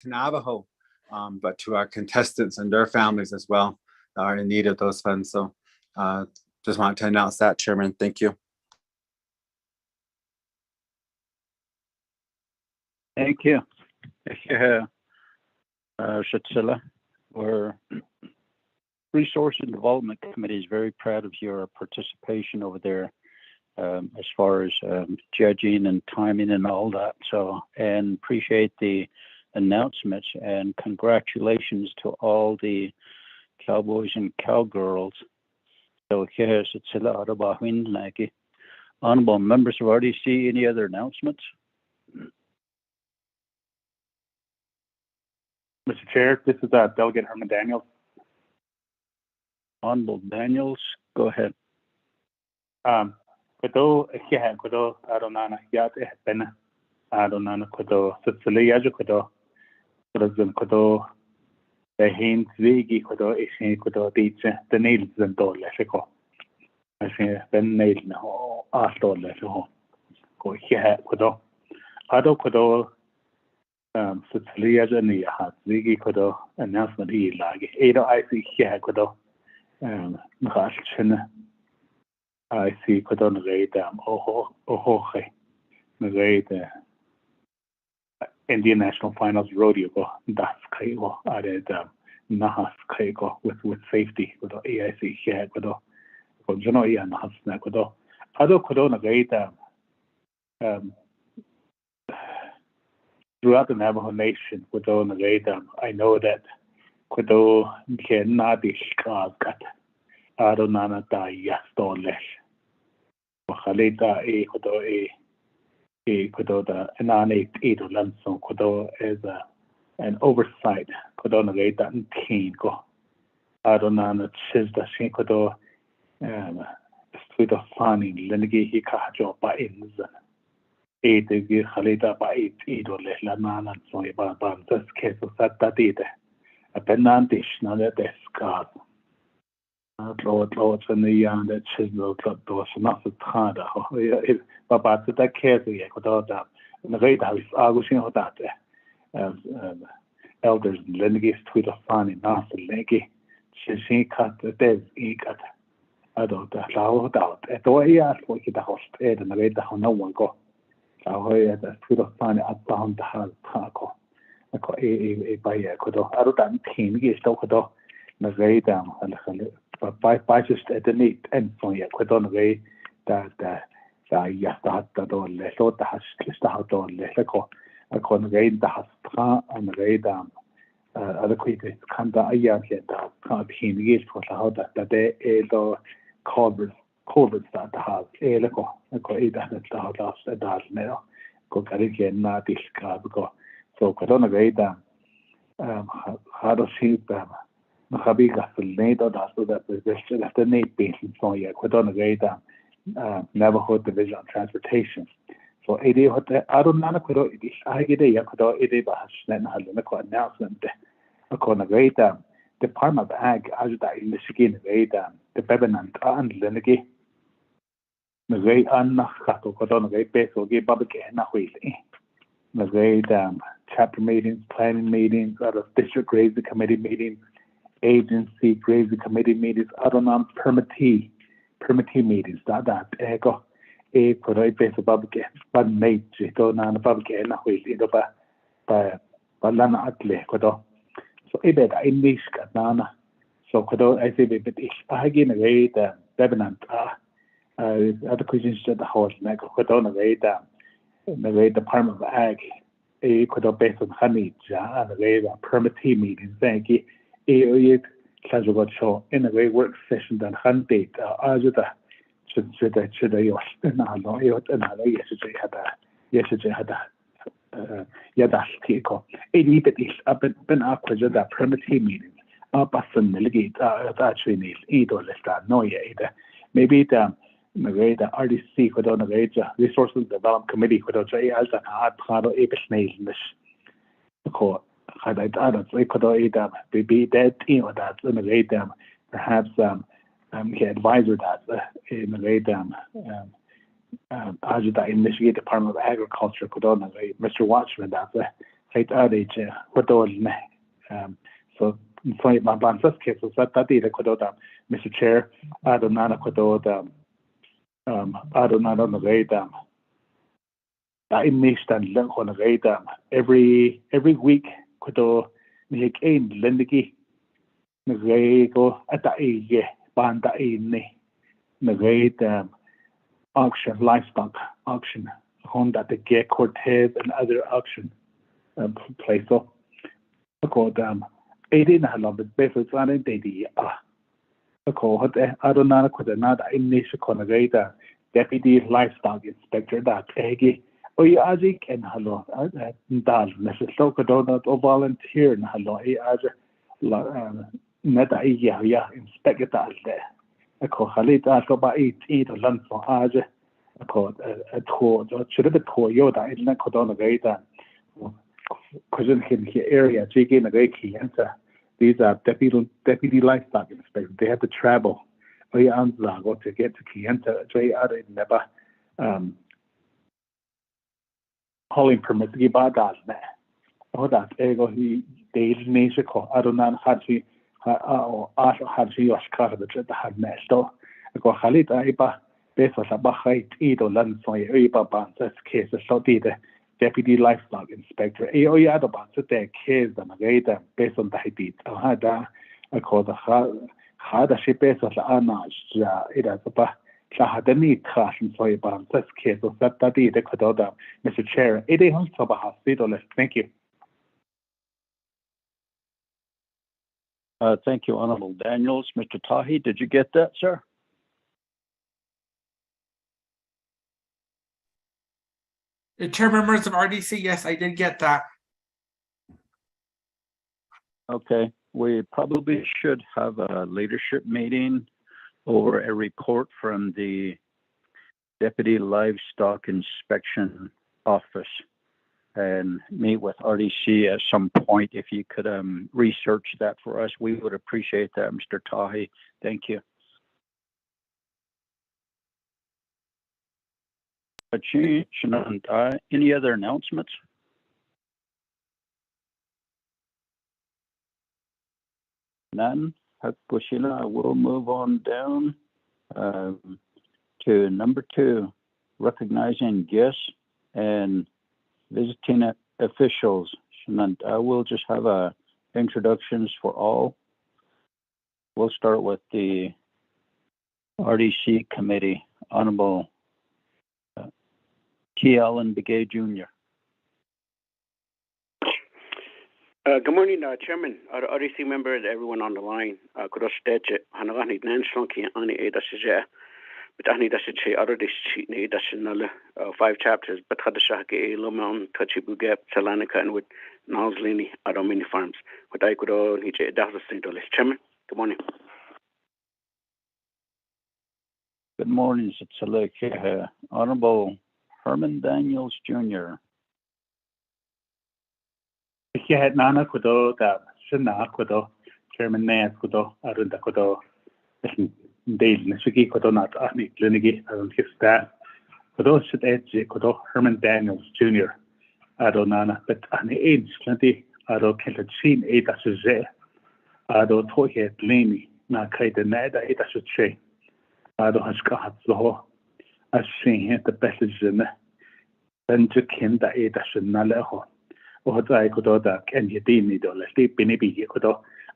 to Navajo, but to our contestants and their families as well that are in need of those funds. So just wanted to announce that, Chairman. Thank you. Thank you. Our Resource and Development Committee is very proud of your participation over there as far as judging and timing and all that. So, and appreciate the announcements and congratulations to all the cowboys and cowgirls. So here's it's a lot about like honorable members of RDC. Any other announcements? Mr. Chair, this is Delegate Herman Daniels. Honorable Daniels, go ahead. Kudo kudo adonana yat ben adonana kudo Sicilia kudo president kudo the Haines Vigi kudo isin kudo teacher the nails and dollar leko. I say ben nail no after leko. Go here kudo ado kudo Sicilia ni hat Vigi kudo announcement e lagi. Edo I see here kudo Machine I see Kodon Raidam Ohohe Raid Indian National Finals Rodeo Das Kaigo added Nahas Kaigo with safety with AIC here Kodo Jonoia Nahas Nakodo Ado Kodona Raidam throughout the Navajo Nation Kodona Raidam I know that Kodo Kenadish Kat Adonana da Yastolesh. Khalida Kodo Kodo the Ananate Edo Lanson Kodo as an oversight Kodona Reda and Teen go Adonana Chizda Shinkodo Street of Fanning Lenigi Hikajo by Inns Ede Khalida by Edo Lanana so about this case of that did a penantish none descard. Lord and the young that chisel was not the harder. But that carefully, I could order in the rate house, I was in that elders and Lenegis tweet of fun in Nasser Leggy. She cut the dead, he cut. I don't doubt. At the way I asked what he the host ed and the rate how no one go. So I had a tweet of fun up down the house. I got a by a codo. I don't think he is still codo. The rate down and by just at the neat end from your quidon way that Yasta door less or the has the outdoor less I can read the has and read other creatures come the aya get that him years for how that they edo covers that the house eleko I go eat that the house that does now go carry na this go so quidon read how to see them. Mahabiga for NATO that's that the Nate basin for you, Quidon Reda, Navajo Division of Transportation. So AD I don't know Quido, I get a Yakudo, Edeba Hashan announcement. According to Reda, Department of Ag, Ajuda in Michigan, Reda, the Bebenant and Lenegi. Mazay Anna Kato Codon Ray Beso gave Babake and Nahuili. Mazay chapter meetings, planning meetings, out of district grazing committee meetings. Agency grazing committee meetings, autonomous permittee meetings, that ego a could base above again, but mate, don't above again, by Lana Atle, Kodo. So a bit English Nana. So Kodo, I say, but I again away the Bebenant, other questions at the horse, like Kodona away the way Department of Ag, a Kodo based on honey, and the way the permittee meetings, thank you. Casual show in a way work session than hunted Ajuda should I yours another yesterday had a Yadash Kiko. A little bit is up and up with the primitive meetings. Our person delegate actually needs either less than no either. Maybe the RDC could on the Resources Development Committee could also as an art part of a snail in this court. Had I done it, we could either be that team or that in the way them perhaps he advisor that in the way them Ajuda in Michigan Department of Agriculture could on the way Mr. Watchman that height adage kwadolne so my bansas case so tati the kwadota Mr. Chair adonana kwadota adonana no gaita da imistan lang on gaita every week kwado ni kain lendiki nagay ata ige banda ini nagay auction livestock auction Honda the Gay Cortez and other auction place so called 18 halom but basically on the call adonana kwadana initial conagator deputy livestock inspector that egi oyazik and hello dal necessary kadona to volunteer and hello neta ya inspector that a call halita so ba eat lunch for aja a call a tour should have a tour yoda in the kadona gaita cousin here area jigging a great key answer. These are deputy livestock inspectors. They have to travel to get to Kienta. They are never hauling permits. Give that man. Oh, that ego he daily nation call. I don't know how to Oscar the trip had messed up. I go Halita Iba. This was a Bahait Edo London for Iba Bans. That's case of so did deputy livestock inspector. Oya other bands that case the Magata based on the habit. I call the hard ship based on the anage. It has a Hadani trash and soy bands. That's case of that the Kododa, Mr. Chair. It is also a hospital. Thank you. Thank you, Honorable Daniels. Mr. Tahi, did you get that, sir? The chair members of RDC, yes, I did get that. Okay, we probably should have a leadership meeting or a report from the Deputy Livestock Inspection Office and meet with RDC at some point. If you could research that for us, we would appreciate that, Mr. Tahi. Thank you. Any other announcements? None. Hakushila, we'll move on down to number 2, recognizing guests and visiting officials. I will just have introductions for all. We'll start with the RDC committee. Honorable T. Allen Begay Jr. Good morning, Chairman, RDC members, everyone on the line. Could I state Hanagani National Key Ani Ada Sija, but Ani Dasiche, RDC National 5 chapters, but Hadashaki, Lomon, Tachibu Gap, Salanica, and with Nalslini, Adomini Farms. But I could all need a Dr. St. Chairman. Good morning. Good morning, Sitsalek. Honorable Herman Daniels Jr. Yeah, Nana Kudo, that Shana Kudo, Chairman Nance Kudo, Arunda Kudo, Dale Nisuki Kudo, not Ani Linigi, and his staff. Kudo should edge Kudo, Herman Daniels Jr. Ado Nana, but Ani age 20, Ado Kelachin, Ada Suze, Ado Tohe, Lini, Nakaida Nada, Ada Suche, Ado Haska Hatzo, as seeing the best in the Kinda Ada Sunaleho. What I could order can you deem it or let's sleep in a bee could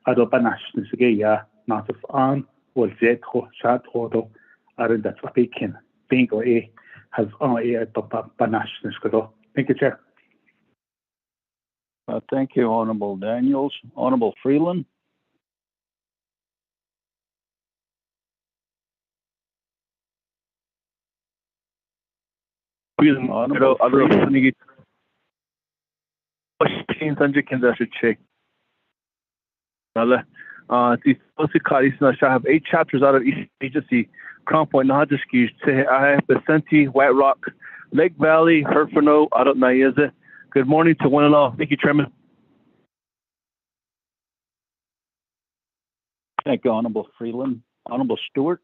adopanas ya not of on or jet ho shat hodo are that speaking bingo a has on a panash could. Thank you, Chair. Thank you, Honorable Daniels. Honorable Freeland. Honorable Freeland. I have 8 chapters out of each agency: Crown Point, Nahajiski, Sehe, Besenti, White Rock, Lake Valley, Herfano, Adot Nayeze. Good morning to one and all. Thank you, Chairman. Thank you, Honorable Freeland. Honorable Stewart.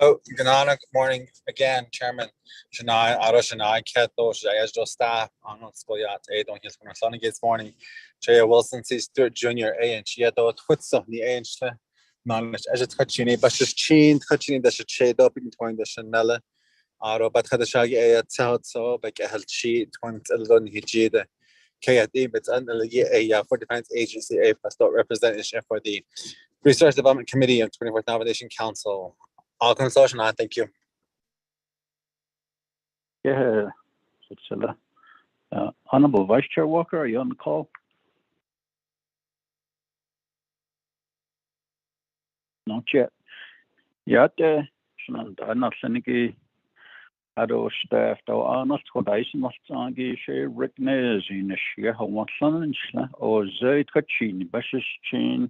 Oh, good morning again, Chairman. Shania, Aro Shania, Keto, Shaya, staff, Arnold Skoyat, A. Don His Sonny this morning. Jaya Wilson, C. Stewart Jr., A. and Chiato, Twitzo, the A. and Knowledge, as it's Kachini, but just chin, Kachini, that should shade up in point the Chanela. Aro, but Hadashagi, A. South, so, like a health sheet, one Eldon Hijida. KID, but it's under the for Defense Agency, A. Pastor representation for the Research Development Committee and 24th Nomination Council. All consultation, I thank you. Yeah, it's Honorable Vice Chair Walker, are you on the call? Not yet. Yeah, I'm not sending Ado staff do honest what I must angi she rickness in a sheer how much sun or zayt kachin bashes chin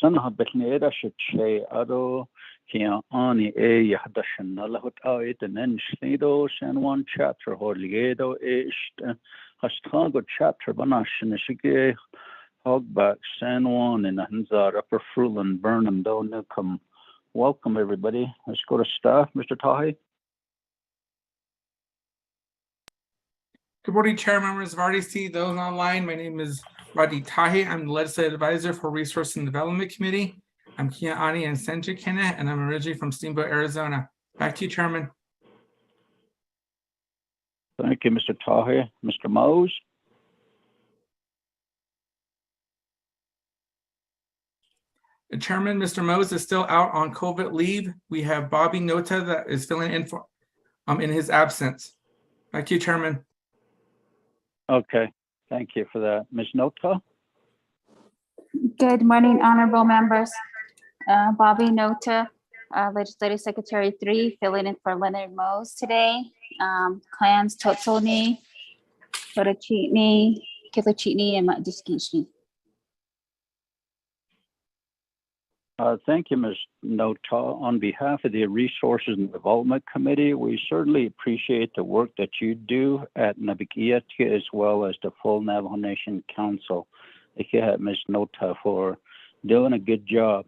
son habitneda should say Ado here ani a yadashan lahut out and then snidos and one chapter holiedo ist hastago chapter banashin shige hogback san one in Hanzar upper Fruland Burnham don't come. Welcome everybody. Let's go to staff, Mr. Tahi. Good morning, Chair, members of RDC, those online. My name is Radi Tahi. I'm the Legislative Advisor for Resource and Development Committee. I'm Kia Ani and Senja Kenneth, and I'm originally from Steamboat, Arizona. Back to you, Chairman. Thank you, Mr. Tahi. Mr. Mose? The Chairman, Mr. Mose, is still out on COVID leave. We have Bobby Nota that is filling in for in his absence. Back to you, Chairman. Okay, thank you for that. Ms. Nota? Good morning, honorable members. Bobby Nota, Legislative Secretary 3, filling in for Leonard Mose today. Clans Totsoni, Torachitni, Kilachitni, and Matdiskishni. Thank you, Ms. Nota. On behalf of the Resources and Development Committee, we certainly appreciate the work that you do at Navigia as well as the full Navajo Nation Council. Ms. Nota for doing a good job.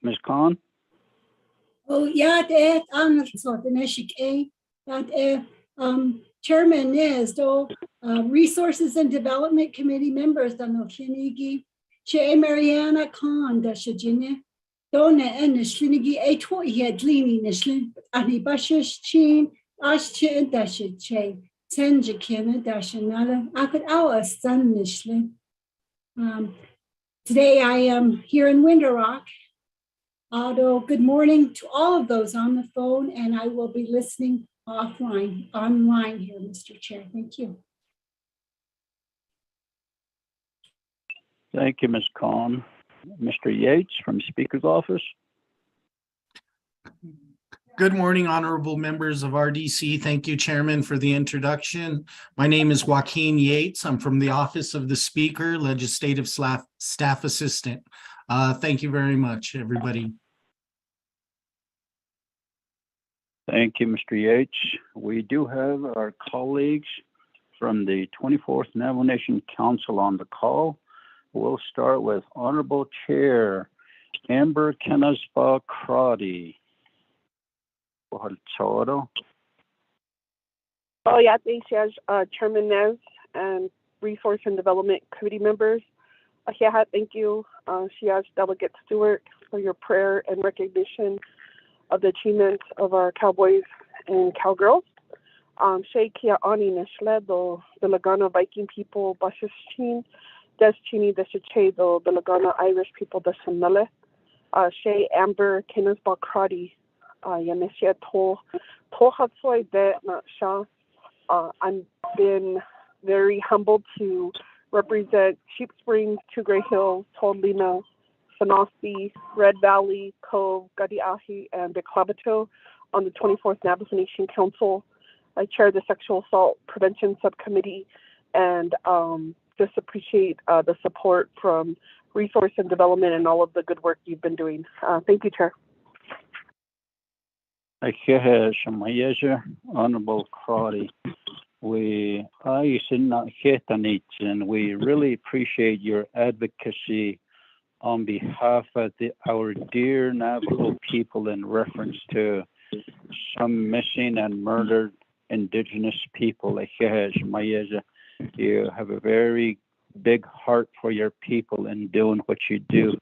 Ms. Khan? Oh, yeah, I'm so the Neshik that Chairman is though Resources and Development Committee members on the Shinigi. Che Mariana Khan, the Shajine, Donna and the Shinigi, a toy had leaning Nishlin, Ani Bashish Chin, Ashchin, Dasha Che, Senjakin, Dashanala, I could our son Nishlin. Today I am here in Winter Rock. Although good morning to all of those on the phone, and I will be listening online here, Mr. Chair. Thank you. Thank you, Ms. Khan. Mr. Yates from Speaker's Office. Good morning, honorable members of RDC. Thank you, Chairman, for the introduction. My name is Joaquin Yates. I'm from the Office of the Speaker, Legislative Staff Assistant. Thank you very much, everybody. Thank you, Mr. Yates. We do have our colleagues from the 24th Navajo Nation Council on the call. We'll start with Honorable Chair Amber Kenaspa Crotty. Oh, yeah, thanks, Chairman Nez and Resource and Development Committee members. Thank you, Shiaz Delegate Stewart, for your prayer and recognition of the achievements of our cowboys and cowgirls. Shea Kia Ani Neshledo, the Lagana Viking people, Bashashin, Deschini, Deshachedo, the Lagana Irish people, Deshanele, Shea Amber, Kenas Bakrati, Yanesia Tohatsoi de Natsha. I've been very humbled to represent Sheep Springs, Two Gray Hills, Tolina, Sanasi, Red Valley, Cove, Gadiahi, and Declavato on the 24th Navajo Nation Council. I chair the Sexual Assault Prevention Subcommittee and just appreciate the support from Resource and Development and all of the good work you've been doing. Thank you, Chair. Honorable Crotty. We really appreciate your advocacy on behalf of our dear Navajo people in reference to some missing and murdered Indigenous people. You have a very big heart for your people in doing what you do.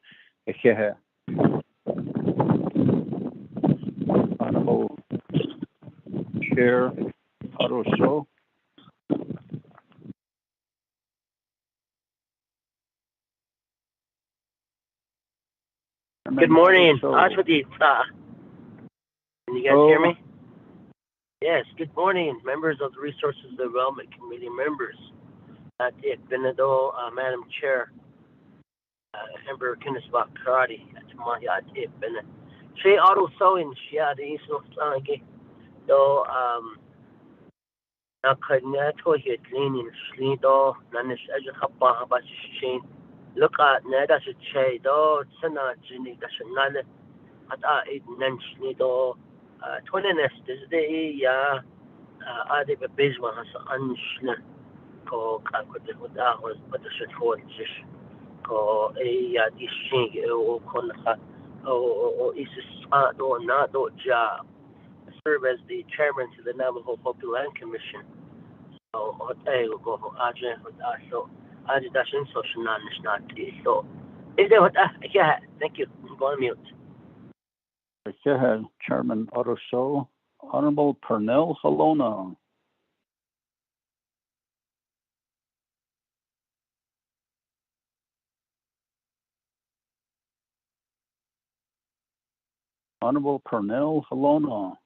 Honorable Chair Aroso. Good morning. Ashwati. Can you guys hear me? Yes, good morning, members of the Resources Development Committee members. Madam Chair, Emperor Kinnisbach Karate, She auto sewing, she had Eastern Slange. So, I couldn't tell you cleaning, Slido, Nanish Edgehapa, Habashin. Look at Neda Che, though, Sana Ginny, Dashanale, at eight Nanchnido, 20 nest is the ya, Adib Bisma has Anshna, ko Kakut with hours, but the shit for Jish, ko a dishing, or Konha, or Isis or not, or job. Serve as the chairman to the Navajo Popular Land Commission. So, I will go for Ajay with us. So, Ajay Dashin Social National. So, is there what? Yeah, thank you. I'm going to mute. Chairman Aroso. Honorable Pernell Halona. Honorable Pernell Halona.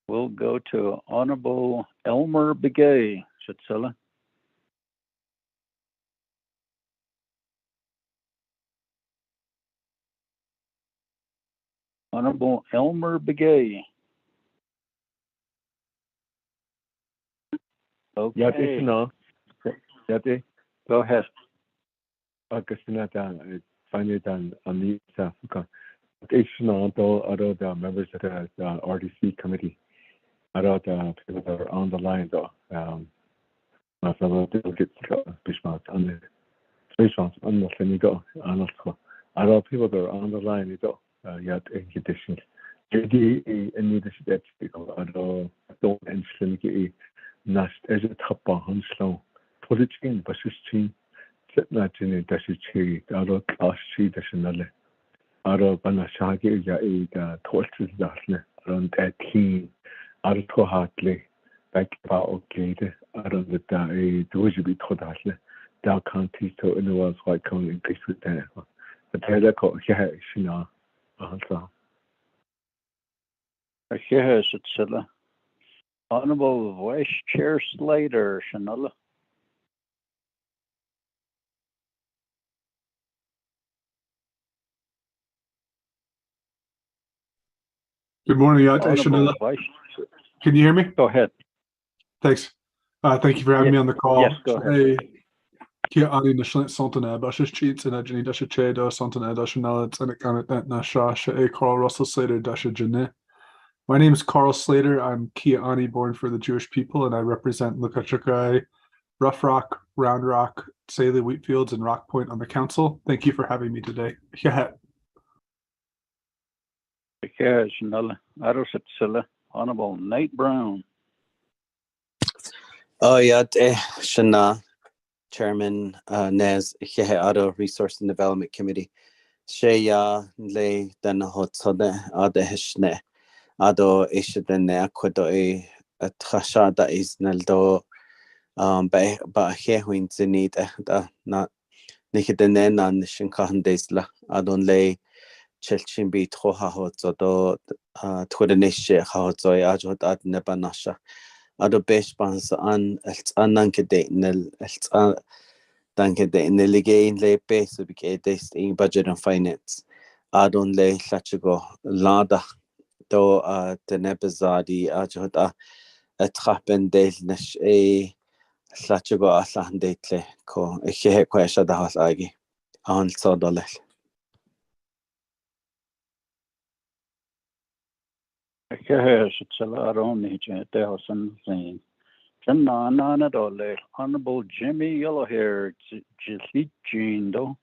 We'll go to Honorable Elmer Begay. Shatsila. Honorable Elmer Begay. Okay. Go ahead. The members of the RDC committee, people that are on the line though. My fellow delegates, Bishop, and the Bishop, and the Senegal, and also people that are on the line, yet in conditions. JD and leadership that people don't and Nast as a top on slow. Put it in, but it's not in it, that's a class C, that's another. Banashagi, torches around 18, Hartley, back about Gate, around the Dujibi Todatle, Dow County to in the world's white cone in peace with them. But Teleco, Shina, also. Honorable Vice Chair Slater, Shanola. Good morning, Honorable Vice. Can you hear me? Go ahead. Thanks. Thank you for having me on the call. Yes, go ahead. Kia ani na shlint Sontana, Bashish Cheats and Ajani Dasha Chedo, Sontana Dashanella, and a comment that Nasha, A. Carl Russell Slater, Dasha Jane. My name is Carl Slater. I'm Kia Ani, born for the Jewish people, and I represent Lukachukai, Rough Rock, Round Rock, Saley Wheatfields, and Rock Point on the council. Thank you for having me today. Honorable Nate Brown. Shana, Chairman Nez Auto Resource and Development Committee. Sheya Le Danahotode Adehne Ado Ishadene Aquado a Trashada is Naldo by Hehuin Zenit not Nikidenen and Shinkahan Desla Adon Lay Chelchin be Troha Hotzodo Twidenishe Hotzoy Ajot ad Nebanasha. Ado Beshbans an Nankade Nel Dankade in the Ligain lay base of in budget and finance. Adon lay Lachigo Lada do the Nebazadi Ajota a trappen del Nash a Lachigo Aslan Detle co a Hequesha da Hasagi on Sodole. It's a lot on each Delson thing. Honorable Jimmy Yellowhair, Jisichindo.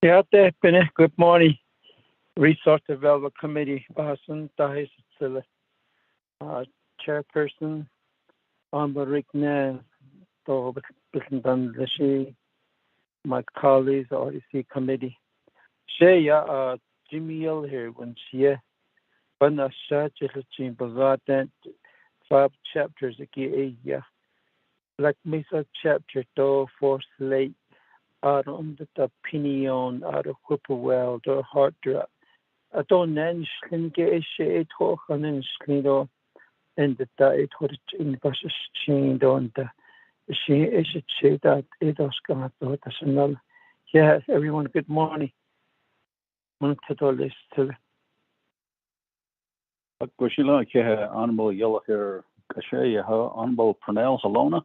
Yeah, Bennett, good morning. Resource Development Committee, Boston, Tahis, Chairperson, Rickna, my colleagues, RDC Committee. Shea, Jimmy Hill here, when she, when I shot you, but 5 chapters again, yeah. Like me, so chapter 2, 4 late. Out on the opinion, out of Whippoorwill, the heart drop. I don't know, get a shade talk on an slido, and the diet what in the chain on the she is a shade that it was going to do the Yes, everyone, good morning. Kushila, Honorable Yellowhair, Kashaya, Honorable Purnell Salona.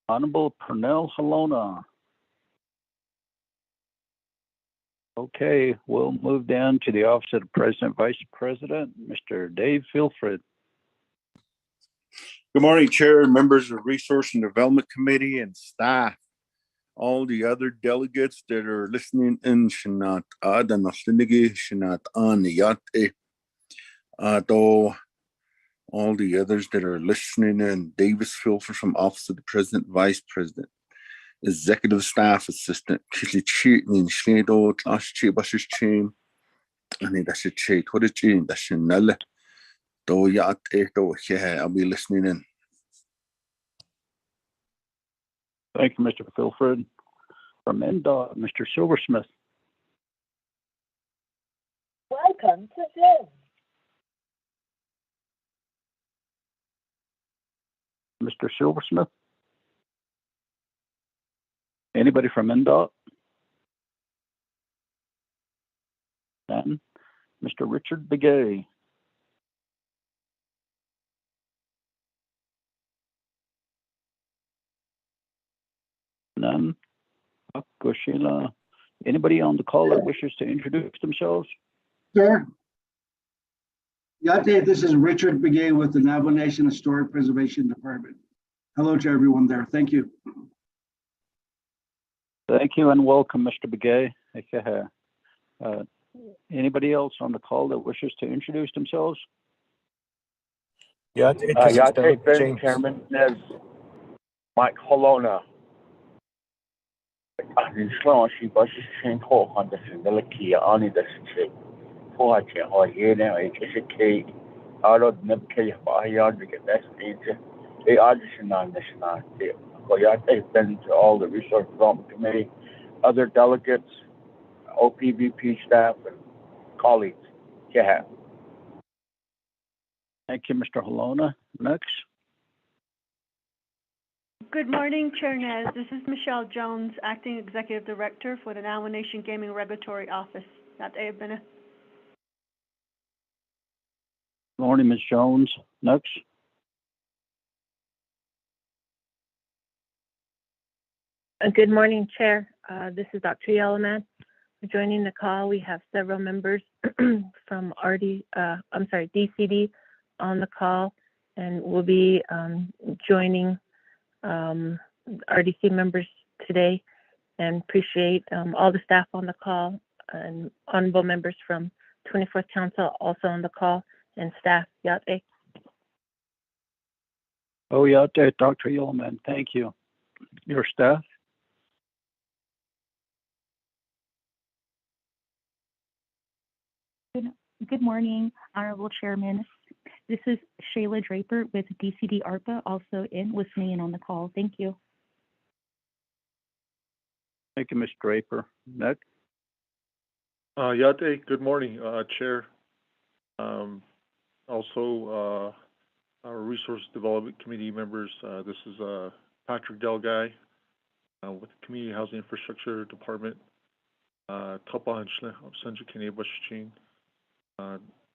Honorable Purnell Salona. Okay, we'll move down to the Office of the President, Vice President, Mr. Dave Filfred. Good morning, Chair, members of Resource and Development Committee and staff. All the other delegates that are listening in, Shanat Ada Naslinigi, Shanat Aniyate, Ado, all the others that are listening in, Davis Filford from Office of the President, Vice President, Executive Staff Assistant, Kilichi, Ninshnedo, Tlashi Bashis Chain, and that's a chat. What is it? That's a null. Do yat, I'll be listening in. Thank you, Mr. Filford. From NDOT, Mr. Silversmith. Welcome to Zoom. Mr. Silversmith. Anybody from NDOT? None. Mr. Richard Begay. None. Goshila. Anybody on the call that wishes to introduce themselves? Sir. Yate, this is Richard Begay with the Navajo Nation Historic Preservation Department. Hello to everyone there. Thank you. Thank you and welcome, Mr. Begay. Anybody else on the call that wishes to introduce themselves? Yate, Ben Chairman, Nez, Mike Holona. In slow, she was saying, "Oh, on the Milky, on the street, for or here now, HSK, out of Nebke, Bayard, the best agent, they are the national. Koyate been to all the Resource Development Committee, other delegates, OPVP staff, and colleagues. Yeah. Thank you, Mr. Holona. Next. Good morning, Chair Nez. This is Michelle Jones, Acting Executive Director for the Navajo Nation Gaming Regulatory Office. Good morning, Ms. Jones. Next. Good morning, Chair. This is Dr. Yellowman. Joining the call, we have several members from DCD on the call, and we'll be joining RDC members today, and appreciate all the staff on the call and honorable members from 24th Council also on the call, and staff. Yate. Oh, Yate, Dr. Yellowman. Thank you. Your staff. Good morning, Honorable Chairman. This is Shayla Draper with DCD ARPA, also listening in on the call. Thank you. Thank you, Ms. Draper. Next. Yate, good morning, Chair. Also, our Resource Development Committee members. This is Patrick Delguy with the Community Housing Infrastructure Department. Tapa Hanshne, Sanjay Kene Bashchin.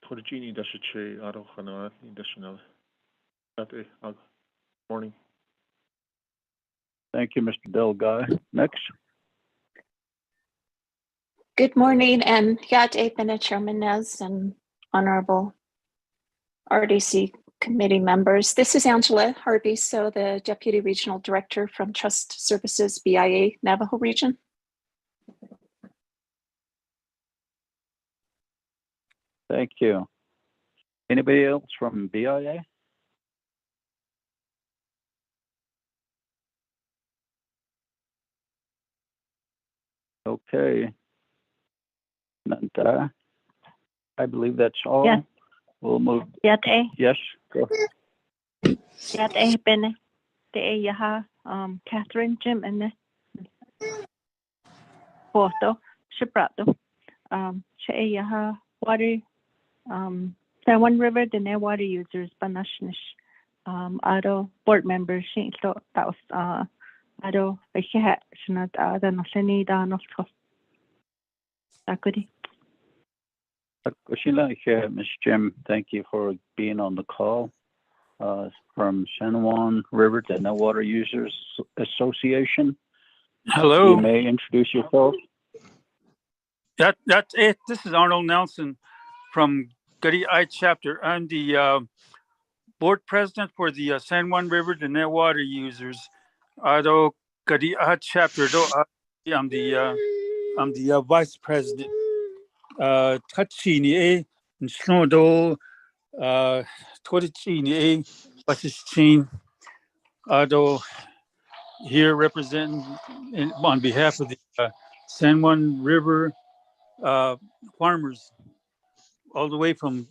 Torjini Dashache, Arohana, National. Yate, morning. Thank you, Mr. Delguy. Next. Good morning, and Yat Bennett, Chairman Nez, and Honorable RDC committee members. This is Angela Harvey, so the Deputy Regional Director from Trust Services BIA Navajo Region. Thank you. Anybody else from BIA? Okay. And, I believe that's all. Yes. We'll move. Yat Yes. Go. Yat Bennett, the Yaha, Catherine, Jim, and the Porto, Shibrato, Yaha, water, San Juan River, the near water users, Banashnish, Ado, board members, so that was, Ado, I had, Shanat, the Noseni, the Nostro. Sakudi. Ms. Jim, thank you for being on the call. From San Juan River to No Water Users Association. Hello. You may introduce yourself. That's it. This is Arnold Nelson from Gadi I chapter. I'm the board president for the San Juan River to Net Water Users. Ado Gadi I chapter. I'm the vice president. Tachini Snodo Twitchini Basichin. Ado here representing on behalf of the San Juan River farmers, all the way from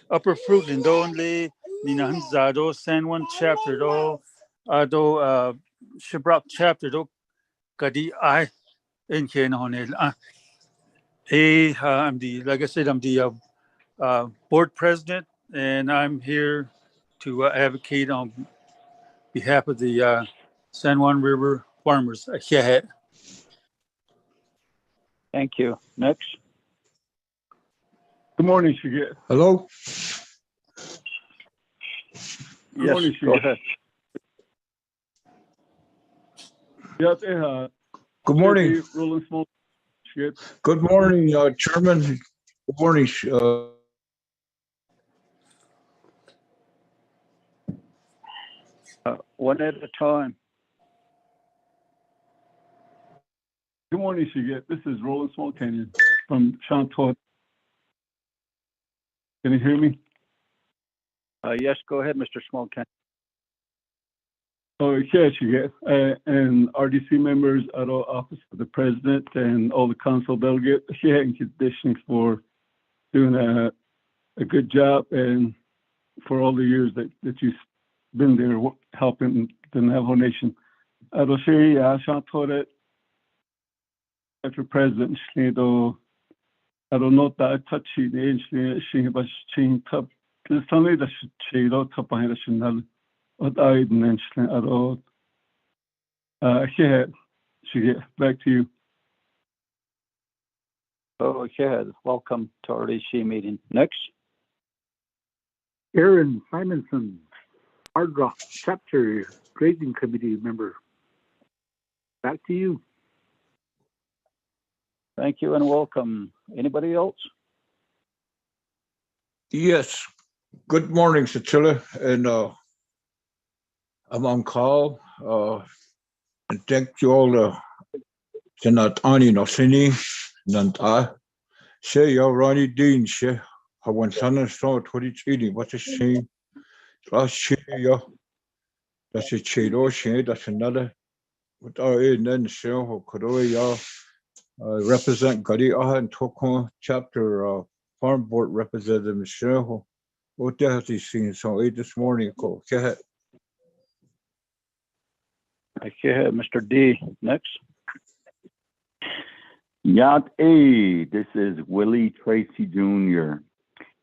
Upper Fruit and Don Le Ninanzado San Juan chapter do Ado Shibrap chapter do Gadi I in Kenonel. I'm the, like I said, I'm the board president, and I'm here to advocate on behalf of the San Juan River farmers. Thank you. Next. Good morning, Shigit. Hello? Good morning, Go ahead. Good morning. Rolling Smoke. Good morning, Chairman. Good morning. One at a time. Good morning, Shigit. This is Rolling Smoke Canyon from Chantot. Can you hear me? Yes, go ahead, Mr. Smolkan. Oh, yes, Shigit. And RDC members at our office of the president and all the council delegates, and conditions for doing a good job and for all the years that you've been there helping the Navajo Nation. I will say, Chantot, after president, I don't know that touchy the age, she was changed up. The family that she wrote up behind the channel, what I mentioned at all. Here, she get back to you. Okay, welcome to RDC meeting. Next. Aaron Simonson, Ardrock Chapter Grazing Committee member. Back to you. Thank you and welcome. Anybody else? Yes. Good morning, Cecilia. And I'm on call. And thank you all. Senat Ani Nosini, Nanta. Say your Ronnie Dean, she. I want Sana Snow 20 what's a shame. Last year, that's a Chedo, she, that's another. What are in then, so could represent Gadi Aha and Tokon chapter farm board representative Michelle. What the hell is seen so late this morning? Go ahead. Okay, Mr. D. Next. Yat A. This is Willie Tracy Jr.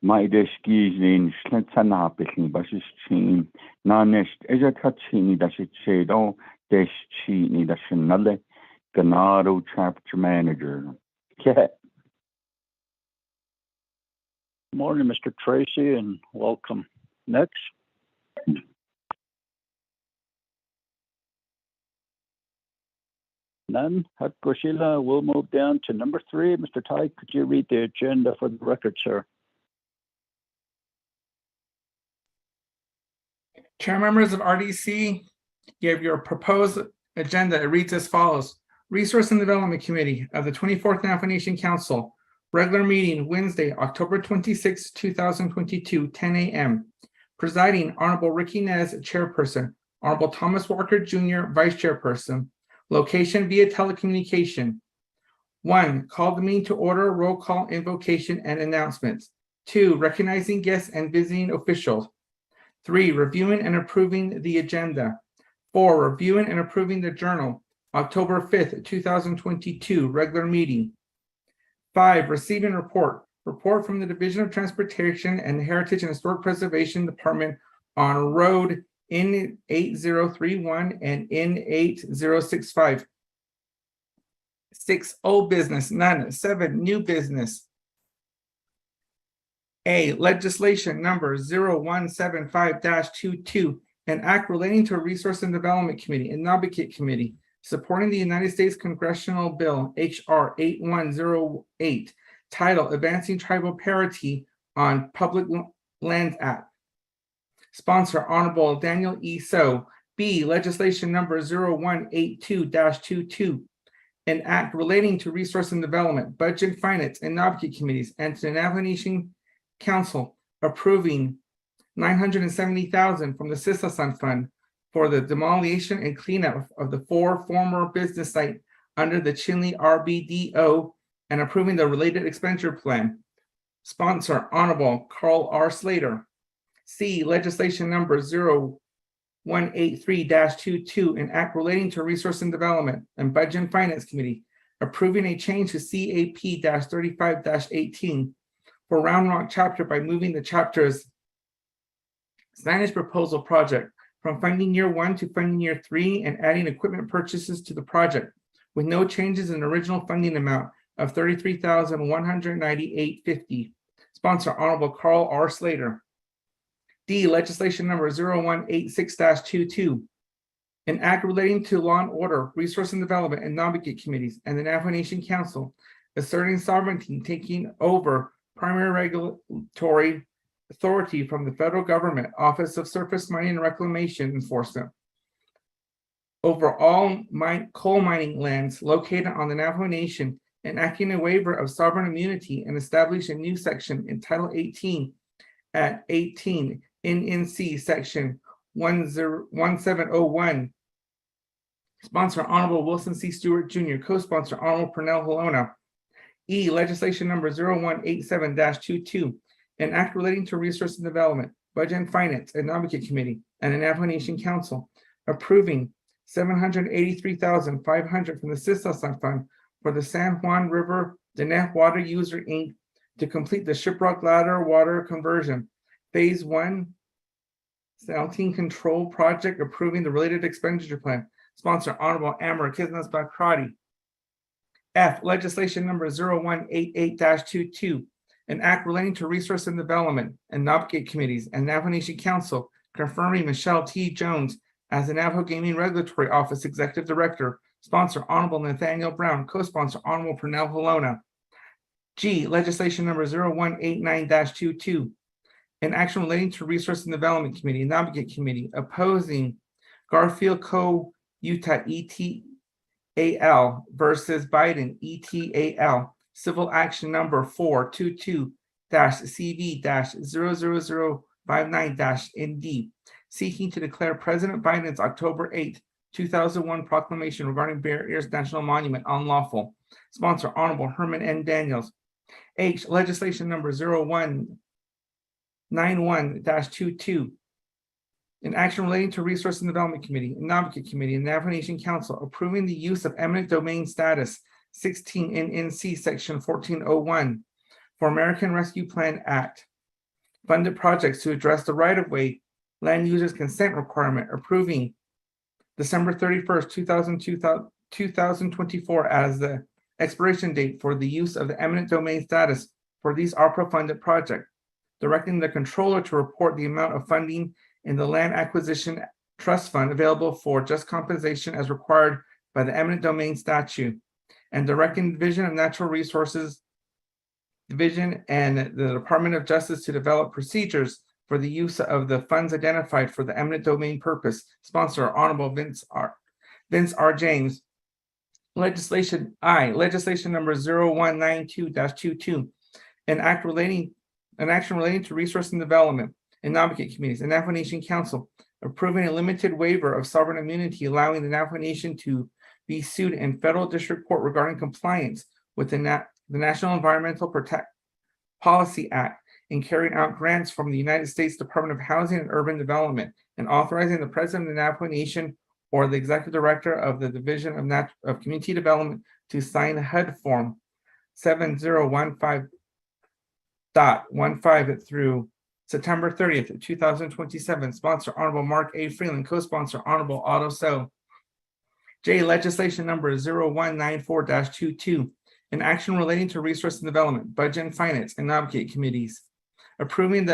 My deskis in Schlitzenapichin, Bashichin, Nanesh, Ezakachini, Dashichedo, Deschini, Dashinale, Ganado chapter manager. Morning, Mr. Tracy, and welcome. Next. none, Hatgoshila, we'll move down to number 3. Mr. Tai, could you read the agenda for the record, sir? Chair members of RDC, you have your proposed agenda. It reads as follows. Resource and Development Committee of the 24th Navajo Nation Council, regular meeting Wednesday, October 26, 2022, 10 a.m. Presiding, Honorable Ricky Nez, Chairperson, Honorable Thomas Walker Jr., Vice Chairperson. Location via telecommunication. 1, call the meeting to order, roll call, invocation, and announcements. 2, recognizing guests and visiting officials. 3, reviewing and approving the agenda. 4, reviewing and approving the journal, October 5th, 2022, regular meeting. 5, receiving report from the Division of Transportation and the Heritage and Historic Preservation Department on road N8031 and N8065. 6, old business, none. 7, new business. A, legislation number 0175-22, an act relating to a Resource and Development Committee and Advocate Committee, supporting the United States Congressional Bill H.R. 8108, title Advancing Tribal Parity on Public Lands Act. Sponsor, Honorable Daniel E. So. B, legislation number 0182-22, an act relating to Resource and Development, Budget, Finance, and Advocate Committees, and to the Navajo Nation Council approving $970,000 from the Sisasan Fund for the demolition and cleanup of the 4 former business sites under the Chinle RBDO and approving the related expenditure plan. Sponsor, Honorable Carl R. Slater. C, legislation number 0183-22, an act relating to Resource and Development and Budget and Finance Committee, approving a change to CAP-35-18 for Round Rock chapter by moving the chapter's signage proposal project from funding year 1 to funding year 3 and adding equipment purchases to the project with no changes in the original funding amount of $33,198.50. Sponsor, Honorable Carl R. Slater. D, legislation number 0186-22, an act relating to law and order, Resource and Development, and Advocate Committees, and the Navajo Nation Council, asserting sovereignty, taking over primary regulatory authority from the federal government, Office of Surface Mining and Reclamation Enforcement, over all coal mining lands located on the Navajo Nation, and acting a waiver of sovereign immunity and establish a new section in Title 18 at 18 NNC Section 1701. Sponsor, Honorable Wilson C. Stewart Jr. Co-sponsor, Honorable Pernell Halona. E, legislation number 0187-22, an act relating to Resource and Development, Budget and Finance, and Advocate Committee, and the Navajo Nation Council, approving $783,500 from the Sisasan Fund for the San Juan River Diné Water User Inc. to complete the Shiprock Ladder Water Conversion, Phase 1, Saltine Control Project, approving the related expenditure plan. Sponsor, Honorable Amber Kiznas Bakrati. F, legislation number 0188-22, an act relating to Resource and Development and Advocate Committees and Navajo Nation Council, confirming Michelle T. Jones as the Navajo Gaming Regulatory Office Executive Director. Sponsor, Honorable Nathaniel Brown. Co-sponsor, Honorable Pernell Halona. G, legislation number 0189-22, an action relating to Resource and Development Committee and Advocate Committee, opposing Garfield Co. Utah ETAL versus Biden ETAL, civil action number 422-CV-00059-ND, seeking to declare President Biden's October 8, 2001 proclamation regarding Bear Ears National Monument unlawful. Sponsor, Honorable Herman N. Daniels. H, legislation number 0191-22, an action relating to Resource and Development Committee, and Advocate Committee, and Navajo Nation Council, approving the use of eminent domain status 16 NNC Section 1401 for American Rescue Plan Act, funded projects to address the right-of-way land users consent requirement, approving December 31st, 2024 as the expiration date for the use of the eminent domain status for these ARPA-funded projects, directing the controller to report the amount of funding in the Land Acquisition Trust Fund available for just compensation as required by the eminent domain statute, and directing the Division of Natural Resources Division and the Department of Justice to develop procedures for the use of the funds identified for the eminent domain purpose. Sponsor, Honorable Vince R. James. Legislation number 0192-22, an action relating to resource and development and advocate committees and Navajo Nation Council approving a limited waiver of sovereign immunity, allowing the Navajo Nation to be sued in federal district court regarding compliance with the National Environmental Policy Act and carrying out grants from the United States Department of Housing and Urban Development, and authorizing the President of the Navajo Nation or the Executive Director of the Division of Community Development to sign HUD Form 7015.15 through September 30th, 2027. Sponsor, Honorable Mark A. Freeland. Co-sponsor, Honorable Otto So. J, legislation number 0194-22, an action relating to resource and development, budget and finance, and advocate committees, approving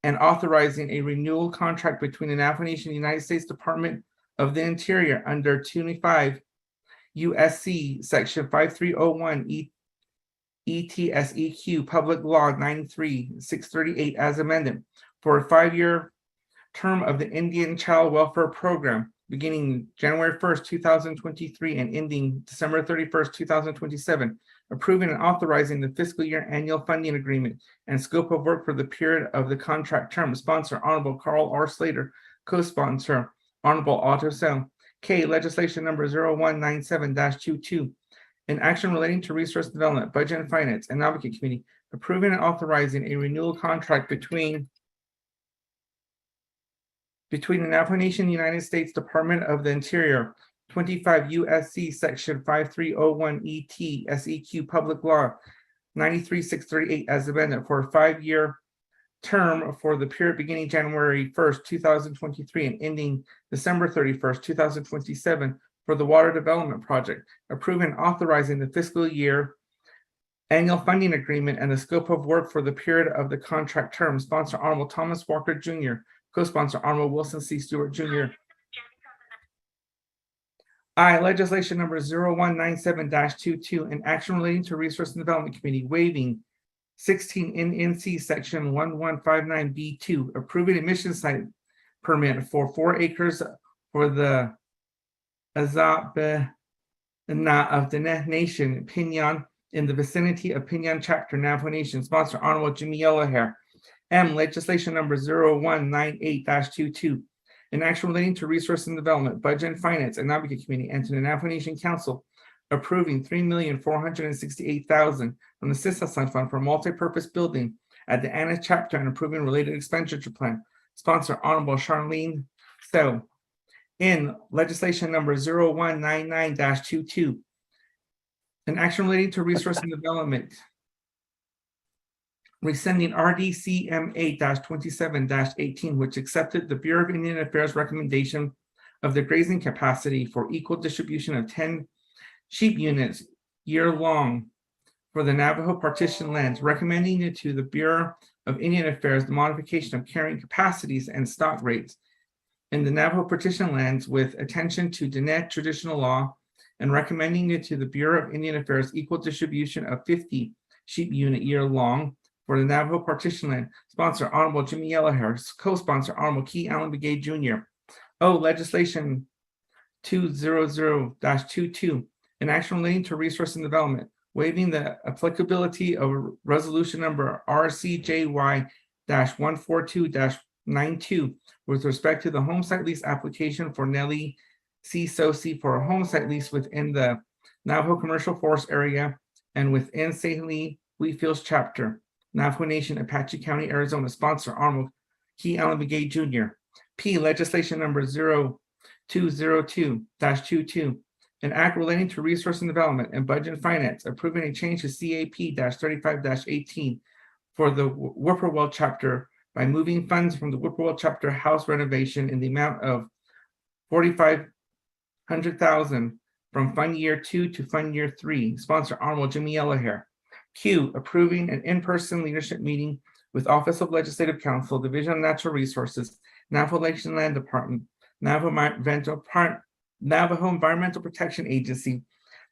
and authorizing a renewal contract between the Navajo Nation and the United States Department of the Interior under 25 USC Section 5301 ETSEQ Public Law 93-638 as amended for a 5-year term of the Indian Child Welfare Program beginning January 1st, 2023 and ending December 31st, 2027, approving and authorizing the fiscal year annual funding agreement and scope of work for the period of the contract term. Sponsor, Honorable Carl R. Slater. Co-sponsor, Honorable Otto So. K, legislation number 0197-22, an action relating to resource development, budget and finance, and advocate committee, approving and authorizing a renewal contract between the Navajo Nation and the United States Department of the Interior, 25 USC Section 5301 ETSEQ Public Law 93-638 as amended for a 5-year term for the period beginning January 1st, 2023 and ending December 31st, 2027 for the Water Development Project, approving and authorizing the fiscal year annual funding agreement and the scope of work for the period of the contract term. Sponsor, Honorable Thomas Walker Jr. Co-sponsor, Honorable Wilson C. Stewart Jr. I, legislation number 0197-22, an action relating to Resource and Development Committee waiving 16 NNC Section 1159B2, approving a mission site permit for 4 acres for the Azabena of the Nation, Pinyon, in the vicinity of Pinyon Chapter, Navajo Nation. Sponsor, Honorable Jimmy Yellowhair. M, legislation number 0198-22, an action relating to resource and development, budget and finance, and advocate committee, and to the Navajo Nation Council, approving $3,468,000 from the Sissasan Fund for multi-purpose building at the Annis Chapter and approving related expenditure plan. Sponsor, Honorable Charlene So. In legislation number 0199-22, an action relating to resource and development, rescinding RDCMA-27-18, which accepted the Bureau of Indian Affairs recommendation of the grazing capacity for equal distribution of 10 sheep units year-long for the Navajo partition lands, recommending it to the Bureau of Indian Affairs the modification of carrying capacities and stock rates in the Navajo partition lands with attention to Diné traditional law, and recommending it to the Bureau of Indian Affairs equal distribution of 50 sheep unit year-long for the Navajo partition land. Sponsor, Honorable Jimmy Yellowhair. Co-sponsor, Honorable Key Allen Begay Jr. O, legislation 200-22, an action relating to resource and development, waiving the applicability of resolution number RCJY-142-92 with respect to the home site lease application for Nellie C. Sosi for a home site lease within the Navajo Commercial Forest area and within St. Lee Wheatfields Chapter, Navajo Nation, Apache County, Arizona. Sponsor, Honorable Key Allen Begay Jr. P, legislation number 0202-22, an act relating to resource and development and budget and finance, approving a change to CAP-35-18 for the Whippoorwill Chapter by moving funds from the Whippoorwill Chapter house renovation in the amount of $4,500,000 from Fund Year 2 to Fund Year 3. Sponsor, Honorable Jimmy Yellowhair. Q, approving an in-person leadership meeting with Office of Legislative Counsel, Division of Natural Resources, Navajo Nation Land Department, Navajo Navajo Environmental Protection Agency,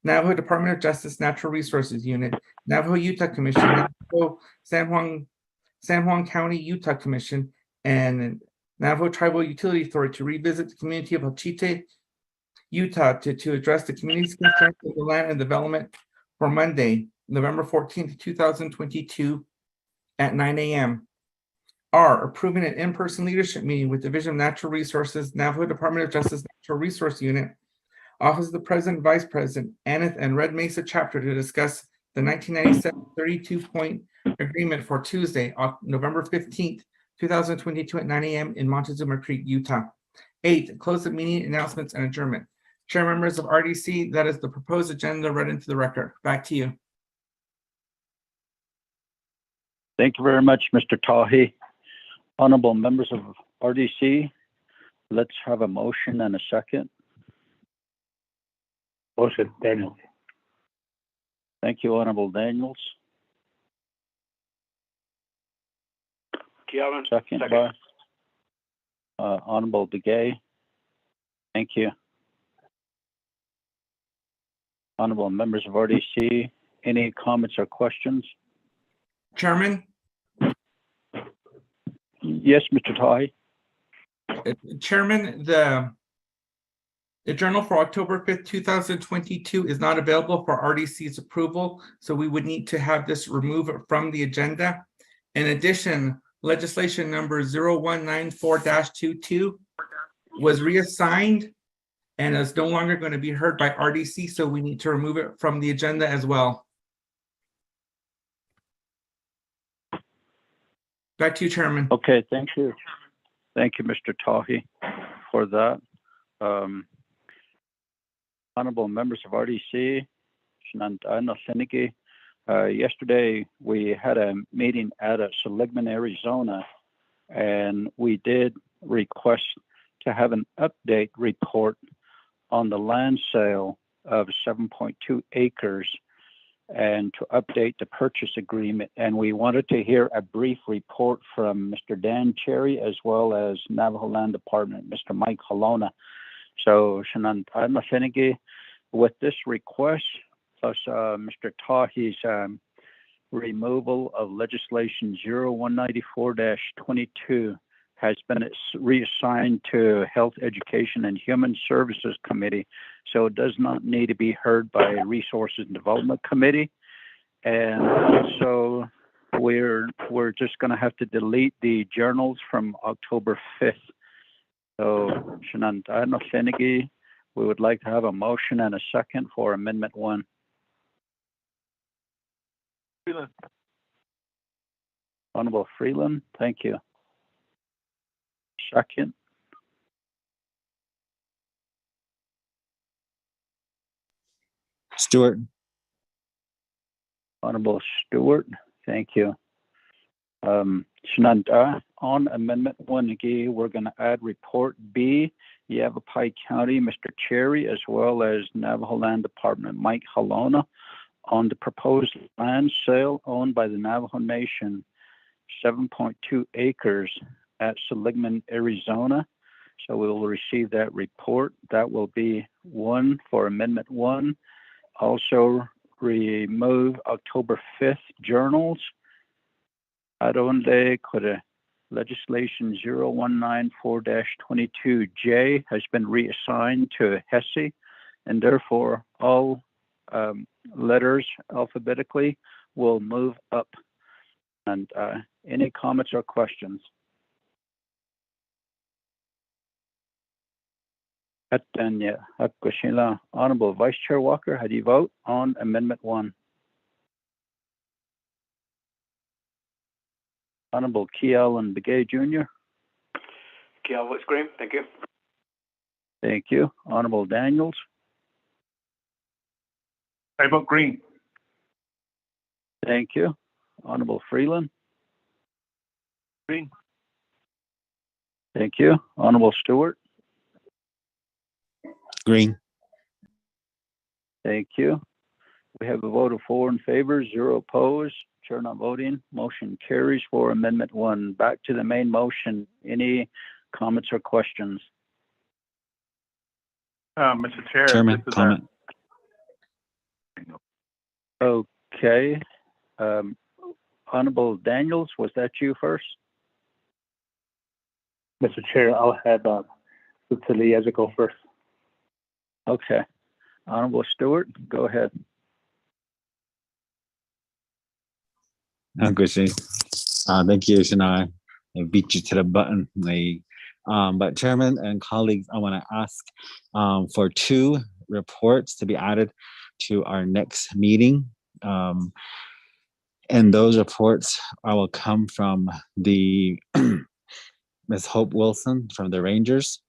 Navajo Department of Justice Natural Resources Unit, Navajo Utah Commission, Navajo San Juan County Utah Commission, and Navajo Tribal Utility Authority to revisit the community of Ochite, Utah to address the community's concerns with the land and development for Monday, November 14th, 2022 at 9 a.m. R, approving an in-person leadership meeting with Division of Natural Resources, Navajo Department of Justice Natural Resource Unit, Office of the President, Vice President, Aneth and Red Mesa chapter to discuss the 1997 32-point agreement for Tuesday, November 15th, 2022 at 9 a.m. in Montezuma Creek, Utah. 8, close the meeting announcements and adjournment. Chair members of RDC, that is the proposed agenda read into the record. Back to you. Thank you very much, Mr. Tahi. Honorable members of RDC, let's have a motion and a second. Motion, Daniel. Thank you, Honorable Daniels. Keelan. Second by Honorable Begay. Thank you. Honorable members of RDC, any comments or questions? Chairman? Yes, Mr. Tahi. Chairman, the journal for October 5th, 2022 is not available for RDC's approval, so we would need to have this removed from the agenda. In addition, legislation number 0194-22 was reassigned and is no longer going to be heard by RDC, so we need to remove it from the agenda as well. Back to you, Chairman. Okay, thank you. Thank you, Mr. Tahi, for that. Honorable members of RDC, yesterday we had a meeting at Seligman, Arizona, and we did request to have an update report on the land sale of 7.2 acres and to update the purchase agreement. And we wanted to hear a brief report from Mr. Dan Cherry as well as Navajo Land Department, Mr. Mike Halona. So, with this request, plus Mr. Tahi's removal of legislation 0194-22 has been reassigned to Health, Education, and Human Services Committee, so it does not need to be heard by Resources and Development Committee. And also, we're just going to have to delete the journals from October 5th. So, we would like to have a motion and a second for Amendment 1. Freeland. Honorable Freeland, thank you. Second. Stewart. Honorable Stewart, thank you. On Amendment 1, again, we're going to add Report B, Yavapai County, Mr. Cherry, as well as Navajo Land Department, Mike Halona, on the proposed land sale owned by the Navajo Nation, 7.2 acres at Seligman, Arizona. So we will receive that report. That will be 1 for Amendment 1. Also remove October 5th journals. Adonde Kore legislation 0194-22J has been reassigned to HESI, and therefore all letters alphabetically will move up. And any comments or questions? Honorable Vice Chair Walker, how do you vote on Amendment 1? Honorable Kiel and Begay Jr. Kiel votes green. Thank you. Thank you. Honorable Daniels. I vote green. Thank you. Honorable Freeland. Green. Thank you. Honorable Stewart. Green. Thank you. We have a vote of 4 in favor, 0 opposed. Chair not voting. Motion carries for Amendment 1. Back to the main motion. Any comments or questions? Mr. Chair, Chairman, this is comment. Okay. Honorable Daniels, was that you first? Mr. Chair, I'll have Cecilia go first. Okay. Honorable Stewart, go ahead. Good. Thank you, Shana. I beat you to the button. But Chairman and colleagues, I want to ask for 2 reports to be added to our next meeting. And those reports will come from the Ms. Hope Wilson from the Rangers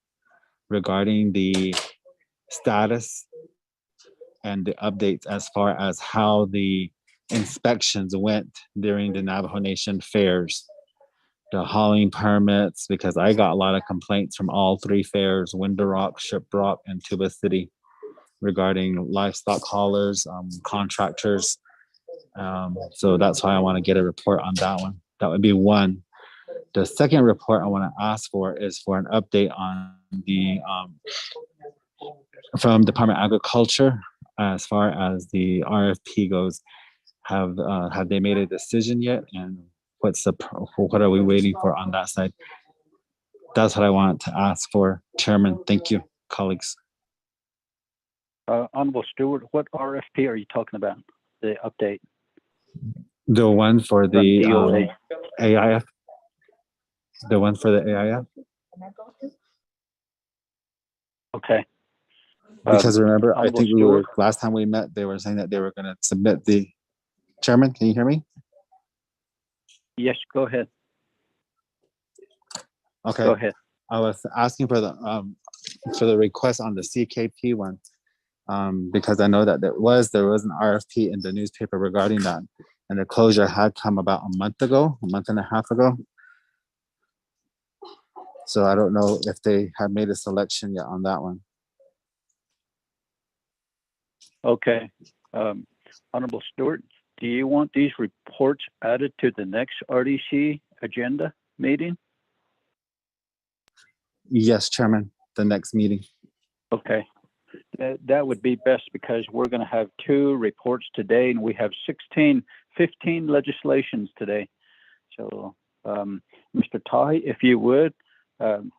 regarding the status and the updates as far as how the inspections went during the Navajo Nation fairs, the hauling permits, because I got a lot of complaints from all 3 fairs, Window Rock, Shiprock, and Tuba City, regarding livestock haulers, contractors. So that's why I want to get a report on that one. That would be one. The second report I want to ask for is for an update on the from Department of Agriculture as far as the RFP goes. Have they made a decision yet? And what are we waiting for on that side? That's what I wanted to ask for, Chairman. Thank you, colleagues. Honorable Stewart, what RFP are you talking about? The update? The one for the DOA. AIF. The one for the AIF. Okay. Because remember, I Honorable think Stewart. last time we met, they were saying that they were going to submit the. Chairman, can you hear me? Yes, go ahead. Okay. Go ahead. I was asking for the request on the CKP one, because I know that there was an RFP in the newspaper regarding that, and the closure had come about a month and a half ago. So I don't know if they have made a selection yet on that one. Okay. Honorable Stewart, do you want these reports added to the next RDC agenda meeting? Yes, Chairman, the next meeting. Okay. That would be best because we're going to have 2 reports today and we have 15 legislations today. So, Mr. Tahi, if you would,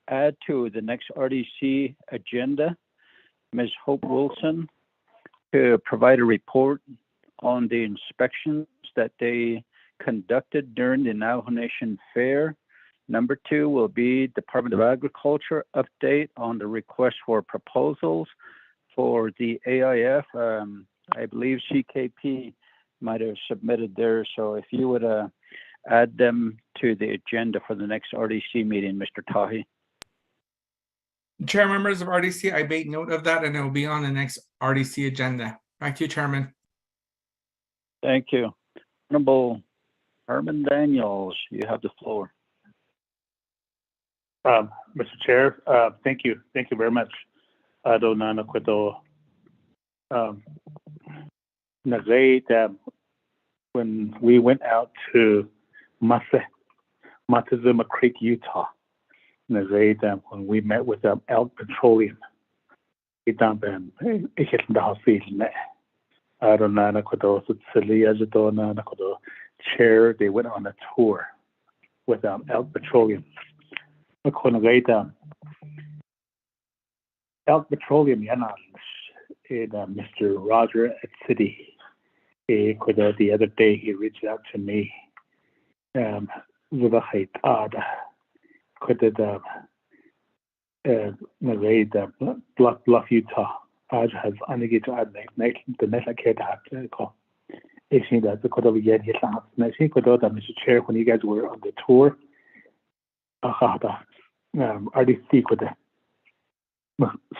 add to the next RDC agenda, Ms. Hope Wilson, to provide a report on the inspections that they conducted during the Navajo Nation Fair. Number 2 will be Department of Agriculture update on the request for proposals for the AIF. I believe CKP might have submitted theirs. So if you would add them to the agenda for the next RDC meeting, Mr. Tahi. Chair, members of RDC, I made note of that and it will be on the next RDC agenda. Back to you, Chairman. Thank you. Honorable Herman Daniels, you have the floor. Mr. Chair, thank you very much. Adonana Quito. When we went out to Montezuma Creek, Utah, when we met with Elk Petroleum, Chair, they went on a tour with Elk Petroleum. Elk Petroleum, Mr. Roger at City. The other day, he reached out to me. Bluff, Utah. Has the next call. Mr. Chair, when you guys were on the tour, RDC could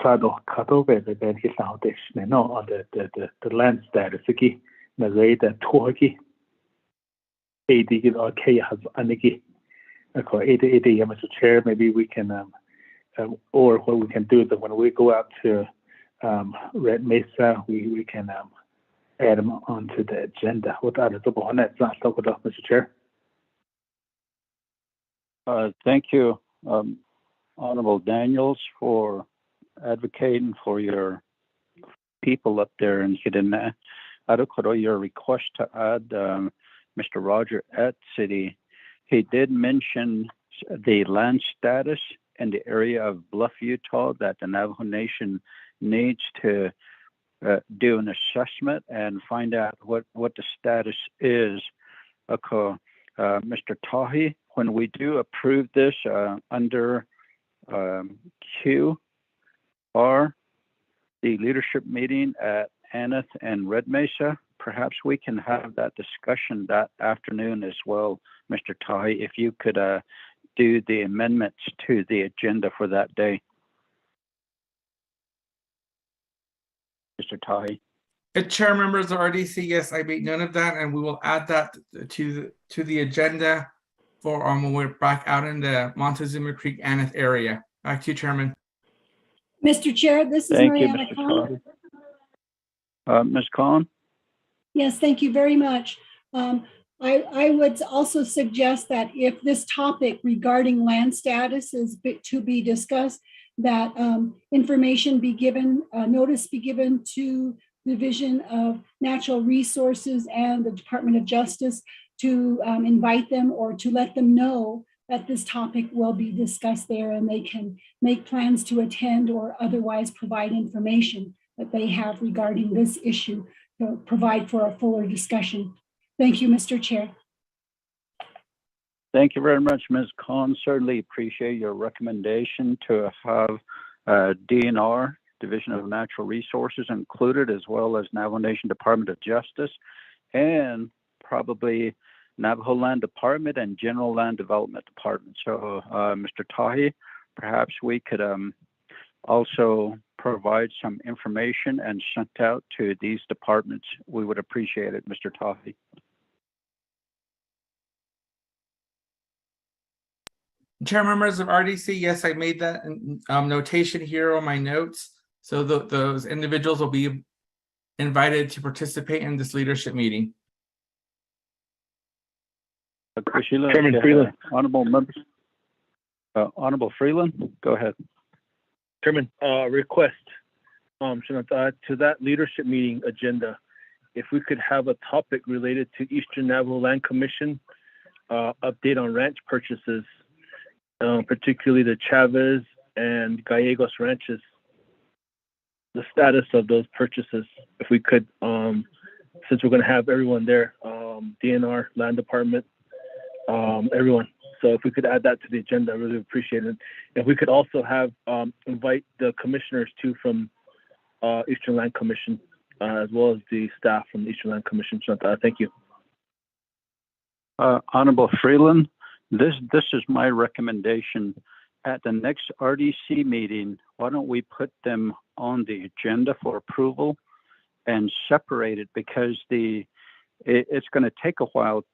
Sado Katobe, then his foundation, on the land status, the Torki, AD or K has Aniki. Mr. Chair, maybe we can, or what we can do is that when we go out to Red Mesa, we can add them onto the agenda. Mr. Chair. Thank you, Honorable Daniels, for advocating for your people up there in Hidden. Your request to add Mr. Roger at City. He did mention the land status in the area of Bluff, Utah, that the Navajo Nation needs to do an assessment and find out what the status is. Mr. Tahi, when we do approve this under QR, the leadership meeting at Aneth and Red Mesa, perhaps we can have that discussion that afternoon as well, Mr. Tahi, if you could do the amendments to the agenda for that day. Mr. Tahi. Chair, members of RDC, yes, I made note of that, and we will add that to the agenda for when we're back out in the Montezuma Creek Aneth area. Back to you, Chairman. Mr. Chair, this is Thank you, Mariana Mr. Kahn. Tahi. Ms. Kahn? Yes, thank you very much. I would also suggest that if this topic regarding land status is to be discussed, that information be given, notice be given to the Division of Natural Resources and the Department of Justice to invite them or to let them know that this topic will be discussed there, and they can make plans to attend or otherwise provide information that they have regarding this issue to provide for a fuller discussion. Thank you, Mr. Chair. Thank you very much, Ms. Khan. Certainly appreciate your recommendation to have DNR, Division of Natural Resources, included, as well as Navajo Nation Department of Justice, and probably Navajo Land Department and General Land Development Department. So, Mr. Tahi, perhaps we could also provide some information and sent out to these departments. We would appreciate it, Mr. Tahi. Chair, members of RDC, yes, I made that notation here on my notes. So those individuals will be invited to participate in this leadership meeting. Chairman Freeland. Honorable members. Honorable Freeland, go ahead. Chairman, request to that leadership meeting agenda, if we could have a topic related to Eastern Navajo Land Commission, update on ranch purchases, particularly the Chavez and Gallegos ranches, the status of those purchases, if we could, since we're going to have everyone there, DNR, Land Department, everyone. So if we could add that to the agenda, I really appreciate it. If we could also have invite the commissioners too from Eastern Land Commission, as well as the staff from the Eastern Land Commission. Thank you. Honorable Freeland, this is my recommendation. At the next RDC meeting, why don't we put them on the agenda for approval and separate it, because it's going to take a while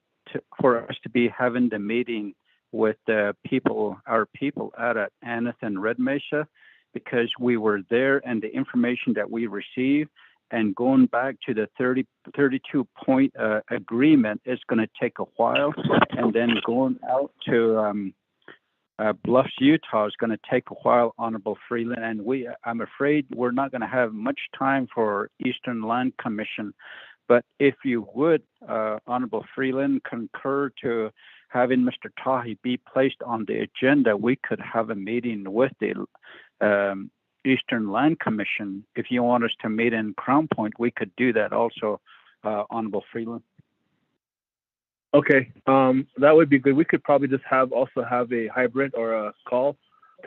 for us to be having the meeting with the people, our people out at Aneth and Red Mesa, because we were there and the information that we received, and going back to the 32-point agreement is going to take a while, and then going out to Bluffs, Utah is going to take a while, Honorable Freeland, and I'm afraid we're not going to have much time for Eastern Land Commission. But if you would, Honorable Freeland, concur to having Mr. Tahi be placed on the agenda, we could have a meeting with the Eastern Land Commission. If you want us to meet in Crown Point, we could do that also, Honorable Freeland. Okay, that would be good. We could probably just also have a hybrid or a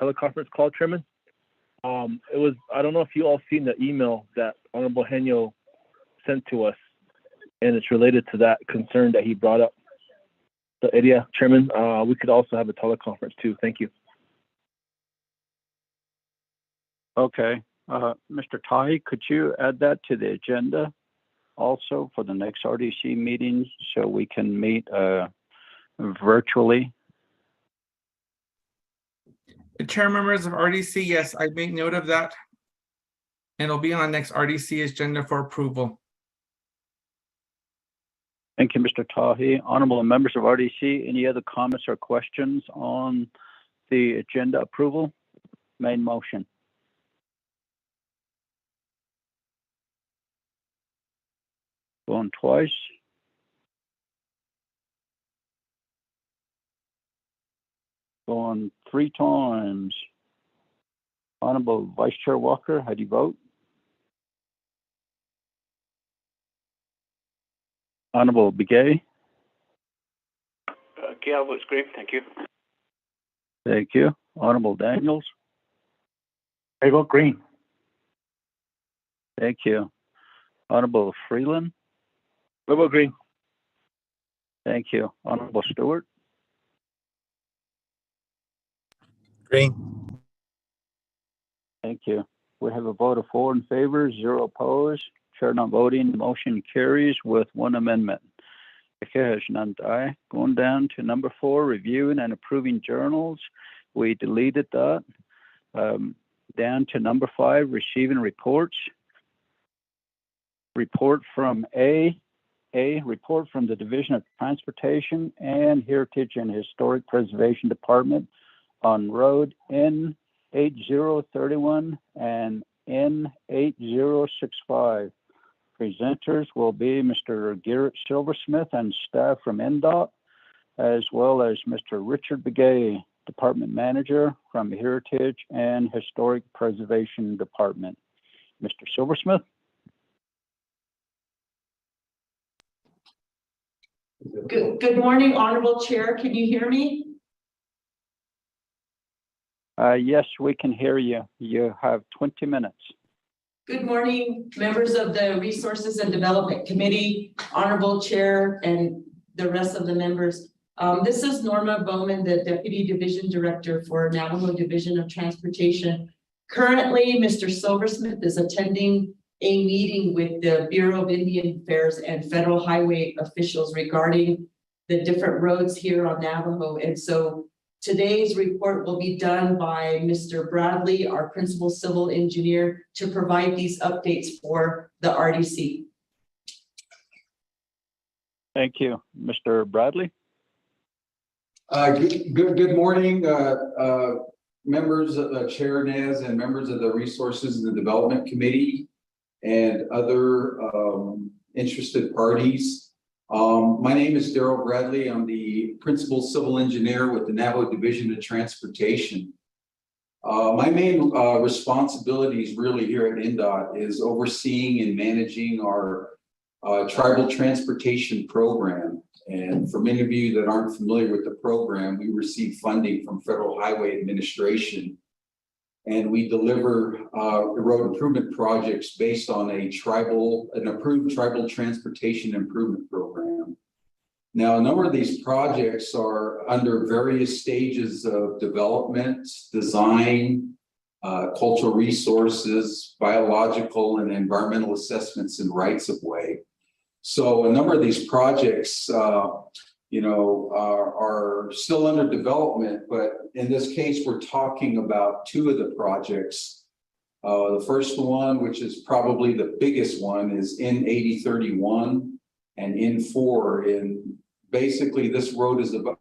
teleconference call, Chairman. It was, I don't know if you all seen the email that Honorable Henyo sent to us, and it's related to that concern that he brought up. So, yeah, Chairman, we could also have a teleconference too. Thank you. Okay, Mr. Tahi, could you add that to the agenda also for the next RDC meeting so we can meet virtually? The chair, members of RDC, yes, I made note of that, and it'll be on the next RDC agenda for approval. Thank you, Mr. Tahi. Honorable members of RDC, any other comments or questions on the agenda approval? Main motion. Going twice. Going 3 times. Honorable Vice Chair Walker, how do you vote? Honorable Begay? Gail votes green. Thank you. Thank you. Honorable Daniels? I vote green. Thank you. Honorable Freeland? I vote green. Thank you. Honorable Stewart? Green. Thank you. We have a vote of 4 in favor, 0 opposed. Chair not voting, the motion carries with 1 amendment. Going down to number 4, reviewing and approving journals. We deleted that. Down to number 5, receiving reports. Report from report from the Division of Transportation and Heritage and Historic Preservation Department on Road N8031 and N8065. Presenters will be Mr. Garrett Silversmith and staff from NDOT, as well as Mr. Richard Begay, Department Manager from Heritage and Historic Preservation Department. Mr. Silversmith? Good morning, Honorable Chair. Can you hear me? Yes, we can hear you. You have 20 minutes. Good morning, members of the Resources and Development Committee, Honorable Chair, and the rest of the members. This is Norma Bowman, the Deputy Division Director for Navajo Division of Transportation. Currently, Mr. Silversmith is attending a meeting with the Bureau of Indian Affairs and federal highway officials regarding the different roads here on Navajo. And so today's report will be done by Mr. Bradley, our principal civil engineer, to provide these updates for the RDC. Thank you. Mr. Bradley? Good morning, members of Chair Nez and members of the Resources and the Development Committee and other interested parties. My name is Daryl Bradley. I'm the principal civil engineer with the Navajo Division of Transportation. My main responsibilities really here at NDOT is overseeing and managing our tribal transportation program. And for many of you that aren't familiar with the program, we receive funding from Federal Highway Administration, and we deliver road improvement projects based on an approved tribal transportation improvement program. Now, a number of these projects are under various stages of development, design, cultural resources, biological and environmental assessments, and rights of way. So a number of these projects, are still under development, but in this case, we're talking about 2 of the projects. The first one, which is probably the biggest one, is N8031 and N4. And basically, this road is about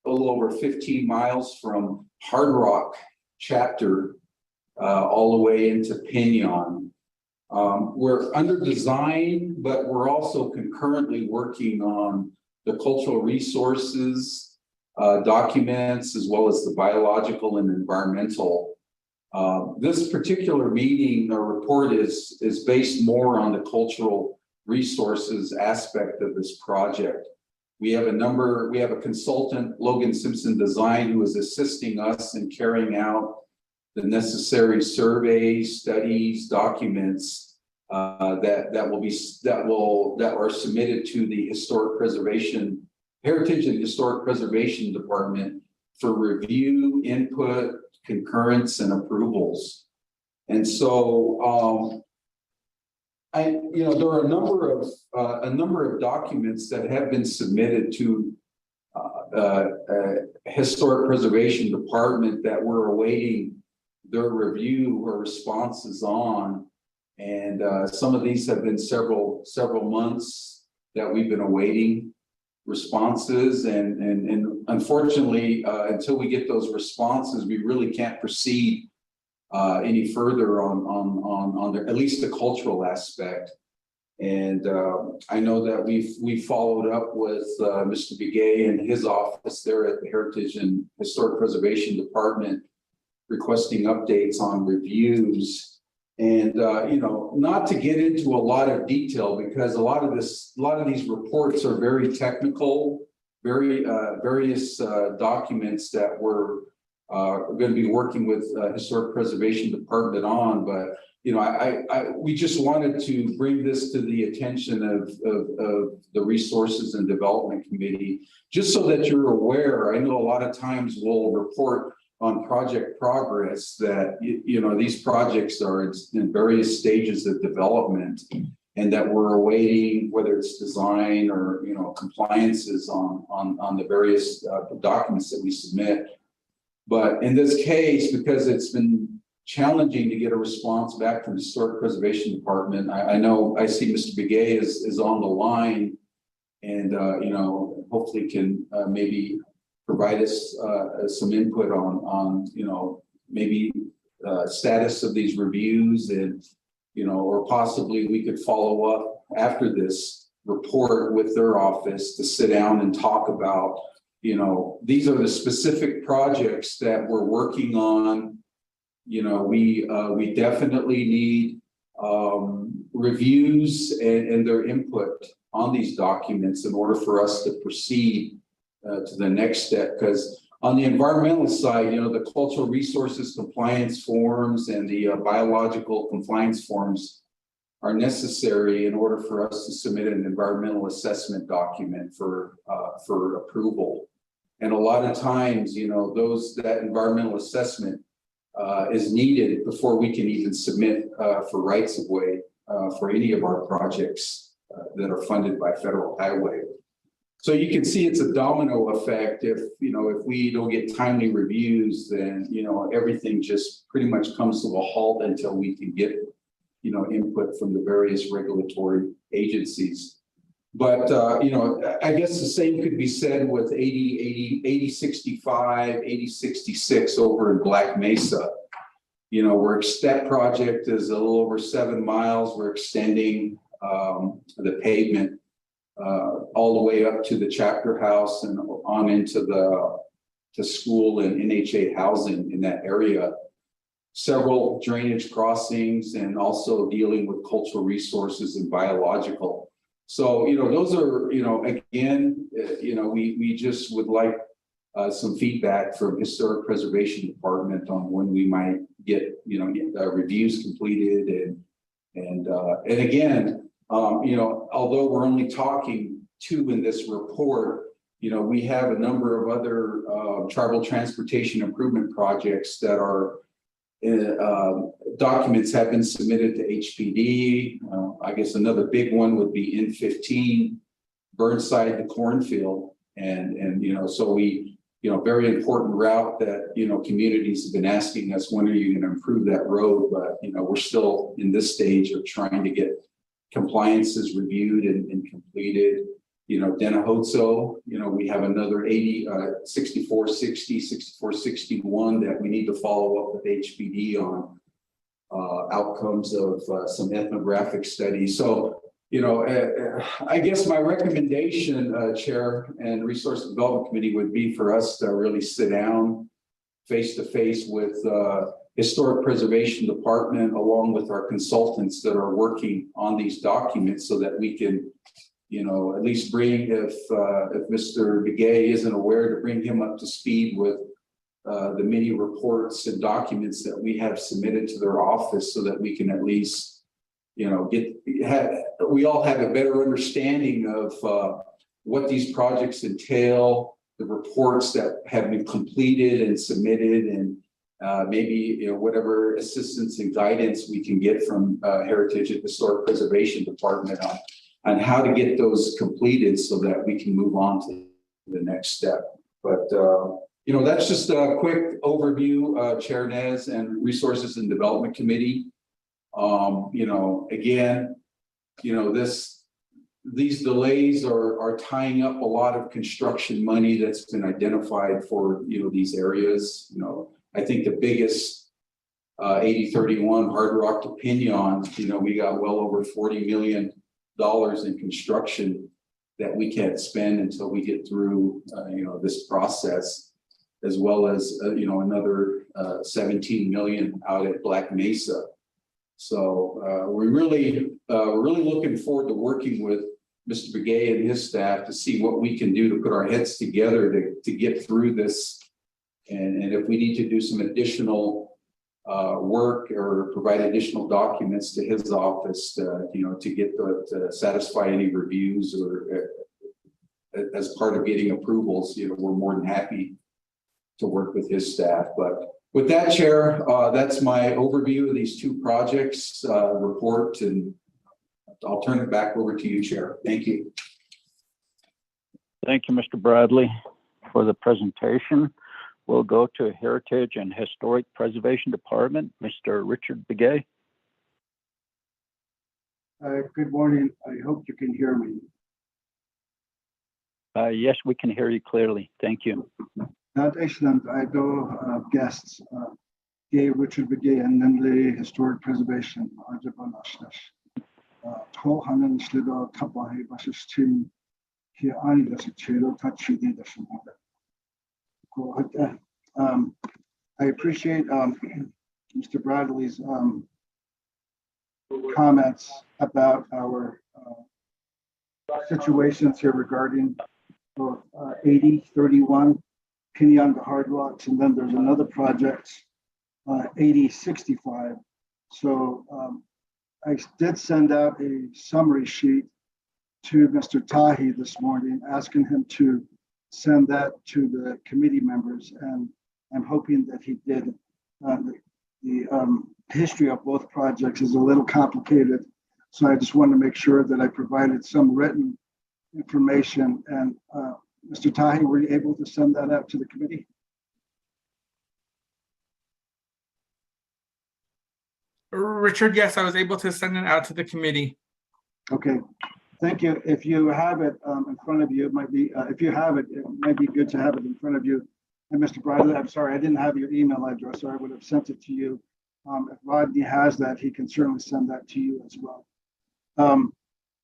a little over 15 miles from Hard Rock chapter all the way into Pinon. We're under design, but we're also concurrently working on the cultural resources documents, as well as the biological and environmental. This particular meeting or report is based more on the cultural resources aspect of this project. We have a consultant, Logan Simpson Design, who is assisting us in carrying out the necessary surveys, studies, documents that are submitted to the Heritage and Historic Preservation Department for review, input, concurrence, and approvals. And so, there are a number of documents that have been submitted to Historic Preservation Department that we're awaiting their review or responses on. And some of these have been several months that we've been awaiting responses. And unfortunately, until we get those responses, we really can't proceed any further on at least the cultural aspect. And I know that we followed up with Mr. Begay and his office there at the Heritage and Historic Preservation Department, requesting updates on reviews. And not to get into a lot of detail, because a lot of these reports are very technical, very various documents that we're going to be working with Historic Preservation Department on. But we just wanted to bring this to the attention of the Resources and Development Committee, just so that you're aware. I know a lot of times we'll report on project progress that, these projects are in various stages of development, and that we're awaiting whether it's design or, compliances on the various documents that we submit. But in this case, because it's been challenging to get a response back from the Historic Preservation Department, I know I see Mr. Begay is on the line, and hopefully can maybe provide us some input on maybe status of these reviews, and or possibly we could follow up after this report with their office to sit down and talk about, these are the specific projects that we're working on. We definitely need reviews and their input on these documents in order for us to proceed to the next step. Because on the environmental side, the cultural resources compliance forms and the biological compliance forms are necessary in order for us to submit an environmental assessment document for approval. And a lot of times, that environmental assessment is needed before we can even submit for rights of way for any of our projects that are funded by federal highway. So you can see it's a domino effect. If we don't get timely reviews, then everything just pretty much comes to a halt until we can get input from the various regulatory agencies. But I guess the same could be said with 8065, 8066 over in Black Mesa. That project is a little over 7 miles. We're extending the pavement all the way up to the chapter house and on into the school and NHA housing in that area. Several drainage crossings, and also dealing with cultural resources and biological. So, those are, again, we just would like some feedback from Historic Preservation Department on when we might get, reviews completed. And again, although we're only talking 2 in this report, we have a number of other tribal transportation improvement projects that are documents have been submitted to HPD. I guess another big one would be N15, Burnside to Cornfield. And so we, very important route that, communities have been asking us, when are you going to improve that road? But, we're still in this stage of trying to get compliances reviewed and completed. Danahozo, we have another 6460, 6461 that we need to follow up with HPD on outcomes of some ethnographic studies. So, I guess my recommendation, Chair and Resource Development Committee, would be for us to really sit down face to face with Historic Preservation Department, along with our consultants that are working on these documents, so that we can at least bring, if Mr. Begay isn't aware, to bring him up to speed with the many reports and documents that we have submitted to their office, so that we can at least, we all have a better understanding of what these projects entail, the reports that have been completed and submitted, and maybe whatever assistance and guidance we can get from Heritage and Historic Preservation Department on how to get those completed, so that we can move on to the next step. But that's just a quick overview, Chair Nez and Resources and Development Committee. Again, these delays are tying up a lot of construction money that's been identified for these areas. I think the biggest 8031 Hard Rock to Pinon, we got well over $40 million dollars in construction that we can't spend until we get through, this process, as well as, another 17 million out at Black Mesa. So we're really looking forward to working with Mr. Begay and his staff to see what we can do to put our heads together to get through this. And if we need to do some additional work or provide additional documents to his office, to get to satisfy any reviews or as part of getting approvals, we're more than happy to work with his staff. But with that, Chair, that's my overview of these two projects report, and I'll turn it back over to you, Chair. Thank you. Thank you, Mr. Bradley, for the presentation. We'll go to Heritage and Historic Preservation Department, Mr. Richard Begay. Good morning. I hope you can hear me. Yes, we can hear you clearly. Thank you. Not excellent. I know guests, Richard Begay and Nemle Historic Preservation. I appreciate Mr. Bradley's comments about our situations here regarding both 8031 Pinyon to Hard Rocks, and then there's another project, 8065. So I did send out a summary sheet to Mr. Tahi this morning, asking him to send that to the committee members, and I'm hoping that he did. The history of both projects is a little complicated, so I just wanted to make sure that I provided some written information. And Mr. Tahi, were you able to send that out to the committee? Richard, yes, I was able to send it out to the committee. Okay, thank you. If you have it in front of you, it might be, if you have it, it might be good to have it in front of you. And Mr. Bradley, I'm sorry, I didn't have your email address, or I would have sent it to you. If Rodney has that, he can certainly send that to you as well.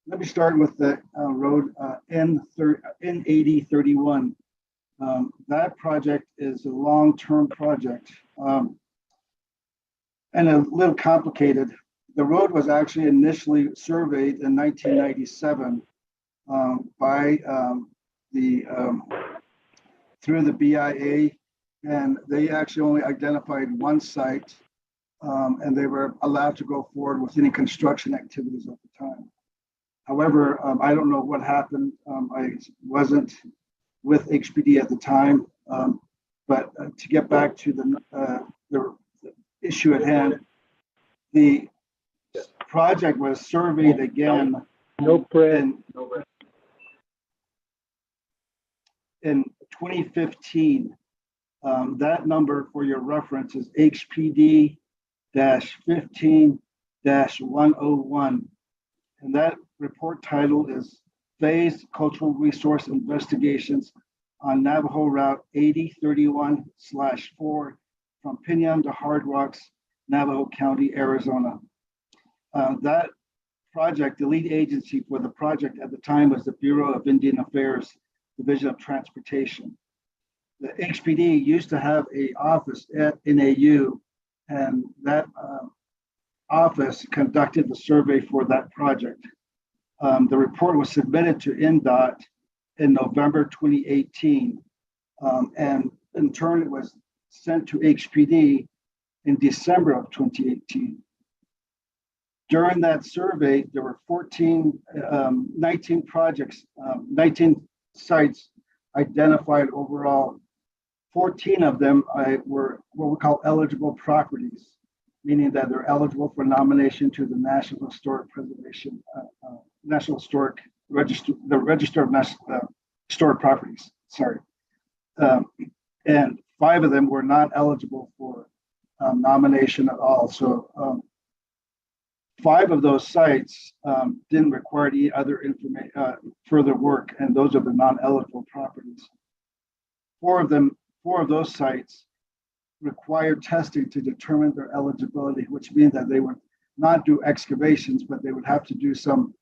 Let me start with the road N8031. That project is a long-term project and a little complicated. The road was actually initially surveyed in 1997 by through the BIA, and they actually only identified one site, and they were allowed to go forward with any construction activities at the time. However, I don't know what happened. I wasn't with HPD at the time, but to get back to the issue at hand, the project was surveyed again in 2015. That number for your reference is HPD-15-101. And that report title is Phased Cultural Resource Investigations on Navajo Route 8031/4 from Pinyon to Hard Rocks, Navajo County, Arizona. That project, the lead agency for the project at the time was the Bureau of Indian Affairs, Division of Transportation. The HPD used to have an office at NAU, and that office conducted the survey for that project. The report was submitted to NDOT in November 2018, and in turn it was sent to HPD in December of 2018. During that survey, there were 19 projects, 19 sites identified overall. 14 of them were what we call eligible properties, meaning that they're eligible for nomination to the National Historic Preservation, National Historic Register, the Register of National Historic Properties, sorry. And 5 of them were not eligible for nomination at all. So 5 of those sites didn't require any other information, further work, and those are the non-eligible properties. 4 of those sites required testing to determine their eligibility, which means that they would not do excavations, but they would have to do some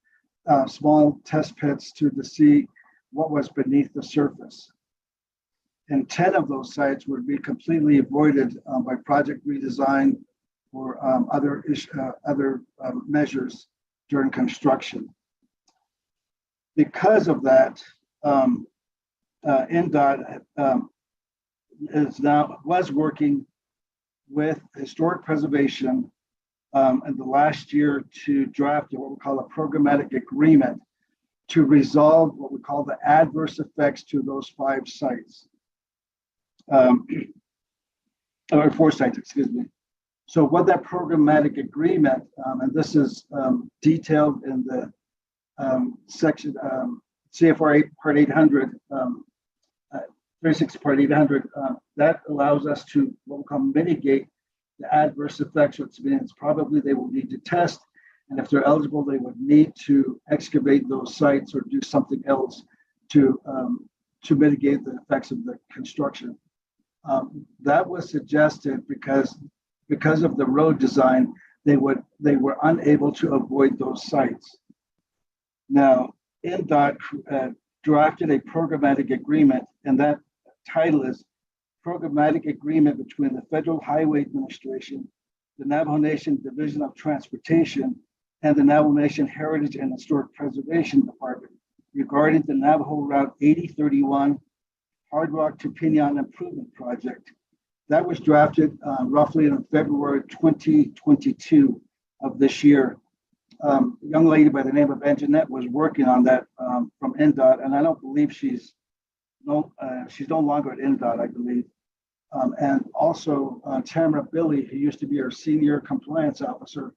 small test pits to see what was beneath the surface. And 10 of those sites would be completely avoided by project redesign or other measures during construction. Because of that, NDOT was working with historic preservation in the last year to draft what we call a programmatic agreement to resolve what we call the adverse effects to those 5 sites. Or 4 sites, excuse me. So what that programmatic agreement, and this is detailed in the section CFR 8 Part 800, 36 Part 800, that allows us to what we call mitigate the adverse effects, which means probably they will need to test, and if they're eligible, they would need to excavate those sites or do something else to mitigate the effects of the construction. That was suggested because of the road design, they were unable to avoid those sites. Now, NDOT drafted a programmatic agreement, and that title is Programmatic Agreement between the Federal Highway Administration, the Navajo Nation Division of Transportation, and the Navajo Nation Heritage and Historic Preservation Department regarding the Navajo Route 8031 Hard Rock to Pinyon Improvement Project. That was drafted roughly in February 2022 of this year. A young lady by the name of Anjanette was working on that from NDOT, and I don't believe she's no longer at NDOT, I believe. And also Tamara Billy, who used to be our senior compliance officer,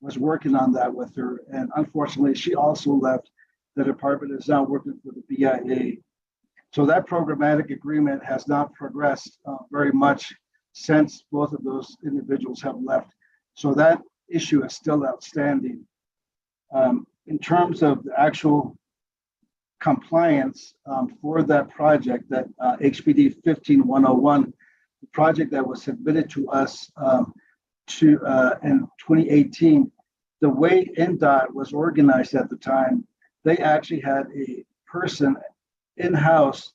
was working on that with her. And unfortunately, she also left the department, is now working for the BIA. So that programmatic agreement has not progressed very much since both of those individuals have left. So that issue is still outstanding. In terms of the actual compliance for that project, that HPD 15101, the project that was submitted to us in 2018, the way NDOT was organized at the time, they actually had a person in-house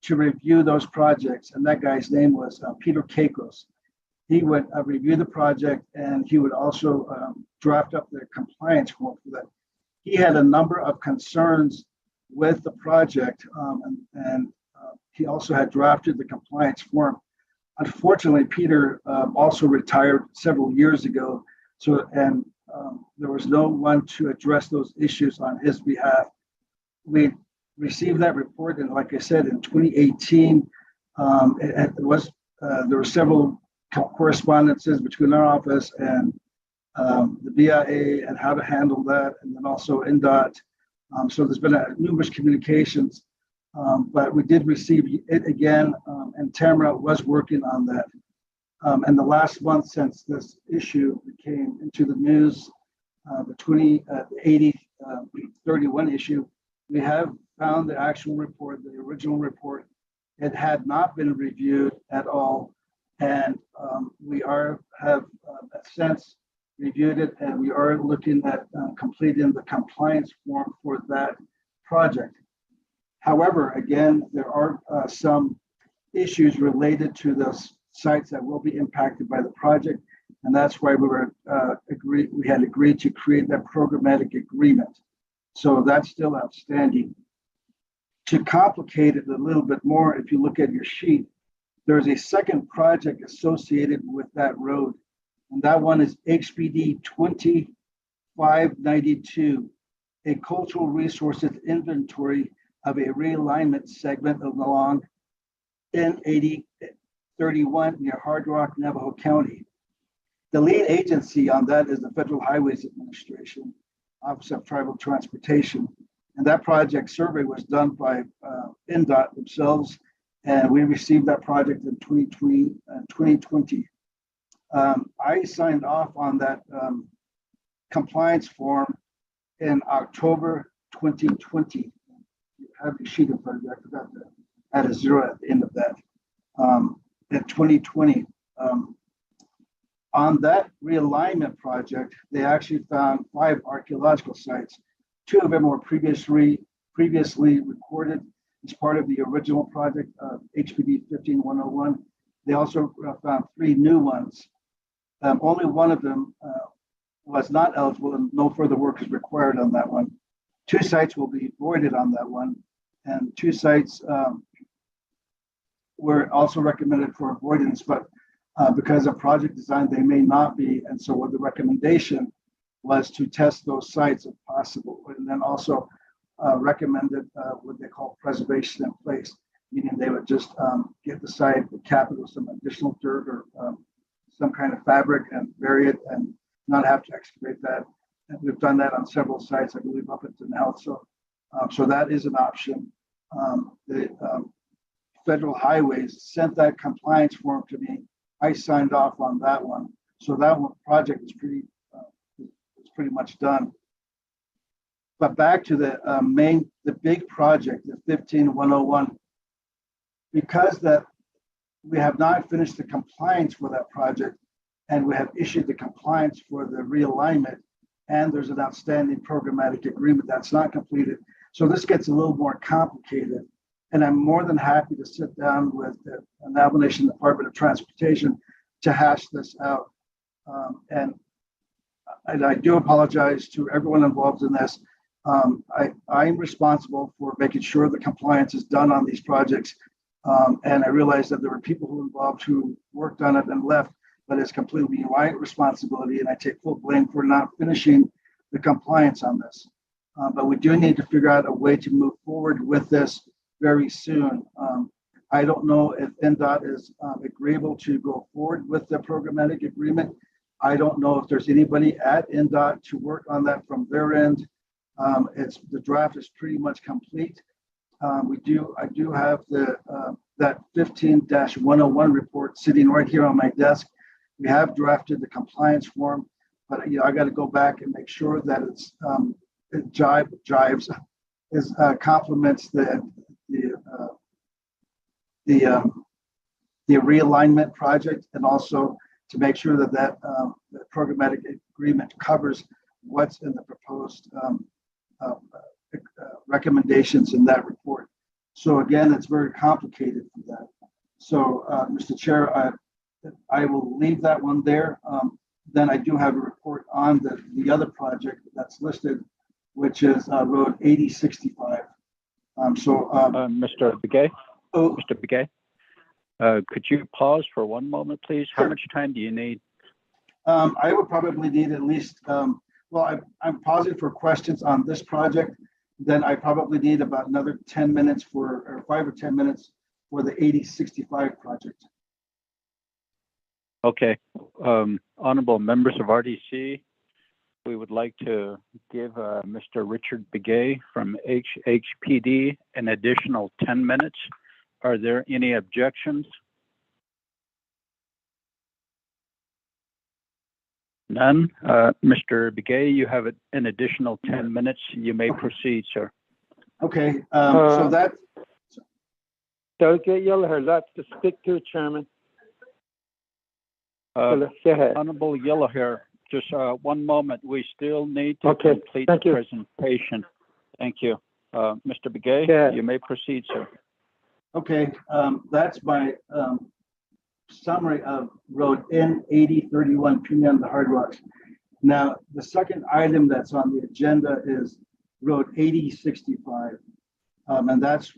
to review those projects, and that guy's name was Peter Kakos. He would review the project, and he would also draft up the compliance form for that. He had a number of concerns with the project, and he also had drafted the compliance form. Unfortunately, Peter also retired several years ago, and there was no one to address those issues on his behalf. We received that report, and like I said, in 2018, there were several correspondences between our office and the BIA and how to handle that, and then also NDOT. So there's been numerous communications, but we did receive it again, and Tamara was working on that. And the last month since this issue came into the news, the 8031 issue, we have found the actual report, the original report. It had not been reviewed at all, and we have since reviewed it, and we are looking at completing the compliance form for that project. However, again, there are some issues related to those sites that will be impacted by the project, and that's why we had agreed to create that programmatic agreement. So that's still outstanding. To complicate it a little bit more, if you look at your sheet, there's a second project associated with that road, and that one is HPD 2592, a cultural resources inventory of a realignment segment along N8031 near Hard Rock, Navajo County. The lead agency on that is the Federal Highways Administration, Office of Tribal Transportation. And that project survey was done by NDOT themselves, and we received that project in 2020. I signed off on that compliance form in October 2020. You have the sheet in front of you. I forgot to add a zero at the end of that. In 2020, on that realignment project, they actually found 5 archaeological sites, Two of them were previously recorded as part of the original project, HPD 15101. They also found 3 new ones. Only one of them was not eligible and no further work is required on that one. 2 sites will be voided on that one, and 2 sites were also recommended for avoidance, but because of project design, they may not be. And so what the recommendation was to test those sites if possible, and then also recommended what they call preservation in place, meaning they would just get the site, cap it with some additional dirt or some kind of fabric and bury it and not have to excavate that. And we've done that on several sites, I believe, up at Denell. So that is an option. The Federal Highways sent that compliance form to me. I signed off on that one. So that one project is pretty much done. But back to the big project, the 15101, because that we have not finished the compliance for that project, and we have issued the compliance for the realignment, and there's an outstanding programmatic agreement that's not completed. So this gets a little more complicated. And I'm more than happy to sit down with the Navajo Nation Department of Transportation to hash this out. And I do apologize to everyone involved in this. I'm responsible for making sure the compliance is done on these projects. And I realize that there were people who were involved who worked on it and left, but it's completely my responsibility, and I take full blame for not finishing the compliance on this. But we do need to figure out a way to move forward with this very soon. I don't know if NDOT is agreeable to go forward with the programmatic agreement. I don't know if there's anybody at NDOT to work on that from their end. The draft is pretty much complete. I do have that 15-101 report sitting right here on my desk. We have drafted the compliance form, but I got to go back and make sure that it jives, complements the realignment project, and also to make sure that the programmatic agreement covers what's in the proposed recommendations in that report. So again, it's very complicated for that. So Mr. Chair, I will leave that one there. Then I do have a report on the other project that's listed, which is Road 8065. Mr. Begay? Oh. Mr. Begay? Could you pause for one moment, please? How much time do you need? I would probably need at least, I'm pausing for questions on this project. Then I probably need about another 10 minutes or 5 or 10 minutes for the 8065 project. Okay. Honorable members of RDC, we would like to give Mr. Richard Begay from HHPD an additional 10 minutes. Are there any objections? None. Mr. Begay, you have an additional 10 minutes. You may proceed, sir. Okay. So that. Delegate Yellowhair, that's to speak to, Chairman. Honorable Yellowhair, just 1 moment. We still need to complete the presentation. Thank you. Mr. Begay, you may proceed, sir. Okay, that's my summary of Road N8031 Pinyon to Hard Rocks. Now, the second item that's on the agenda is Road 8065. And that's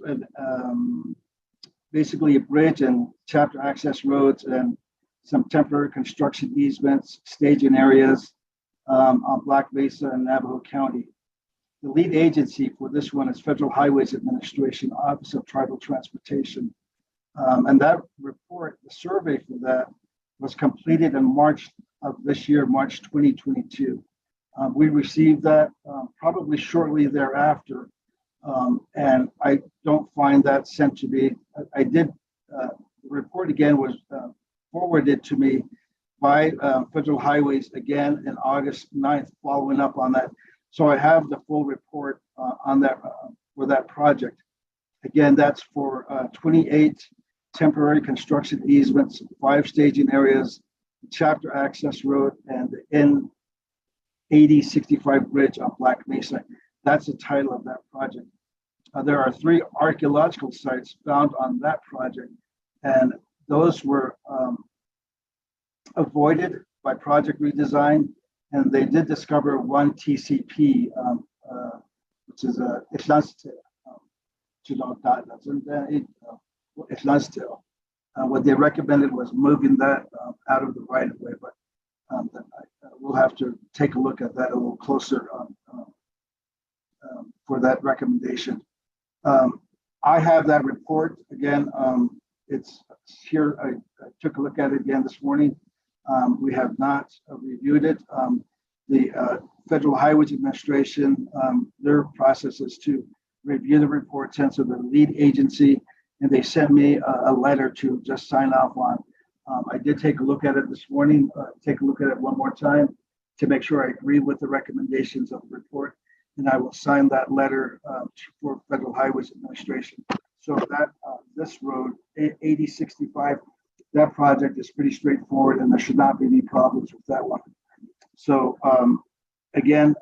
basically a bridge and chapter access roads and some temporary construction easements, staging areas on Black Mesa and Navajo County. The lead agency for this one is Federal Highways Administration, Office of Tribal Transportation. And that report, the survey for that, was completed in March of this year, March 2022. We received that probably shortly thereafter. And I don't find that sent to me. The report again was forwarded to me by Federal Highways again in August 9th, following up on that. So I have the full report on that for that project. Again, that's for 28 temporary construction easements, 5 staging areas, chapter access road, and the N8065 bridge on Black Mesa. That's the title of that project. There are 3 archaeological sites found on that project, and those were avoided by project redesign, and they did discover 1 TCP, which is a what they recommended was moving that out of the right of way, but we'll have to take a look at that a little closer for that recommendation. I have that report again. It's here. I took a look at it again this morning. We have not reviewed it. The Federal Highways Administration, their process is to review the report, sent to the lead agency, and they sent me a letter to just sign off on. I did take a look at it this morning, take a look at it one more time to make sure I agree with the recommendations of the report, and I will sign that letter for Federal Highways Administration. So that this road, 8065, that project is pretty straightforward, and there should not be any problems with that one. So again,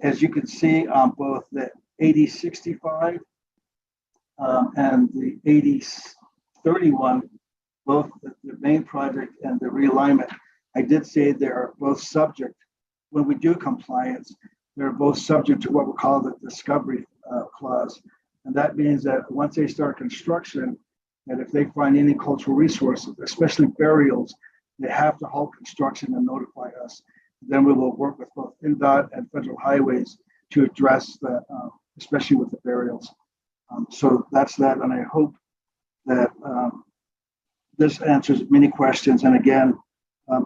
as you can see on both the 8065 and the 8031, both the main project and the realignment, I did say they are both subject, when we do compliance, they're both subject to what we call the discovery clause. And that means that once they start construction, that if they find any cultural resources, especially burials, they have to halt construction and notify us. Then we will work with both NDOT and Federal Highways to address that, especially with the burials. So that's that, and I hope that this answers many questions. And again,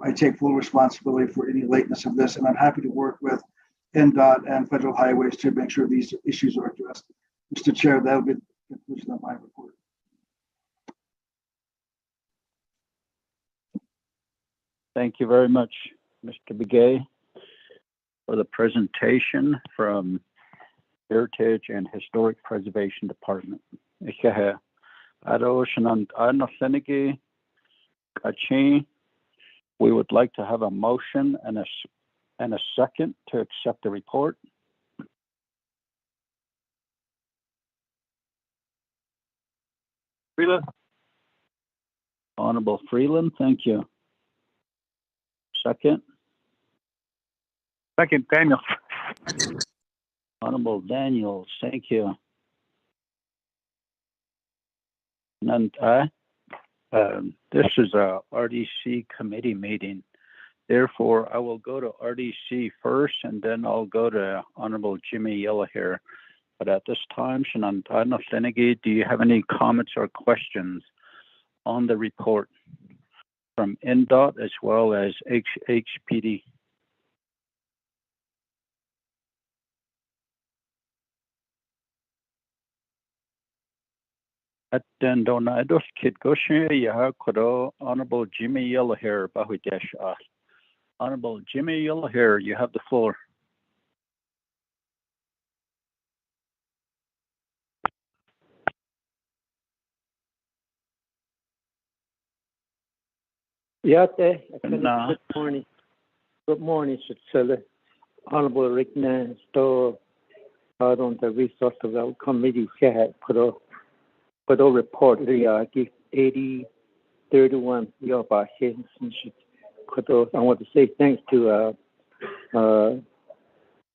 I take full responsibility for any lateness of this, and I'm happy to work with NDOT and Federal Highways to make sure these issues are addressed. Mr. Chair, that will be the conclusion of my report. Thank you very much, Mr. Begay, for the presentation from Heritage and Historic Preservation Department. We would like to have a motion and a second to accept the report. Freeland. Honorable Freeland, thank you. Second. Second, Daniel. Honorable Daniels, thank you. And this is a RDC committee meeting. Therefore, I will go to RDC first, and then I'll go to Honorable Jimmy Yellowhair. But at this time, Shanantana Senegi, do you have any comments or questions on the report from NDOT as well as HPD? At den Donados Kid Goshen, Yaha Kodo, Honorable Jimmy Yellowhair, Bahudesh. Honorable Jimmy Yellowhair, you have the floor. Good morning. Good morning, Cecilia. Honorable Rick Nance, out on the Resource Development Committee, put a report, the 8031, I want to say thanks to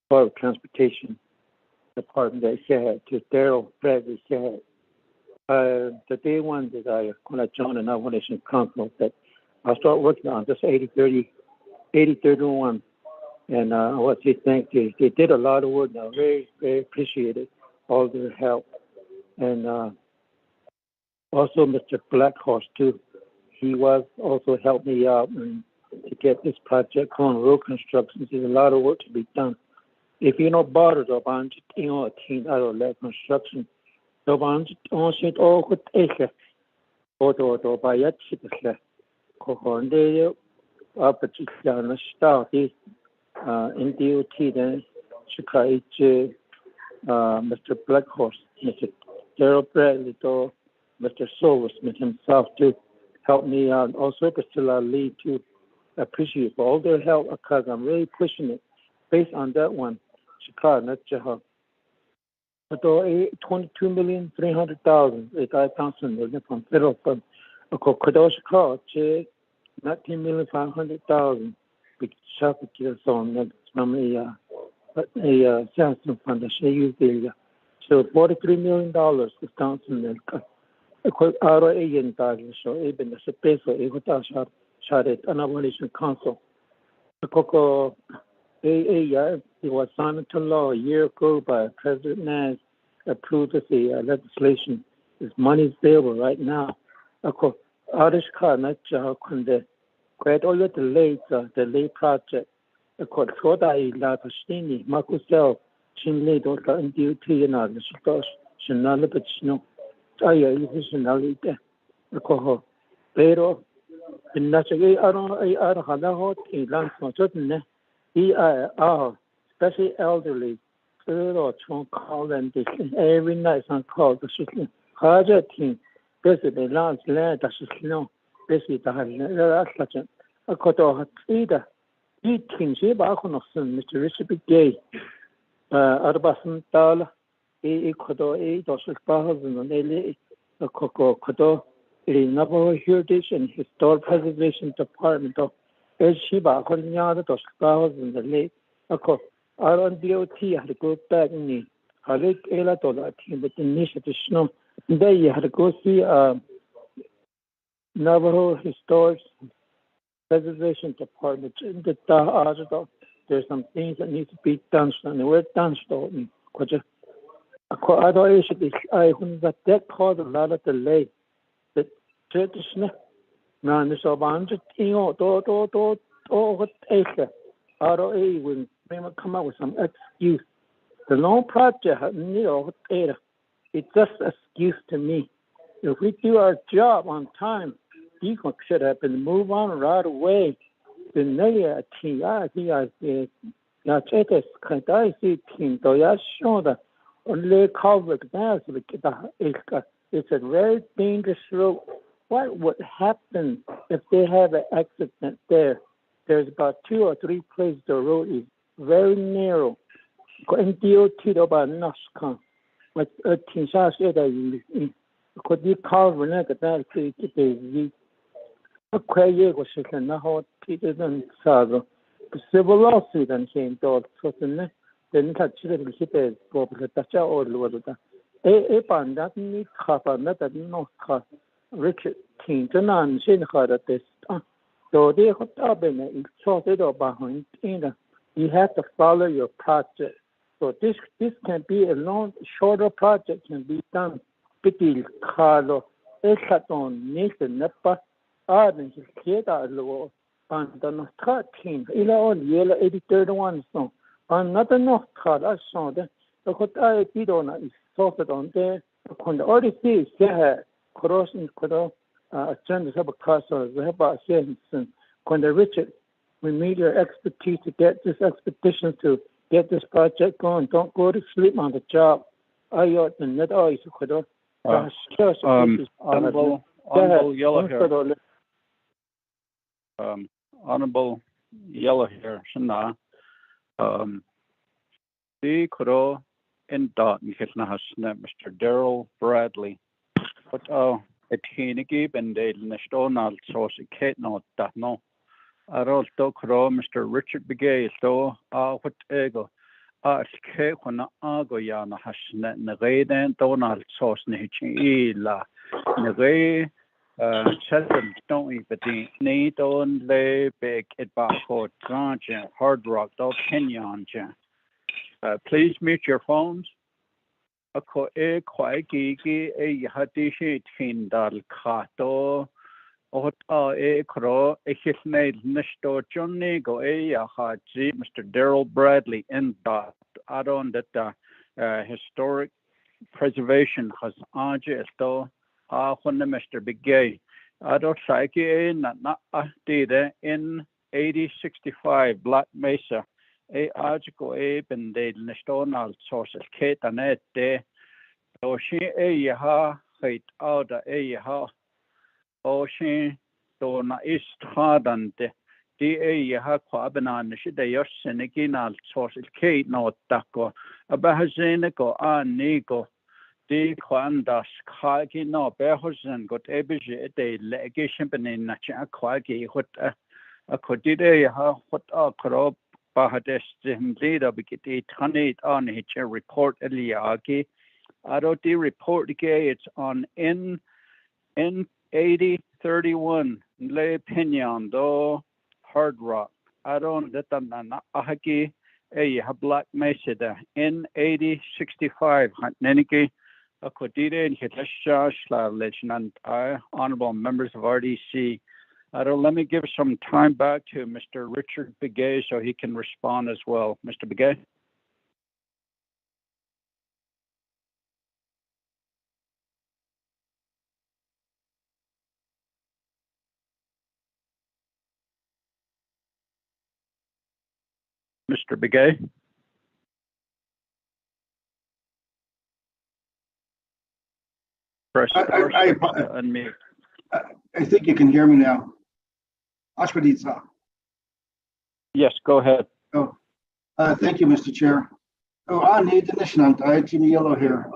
Public Transportation Department that to Daryl Bradley the day one that when I joined the Navajo Nation Council that I'll start working on this 8031. And I want to say thank you. They did a lot of work. I very, very appreciated all their help. And also Mr. Blackhorse too. He was also helped me out and to get this project on road construction. There's a lot of work to be done. If you know borders of on a team out of that construction, so on shit all good or by yet Kohonde particular start in DOT then Chikai Mr. Blackhorse, Mr. Daryl Bradley, Mr. Silversmith himself to help me out. Also Priscilla Lee to appreciate for all their help because I'm really pushing it based on that one. Chicago, Nacho. But 22,300,000 it I thousand from federal fund. Kadosh Chicago, 19,500,000. Big shop on that from a Samsung fund, a use area. So $43 million Wisconsin. Our agent, so even the space for a shot an abolition council. The Coco it was signed into law a year ago by President Nash, approved the legislation. This money is available right now. Irish car, not quite all the late project. Soda la Pastini, Marcusel, Chinley, Doctor, and duty and others. Shanala, but no. I use it. Pero in National, I don't have a hot in lunch for certain. Especially elderly, or call them every night on call the system. Harder team, basically, lunch land, that's no, basically, the such a quarter either. Eating, she back on Mr. Richard Gay, Arbasan Tal, Ecuador, 8,000 and a Coco Codo, a Navajo Heritage and Historic Preservation Department of Shiba, Honyada, 2,000 the late. Our on DOT had to go back in the Halik Ela Dollar team with the initiative. There you had to go see Navajo Historic Preservation Department in the article. There's some things that need to be done, and we're done. I don't issue I wouldn't that caused a lot of delay. The tradition, now, this about what acre. ROA will come up with some excuse. The long project, it's just an excuse to me. If we do our job on time, you should have been move on right away. The next team, I think I see team, though I show that only covered now. It's a very dangerous road. What would happen if they have an accident there? There's about 2 or 3 places the road is very narrow. And DOT about Nashkan. But a Tinsha said that could you cover that to get the Aquay was shaken now, Peter and Sago. The civil lawsuit and came to Sotan, then touch it with his popular touch or Lorda. A band that need cover, not that no cost. Richard Tinton and Shin had at this. So they have been sorted behind. You have to follow your project. So this can be a long, shorter project can be done. Petit Carlo, Ekaton, Nathan, Napa, Arden, his kid, Low, and the 13, yellow 8031 song. And not enough card, I saw that. The Kota Pidona is sorted on there. When the Odyssey is crossing Kodo, Agenda of a castle, we have about Henson. When the Richard, we need your expertise to get this expedition to get this project going. Don't go to sleep on the job. I ought to net always could Honorable Yellow here. Honorable Yellow here. Shana. The Kodo in Dot Mr. Daryl Bradley. But a teeny gib and they national source Kate not that no. I wrote Mr. Richard Begay, so what ego. Kate when Ago Yana has net Nagadan Donald sauce Nichi la Nagay Shelton don't but the need on lay big it back for Grant Hard Rock dog Kenyan. Please mute your phones. Ako quite gigi hadishi tindal kato ot crow hisnail nesto Johnny go haji Mr. Daryl Bradley in that add-on that historic preservation has ajesto when Mr. Begay ado saiki na did in 8065 Black Mesa. Article ben de national sources Kate and Ed so she yaha height out yaha o she do na is hard and DA Haquabana Shida Yosenigina source Kate no Dako Abahazeniko Nigo D Quandas Kagi no Behosen got Ebije de legation benin Nacha Quagi what a Kodide what a crop Bahades leader Bikiti Tanit on his report Eliagi. Adoti report it's on N 8031 Le Pinion do Hard Rock. I don't let them ahaki a Black Mesa N 8065 Neniki a Kodide and Hitesha Slav Lieutenant honorable members of RDC. Let me give some time back to Mr. Richard Begay so he can respond as well. Mr. Begay. Mr. Begay. Press star six to unmute. I think you can hear me now. Ashwaditsa. Yes, go ahead. Oh, thank you, Mr. Chair. Oh, I need the nation. I Jimmy Yellow here.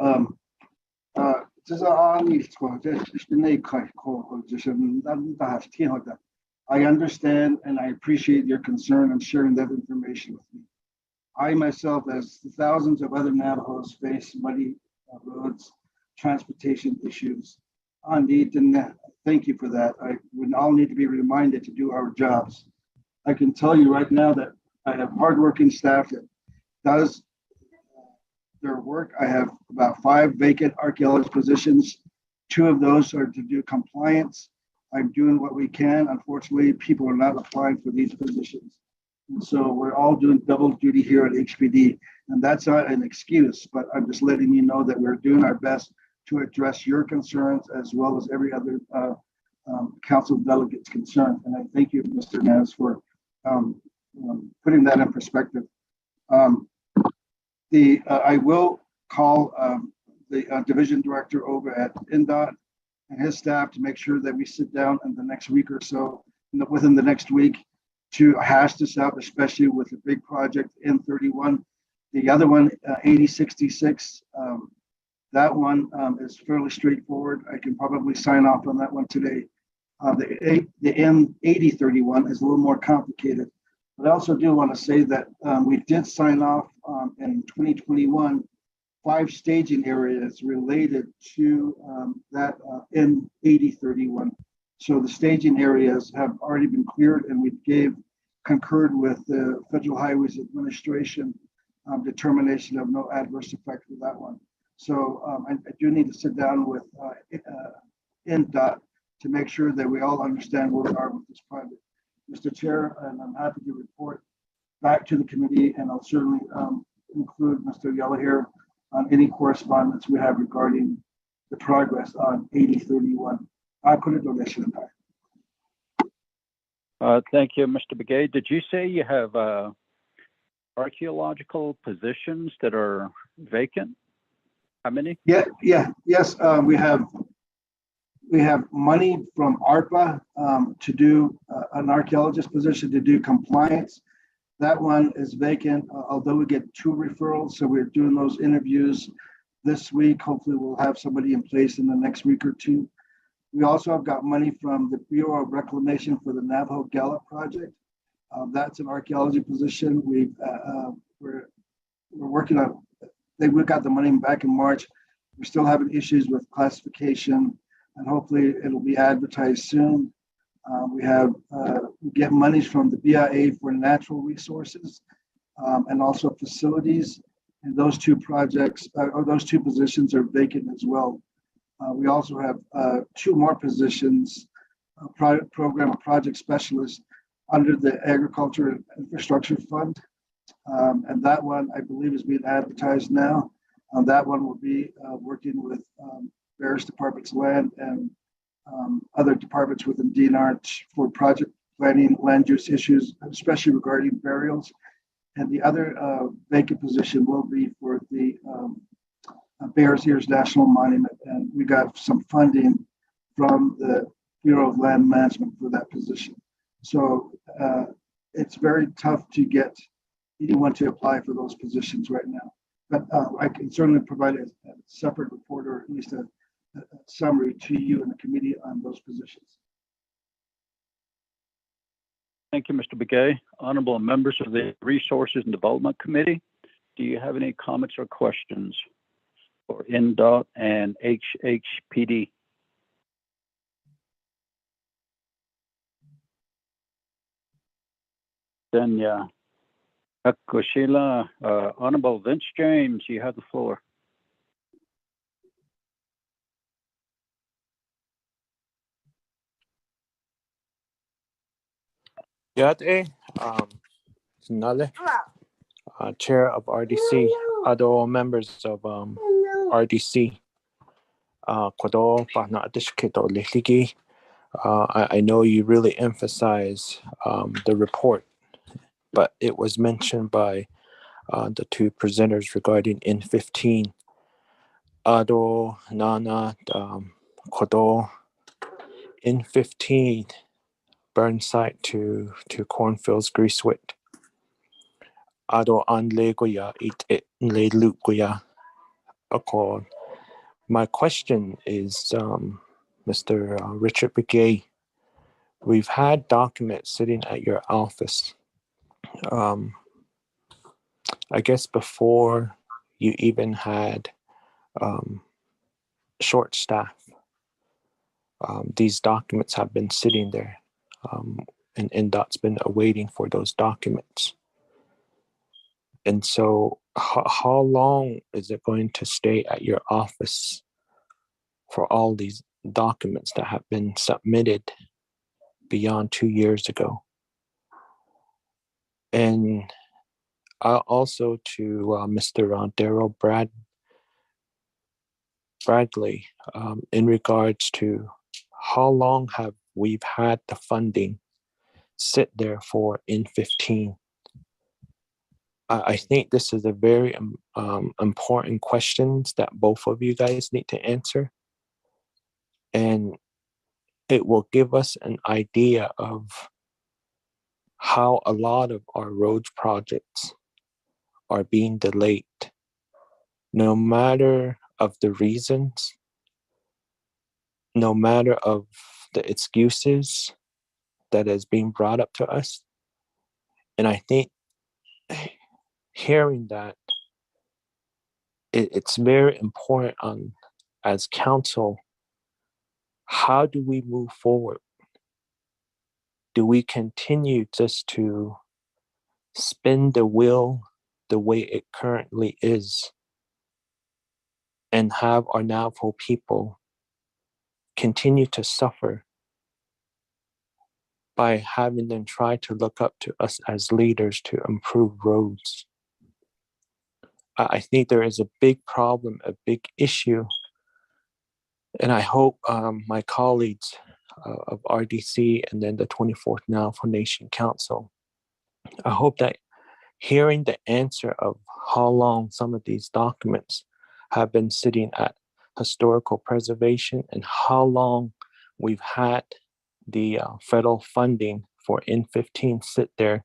I understand and I appreciate your concern and sharing that information with me. I myself, as thousands of other Navajos, face muddy roads, transportation issues. I need to thank you for that. We all need to be reminded to do our jobs. I can tell you right now that I have hardworking staff that does their work. I have about 5 vacant archaeologist positions. 2 of those are to do compliance. I'm doing what we can. Unfortunately, people are not applying for these positions. And so we're all doing double duty here at HPD. And that's not an excuse, but I'm just letting you know that we're doing our best to address your concerns as well as every other council delegate's concern. And I thank you, Mr. Nez, for putting that in perspective. I will call the division director over at INDOT and his staff to make sure that we sit down in the next week or so, within the next week, to hash this out, especially with the big project N31. The other one, 8066, that one is fairly straightforward. I can probably sign off on that one today. The N8031 is a little more complicated. But I also do want to say that we did sign off in 2021 5 staging areas related to that N8031. So the staging areas have already been cleared, and we concurred with the Federal Highways Administration determination of no adverse effect for that one. So I do need to sit down with INDOT to make sure that we all understand where we are with this project. Mr. Chair, and I'm happy to report back to the committee, and I'll certainly include Mr. Yellow here on any correspondence we have regarding the progress on 8031. I couldn't do this in time. Thank you, Mr. Begay. Did you say you have archaeological positions that are vacant? How many? Yes. We have money from ARPA to do an archaeologist position to do compliance. That one is vacant, although we get 2 referrals. So we're doing those interviews this week. Hopefully we'll have somebody in place in the next week or 2. We also have got money from the Bureau of Reclamation for the Navajo Gallup project. That's an archaeology position. We're working on, we got the money back in March. We're still having issues with classification, and hopefully it'll be advertised soon. We get monies from the BIA for natural resources and also facilities. And those 2 projects, or those 2 positions are vacant as well. We also have 2 more positions, program project specialist under the Agriculture Infrastructure Fund. And that one, I believe, is being advertised now. That one will be working with various departments, land and other departments within DNR for project planning, land use issues, especially regarding burials. And the other vacant position will be for the Bears Ears National Monument. And we got some funding from the Bureau of Land Management for that position. So it's very tough to get anyone to apply for those positions right now. But I can certainly provide a separate report or at least a summary to you and the committee on those positions. Thank you, Mr. Begay. Honorable members of the Resources and Development Committee, do you have any comments or questions for NDOT and HHPD? Then, yeah. Sheila, Honorable Vince James, you have the floor. Yate, Nale, Chair of RDC, other members of RDC, Kodo, Panadishkito Lihigi. I know you really emphasize the report, but it was mentioned by the two presenters regarding N15. Ado, Nana, Kodo, N15 burn site to cornfields Greasewood. Ado an legoya it le lugoya accord. My question is, Mr. Richard Begay, we've had documents sitting at your office. I guess before you even had short staff, these documents have been sitting there, and NDOT's been awaiting for those documents. And so how long is it going to stay at your office for all these documents that have been submitted beyond 2 years ago? And also to Mr. Daryl Bradley, in regards to how long have we had the funding sit there for N15? I think this is a very important questions that both of you guys need to answer. And it will give us an idea of how a lot of our roads projects are being delayed. No matter of the reasons, no matter of the excuses that is being brought up to us. And I think hearing that, it's very important as council, how do we move forward? Do we continue just to spin the wheel the way it currently is and have our Navajo people continue to suffer by having them try to look up to us as leaders to improve roads? I think there is a big problem, a big issue, and I hope my colleagues of RDC and then the 24th Navajo Nation Council, I hope that hearing the answer of how long some of these documents have been sitting at historical preservation and how long we've had the federal funding for N15 sit there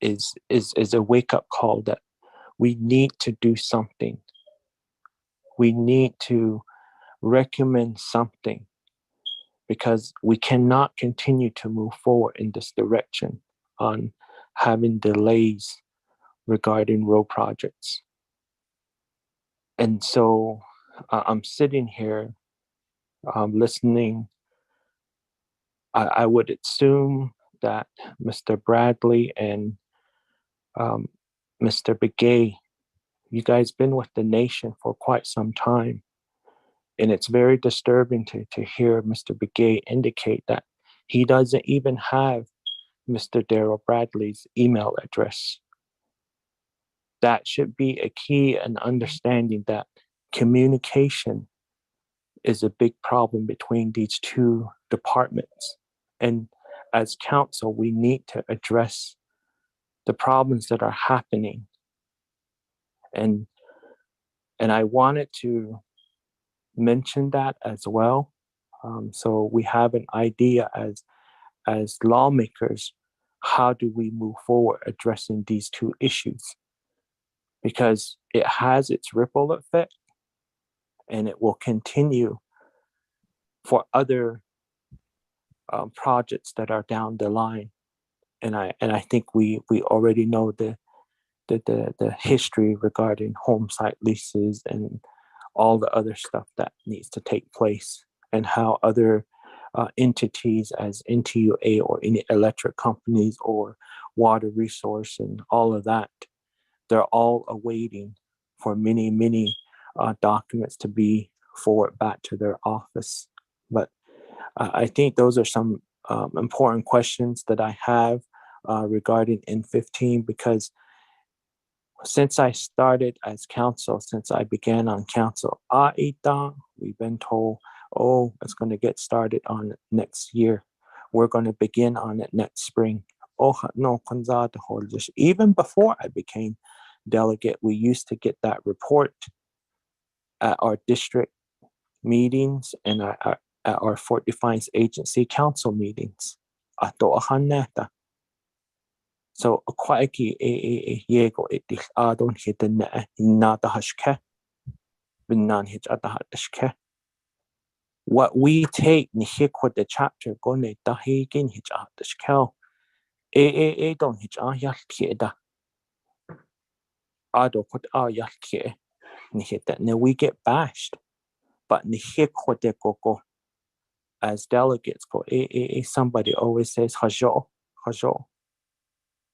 is a wake-up call that we need to do something. We need to recommend something, because we cannot continue to move forward in this direction on having delays regarding road projects. And so I'm sitting here listening. I would assume that Mr. Bradley and Mr. Begay, you guys been with the nation for quite some time. And it's very disturbing to hear Mr. Begay indicate that he doesn't even have Mr. Daryl Bradley's email address. That should be a key in understanding that communication is a big problem between these two departments. And as council, we need to address the problems that are happening. And I wanted to mention that as well. So we have an idea as as lawmakers, how do we move forward addressing these two issues? Because it has its ripple effect and it will continue for other projects that are down the line. And I think we already know the history regarding home site leases and all the other stuff that needs to take place, and how other entities as NTUA or any electric companies or water resource and all of that, they're all awaiting for many documents to be forwarded back to their office. But I think those are some important questions that I have regarding N15, because since I started as council, since I began on council, we've been told, oh, it's going to get started on next year. We're going to begin on it next spring. Oh, no, even before I became delegate, we used to get that report at our district meetings and at our Fort Defiance Agency Council meetings. So quite a yego it don't hit the net not the hashke binan hit at the hashke. What we take ni hit with the chapter go ne da higin hit at the shkel. A don't hit a yalkida. Ado put a yalki ni hit that ne we get bashed. But ni hit with the go as delegates go somebody always says hajo.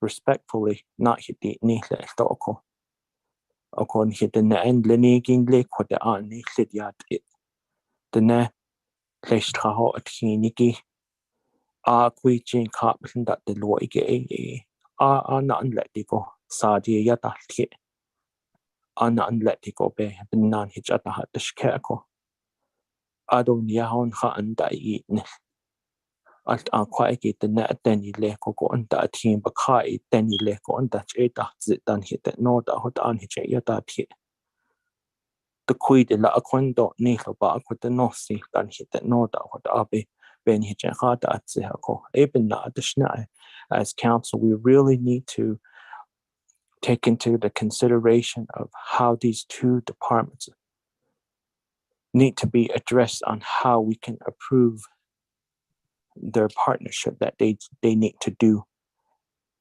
Respectfully, not hit the nihle stoko. Okon hit the end lenigin lake what the an hit yat it. The ne lestraho at hiniki. Quichin carpet that the loige not let it go. Sadi yata hit. Not let it go be non hitch at the hat the skeko. I don't yahon hat and die eaten. Alt quite get the net then you lek go on that team but kai then you lek on that zit dan hit that no that hot on hit yata hit. The quid la aquando nilo ba with the nosi dan hit that no that what abe ben hit hard at zehako. Even not the schnai as council, we really need to take into the consideration of how these two departments need to be addressed on how we can approve their partnership that they need to do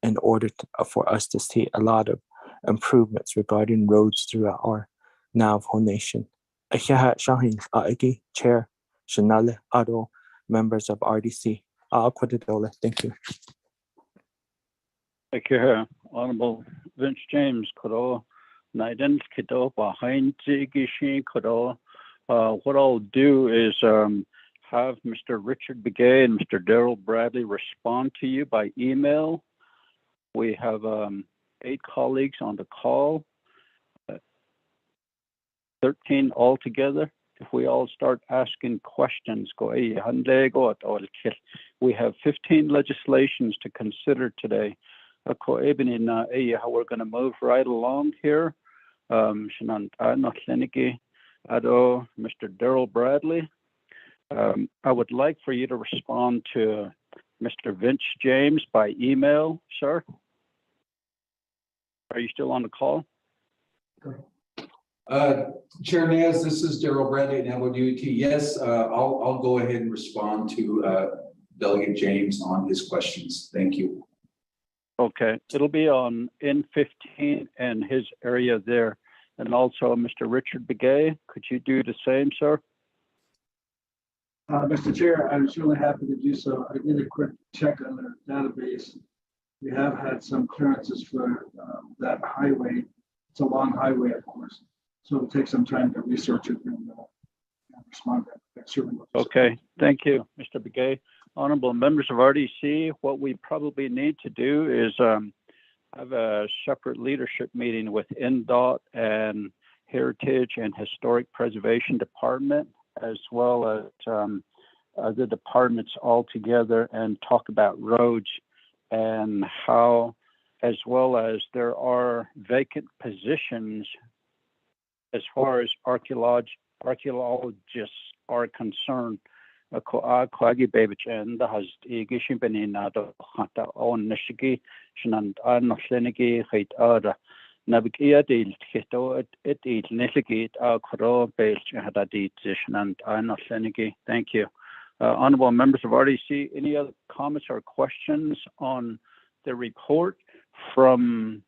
in order for us to see a lot of improvements regarding roads throughout our Navajo Nation. Chair, Shanale, Ado, members of RDC. Thank you. Thank you, Honorable Vince James. Kuro, Naiden Kido, behind Zigishin Kuro. What I'll do is have Mr. Richard Begay and Mr. Daryl Bradley respond to you by email. We have 8 colleagues on the call, 13 altogether. If we all start asking questions, we have 15 legislations to consider today. How we're going to move right along here. Mr. Daryl Bradley. I would like for you to respond to Mr. Vince James by email, sir. Are you still on the call? Chair Naz, this is Daryl Bradley at Navajo DOT. Yes, I'll go ahead and respond to Delegate James on his questions. Thank you. Okay, it'll be on N15 and his area there. And also Mr. Richard Begay, could you do the same, sir? Mr. Chair, I'm certainly happy to do so. I did a quick check on the database. We have had some clearances for that highway. It's a long highway, of course, so it'll take some time to research it and respond to that. Okay, thank you, Mr. Begay. Honorable members of RDC, what we probably need to do is have a separate leadership meeting with NDOT and Heritage and Historic Preservation Department, as well as other departments all together, and talk about roads and how, as well as there are vacant positions as far as archaeologists are concerned. Quaggy baby and the has igishing benina the hata on Nishigi, Shanand Arnochlenigi, Hate Ada. Navigia deal Hito it eat Nishigi, Koro Base had a decision and Arnochlenigi. Thank you. Honorable members of RDC, any other comments or questions on the report from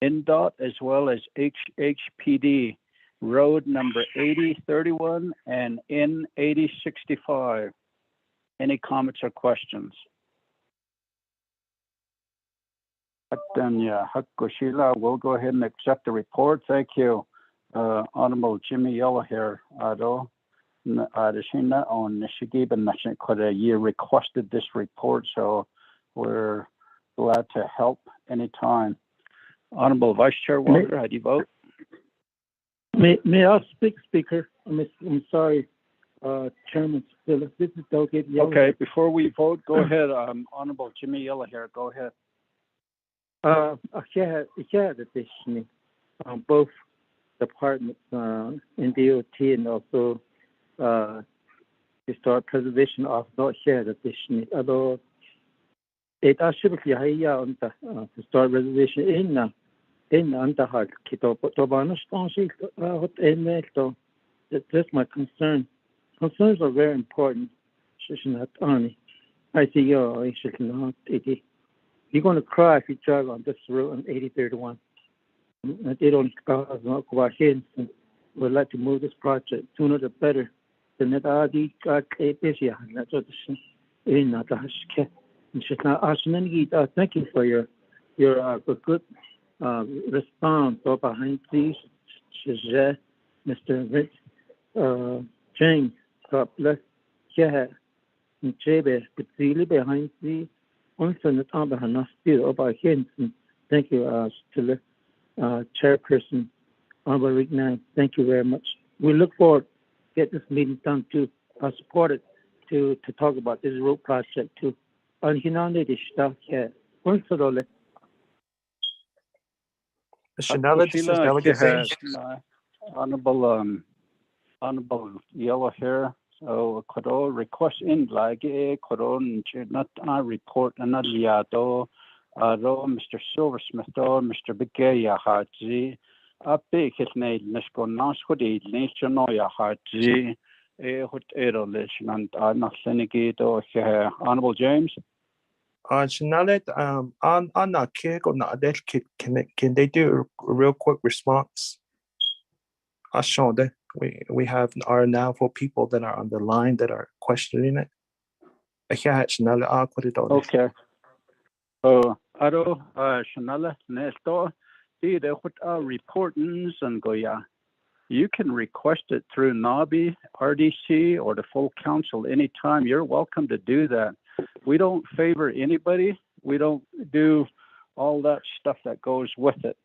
NDOT as well as HPD? Road number 8031 and N8065. Any comments or questions? Hatanya Hakushila, we'll go ahead and accept the report. Thank you. Honorable Jimmy Yellowhair, Ado, Adashina on Nishigib and you requested this report, so we're glad to help anytime. Honorable Vice Chair Walker, how do you vote? May I speak, Speaker? I'm sorry, Chairman Phillips. This is Delegate Yellow. Okay, before we vote, go ahead. Honorable Jimmy Yellowhair, go ahead. Both departments in DOT and also Historic Preservation of not shared addition. Although it actually on the Historic Preservation in Antahar Kito Tobanish that's my concern. Concerns are very important. I see you're going to cry if you drive on this road on 8031. They don't go ahead and would like to move this project sooner the better. The net ID got a busy. That's what in the thank you for your good response behind these, Mr. Rich, James, God bless, yeah, Jebe, but really behind the onsen on behind us, about Hinton. Thank you, to the chairperson, Honorable Rick Nine. Thank you very much. We look forward to get this meeting done to support it to talk about this road project too. On Hinani stuff, yeah. Shanella, this is Delegate James. Honorable Yellowhair. So Koro request in like Koron not report another yado Mr. Silversmith Mr. Begaya Haji a big his name Nishko Nashudi Nationoya Haji Hut Erolish and not Senegate or Honorable James. Shanalet, on that kick or not that can they do a real quick response? I show that we have our Navajo people that are on the line that are questioning it. Okay. Aro Shanala Nesto see the what reportings and go yeah. You can request it through NABI, RDC, or the full council anytime. You're welcome to do that. We don't favor anybody. We don't do all that stuff that goes with it.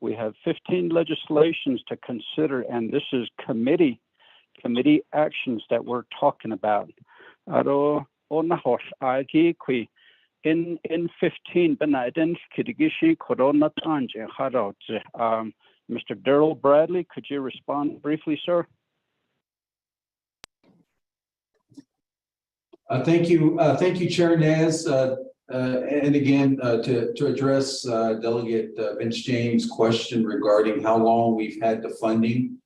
We have 15 legislations to consider, and this is committee actions that we're talking about. In 15, Mr. Darrell Bradley, could you respond briefly, sir? Thank you, Chair Nez. And again, to address Delegate Vince James' question regarding how long we've had the funding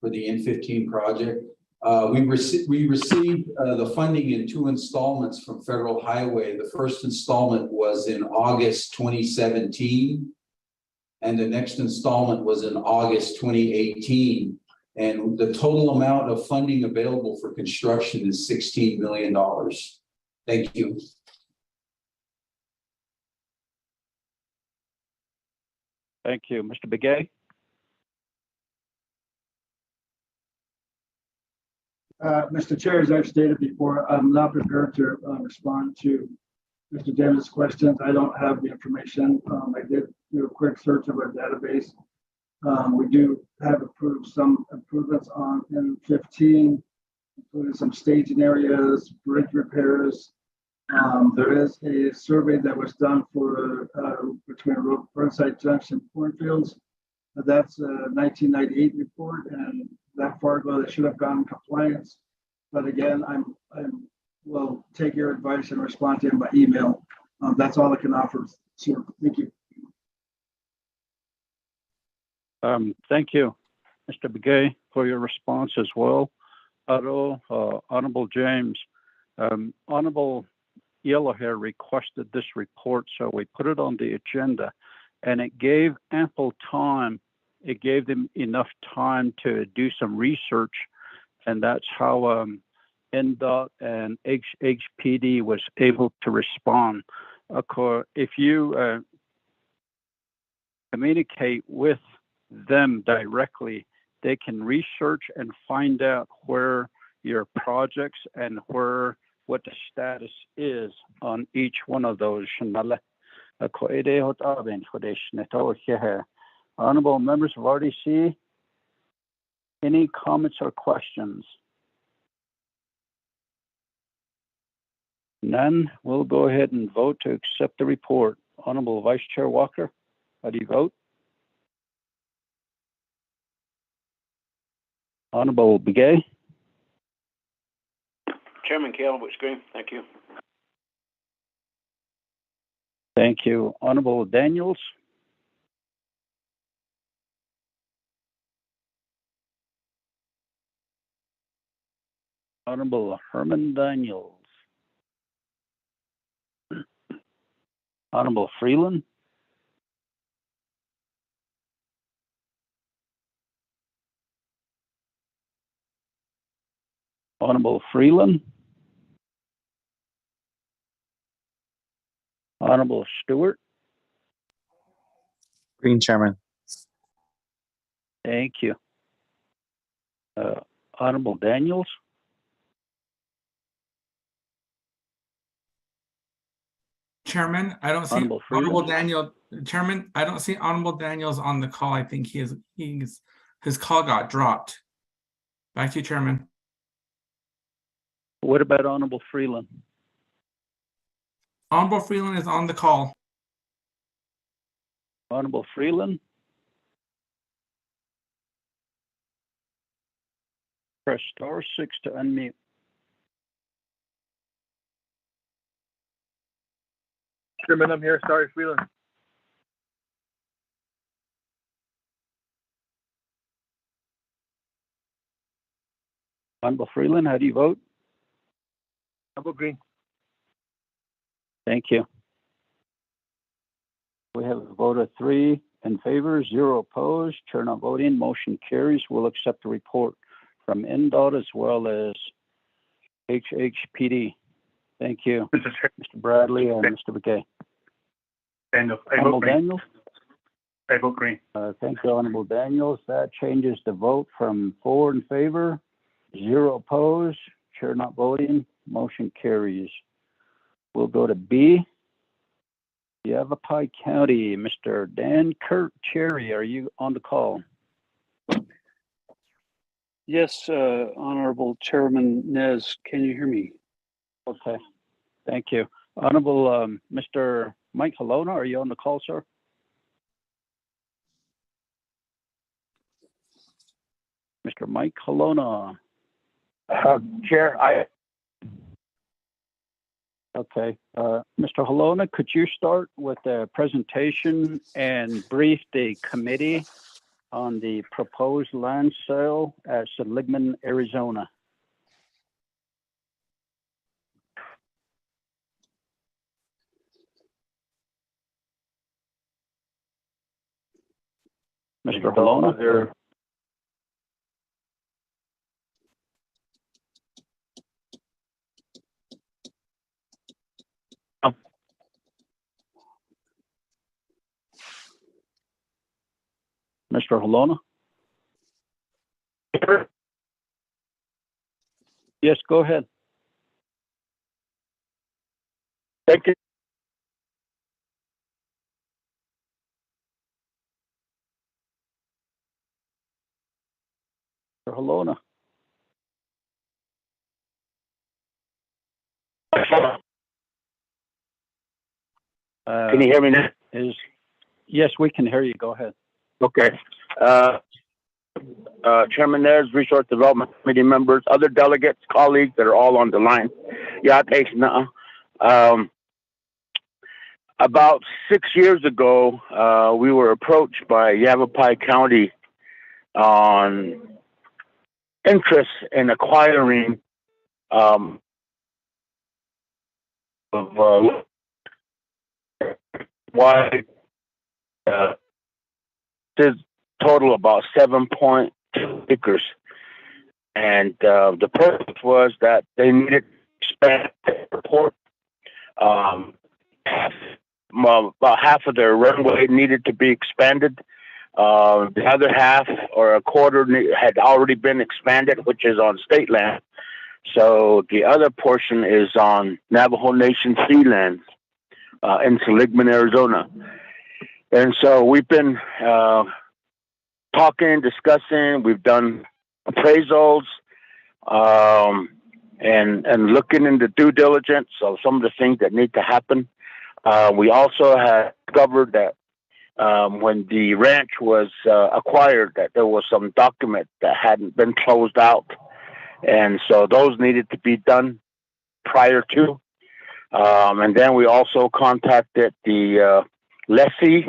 for the N15 project. We received the funding in 2 installments from Federal Highway. The first installment was in August 2017, and the next installment was in August 2018. And the total amount of funding available for construction is $16 million. Thank you. Thank you. Mr. Begay? Mr. Chair, as I've stated before, I'm not prepared to respond to Mr. Davis' questions. I don't have the information. I did do a quick search of our database. We do have approved some improvements on N15, including some staging areas, bridge repairs. There is a survey that was done for between Burnside Junction and Cornfields. That's a 1998 report, and that far ago, they should have gone in compliance. But again, I will take your advice and respond to him by email. That's all I can offer, sir. Thank you. Thank you, Mr. Begay, for your response as well. Honorable James, Honorable Yellowhair requested this report, so we put it on the agenda, and it gave ample time. It gave them enough time to do some research, and that's how NDOT and HHPD was able to respond. Of course, if you communicate with them directly, they can research and find out where your projects and what the status is on each one of those. Honorable members of RDC, any comments or questions? None. We'll go ahead and vote to accept the report. Honorable Vice Chair Walker, how do you vote? Honorable Begay? Chairman Kale, votes green. Thank you. Thank you. Honorable Daniels? Honorable Herman Daniels? Honorable Freeland? Honorable Freeland? Honorable Stewart? Green, Chairman. Thank you. Honorable Daniels? Chairman, I don't see Honorable Freeland? Honorable Daniel. Chairman, I don't see Honorable Daniels on the call. I think his call got dropped. Back to you, Chairman. What about Honorable Freeland? Honorable Freeland is on the call. Honorable Freeland? Press star 6 to unmute. Chairman, I'm here. Sorry, Freeland. Honorable Freeland, how do you vote? I vote green. Thank you. We have a vote of 3 in favor, 0 opposed, chair not voting, motion carries. We'll accept the report from NDOT as well as HHPD. Thank you, Mr. Bradley and Mr. McKay. Honorable Daniels? I vote green. Thank you, Honorable Daniels. That changes the vote from 4 in favor, 0 opposed, chair not voting, motion carries. We'll go to B. Yavapai County, Mr. Dan Kurt Cherry, are you on the call? Yes, Honorable Chairman Nez, can you hear me? Okay, thank you. Honorable Mr. Mike Halona, are you on the call, sir? Mr. Mike Halona. Chair, Okay, Mr. Halona, could you start with the presentation and brief the committee on the proposed land sale at Seligman, Arizona? Mr. Halona? Mr. Halona? Yes, go ahead. thank you. Mr. Halona? Can you hear me now? Yes, we can hear you. Go ahead. Okay. Chairman Nez, Resource Development Committee members, other delegates, colleagues that are all on the line. About 6 years ago, we were approached by Yavapai County on interest in acquiring wide this total about 7.2 acres, and the purpose was that they needed to expand the airport. About half of their runway needed to be expanded. The other half, or a quarter, had already been expanded, which is on state land. So the other portion is on Navajo Nation fee land in Seligman, Arizona. And so we've been talking, discussing. We've done appraisals and looking into due diligence of some of the things that need to happen. We also have discovered that when the ranch was acquired, that there was some document that hadn't been closed out. And so those needed to be done prior to. And then we also contacted the lessee,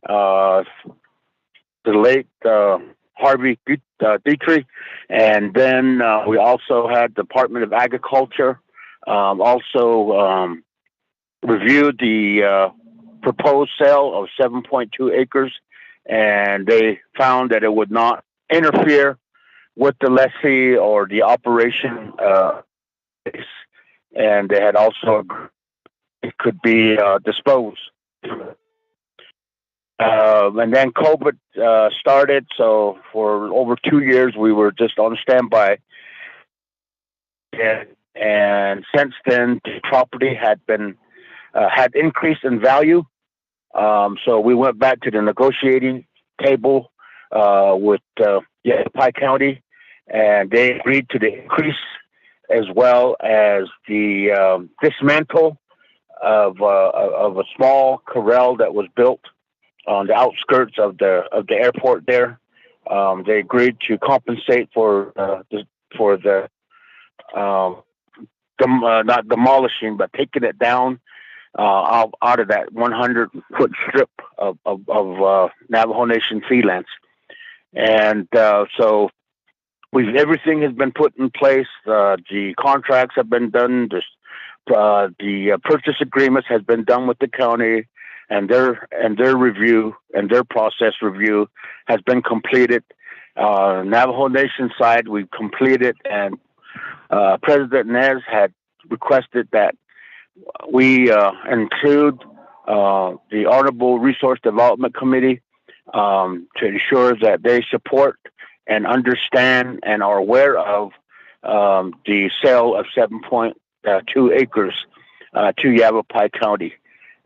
the late Harvey Dietrich. And then we also had Department of Agriculture also reviewed the proposed sale of 7.2 acres. And they found that it would not interfere with the lessee or the operation, and they had also agreed it could be disposed. And then COVID started, so for over 2 years we were just on standby. And since then, the property had been had increased in value. So we went back to the negotiating table with Yavapai County, and they agreed to the increase, as well as the dismantle of a small corral that was built on the outskirts of the airport there. They agreed to compensate for not demolishing, but taking it down out of that 100-foot strip of Navajo Nation fee lands. And so everything has been put in place. The contracts have been done. The purchase agreements has been done with the county, and their review and their process review has been completed. Navajo Nation side, we've completed, and President Nez had requested that we include the Honorable Resource Development Committee to ensure that they support and understand and are aware of the sale of 7.2 acres to Yavapai County.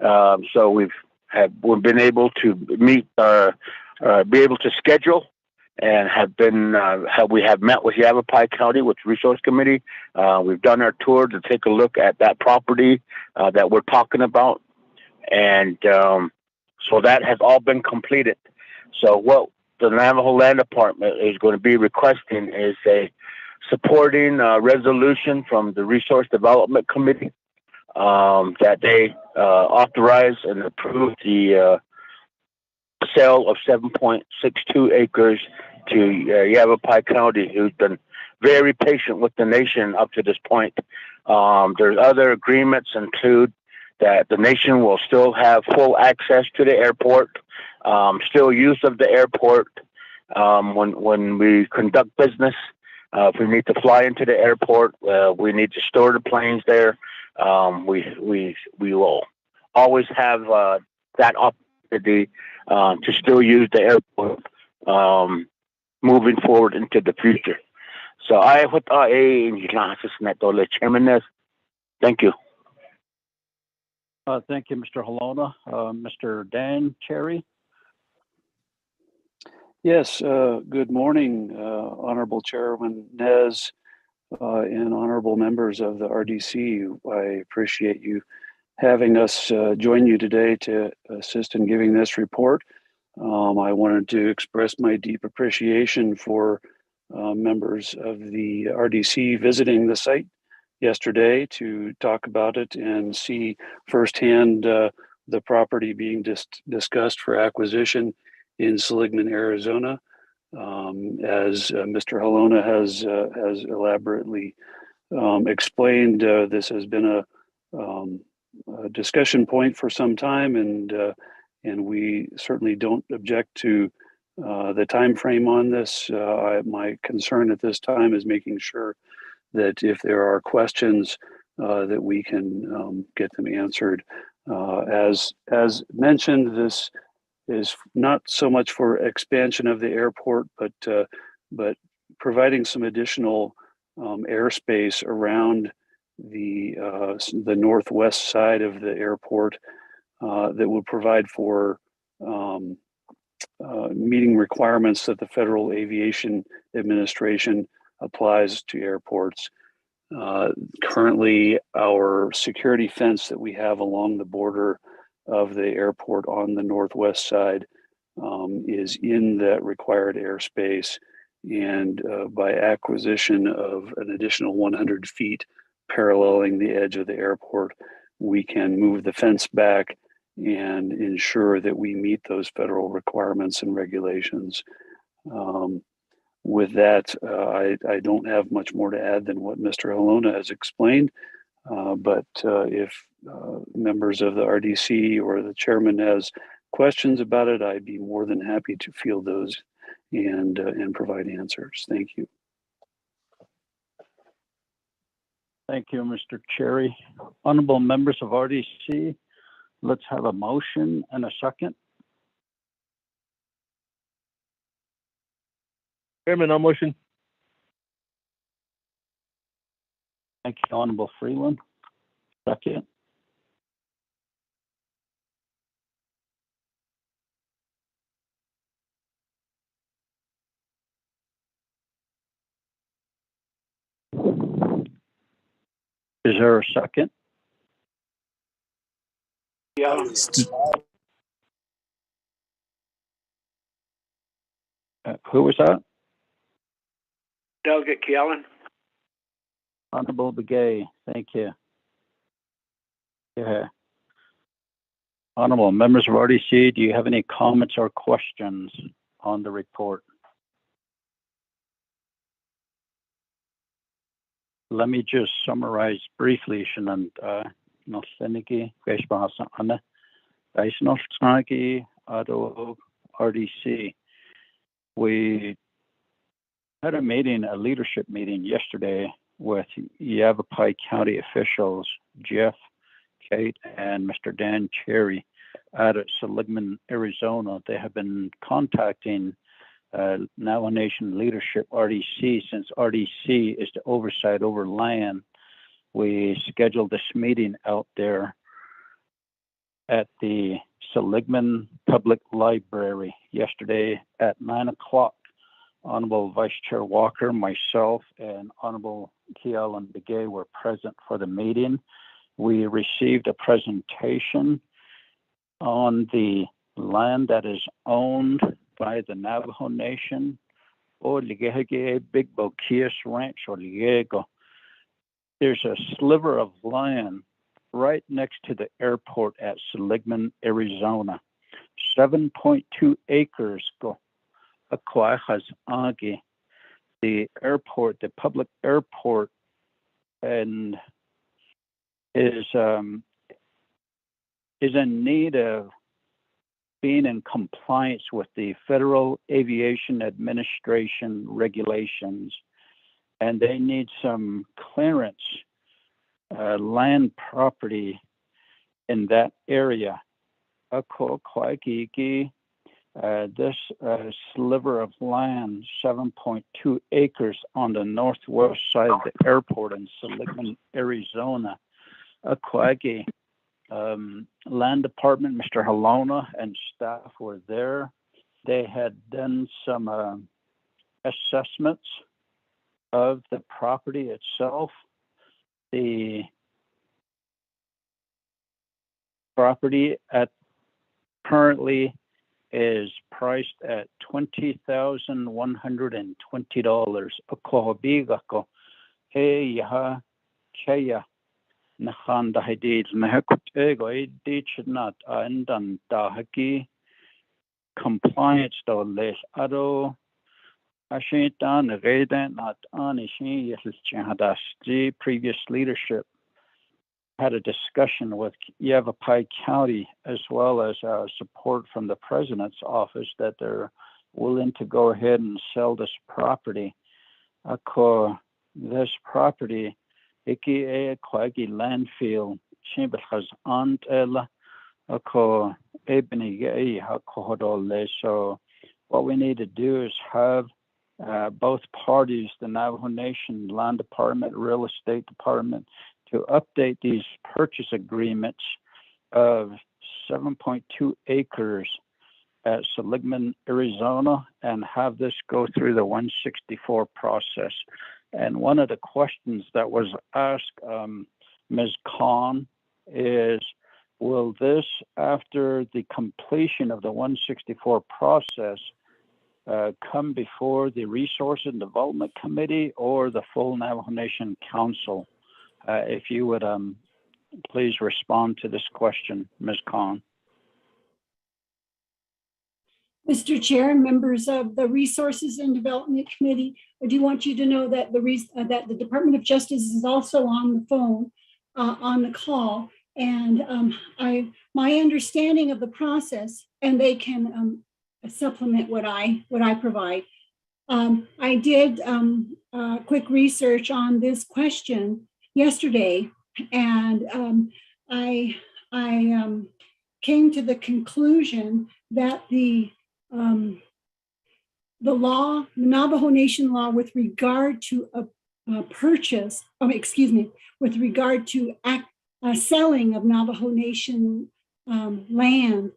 So we've been able to be able to schedule, and we have met with Yavapai County with Resource Committee. We've done our tour to take a look at that property that we're talking about, and so that has all been completed. So what the Navajo Land Department is going to be requesting is a supporting resolution from the Resource Development Committee that they authorize and approve the sale of 7.62 acres to Yavapai County, who's been very patient with the nation up to this point. There's other agreements include that the nation will still have full access to the airport, still use of the airport when we conduct business. If we need to fly into the airport, we need to store the planes there. We will always have that opportunity to still use the airport moving forward into the future. So I would Chairman. Thank you. Thank you, Mr. Halona. Mr. Dan Cherry. Yes, good morning, Honorable Chairman Nez and honorable members of the RDC. I appreciate you having us join you today to assist in giving this report. I wanted to express my deep appreciation for members of the RDC visiting the site yesterday to talk about it and see firsthand the property being discussed for acquisition in Seligman, Arizona. As Mr. Halona has elaborately explained, this has been a discussion point for some time, and we certainly don't object to the time frame on this. My concern at this time is making sure that if there are questions, that we can get them answered. As mentioned, this is not so much for expansion of the airport, but providing some additional airspace around the northwest side of the airport that will provide for meeting requirements that the Federal Aviation Administration applies to airports. Currently, our security fence that we have along the border of the airport on the northwest side is in that required airspace. And by acquisition of an additional 100 feet paralleling the edge of the airport, we can move the fence back and ensure that we meet those federal requirements and regulations. With that, I don't have much more to add than what Mr. Halona has explained. But if members of the RDC or the chairman has questions about it, I'd be more than happy to field those and provide answers. Thank you. Thank you, Mr. Cherry. Honorable members of RDC, let's have a motion and a second. Chairman, I'll motion. Thank you, Honorable Freeland. Second. Is there a second? Yeah. Who was that? Delegate Keelan. Honorable Begay, thank you. Yeah. Honorable members of RDC, do you have any comments or questions on the report? Let me just summarize briefly, Shannon. RDC. We had a leadership meeting yesterday with Yavapai County officials, Jeff, Kate, and Mr. Dan Cherry out at Seligman, Arizona. They have been contacting Navajo Nation leadership RDC since RDC is the oversight over land. We scheduled this meeting out there at the Seligman Public Library yesterday at 9 o'clock. Honorable Vice Chair Walker, myself, and Honorable Keelan Begay were present for the meeting. We received a presentation on the land that is owned by the Navajo Nation, or Big Boquias Ranch, or Liego. There's a sliver of land right next to the airport at Seligman, Arizona. 7.2 acres go. The airport, the public airport, and is in need of being in compliance with the Federal Aviation Administration regulations, and they need some clearance, land property in that area. This sliver of land, 7.2 acres on the northwest side of the airport in Seligman, Arizona. Land Department, Mr. Halona and staff were there. They had done some assessments of the property itself. The property currently is priced at $20,120. Akohobigako he yaha chaya nakhanda hidid mehakut ego idichnat andan dahaki compliance doles ado ashitan redan not anishi yes the previous leadership had a discussion with Yavapai County as well as support from the president's office that they're willing to go ahead and sell this property. This property, iki e kwagi landfill, chimbachas antela, ebony hakohodole. So what we need to do is have both parties, the Navajo Nation Land Department, Real Estate Department, to update these purchase agreements of 7.2 acres at Seligman, Arizona, and have this go through the 164 process. And one of the questions that was asked Ms. Khan is, will this, after the completion of the 164 process, come before the Resource and Development Committee or the full Navajo Nation Council? If you would please respond to this question, Ms. Khan. Mr. Chair and members of the Resources and Development Committee, I do want you to know that the Department of Justice is also on the phone, on the call, and my understanding of the process, and they can supplement what I provide. I did quick research on this question yesterday, and I came to the conclusion that the law, the Navajo Nation law, with regard to a purchase, with regard to selling of Navajo Nation land,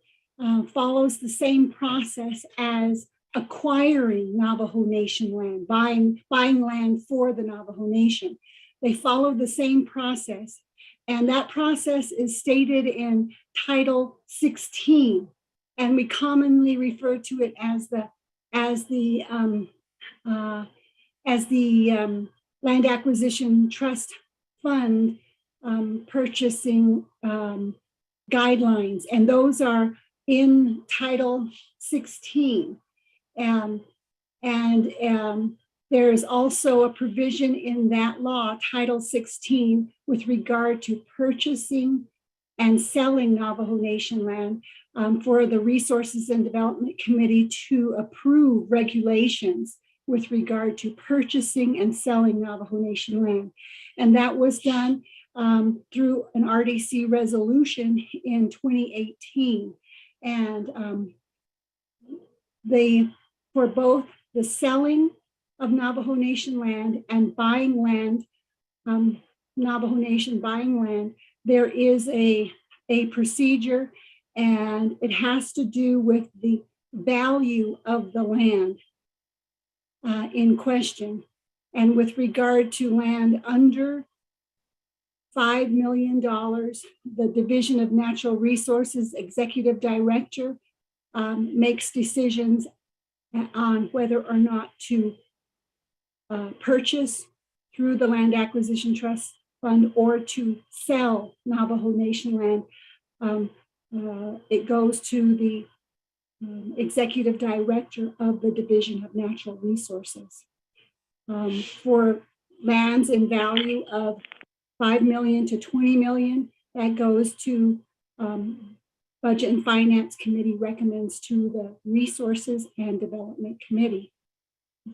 follows the same process as acquiring Navajo Nation land, buying land for the Navajo Nation. They follow the same process, and that process is stated in Title 16, and we commonly refer to it as the Land Acquisition Trust Fund purchasing guidelines, and those are in Title 16. There is also a provision in that law, Title 16, with regard to purchasing and selling Navajo Nation land for the Resources and Development Committee to approve regulations with regard to purchasing and selling Navajo Nation land. And that was done through an RDC resolution in 2018. And for both the selling of Navajo Nation land and buying land, Navajo Nation buying land, there is a procedure, and it has to do with the value of the land in question. And with regard to land under $5 million, the Division of Natural Resources Executive Director makes decisions on whether or not to purchase through the Land Acquisition Trust Fund or to sell Navajo Nation land. It goes to the Executive Director of the Division of Natural Resources. For lands in value of $5 million to $20 million, that goes to Budget and Finance Committee, recommends to the Resources and Development Committee.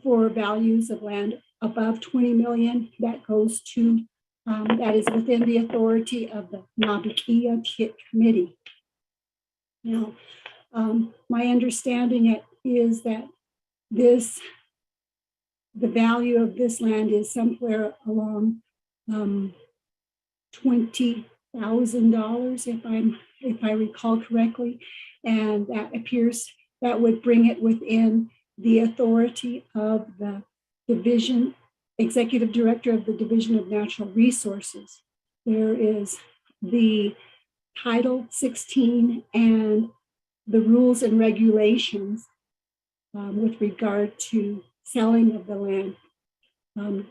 For values of land above 20 million, that goes to, that is within the authority of the Nabikia Kit Committee. Now, my understanding is that the value of this land is somewhere along $20,000, if I recall correctly, and that would bring it within the authority of the division, executive director of the Division of Natural Resources. There is the Title 16 and the rules and regulations with regard to selling of the land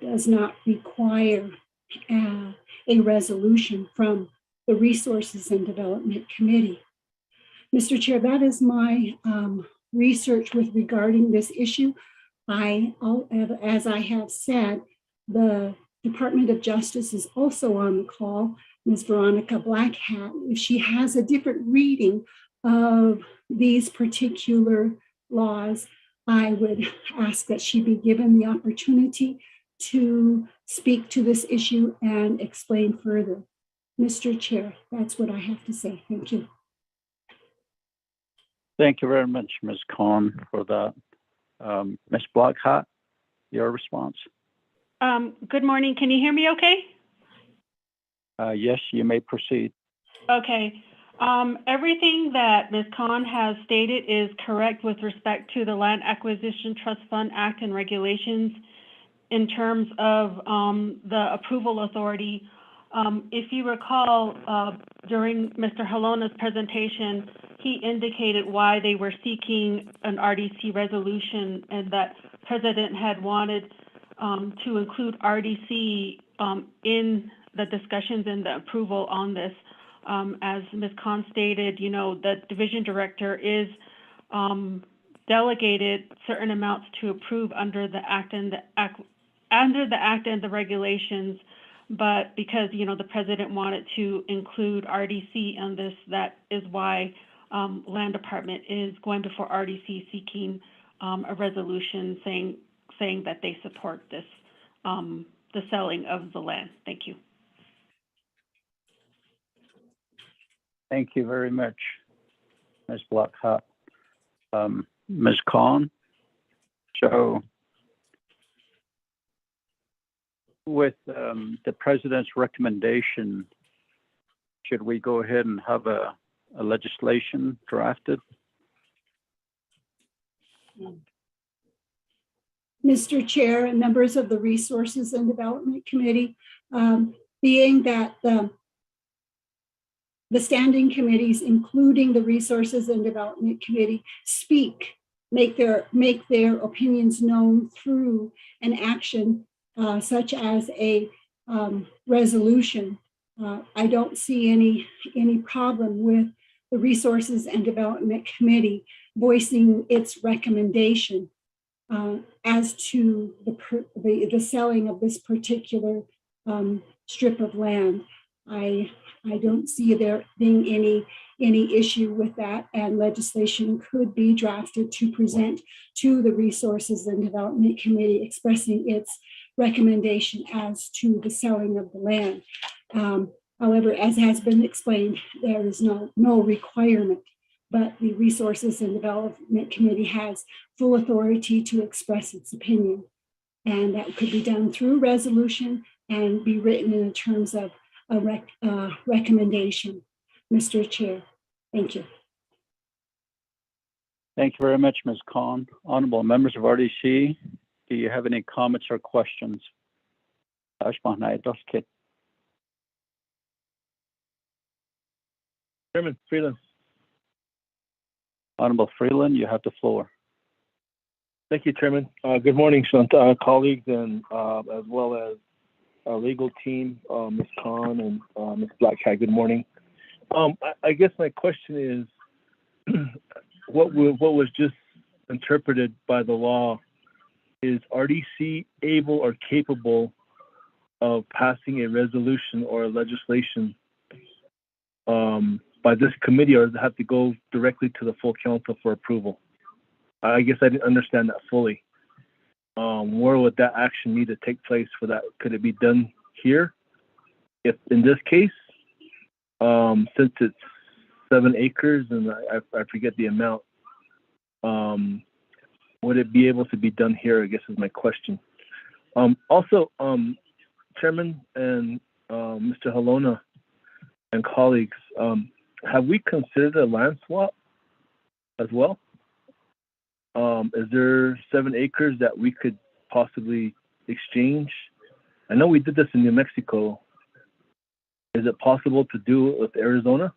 does not require a resolution from the Resources and Development Committee. Mr. Chair, that is my research with regarding this issue. As I have said, the Department of Justice is also on the call, Ms. Veronica Blackhat. If she has a different reading of these particular laws, I would ask that she be given the opportunity to speak to this issue and explain further. Mr. Chair, that's what I have to say. Thank you. Thank you very much, Ms. Khan, for that. Ms. Blackhat, your response? Good morning. Can you hear me okay? Yes, you may proceed. Okay. Everything that Ms. Khan has stated is correct with respect to the Land Acquisition Trust Fund Act and regulations in terms of the approval authority. If you recall, during Mr. Halona's presentation, he indicated why they were seeking an RDC resolution and that President had wanted to include RDC in the discussions and the approval on this. As Ms. Khan stated, you know, the division director is delegated certain amounts to approve under the act and the regulations, but because, you know, the president wanted to include RDC on this, that is why Land Department is going before RDC seeking a resolution saying that they support this, the selling of the land. Thank you. Thank you very much, Ms. Blackhat. Ms. Khan, so with the president's recommendation, should we go ahead and have a legislation drafted? Mr. Chair and members of the Resources and Development Committee, being that the standing committees, including the Resources and Development Committee, make their opinions known through an action such as a resolution. I don't see any problem with the Resources and Development Committee voicing its recommendation as to the selling of this particular strip of land. I don't see there being any issue with that, and legislation could be drafted to present to the Resources and Development Committee expressing its recommendation as to the selling of the land. However, as has been explained, there is no requirement, but the Resources and Development Committee has full authority to express its opinion, and that could be done through resolution and be written in terms of a recommendation. Mr. Chair, thank you. Thank you very much, Ms. Khan. Honorable members of RDC, do you have any comments or questions? Chairman Freeland. Honorable Freeland, you have the floor. Thank you, Chairman. Good morning, colleagues, and as well as our legal team, Ms. Khan and Ms. Blackhat. Good morning. I guess my question is, what was just interpreted by the law, is RDC able or capable of passing a resolution or a legislation by this committee, or does it have to go directly to the full council for approval? I guess I didn't understand that fully. Where would that action need to take place for that? Could it be done here? If in this case, since it's 7 acres and I forget the amount, would it be able to be done here, I guess is my question. Also, Chairman and Mr. Halona and colleagues, have we considered a land swap as well? Is there 7 acres that we could possibly exchange? I know we did this in New Mexico. Is it possible to do it with Arizona?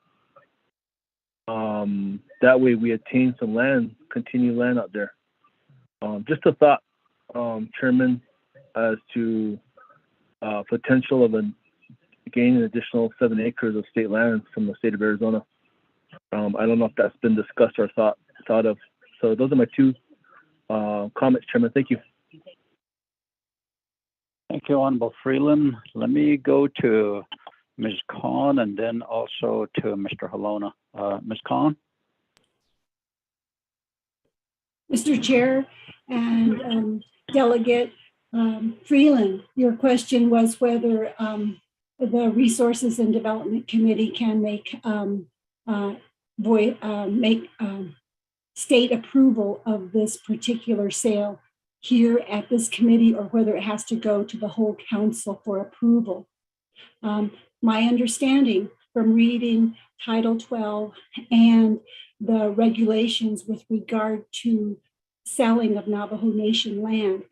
That way we attain some land, continued land out there. Just a thought, Chairman, as to potential of gaining an additional 7 acres of state land from the state of Arizona. I don't know if that's been discussed or thought of. So those are my 2 comments, Chairman. Thank you. Thank you, Honorable Freeland. Let me go to Ms. Khan and then also to Mr. Halona. Ms. Khan? Mr. Chair and Delegate Freeland, your question was whether the Resources and Development Committee can make state approval of this particular sale here at this committee, or whether it has to go to the whole council for approval. My understanding from reading Title 12 and the regulations with regard to selling of Navajo Nation land,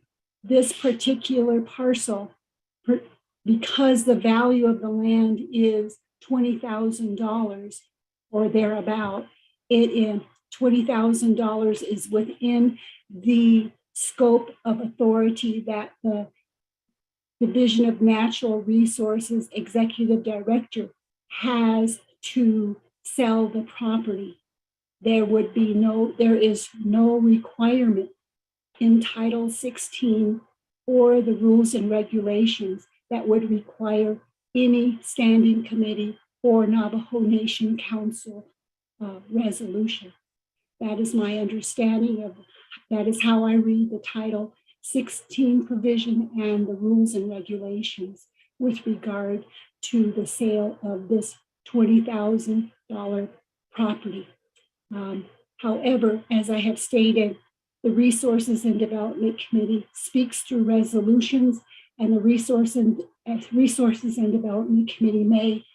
this particular parcel, because the value of the land is $20,000 or thereabout, $20,000 is within the scope of authority that the Division of Natural Resources Executive Director has to sell the property. There is no requirement in Title 16 or the rules and regulations that would require any standing committee or Navajo Nation Council resolution. That is my understanding that is how I read the Title 16 provision and the rules and regulations with regard to the sale of this $20,000 property. However, as I have stated, the Resources and Development Committee speaks through resolutions, and the Resources and Development Committee may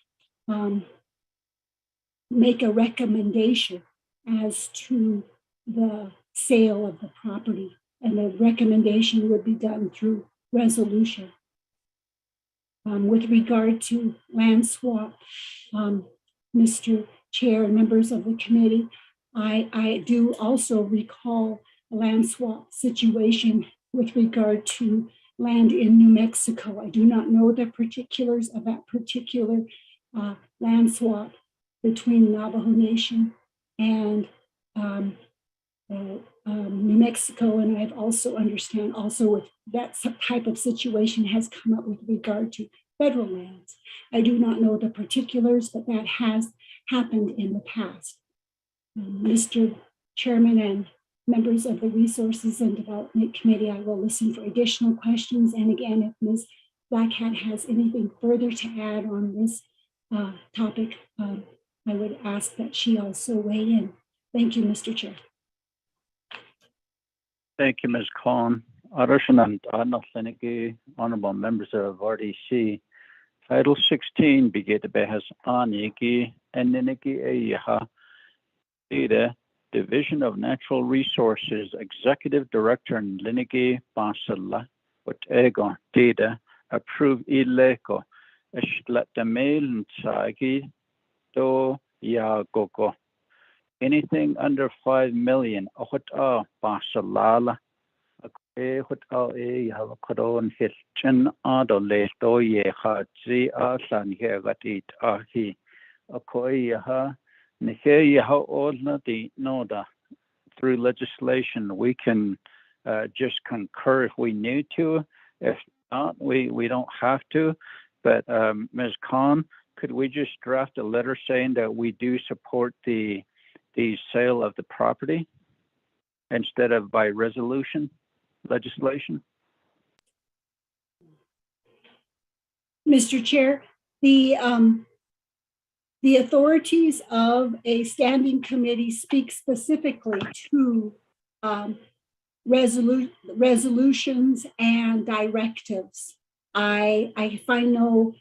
make a recommendation as to the sale of the property, and the recommendation would be done through resolution. With regard to land swap, Mr. Chair and members of the committee, I do also recall a land swap situation with regard to land in New Mexico. I do not know the particulars of that particular land swap between Navajo Nation and New Mexico, and I've also understand with that type of situation has come up with regard to federal lands. I do not know the particulars, but that has happened in the past. Mr. Chairman and members of the Resources and Development Committee, I will listen for additional questions. And again, if Ms. Blackhat has anything further to add on this topic, I would ask that she also weigh in. Thank you, Mr. Chair. Thank you, Ms. Khan. Honorable members of RDC, Title 16 begete behas aniki eneniki eyaha data Division of Natural Resources Executive Director Linigi Basala what ego data approve ileko eshlatamel sagi do yagogo. Anything under 5 million, basalala, Havakaron Hilchin Adole, Doye Hadzi Aslan Hergatit Ahi, Akoyaha, Neheyaha Olna di Noda. Through legislation, we can just concur if we need to. If not, we don't have to. But Ms. Khan, could we just draft a letter saying that we do support the sale of the property instead of by resolution legislation? Mr. Chair, the authorities of a standing committee speak specifically to resolutions and directives. I find no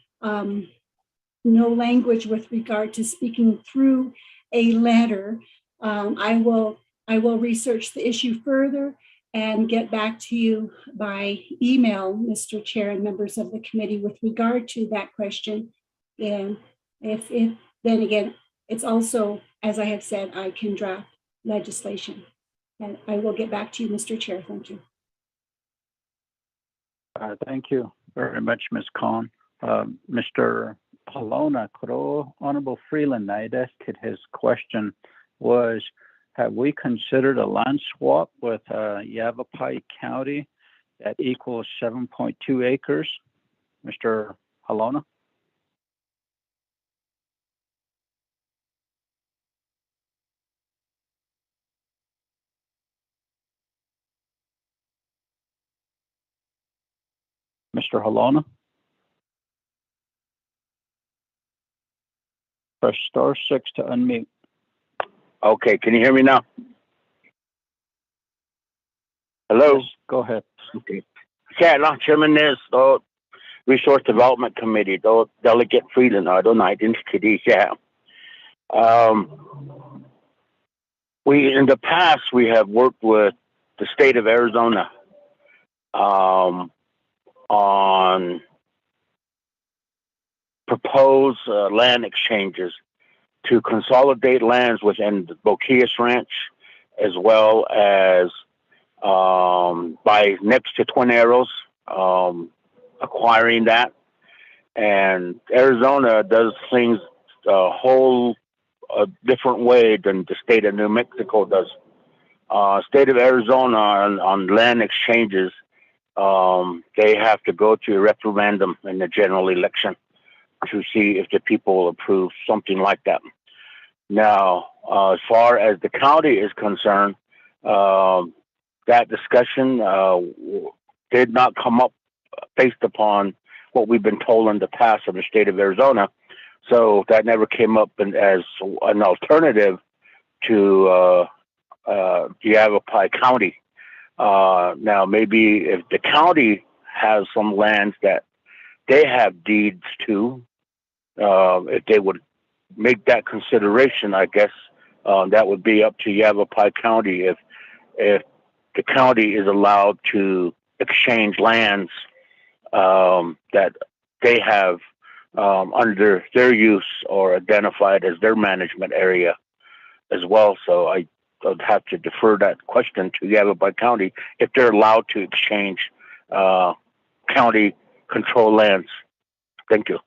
language with regard to speaking through a letter. I will research the issue further and get back to you by email, Mr. Chair and members of the committee, with regard to that question. And if then again, it's also, as I have said, I can draft legislation. And I will get back to you, Mr. Chair. Thank you. Thank you very much, Ms. Khan. Mr. Halona, Honorable Freeland, I'd asked his question was, have we considered a land swap with Yavapai County that equals 7.2 acres? Mr. Halona? Mr. Halona? Press *6 to unmute. Okay, can you hear me now? Hello? Yes, go ahead. Okay. Yeah, Chairman, there's Resource Development Committee, Delegate Freeland, identity, yeah. We, in the past, we have worked with the state of Arizona on proposed land exchanges to consolidate lands within the Boquillas Ranch, as well as by next to Twin Arrows, acquiring that. And Arizona does things a whole different way than the state of New Mexico does. State of Arizona on land exchanges, they have to go to a referendum in the general election to see if the people approve something like that. Now, as far as the county is concerned, that discussion did not come up based upon what we've been told in the past of the state of Arizona. So that never came up as an alternative to Yavapai County. Now, maybe if the county has some lands that they have deeds to, if they would make that consideration, I guess that would be up to Yavapai County if the county is allowed to exchange lands that they have under their use or identified as their management area as well. So I would have to defer that question to Yavapai County if they're allowed to exchange county control lands. Thank you.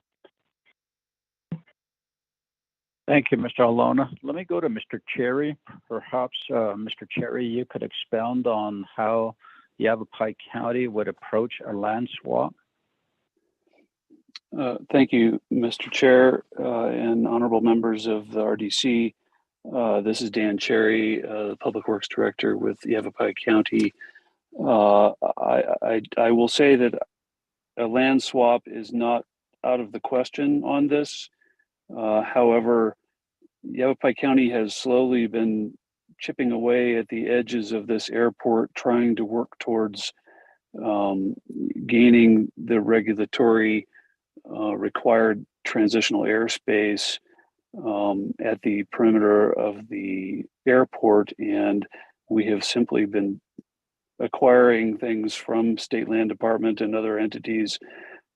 Thank you, Mr. Alona. Let me go to Mr. Cherry. Perhaps, Mr. Cherry, you could expound on how Yavapai County would approach a land swap. Thank you, Mr. Chair, and honorable members of the RDC. This is Dan Cherry, the Public Works Director with Yavapai County. I will say that a land swap is not out of the question on this. However, Yavapai County has slowly been chipping away at the edges of this airport, trying to work towards gaining the regulatory required transitional airspace at the perimeter of the airport. And we have simply been acquiring things from State Land Department and other entities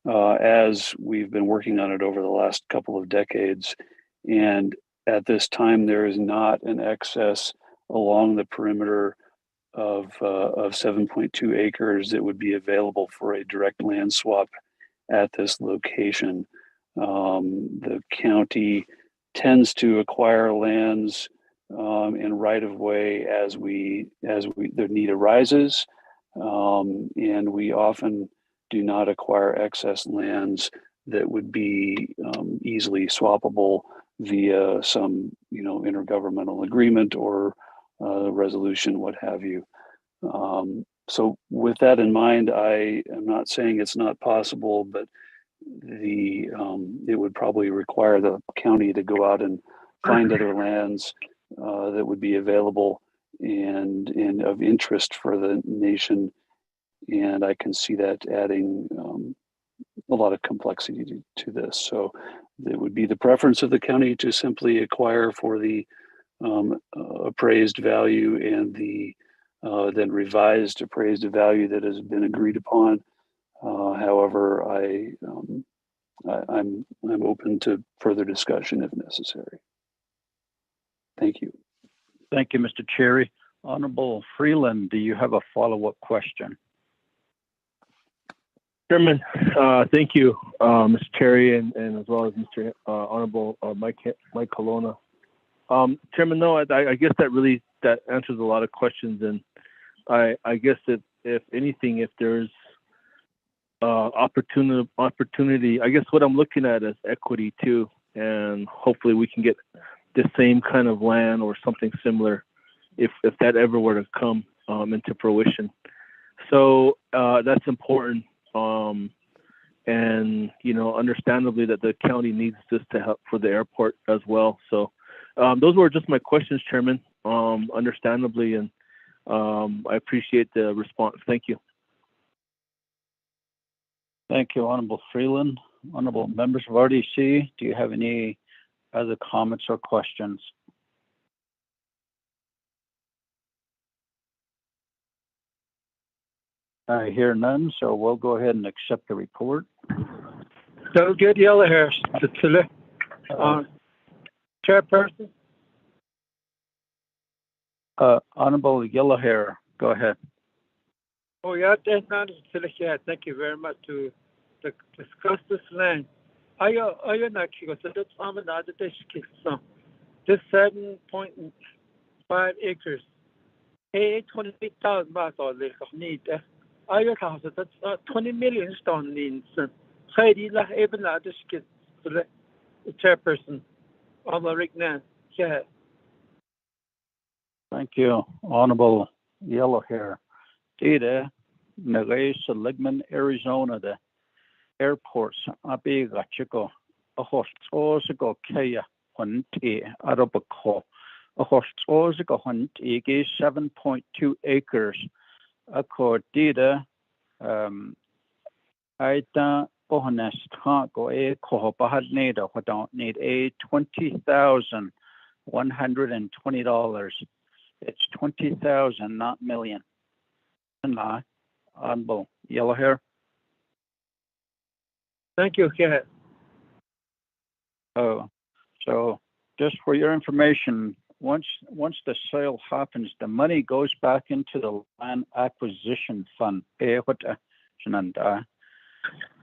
as we've been working on it over the last couple of decades. And at this time, there is not an excess along the perimeter of 7.2 acres that would be available for a direct land swap at this location. The county tends to acquire lands in right of way as the need arises, and we often do not acquire excess lands that would be easily swappable via some intergovernmental agreement or resolution, what have you. So with that in mind, I am not saying it's not possible, but it would probably require the county to go out and find other lands that would be available and of interest for the nation. And I can see that adding a lot of complexity to this. So it would be the preference of the county to simply acquire for the appraised value and the then revised appraised value that has been agreed upon. However, I'm open to further discussion if necessary. Thank you. Thank you, Mr. Cherry. Honorable Freeland, do you have a follow-up question? Chairman, thank you, Mr. Cherry, and as well as Mr. Honorable Mike Colonna. Chairman, no, I guess that answers a lot of questions, and I guess that if anything, if there's opportunity, I guess what I'm looking at is equity too, and hopefully we can get the same kind of land or something similar if that ever were to come into fruition. So that's important. And understandably that the county needs this to help for the airport as well. So those were just my questions, Chairman, understandably, and I appreciate the response. Thank you. Thank you, Honorable Freeland. Honorable members of RDC, do you have any other comments or questions? I hear none, so we'll go ahead and accept the report. Delegate Yellowhair, Chairperson. Honorable Yellowhair, go ahead. Oh, yeah, thank you very much to discuss this land. This 7.5 acres, 28,000 baht or need. That's 20 million stone means. Chairperson, Thank you, Honorable Yellowhair. Data, Nagay Seligman, Arizona, the airports, Abiga Chico, a host, Ozigo Kaya, Hunty, Arabaco, a host, Ozigo Hunt, 7.2 acres. Accord data, I don't honest can't go a cohopahad need or don't need a $20,120. It's 20,000, not million. Honorable Yellowhair. Thank you. Yeah. Oh, so just for your information, once the sale happens, the money goes back into the land acquisition fund.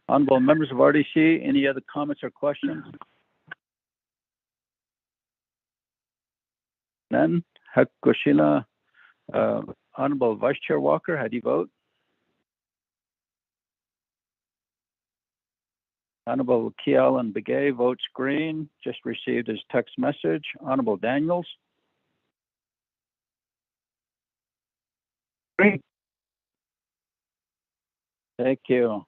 Honorable members of RDC, any other comments or questions? None. Hakushila, Honorable Vice Chair Walker, how do you vote? Honorable Kealan Begay votes green, just received his text message. Honorable Daniels? Green. Thank you.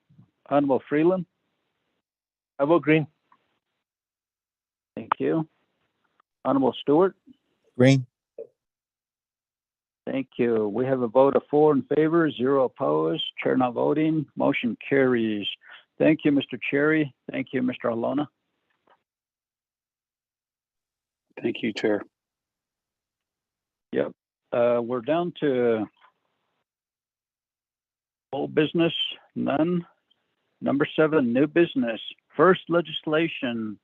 Honorable Freeland? I vote green. Thank you. Honorable Stewart? Green. Thank you. We have a vote of 4 in favor, 0 opposed. Chair not voting. Motion carries. Thank you, Mr. Cherry. Thank you, Mr. Alona. Thank you, Chair. Yep. We're down to old business, none. Number 7, new business. First legislation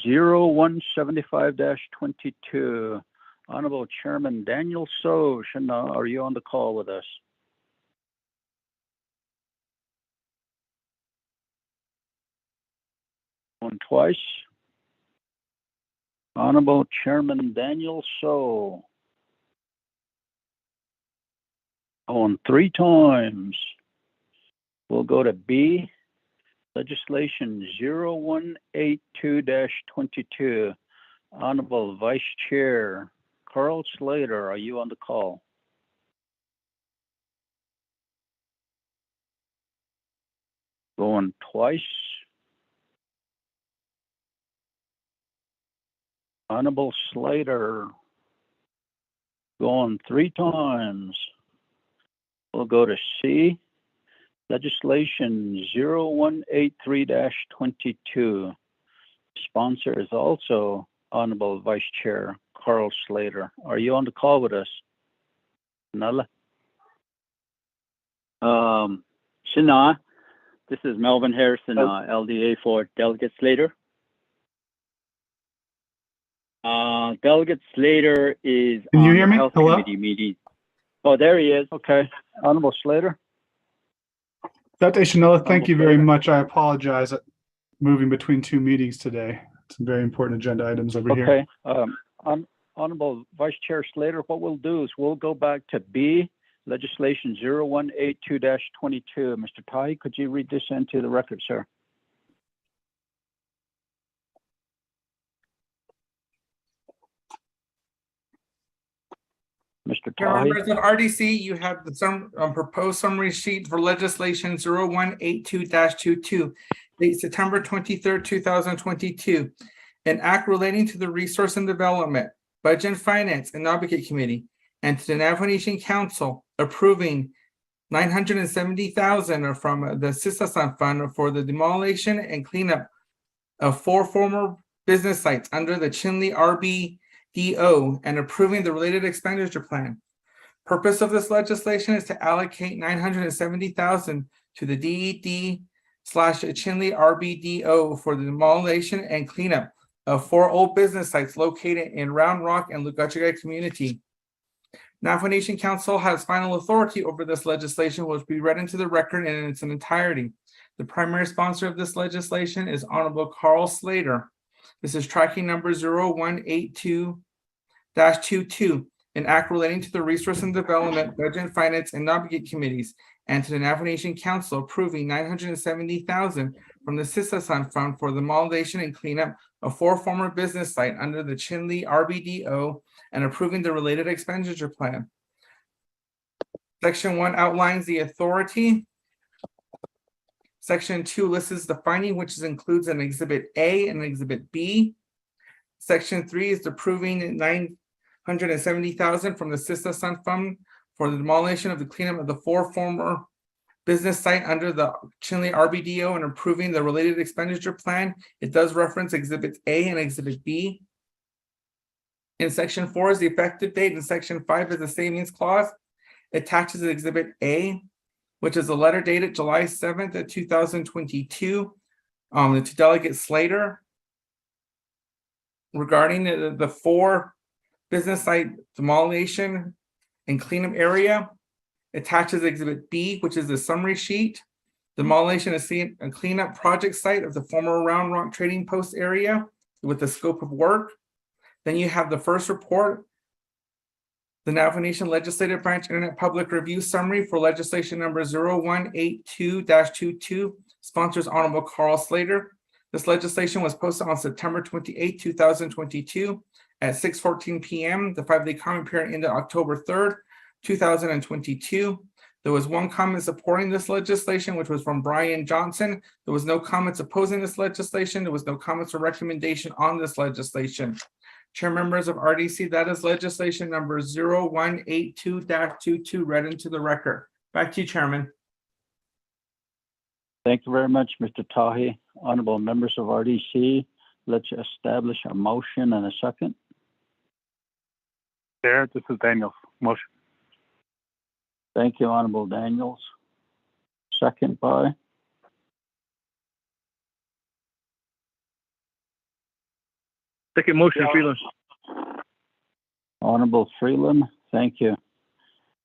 0175-22. Honorable Chairman Daniel So, are you on the call with us? Going twice. Honorable Chairman Daniel So. Going 3 times. We'll go to B, legislation 0182-22. Honorable Vice Chair Carl Slater, are you on the call? Going twice. Honorable Slater, going 3 times. We'll go to C, legislation 0183-22. Sponsor is also Honorable Vice Chair Carl Slater. Are you on the call with us? Nala? Shana, this is Melvin Harrison, LDA for Delegate Slater. Delegate Slater is Can you on hear the me? Health Hello? Committee meeting. Oh, there he is. Okay, Honorable Slater. Dr. Shanella, thank you very Slater. much. I apologize at moving between two meetings today. Some very important agenda items over here. Okay, Honorable Vice Chair Slater, what we'll do is we'll go back to B, legislation 0182-22. Mr. Tahi, could you read this into the record, sir? Mr. Tahi. Members of RDC, you have the proposed summary sheet for legislation 0182-22, date September 23rd, 2022. An act relating to the Resource and Development, Budget and Finance and Advocate Committee, and to the Navajo Nation Council approving $970,000 from the Sisasan Fund for the demolition and cleanup of 4 former business sites under the Chinle RBDO and approving the related expenditure plan. Purpose of this legislation is to allocate $970,000 to the DED/Chinle RBDO for the demolition and cleanup of 4 old business sites located in Round Rock and Lugachigai community. Navajo Nation Council has final authority over this legislation, which will be read into the record in its entirety. The primary sponsor of this legislation is Honorable Carl Slater. This is tracking number 0182-22, an act relating to the Resource and Development, Budget and Finance and Advocate Committees, and to the Navajo Nation Council approving $970,000 from the Sisasan Fund for the demolition and cleanup of 4 former business sites under the Chinle RBDO and approving the related expenditure plan. Section 1 outlines the authority. Section 2 lists the finding, which includes an Exhibit A and Exhibit B. Section 3 is approving $970,000 from the Sisasan Fund for the demolition of the cleanup of the 4 former business site under the Chinle RBDO and approving the related expenditure plan. It does reference Exhibit A and Exhibit B. In Section 4 is the effective date, and Section 5 is the savings clause. It attaches Exhibit A, which is a letter dated July 7th, 2022, to Delegate Slater regarding the 4 business site demolition and cleanup area. Attaches Exhibit B, which is the summary sheet. Demolition and cleanup project site of the former Round Rock Trading Post area with the scope of work. Then you have the first report, the Navajo Nation Legislative Branch Internet Public Review Summary for legislation number 0182-22, sponsors Honorable Carl Slater. This legislation was posted on September 28, 2022 at 6:14 p.m. The 5-day comment period ended October 3rd, 2022. There was 1 comment supporting this legislation, which was from Brian Johnson. There was no comments opposing this legislation. There was no comments or recommendation on this legislation. Chair members of RDC, that is legislation number 0182-22 read into the record. Back to you, Chairman. Thank you very much, Mr. Tahi. Honorable members of RDC, let's establish a motion and a second. Chair, this is Daniels. Motion. Thank you, Honorable Daniels. Second by? Second motion, Freeland. Honorable Freeland, thank you.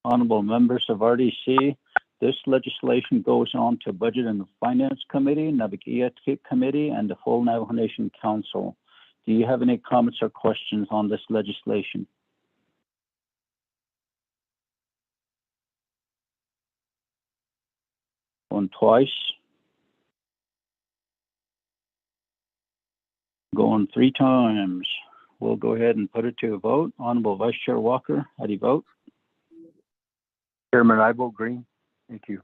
Honorable members of RDC, this legislation goes on to Budget and Finance Committee, Navajo Committee, and the full Navajo Nation Council. Do you have any comments or questions on this legislation? Going twice. Going 3 times. We'll go ahead and put it to a vote. Honorable Vice Chair Walker, how do you vote? Chairman, I vote green. Thank you.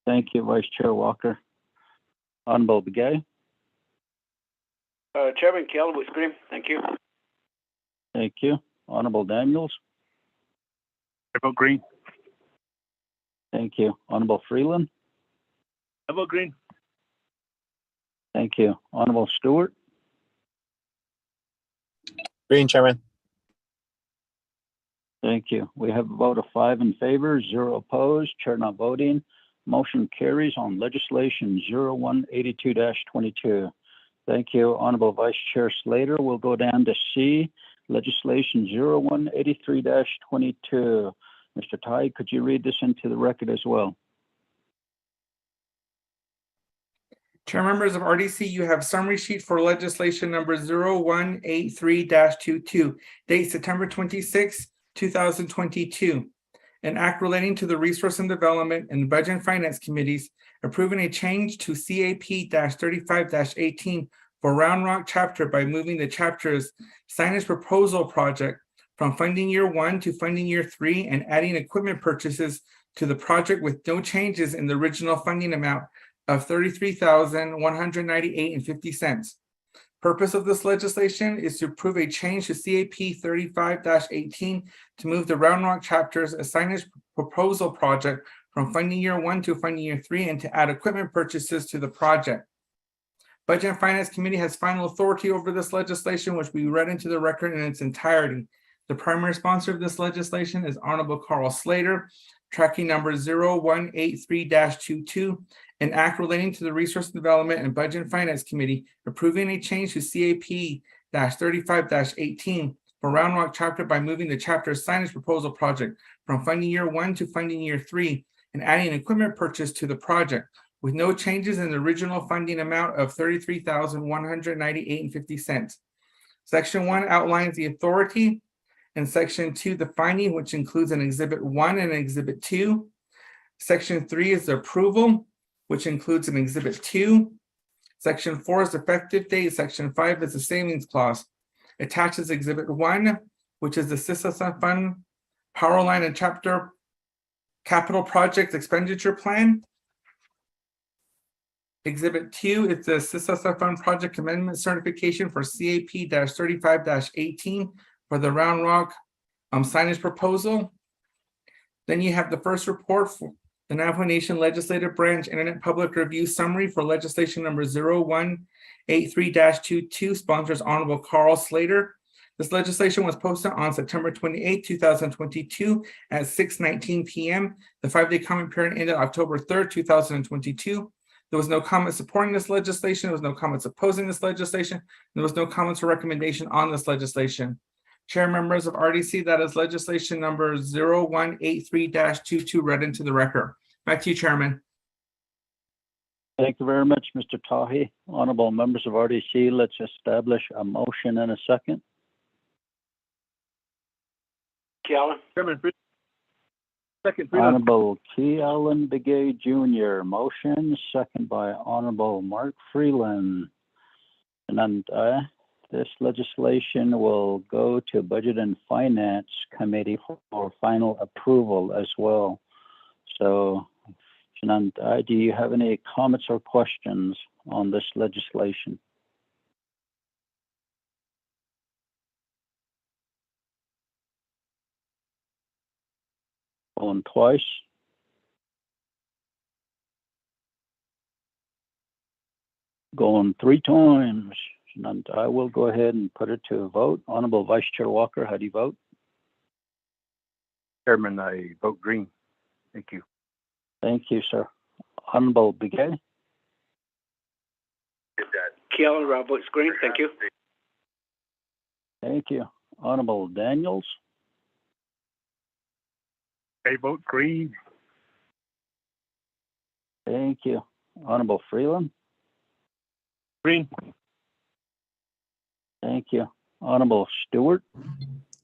Thank you, Vice Chair Walker. Honorable Begay? Chairman Kell votes green. Thank you. Thank you. Honorable Daniels? I vote green. Thank you. Honorable Freeland? I vote green. Thank you. Honorable Stewart? Green, Chairman. Thank you. We have a vote of 5 in favor, 0 opposed, chair not voting. Motion carries on legislation 0182-22. Thank you, Honorable Vice Chair Slater. We'll go down to C, legislation 0183-22. Mr. Ty, could you read this into the record as well? Chair members of RDC, you have summary sheet for legislation number 0183-22, date September 26, 2022. An act relating to the Resource and Development and Budget and Finance Committees approving a change to CAP-35-18 for Round Rock chapter by moving the chapter's signage proposal project from funding year 1 to funding year 3 and adding equipment purchases to the project with no changes in the original funding amount of $33,198.50. Purpose of this legislation is to approve a change to CAP 35-18 to move the Round Rock chapter's signage proposal project from funding year 1 to funding year 3 and to add equipment purchases to the project. Budget and Finance Committee has final authority over this legislation, which we read into the record in its entirety. The primary sponsor of this legislation is Honorable Carl Slater, tracking number 0183-22, an act relating to the Resource Development and Budget and Finance Committee approving a change to CAP-35-18 for Round Rock chapter by moving the chapter's signage proposal project from funding year 1 to funding year 3 and adding equipment purchase to the project with no changes in the original funding amount of $33,198.50. Section 1 outlines the authority, and Section 2 the finding, which includes an Exhibit 1 and an Exhibit 2. Section 3 is the approval, which includes an Exhibit 2. Section 4 is the effective date. Section 5 is the savings clause. Attaches Exhibit 1, which is the CISA Fund Power Line and Chapter Capital Project Expenditure Plan. Exhibit 2 is the CISA Fund Project Amendment Certification for CAP-35-18 for the Round Rock signage proposal. Then you have the first report for the Navajo Nation Legislative Branch Internet Public Review Summary for legislation number 0183-22, sponsors Honorable Carl Slater. This legislation was posted on September 28, 2022 at 6:19 p.m. The 5-day comment period ended October 3rd, 2022. There was no comment supporting this legislation. There was no comments opposing this legislation. There was no comments or recommendation on this legislation. Chair members of RDC, that is legislation number 0183-22 read into the record. Back to you, Chairman. Thank you very much, Mr. Tahi. Honorable members of RDC, let's establish a motion and a second. Key Allen. Chairman, second. Honorable Key Allen Begay Jr. Motion, second by Honorable Mark Freeland. And this legislation will go to Budget and Finance Committee for final approval as well. So, Shanantai, do you have any comments or questions on this legislation? Going twice. Going 3 times. And I will go ahead and put it to a vote. Honorable Vice Chair Walker, how do you vote? Chairman, I vote green. Thank you. Thank you, sir. Honorable Begay? Key Allen, Rob votes green. Thank you. Thank you. Honorable Daniels? I vote green. Thank you. Honorable Freeland? Green. Thank you. Honorable Stewart?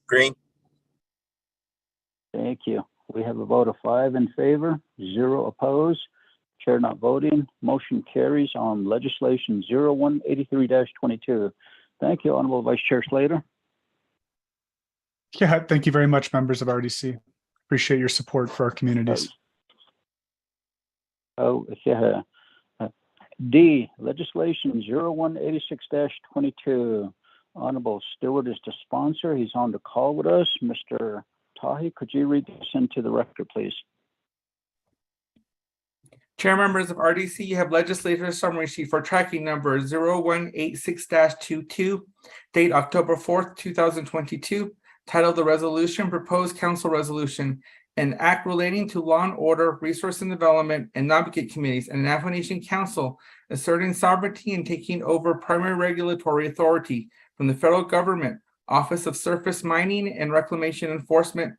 Green. Thank you. We have a vote of 5 in favor, 0 opposed. Chair not voting. Motion carries on legislation 0183-22. Thank you, Honorable Vice Chair Slater. Yeah, thank you very much, members of RDC. Appreciate your support for our communities. D, legislation 0186-22. Honorable Stewart is the sponsor. He's on the call with us. Mr. Tahi, could you read this into the record, please? Chair members of RDC, you have legislative summary sheet for tracking number 0186-22, date October 4th, 2022, titled the resolution, proposed council resolution, an act relating to law and order, resource and development, and advocate committees and Navajo Nation Council asserting sovereignty and taking over primary regulatory authority from the federal government, Office of Surface Mining and Reclamation Enforcement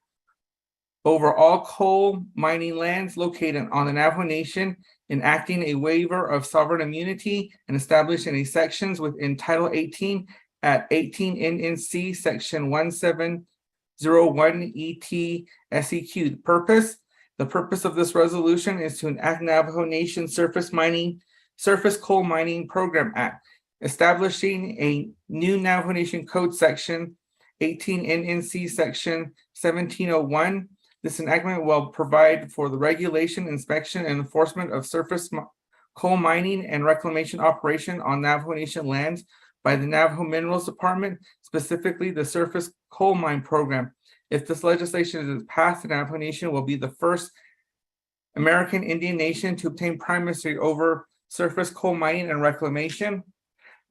over all coal mining lands located on the Navajo Nation, enacting a waiver of sovereign immunity and establishing a sections within Title 18 at 18 NNC Section 1701 ET SEQ. The purpose of this resolution is to enact Navajo Nation Surface Coal Mining Program Act, establishing a new Navajo Nation Code Section 18 NNC Section 1701. This enactment will provide for the regulation, inspection, and enforcement of surface coal mining and reclamation operation on Navajo Nation lands by the Navajo Minerals Department, specifically the Surface Coal Mine Program. If this legislation is passed, the Navajo Nation will be the first American Indian nation to obtain primacy over surface coal mining and reclamation.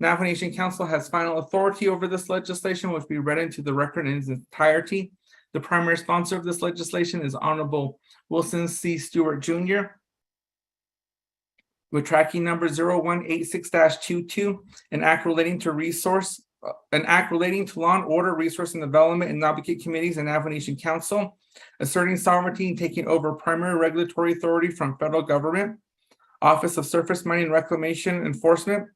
Navajo Nation Council has final authority over this legislation, which will be read into the record in its entirety. The primary sponsor of this legislation is Honorable Wilson C. Stewart Jr. with tracking number 0186-22, an act relating to law and order, resource and development, and advocate committees and Navajo Nation Council, asserting sovereignty and taking over primary regulatory authority from federal government, Office of Surface Mining and Reclamation Enforcement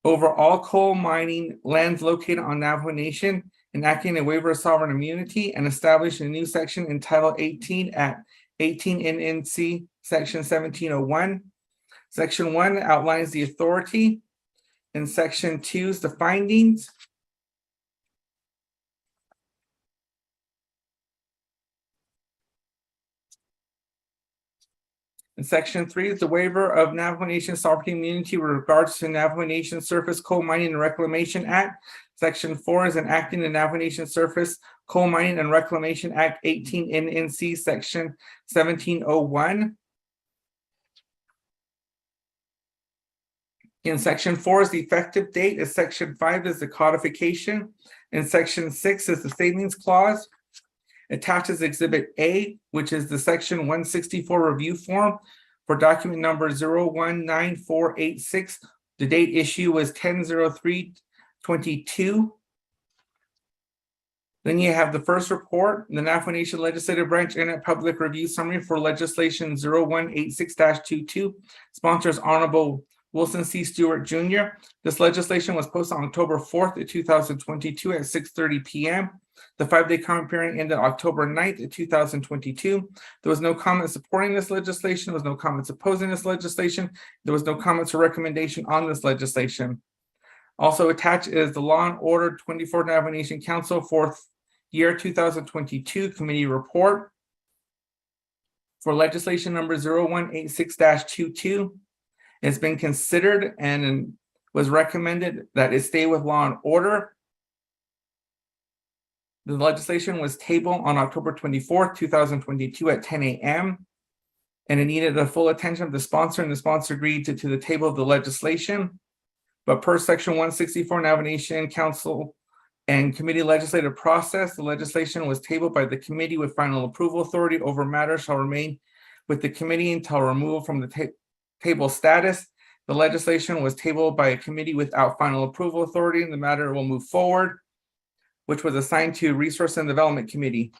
over all coal mining lands located on Navajo Nation, enacting a waiver of sovereign immunity and establishing a new section in Title 18 at 18 NNC Section 1701. Section 1 outlines the authority, and Section 2 is the findings. And Section 3 is the waiver of Navajo Nation sovereignty immunity with regards to Navajo Nation Surface Coal Mining and Reclamation Act. Section 4 is enacting the Navajo Nation Surface Coal Mining and Reclamation Act 18 NNC Section 1701. In Section 4 is the effective date, as Section 5 is the codification, and Section 6 is the savings clause. Attaches Exhibit A, which is the Section 164 review form for document number 019486. The date issue was 10/03/22. Then you have the first report, the Navajo Nation Legislative Branch Internet Public Review Summary for Legislation 0186-22. Sponsors Honorable Wilson C. Stewart Jr. This legislation was posted on October 4th, 2022 at 6:30 p.m. The 5-day comment period ended October 9th, 2022. There was no comment supporting this legislation. There was no comments opposing this legislation. There was no comments or recommendation on this legislation. Also attached is the Law and Order 24 Navajo Nation Council 4th year 2022 committee report for legislation number 0186-22. It's been considered and was recommended that it stay with law and order. The legislation was tabled on October 24th, 2022 at 10 a.m. and it needed the full attention of the sponsor, and the sponsor agreed to the table of the legislation. But per Section 164 Navajo Nation Council and Committee Legislative Process, the legislation was tabled by the committee with final approval authority over matters shall remain with the committee until removal from the table status. The legislation was tabled by a committee without final approval authority, and the matter will move forward, which was assigned to Resource and Development Committee.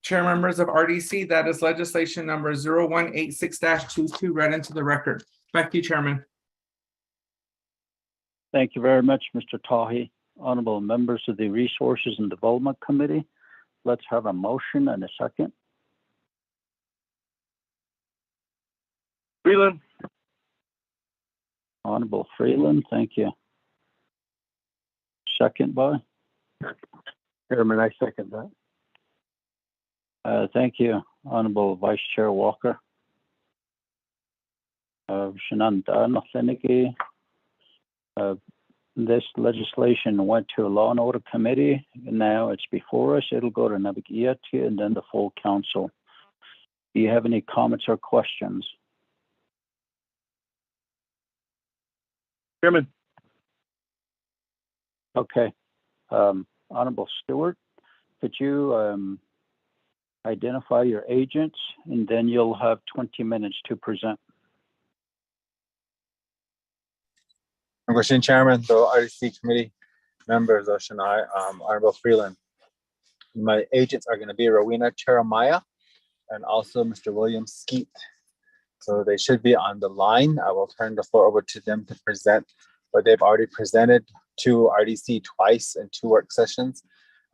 Chair members of RDC, that is legislation number 0186-22 read into the record. Back to you, Chairman. Thank you very much, Mr. Tahi. Honorable members of the Resources and Development Committee, let's have a motion and a second. Freeland. Honorable Freeland, thank you. Second by? Chairman, I second that. Thank you, Honorable Vice Chair Walker. This legislation went to a Law and Order Committee, and now it's before us. It'll go to Navigiati and then the full council. Do you have any comments or questions? Chairman. Okay. Honorable Stewart, could you identify your agents, and then you'll have 20 minutes to present. Question Chairman, the RDC committee members, Oshanai, Honorable Freeland. My agents are going to be Rowena Cheramaya and also Mr. William Skeet. So they should be on the line. I will turn the floor over to them to present what they've already presented to RDC twice in 2 work sessions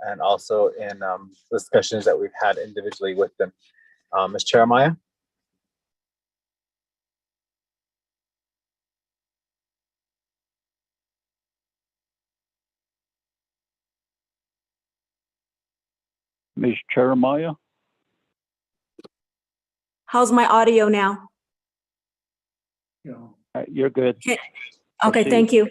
and also in discussions that we've had individually with them. Ms. Cheramaya? Ms. Jeremiah? How's my audio now? You're good. Okay, Proceed. thank you.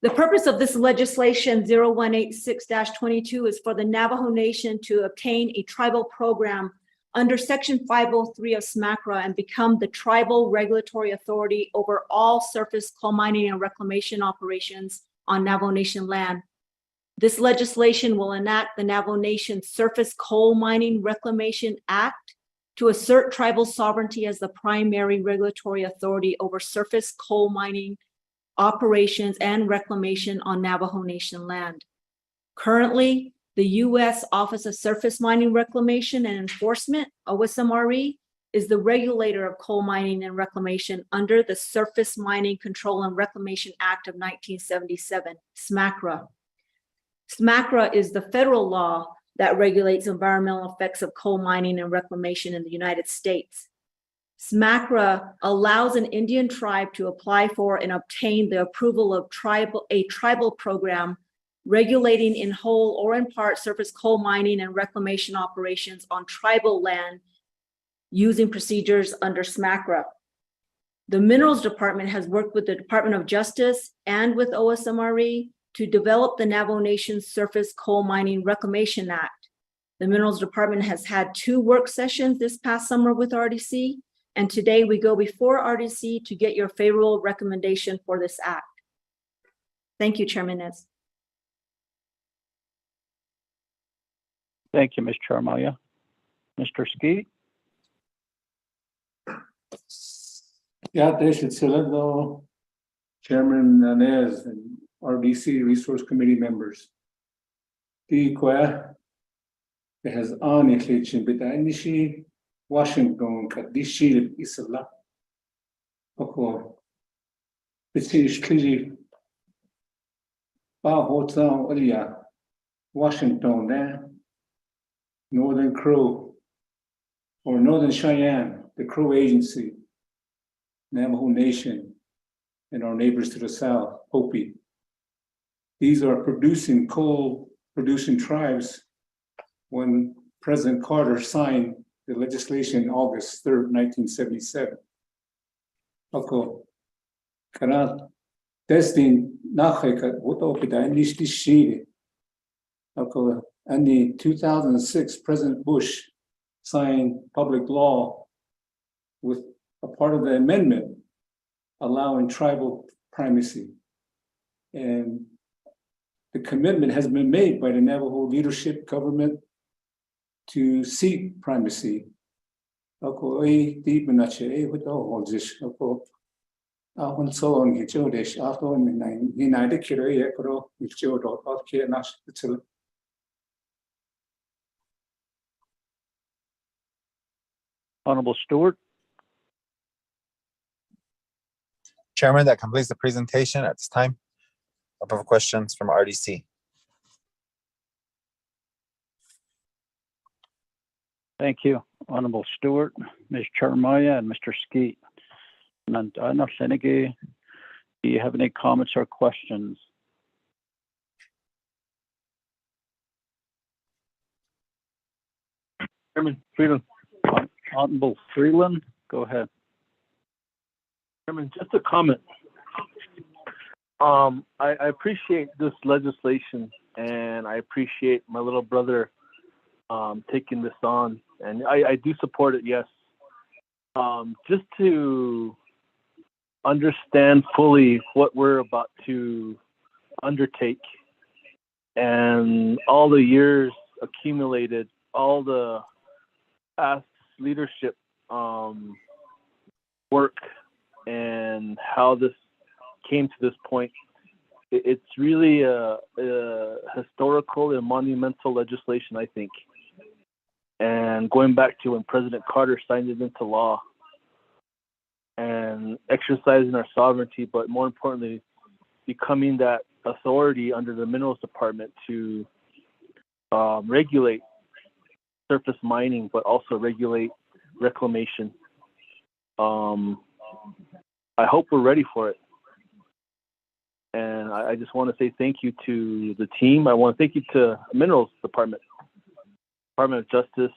The purpose of this legislation 0186-22 is for the Navajo Nation to obtain a tribal program under Section 503 of SMACRA and become the tribal regulatory authority over all surface coal mining and reclamation operations on Navajo Nation land. This legislation will enact the Navajo Nation Surface Coal Mining Reclamation Act to assert tribal sovereignty as the primary regulatory authority over surface coal mining operations and reclamation on Navajo Nation land. Currently, the U.S. Office of Surface Mining Reclamation and Enforcement, OSMRE, is the regulator of coal mining and reclamation under the Surface Mining Control and Reclamation Act of 1977, SMACRA. SMACRA is the federal law that regulates environmental effects of coal mining and reclamation in the United States. SMACRA allows an Indian tribe to apply for and obtain the approval of a tribal program regulating in whole or in part surface coal mining and reclamation operations on tribal land using procedures under SMACRA. The Minerals Department has worked with the Department of Justice and with OSMRE to develop the Navajo Nation Surface Coal Mining Reclamation Act. The Minerals Department has had 2 work sessions this past summer with RDC, and today we go before RDC to get your favorable recommendation for this act. Thank you, Chairman Nez. Thank you, Ms. Jeremiah. Mr. Skeet? Yeah, they should select the Chairman Nez and RDC Resource Committee members. The Qua has on a kitchen, but I need Washington, DC Isla. Okay. It's clearly Hotel Elia, Washington, there. Northern Crow or Northern Cheyenne, the Crow Agency, Navajo Nation, and our neighbors to the south, Hopi. These are coal-producing tribes when President Carter signed the legislation August 3rd, 1977. Okay. Karat testing nacheka wotopida nishtishide. Okay. And the 2006 President Bush signed public law with a part of the amendment allowing tribal primacy. And the commitment has been made by the Navajo leadership government to seek primacy. Honorable Stewart? Chairman, that completes the presentation at this time. Open for questions from RDC. Thank you, Honorable Stewart, Ms. Jeremiah, and Mr. Skeet. Nantana Senegi, do you have any comments or questions? Chairman Freeland. Honorable Freeland, go ahead. Chairman, just a comment. I appreciate this legislation, and I appreciate my little brother taking this on, and I do support it, yes. Just to understand fully what we're about to undertake and all the years accumulated, all the past leadership work, and how this came to this point. It's really a historical and monumental legislation, I think. And going back to when President Carter signed it into law and exercising our sovereignty, but more importantly, becoming that authority under the Minerals Department to regulate surface mining, but also regulate reclamation. I hope we're ready for it. And I just want to say thank you to the team. I want to thank you to Minerals Department, Department of Justice,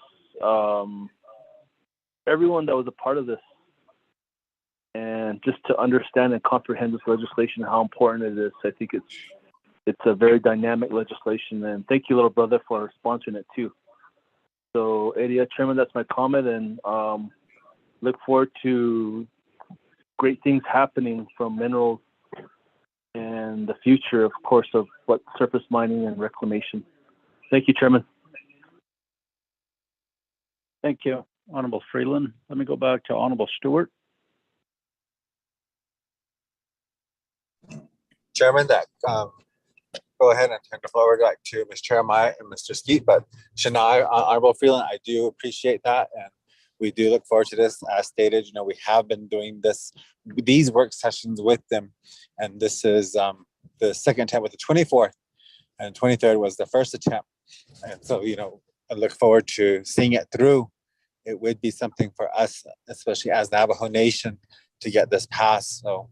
everyone that was a part of this. And just to understand and comprehend this legislation, how important it is, I think it's a very dynamic legislation. And thank you, little brother, for sponsoring it too. So, Eddie, Chairman, that's my comment, and look forward to great things happening from minerals and the future, of course, of what surface mining and reclamation. Thank you, Chairman. Thank you, Honorable Freeland. Let me go back to Honorable Stewart. Chairman, that go ahead and turn the floor back to Ms. Jeremiah and Mr. Skeet, but Shania, Honorable Freeland, I do appreciate that, and we do look forward to this. As stated, we have been doing these work sessions with them, and this is the second attempt with the 24th, and 23rd was the first attempt, and so I look forward to seeing it through. It would be something for us, especially as Navajo Nation, to get this passed. So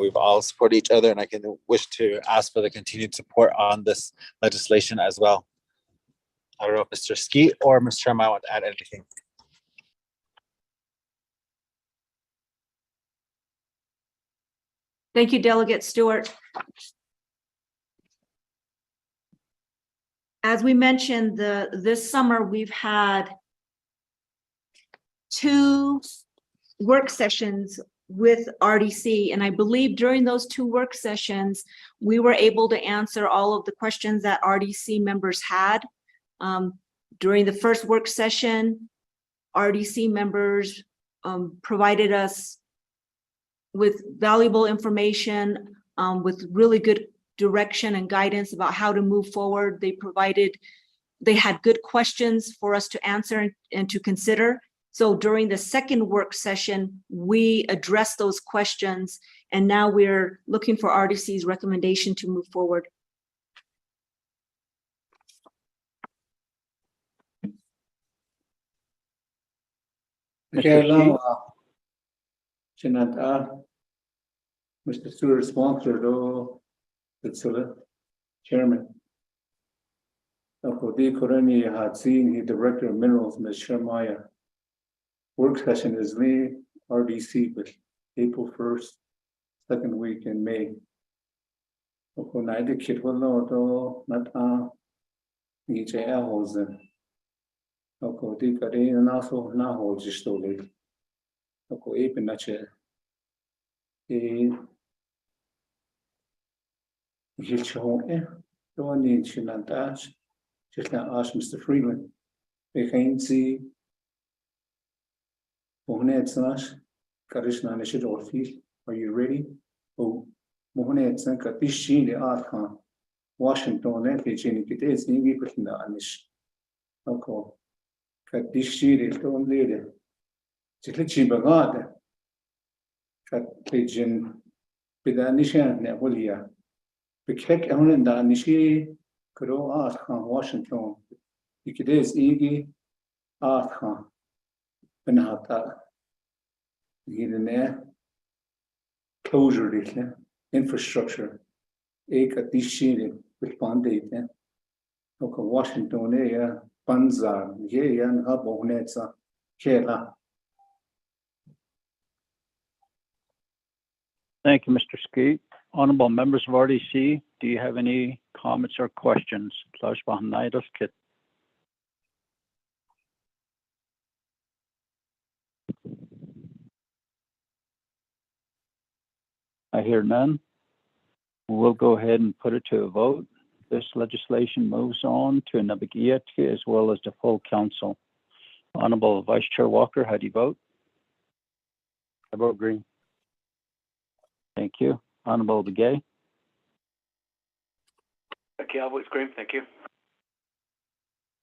we've all supported each other, and I can wish to ask for the continued support on this legislation as well. I don't know if Mr. Skeet or Mr. Chairman want to add anything. Thank you, Delegate Stewart. As we mentioned, this summer we've had 2 work sessions with RDC, and I believe during those 2 work sessions, we were able to answer all of the questions that RDC members had. During the first work session, RDC members provided us with valuable information, with really good direction and guidance about how to move forward. They had good questions for us to answer and to consider. So during the second work session, we addressed those questions, and now we're looking for RDC's recommendation to move forward. Okay, now, Mr. Stewart, sponsor, the Chairman. The Korani had seen the Director of Minerals, Ms. Sharmaya. Work session is May RDC, but April 1st, second week in May. When I did kid will know not EJL was then. Okay, the Kari and also now just so late. Okay, even not yet. He's home. Don't need to not ask. Just not ask Mr. Freeland. They can't see. Are you ready? Oh, Washington, it is in the Anish. Okay. Cut this sheet, don't lead it. Chichibagada. Cut pigeon Pidanishan, Nevolia. Pick on the Anishi, could all ask on Washington. It is Iggy, ask her. Benata. Here closure, infrastructure. Ek at this sheet with Pandate. Okay, Washington, Panza, and Habonetza, Kela. Thank you, Mr. Skeet. Honorable members of RDC, do you have any comments or questions? I hear none. We'll go ahead and put it to a vote. This legislation moves on to Nabagiati as well as the full council. Honorable Vice Chair Walker, how do you vote? I vote green. Thank you. Honorable Begay. Cal votes green, thank you.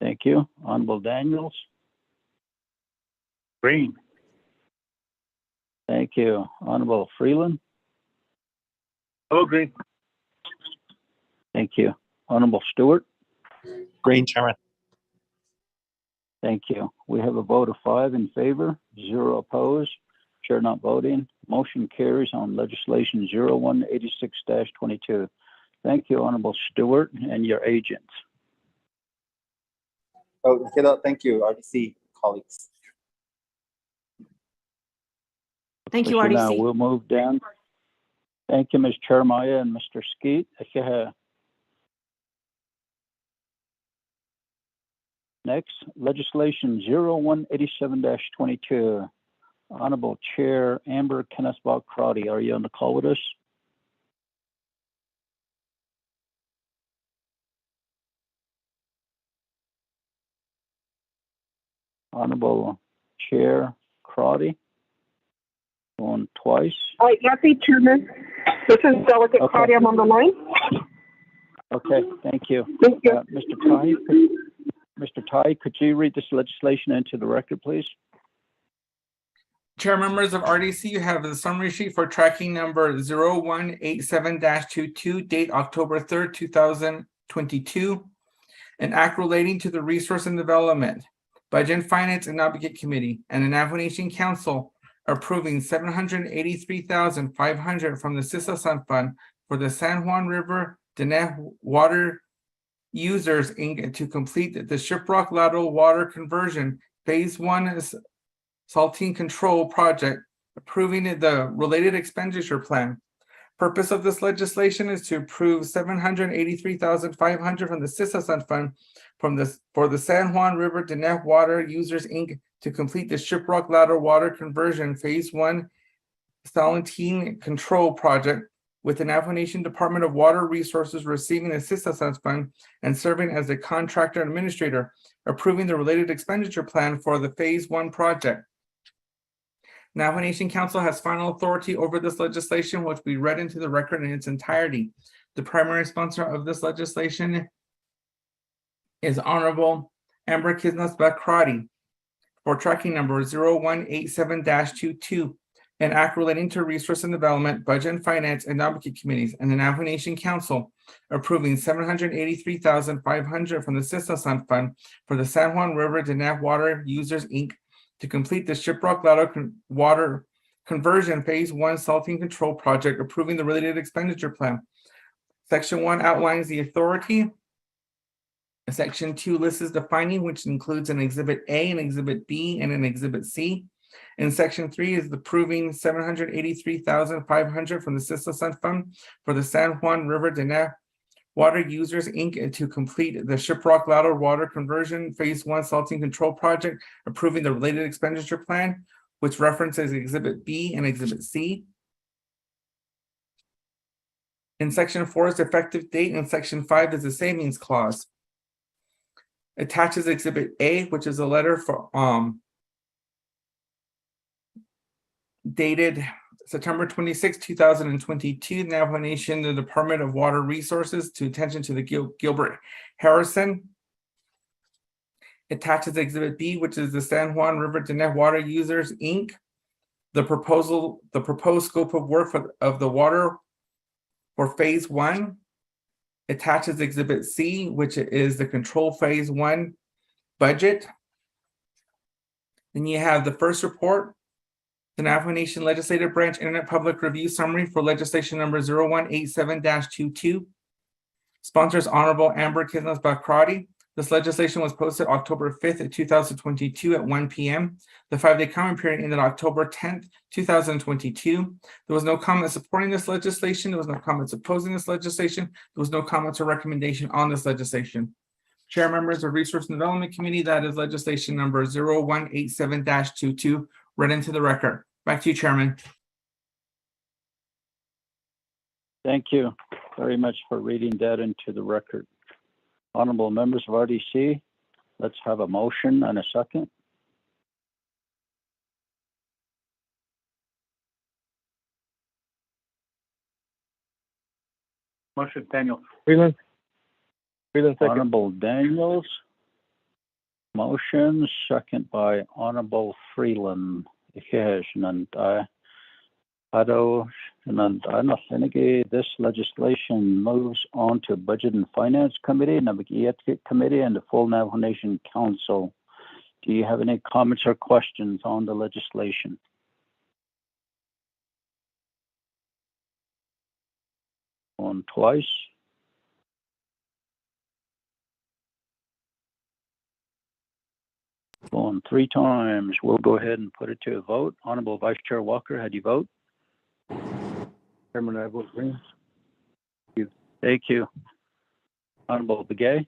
Thank you. Honorable Daniels. Green. Thank you. Honorable Freeland. Oh, green. Thank you. Honorable Stewart. Green, Chairman. Thank you. We have a vote of 5 in favor, 0 opposed, chair not voting. Motion carries on legislation 0186-22. Thank you, Honorable Stewart and your agents. Oh, thank you, RDC colleagues. Thank you, So now RDC. we'll move down. Thank you, Ms. Chermaya and Mr. Skeet. Next, legislation 0187-22. Honorable Chair Amber Kennesbaugh-Crotty, are you on the call with us? Honorable Chair Crotty, going twice. Yes, Chairman. This is Delegate Okay. Crotty. I'm on the line. Okay, thank you. Thank you. Mr. Tai, could you read this legislation into the record, please? Chair, members of RDC, you have the summary sheet for tracking number 0187-22, date October 3rd, 2022. An act relating to the Resource and Development, Budget and Finance and Advocate Committee, and the Navajo Nation Council approving $783,500 from the CISA Fund for the San Juan River Diné Water Users Inc. to complete the Shiprock Lateral Water Conversion Phase 1 Saltine Control Project, approving the related expenditure plan. Purpose of this legislation is to approve $783,500 from the CISA Fund for the San Juan River Diné Water Users Inc. to complete the Shiprock Lateral Water Conversion Phase 1 Saltine Control Project, with the Navajo Nation Department of Water Resources receiving the CISA Fund and serving as the contractor and administrator, approving the related expenditure plan for the Phase 1 project. Navajo Nation Council has final authority over this legislation, which we read into the record in its entirety. The primary sponsor of this legislation is Honorable Amber Kennesbaugh-Crotty for tracking number 0187-22, an act relating to Resource and Development, Budget and Finance and Advocate Committees, and the Navajo Nation Council approving $783,500 from the CISA Fund for the San Juan River Diné Water Users Inc. to complete the Shiprock Lateral Water Conversion Phase 1 Saltine Control Project, approving the related expenditure plan. Section 1 outlines the authority. Section 2 lists the finding, which includes an Exhibit A, an Exhibit B, and an Exhibit C. And Section 3 is approving $783,500 from the CISA Fund for the San Juan River Diné Water Users Inc. to complete the Shiprock Lateral Water Conversion Phase 1 Saltine Control Project, approving the related expenditure plan, which references Exhibit B and Exhibit C. In Section 4 is the effective date, and Section 5 is the savings clause. Attaches Exhibit A, which is a letter for dated September 26, 2022, Navajo Nation, the Department of Water Resources, to attention to the Gilbert Harrison. Attaches Exhibit B, which is the San Juan River Diné Water Users Inc. The proposed scope of work of the water for Phase 1. Attaches Exhibit C, which is the Control Phase 1 budget. Then you have the first report, the Navajo Nation Legislative Branch Internet Public Review Summary for legislation number 0187-22. Sponsors Honorable Amber Kennesbaugh-Crotty. This legislation was posted October 5th, 2022 at 1 p.m. The 5-day comment period ended October 10th, 2022. There was no comment supporting this legislation. There was no comments opposing this legislation. There was no comments or recommendation on this legislation. Chair, members of Resource and Development Committee, that is legislation number 0187-22, read into the record. Back to you, Chairman. Thank you very much for reading that into the record. Honorable members of RDC, let's have a motion and a second. Motion, Daniel. Freeland. Freeland, second. Honorable Daniels. Motion, second by Honorable Freeland. Yes, Nandai. Ado, Nandai, Nothing. This legislation moves on to Budget and Finance Committee, Navajo Committee, and the full Navajo Nation Council. Do you have any comments or questions on the legislation? On twice. Going 3 times. We'll go ahead and put it to a vote. Honorable Vice Chair Walker, how do you vote? Chairman, I vote green. Thank you. Honorable Begay?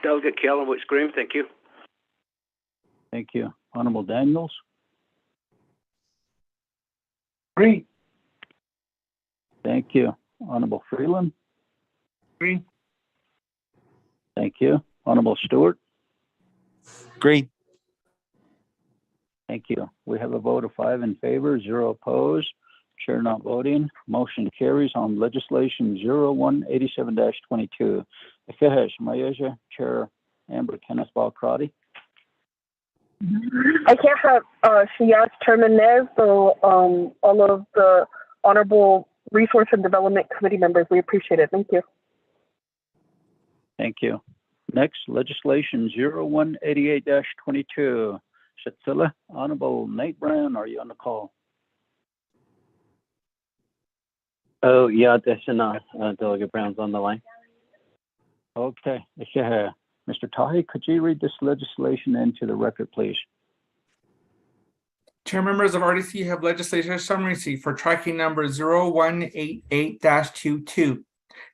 Delegate Keller votes green, thank you. Thank you. Honorable Daniels? Green. Thank you. Honorable Freeland? Green. Thank you. Honorable Stewart? Green. Thank you. We have a vote of 5 in favor, 0 opposed. Chair not voting. Motion carries on legislation 0187-22. Ikehesh Mayeja, Chair Amber Kenneth Balcrotty. I can't have she asked Chairman Nez, so all of the honorable Resource and Development Committee members, we appreciate it. Thank you. Thank you. Next, legislation 0188-22. Shatsila, Honorable Nate Brown, are you on the call? Oh, yeah, Delegate Brown's on the line. Okay. Mr. Tahi, could you read this legislation into the record, please? Chair members of RDC have legislative summary sheet for tracking number 0188-22,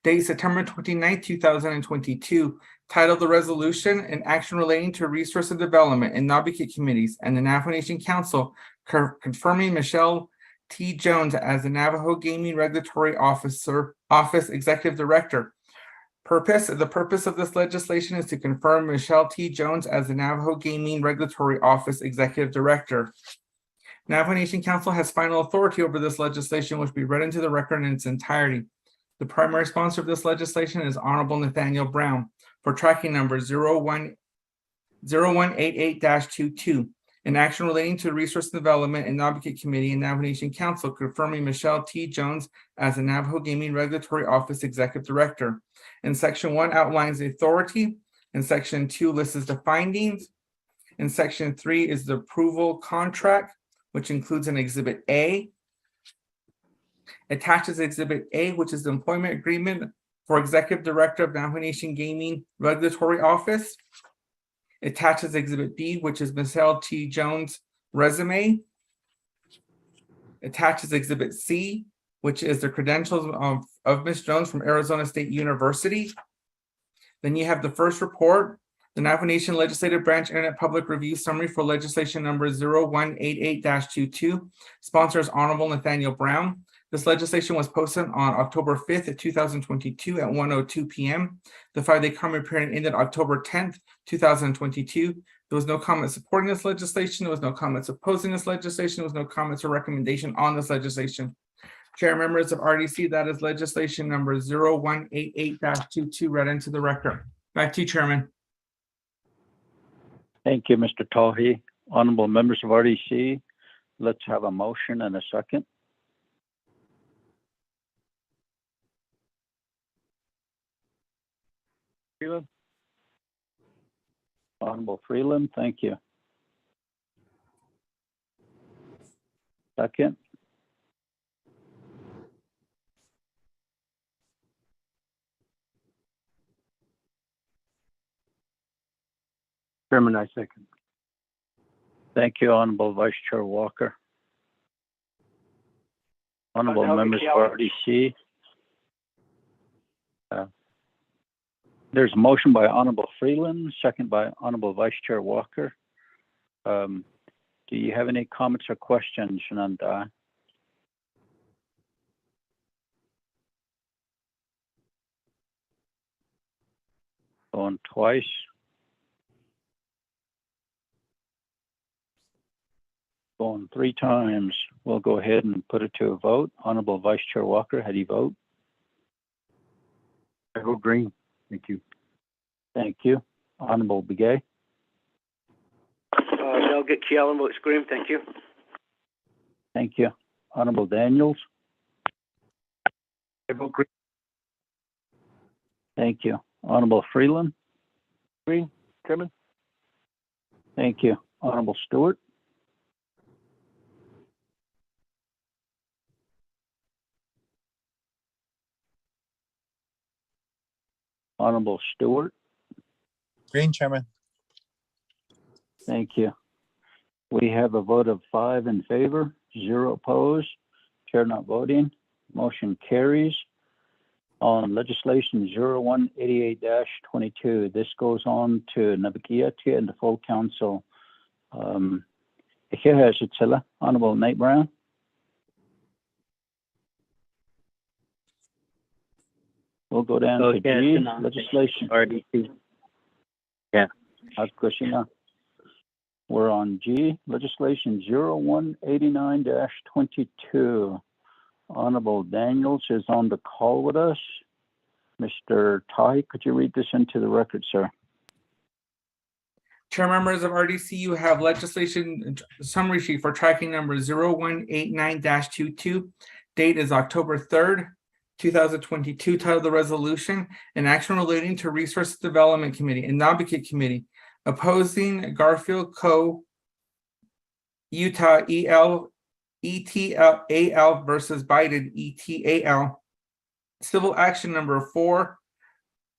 date September 29, 2022, titled The Resolution and Action Relating to Resource and Development in Nabikit Committees and the Navajo Nation Council confirming Michelle T. Jones as the Navajo Gaming Regulatory Office Executive Director. The purpose of this legislation is to confirm Michelle T. Jones as the Navajo Gaming Regulatory Office Executive Director. Navajo Nation Council has final authority over this legislation, which will be read into the record in its entirety. The primary sponsor of this legislation is Honorable Nathaniel Brown for tracking number 0188-22, an action relating to resource development and Advocate Committee and Navajo Nation Council confirming Michelle T. Jones as the Navajo Gaming Regulatory Office Executive Director. And Section 1 outlines the authority, and Section 2 lists the findings, and Section 3 is the approval contract, which includes an Exhibit A. Attaches Exhibit A, which is the employment agreement for Executive Director of Navajo Nation Gaming Regulatory Office. Attaches Exhibit B, which is Michelle T. Jones' resume. Attaches Exhibit C, which is the credentials of Ms. Jones from Arizona State University. Then you have the first report, the Navajo Nation Legislative Branch Internet Public Review Summary for legislation number 0188-22. Sponsors Honorable Nathaniel Brown. This legislation was posted on October 5th, 2022 at 1:02 p.m. The 5-day comment period ended October 10th, 2022. There was no comment supporting this legislation. There was no comments opposing this legislation. There was no comments or recommendation on this legislation. Chair members of RDC, that is legislation number 0188-22 read into the record. Back to you, Chairman. Thank you, Mr. Tahi. Honorable members of RDC, let's have a motion and a second. Freeland. Honorable Freeland, thank you. Second. Chairman, I second. Thank you, Honorable Vice Chair Walker. Honorable members of RDC. There's a motion by Honorable Freeland, second by Honorable Vice Chair Walker. Do you have any comments or questions, Shananda? Going twice. Going 3 times. We'll go ahead and put it to a vote. Honorable Vice Chair Walker, how do you vote? I vote green. Thank you. Thank you. Honorable Begay? Delegate Kielan votes green. Thank you. Thank you. Honorable Daniels? I vote green. Thank you. Honorable Freeland? Green, Chairman. Thank you. Honorable Stewart? Honorable Stewart? Green, Chairman. Thank you. We have a vote of 5 in favor, 0 opposed, chair not voting. Motion carries. On legislation 0188-22, this goes on to Navajo and the full council. Honorable Nate Brown. We'll go down to G, legislation. RDC. Yeah. We're on G, legislation 0189-22. Honorable Daniels is on the call with us. Mr. Tai, could you read this into the record, sir? Chair members of RDC, you have legislation summary sheet for tracking number 0189-22. Date is October 3rd, 2022. Title of the resolution, an action relating to Resource Development Committee and Advocate Committee opposing Garfield Co. Utah ETAL versus Biden ETAL. Civil action number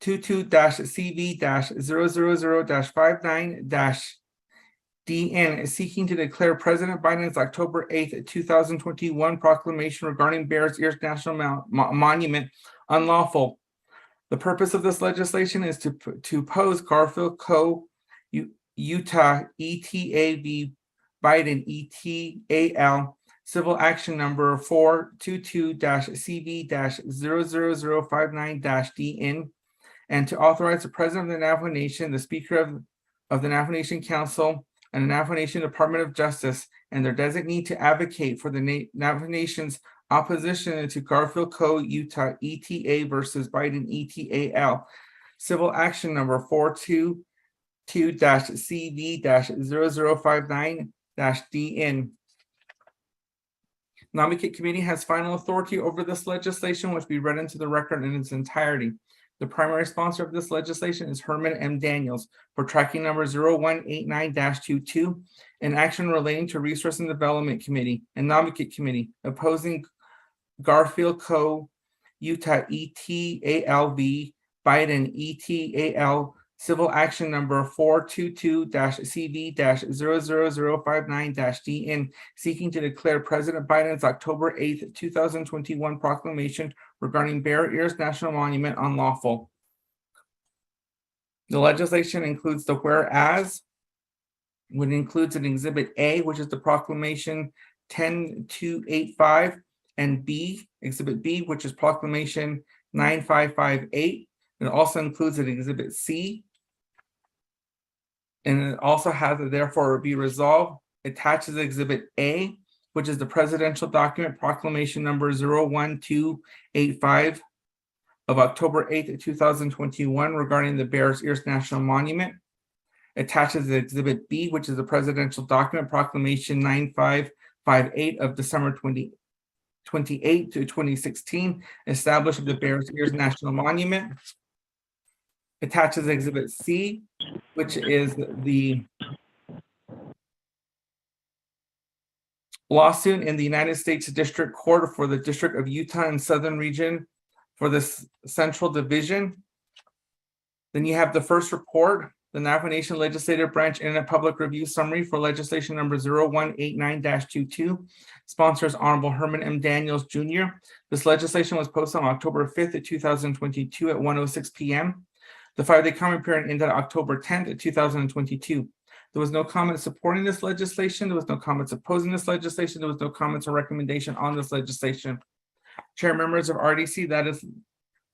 422-CV-000-59-DN seeking to declare President Biden's October 8th, 2021 proclamation regarding Bears Ears National Monument unlawful. The purpose of this legislation is to oppose Garfield Co. Utah ETAV Biden ETAL. Civil action number 422-CV-00059-DN, and to authorize the President of the Navajo Nation, the Speaker of the Navajo Nation Council, and the Navajo Nation Department of Justice, and their designee to advocate for the Navajo Nation's opposition to Garfield Co. Utah ETA versus Biden ETAL. Civil action number 422-CV-0059-DN. Advocate Committee has final authority over this legislation, which will be read into the record in its entirety. The primary sponsor of this legislation is Herman M. Daniels for tracking number 0189-22, an action relating to Resource and Development Committee and Advocate Committee opposing Garfield Co. Utah ETALV Biden ETAL. Civil action number 422-CV-00059-DN seeking to declare President Biden's October 8th, 2021 proclamation regarding Bear Ears National Monument unlawful. The legislation includes the whereas, which includes an Exhibit A, which is the proclamation 10285, and B, Exhibit B, which is proclamation 9558. It also includes an Exhibit C, and it also has a therefore be resolved. Attaches Exhibit A, which is the presidential document proclamation number 01285 of October 8th, 2021 regarding the Bears Ears National Monument. Attaches Exhibit B, which is the presidential document proclamation 9558 of December 28 to 2016, establishing the Bears Ears National Monument. Attaches Exhibit C, which is the lawsuit in the United States District Court for the District of Utah and Southern Region for the Central Division. Then you have the first report, the Navajo Nation Legislative Branch Internet Public Review Summary for legislation number 0189-22. Sponsors Honorable Herman M. Daniels Jr. This legislation was posted on October 5th, 2022 at 1:06 p.m. The 5-day comment period ended October 10th, 2022. There was no comment supporting this legislation. There was no comments opposing this legislation. There was no comments or recommendation on this legislation. Chair members of RDC, that is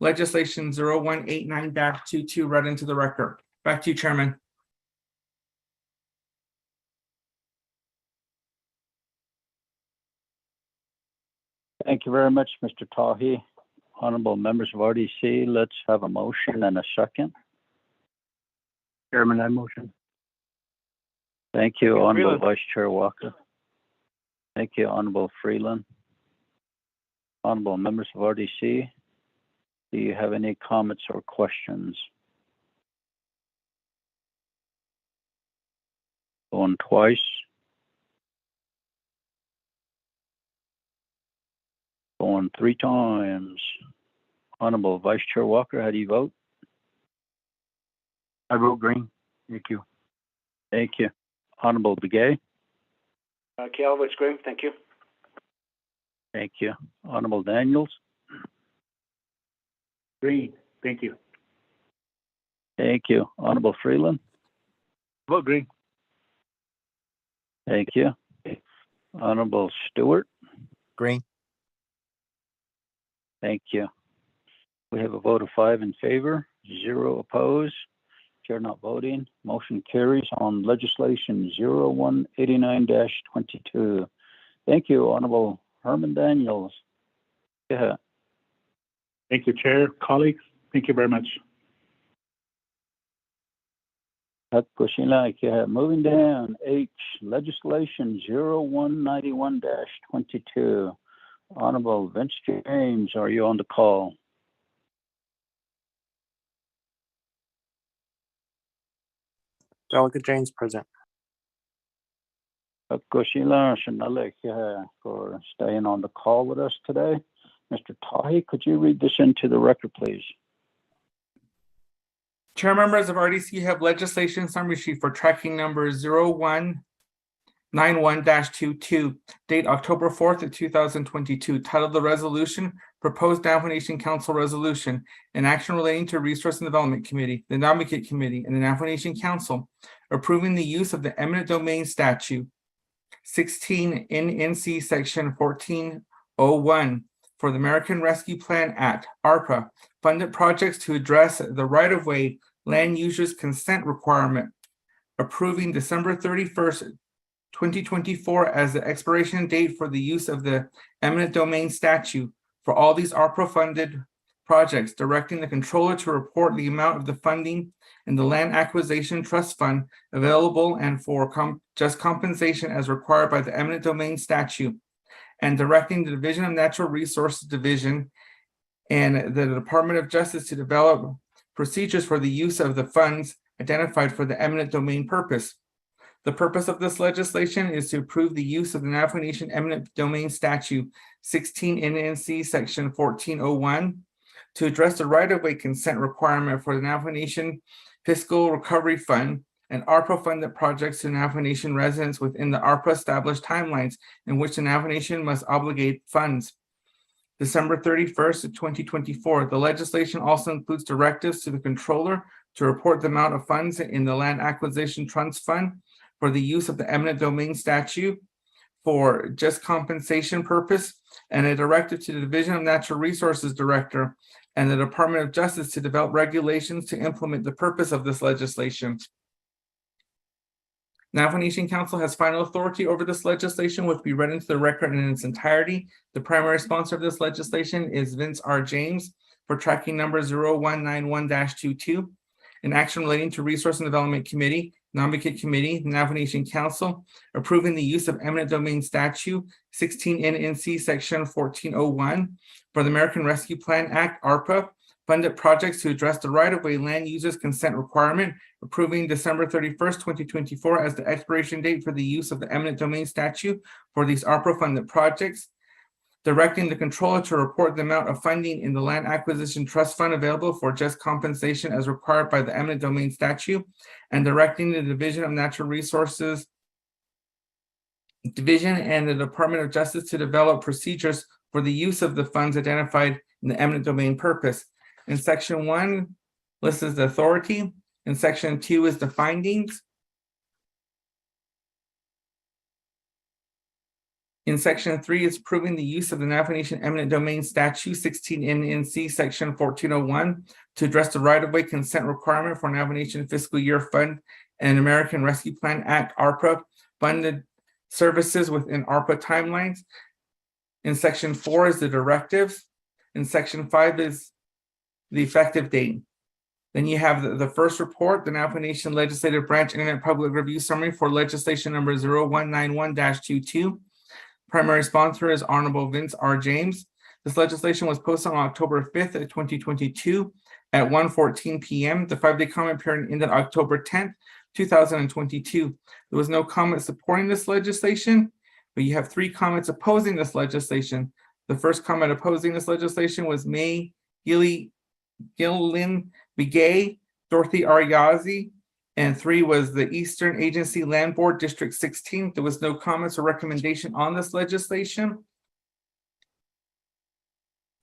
legislation 0189-22 read into the record. Back to you, Chairman. Thank you very much, Mr. Tahi. Honorable members of RDC, let's have a motion and a second. Chairman, I motion. Thank you, Honorable Freeland. Vice Chair Walker. Thank you, Honorable Freeland. Honorable members of RDC, do you have any comments or questions? Going twice. Going three times. Honorable Vice Chair Walker, how do you vote? I vote green. Thank you. Thank you. Honorable Begay? Kiel votes green. Thank you. Thank you. Honorable Daniels? Green. Thank you. Thank you. Honorable Freeland? Vote green. Thank you. Honorable Stewart? Green. Thank you. We have a vote of 5 in favor, 0 opposed. Chair not voting. Motion carries on legislation 0189-22. Thank you, Honorable Herman Daniels. Yeah. Thank you, Chair, colleagues. Thank you very much. Moving down, H, legislation 0191-22. Honorable Vince James, are you on the call? Delegate James present. For staying on the call with us today. Mr. Tahi, could you read this into the record, please? Chair members of RDC have legislation summary sheet for tracking number 0191-22, date October 4th of 2022, titled the resolution, proposed Navajo Nation Council resolution, an action relating to Resource and Development Committee, the Navajo Committee, and the Navajo Nation Council, approving the use of the eminent domain statute 16 NC section 1401 for the American Rescue Plan Act, ARPA, funded projects to address the right-of-way land users consent requirement, approving December 31st, 2024 as the expiration date for the use of the eminent domain statute for all these ARPA-funded projects, directing the controller to report the amount of the funding in the Land Acquisition Trust Fund available and for just compensation as required by the eminent domain statute, and directing the Division of Natural Resources Division and the Department of Justice to develop procedures for the use of the funds identified for the eminent domain purpose. The purpose of this legislation is to approve the use of the Navajo Nation Eminent Domain Statute 16 NC Section 1401 to address the right-of-way consent requirement for the Navajo Nation Fiscal Recovery Fund and ARPA-funded projects to Navajo Nation residents within the ARPA established timelines in which the Navajo Nation must obligate funds. December 31st of 2024. The legislation also includes directives to the controller to report the amount of funds in the Land Acquisition Trust Fund for the use of the eminent domain statute for just compensation purpose, and a directive to the Division of Natural Resources Director and the Department of Justice to develop regulations to implement the purpose of this legislation. Navajo Nation Council has final authority over this legislation, which will be read into the record in its entirety. The primary sponsor of this legislation is Vince R. James for tracking number 0191-22, an action relating to Resource and Development Committee, Navajo Committee, Navajo Nation Council, approving the use of eminent domain statute 16 NC section 1401 for the American Rescue Plan Act, ARPA, funded projects to address the right-of-way land users consent requirement, approving December 31st, 2024 as the expiration date for the use of the eminent domain statute for these ARPA-funded projects, directing the controller to report the amount of funding in the Land Acquisition Trust Fund available for just compensation as required by the eminent domain statute, and directing the Division of Natural Resources Division and the Department of Justice to develop procedures for the use of the funds identified in the eminent domain purpose. In section 1, lists the authority. In section 2 is the findings. In section 3 is proving the use of the Navajo Nation Eminent Domain Statute 16 NC section 1401 to address the right-of-way consent requirement for Navajo Nation Fiscal Year Fund and American Rescue Plan Act, ARPA, funded services within ARPA timelines. In section 4 is the directives. In section 5 is the effective date. Then you have the first report, the Navajo Nation Legislative Branch Internet Public Review Summary for legislation number 0191-22. Primary sponsor is Honorable Vince R. James. This legislation was posted on October 5th, 2022 at 1:14 p.m. The 5-day comment period ended October 10th, 2022. There was no comment supporting this legislation, but you have 3 comments opposing this legislation. The first comment opposing this legislation was May Gillian Begay, Dorothy R. Yazzie, and 3 was the Eastern Agency Land Board, District 16. There was no comments or recommendation on this legislation.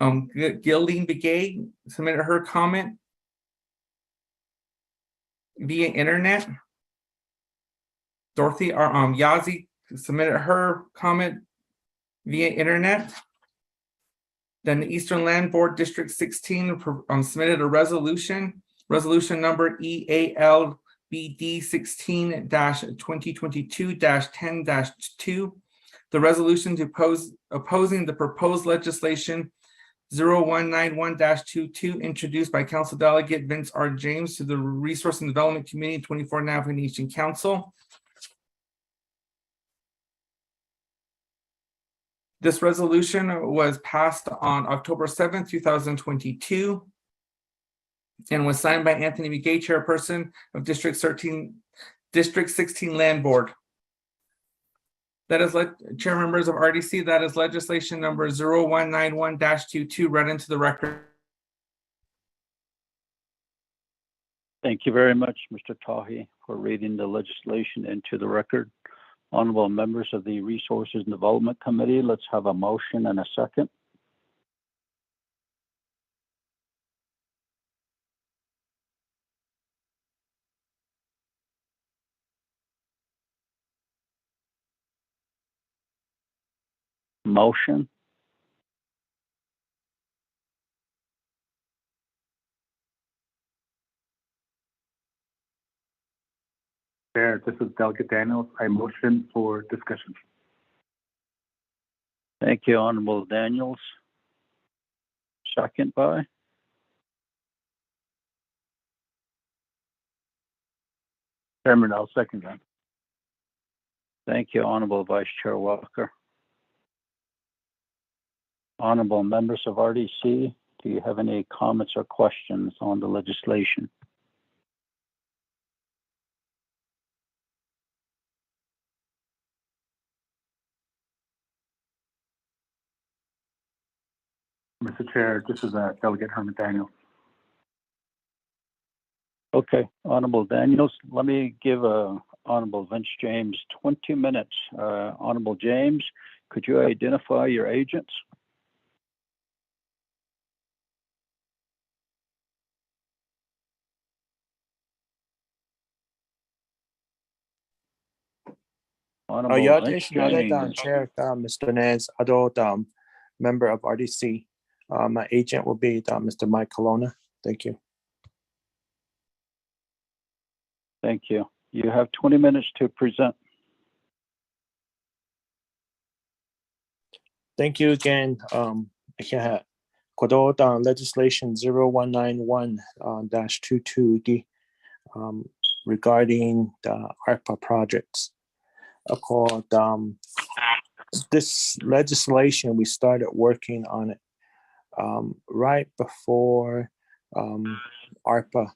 Gillian Begay submitted her comment via internet. Dorothy R. Yazzie submitted her comment via internet. Then the Eastern Land Board District 16 submitted a resolution number EALBD 16-2022-10-2. The resolution opposing the proposed legislation 0191-22 introduced by Council Delegate Vince R. James to the Resource and Development Committee 24 Navajo Nation Council. This resolution was passed on October 7th, 2022, and was signed by Anthony Begay, Chairperson of District 16 Land Board. That is chair members of RDC. That is legislation number 0191-22 read into the record. Thank you very much, Mr. Tahi, for reading the legislation into the record. Honorable members of the Resources and Development Committee, let's have a motion and a second. Motion. Chair, this is Delegate Daniels. I motion for discussion. Thank you, Honorable Daniels. Second by? Chairman, I'll second that. Thank you, Honorable Vice Chair Walker. Honorable members of RDC, do you have any comments or questions on the legislation? Mr. Chair, this is Delegate Herman Daniels. Okay, Honorable Daniels, let me give Honorable Vince James 20 minutes. Honorable James, could you identify your agents? Yeah, Chair, Mr. Nez, adult member of RDC. My agent will be Mr. Mike Colonna. Thank you. Thank you. You have 20 minutes to present. Thank you again. Legislation 0191-22 regarding the ARPA projects. This legislation, we started working on it right before ARPA,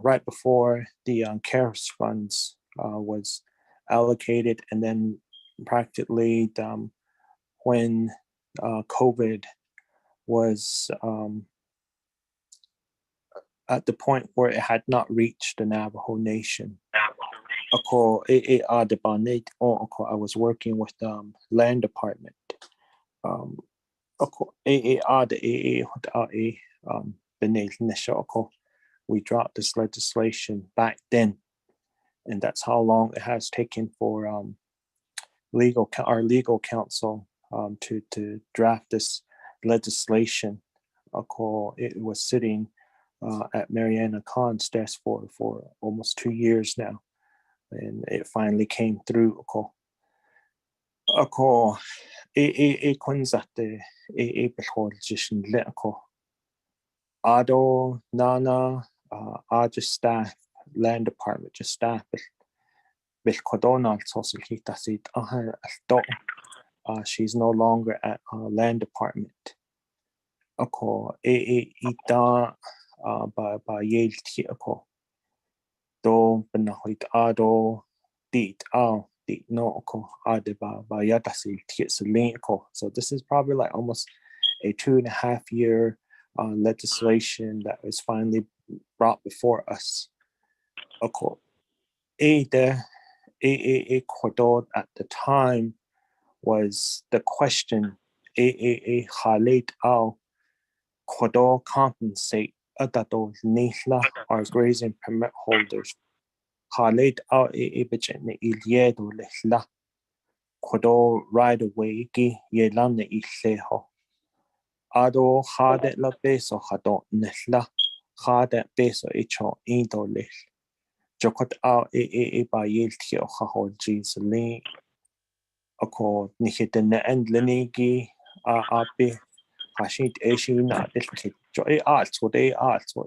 right before the CARES funds was allocated, and then practically when COVID was at the point where it had not reached the Navajo Nation. I was working with land department. We dropped this legislation back then, and that's how long it has taken for our legal counsel to draft this legislation. It was sitting at Mariana Khan's desk for almost 2 years now, and it finally came through. Ako konzate beholgishin le ako. Ado nana just staff land department just staff bil kodonal social hitasit alto. She's no longer at land department. Ako ita ba yelti ako. Do benahoit ado dit dit no ako ade ba yatasil tietselin ako. So this is probably like almost a 2.5 year legislation that was finally brought before us. Ako the Ecuador at the time was the question halit al Ecuador compensate adato nihla our grazing permit holders halit al bichne iliedo lehla Ecuador right away ki yelane ileho ado hade la peso hado nihla hade peso icho indo leh jokot al ba yeltio hahol jiselin ako nihitene endlenigi api hashit na delkit jo also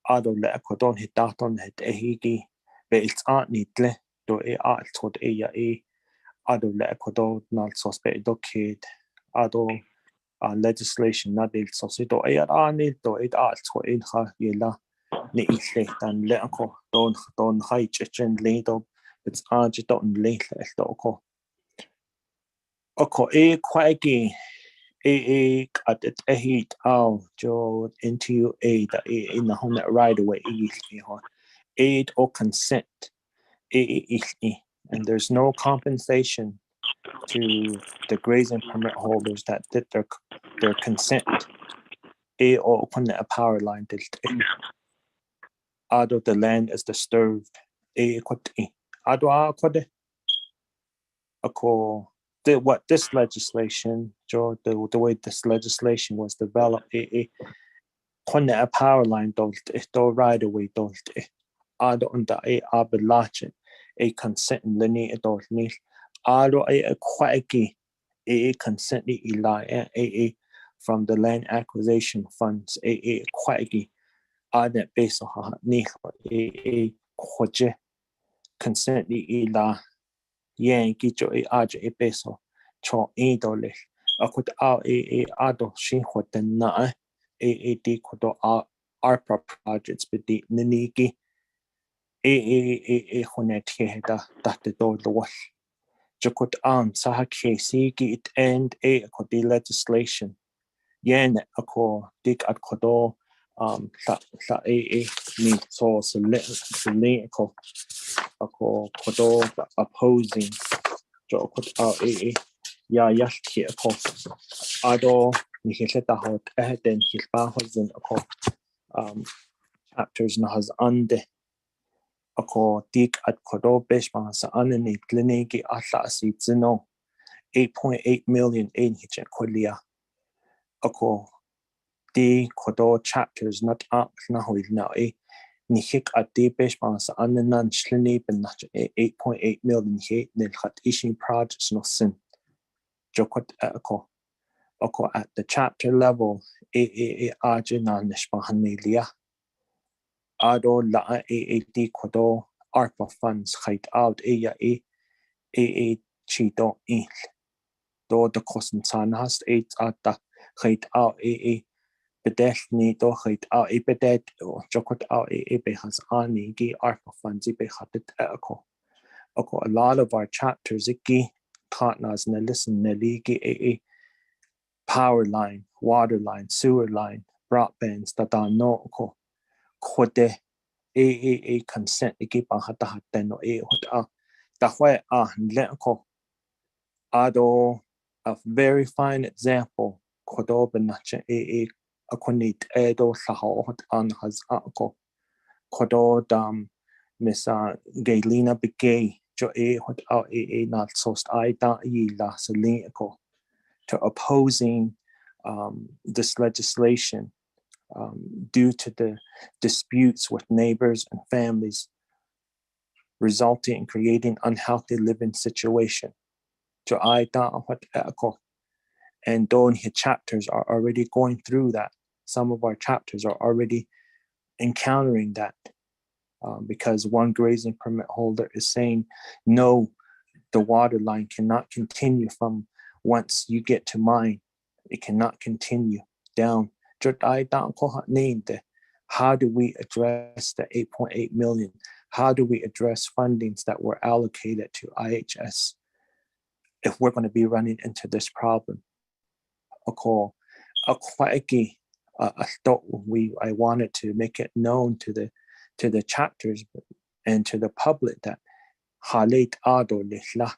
ado le kodon hitaton het ehigi belt nitle do also ya ado le kodon nal sospe dokid ado legislation na del sosito anil do also ha yela ni ile dan le ko don haichen ledo it's don le ko Oko kwagi at it heat jo into da in the home right away aid or consent and there's no compensation to the grazing permit holders that did their consent or open a power line ado the land is disturbed ado ako what this legislation, Joe, the way this legislation was developed, a power line do right away ado under a abelachin a consent linear adult nil ado a quaggy a consent a from the land acquisition funds a quaggy adet base of nil a quaje consent ila Yankee jo a peso cho $8 akut ado shin hoten na di kodo ARPA projects bidi niniki honet heda that do the wash jokut saha kesi ki it end kodi legislation yen ako dik at kodo sa ni so select ko ako kodo opposing jo kot ya yalti ako ado ni hileta hot den hilpa hozen ako chapters na has ande ako dik at kodo besh ma sa anani kliniki alla asitsino 8.8 million in hiche kolia ako di kodo chapters not up na hoil na ni hik at di besh ma sa ananan shlini ben 8.8 million he nil hat ishin projects no sin jokot ako at the chapter level ajina nishpahanilia ado la di kodo ARPA funds height out chito il do the kosten san hast at the height out bedel ni do height out bedet jokot out be has ani gi ARPA funds be hatet ako a lot of our chapters iki partners na listen na ligi power line, water line, sewer line, broadbands that are no kode consent iki pa hata no hota tahwe leko ado a very fine example kodo benache akonit edo saho hot an has ako kodo misa gaylina begay jo hot not sost da la selin to opposing this legislation due to the disputes with neighbors and families, resulting in creating unhealthy living situation. Jo I da what echo. And though his chapters are already going through that, some of our chapters are already encountering that. Because one grazing permit holder is saying, no, the water line cannot continue from once you get to mine. It cannot continue down. How do we address the 8.8 million? How do we address fundings that were allocated to IHS if we're going to be running into this problem? I wanted to make it known to the chapters and to the public that Halit Ado Lihla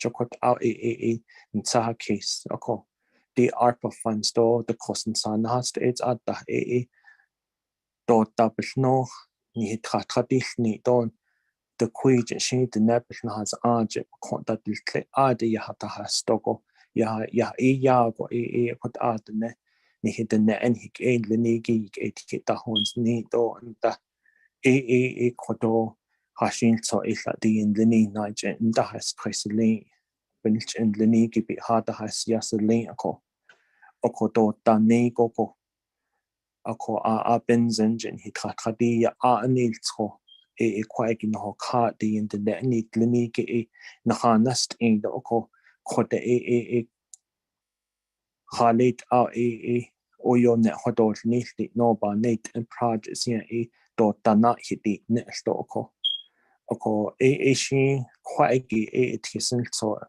Jokot Ao AAA in Saha case. The ARPA funds do the cost and san has to it's at the AA do double no ni tradish ni don the quij she the nebel has arje that the ade yahata has togo ya go AA put out the net ni hit the net and he gained the nigi hit the horns ni do and the AA kodo hashin so is that the in the ni night and the has Christine bench and the nigi be hard has yes a lane do tane go a benzengine he tradi anil so quite in her car the in the net clinic na hanast in the kote halit o yo net hodor nilti no ba nate and projects do tana hiti next she quite it so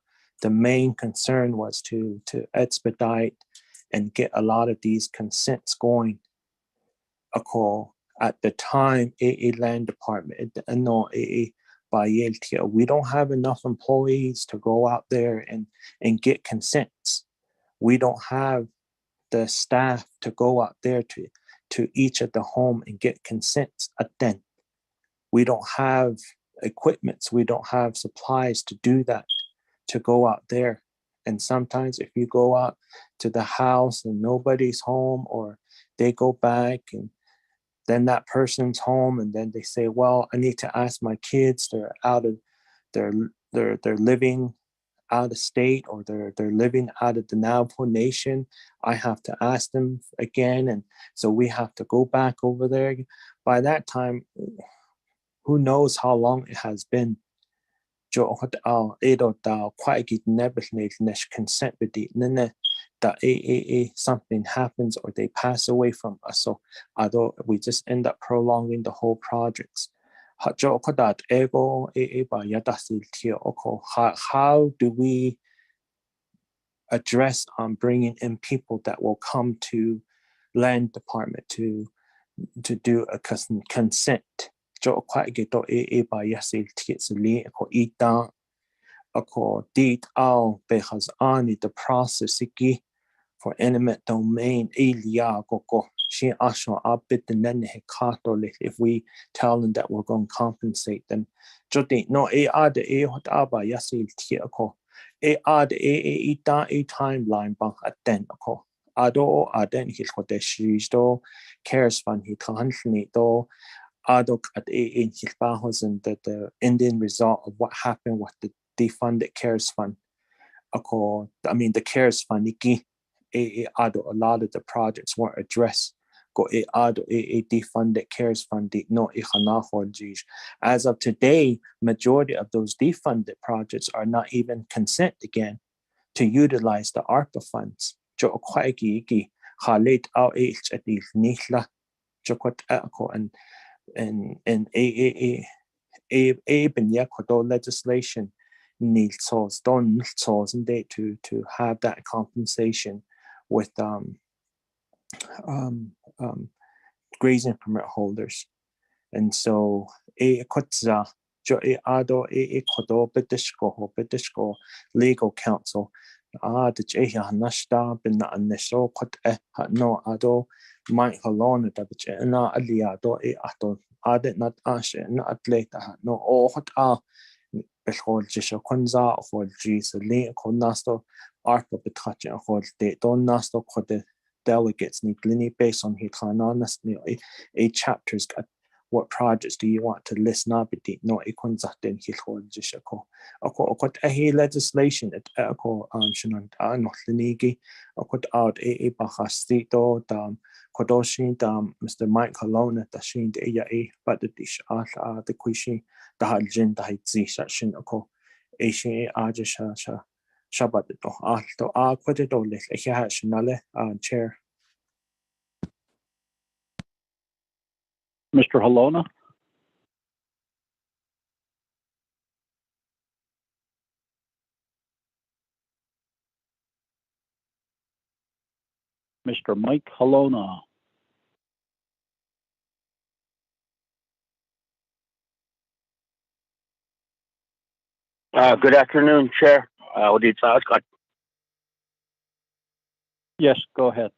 the main concern was to expedite and get a lot of these consents going. At the time, land department, no, we don't have enough employees to go out there and get consents. We don't have the staff to go out there to each of the home and get consents. Then we don't have equipments. We don't have supplies to do that, to go out there. And sometimes if you go out to the house and nobody's home, or they go back and then that person's home and then they say, well, I need to ask my kids, they're out of they're living out of state, or they're living out of the Navajo Nation. I have to ask them again. And so we have to go back over there. By that time, who knows how long it has been. Consent with the that something happens or they pass away from us. So although we just end up prolonging the whole projects. How do we address bringing in people that will come to land department to do a consent? The process for eminent domain if we tell them that we're going to compensate them. No, timeline bang at den ado aden hil kote shis do cares fund he tanhni do adok at in hilbahos and the Indian result of what happened with the defunded cares fund. I mean the cares fund ado a lot of the projects weren't addressed. Go ado defunded cares fund no as of today, majority of those defunded projects are not even consent again to utilize the ARPA funds. And legislation needs to have that compensation with grazing permit holders. And so legal counsel the no ado might halon na aliado not not later no hot bechol jisho konza or jis link nasto arpa betach or de don nasto the delegates need glini based on hitanas a chapters what projects do you want to listen up at no ikon zaten hilhon jishako akot ahi legislation at ako shunan no linigi akot out a bahastito kodoshin Mr. Mike Colonna tashin de but the dish the quishi the haljin the hitzi shin ako Asian Ajisha Shabbat to quite chair. Mr. Halona? Mr. Mike Halona. Good afternoon, Chair. Yes, go ahead.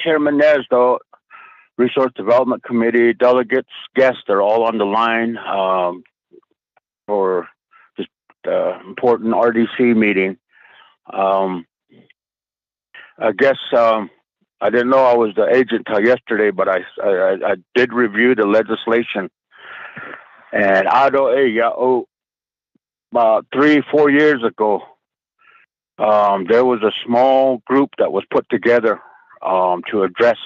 Chairman Nez, the Resource Development Committee, delegates, guests, they're all on the line for this important RDC meeting. I guess I didn't know I was the agent till yesterday, but I did review the legislation. And about 3-4 years ago, there was a small group that was put together to address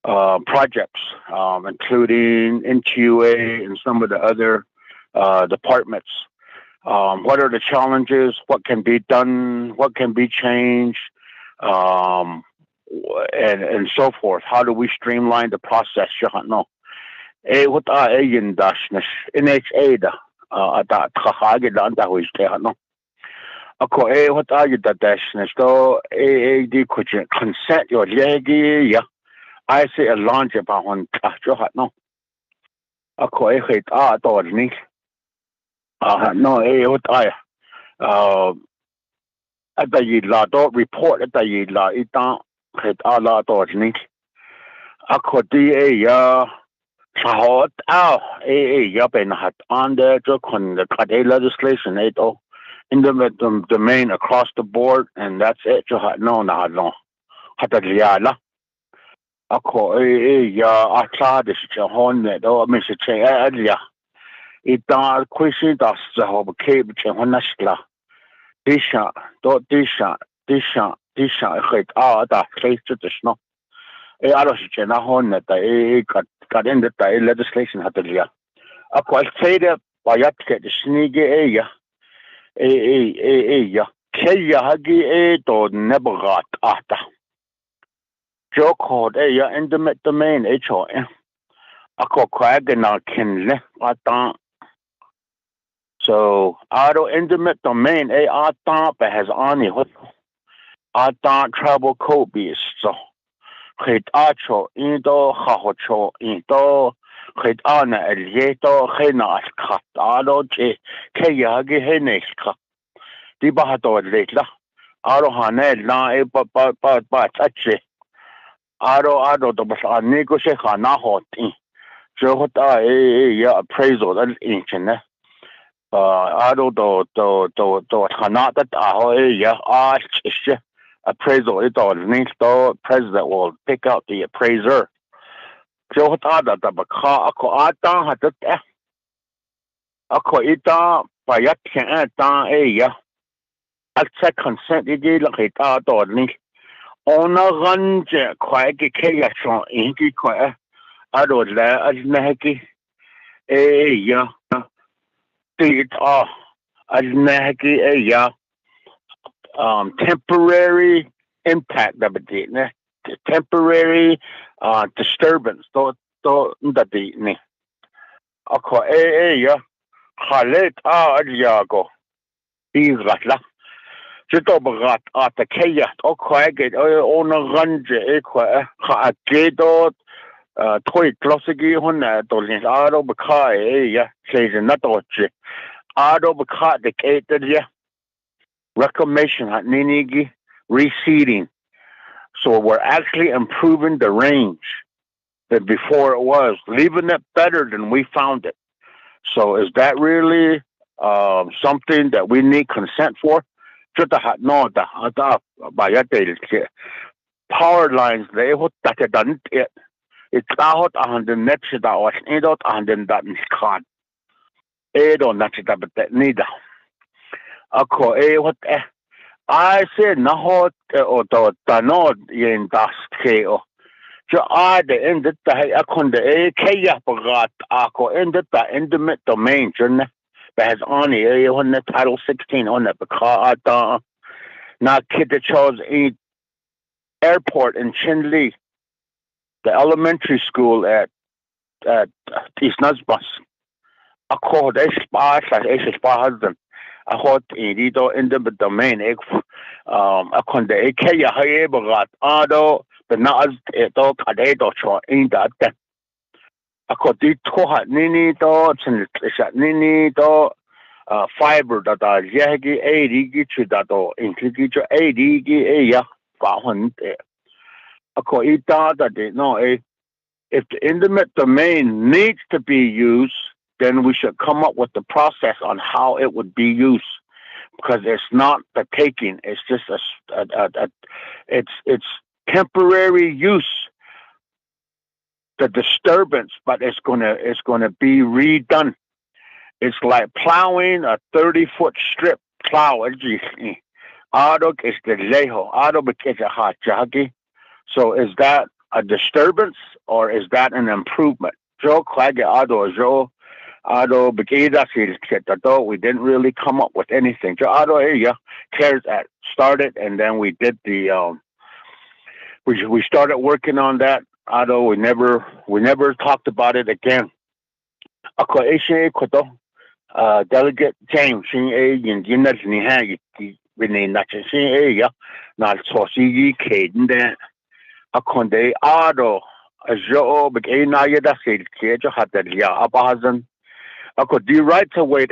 projects, including NQA and some of the other departments. What are the challenges? What can be done? What can be changed? And so forth. How do we streamline the process? No. What are NHA da at no. Ako what are you the dashness though consent your legi ya I say a launch about one no. Ako hate dorni no what I at the la do report at the la itan hate la dorni ako ya Sahot ya ben hat on the legislation in the domain across the board, and that's it. No, Hataliala. Ako ya atla hon do Mr. Che ita kwisi das hob cable honashla. Disha hit da place to the snow. I don't see hon that got in the legislation Hatalia. Ako I'll say that by the sniggy ya Kaya hagi to nebagat ata. Joke called intimate domain HO. Ako kwagana kinle ata. So auto intimate domain ata has ani hot ata travel code beast so hit acho indo hahocho indo hit ana elieto hena kat alo che Kaya hagi heneska. Di bahato latela aro hane la pa tache aro to bas anigo se khana hoti jo hota ya appraisal that ancient aro to khana that ya appraisal it all needs to president will pick out the appraiser jo hota da bakha ako ata hatat ako ita payat khan ta ya Alta consent igi like dorni. Ona ganje kwagi kaya shon ingi kwa ado la alnahaki ya tit alnahaki ya temporary impact of it temporary disturbance to ndadi ni ako ya khalet aliago izratla Jito bagat at the Kaya, or quagget, on a range, a gato, toy glossy on that, or his Ado Bakai, says another chip. Ado Bakat the catered, reclamation at Ninigi, reseeding. So we're actually improving the range that before it was, leaving it better than we found it. So is that really something that we need consent for? No, power lines they hot that it done it. It's out on the net that was it out on the that is card. Don't not that but neither. Ako what I said na hot or the not in das ko. So I the end that I con the kaya pagat ako end that intimate domain journey. But has on the Title 16 on it because not kid the Charles E. Airport in Chinle, the elementary school at East Nusbus. I called a spy husband. I thought in the domain. I con the Kaya Hayebagat, Ado, the Naz, Edo, Kadedo, in that. I could do Nini dots and Nini do fiber that are Yagi 80 to that or include 80 a 500. I call it that they know if the intimate domain needs to be used, then we should come up with the process on how it would be used. Because it's not the taking, it's just it's temporary use. The disturbance, but it's gonna be redone. It's like plowing a 30-foot strip plow. Auto is the leho. Auto because a hot jaggy. So is that a disturbance or is that an improvement? Joe Klage Auto because we didn't really come up with anything. Joe Auto area cares at started and then we did the we started working on that. Although we never talked about it again. Delegate James the right to wait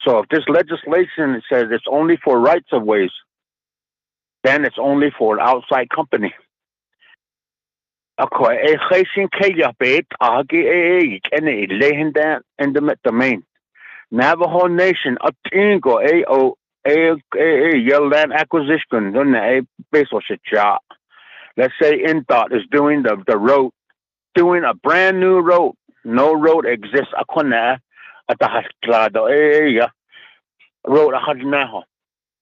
so if this legislation says it's only for rights of ways, then it's only for an outside company. Intimate domain. Navajo Nation up to land acquisition. Let's say INDOT is doing the road, doing a brand new road. No road exists. Road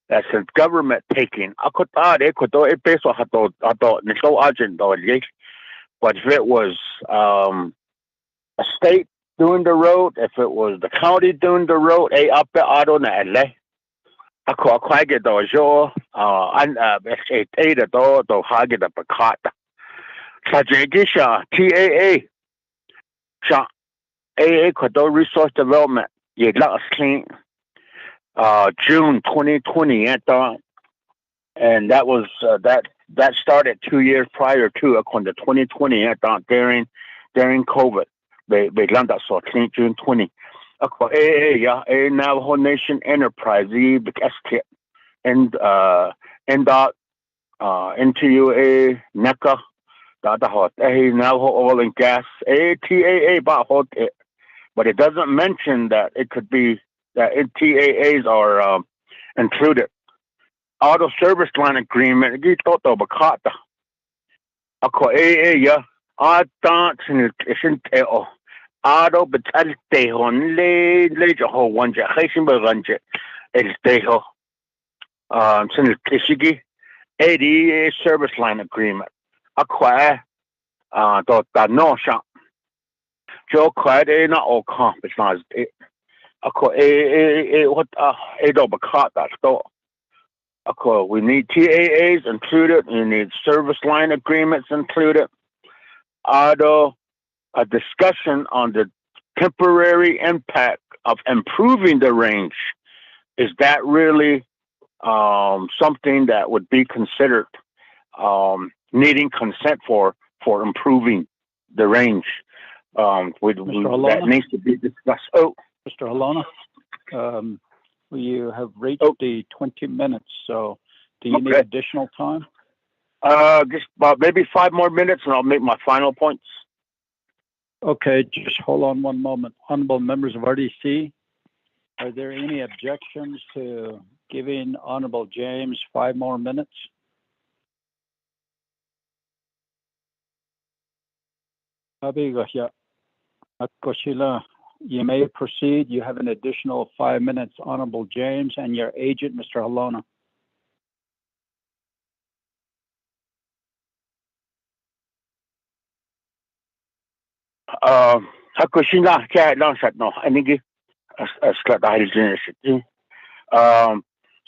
that's the government taking. But if it was a state doing the road, if it was the county doing the road, up the auto na LA. Ako get the jo do hage the pakata. Sajegisha TAA. Sha AA Kodo Resource Development. Ye la clean June 2020 and that was that started 2 years prior to the 2020 during COVID. They landed that so clean June 20. A Navajo Nation Enterprise and NDOT NTUA NECA Navajo Oil and Gas TAA but it doesn't mention that it could be that TAAs are included. Auto service line agreement. Auto betalte hon le ho wanje khaysin baganje elteho sin tishigi 80 service line agreement akwa to no sha jo kwade na o comp it's not akwa what do bakata to akwa we need TAAs included, we need service line agreements included. Auto a discussion on the temporary impact of improving the range. Is that really something that would be considered needing consent for improving the range? That needs to be discussed. Oh, Mr. Halona, you have reached the 20 minutes, so do you need additional time? Just about maybe 5 more minutes and I'll make my final points. Okay, just hold on one moment. Honorable members of RDC, are there any objections to giving Honorable James 5 more minutes? You may proceed. You have an additional 5 minutes, Honorable James, and your agent, Mr. Halona. Hakushina kaya lang sa no. Anigi aslat dahil din.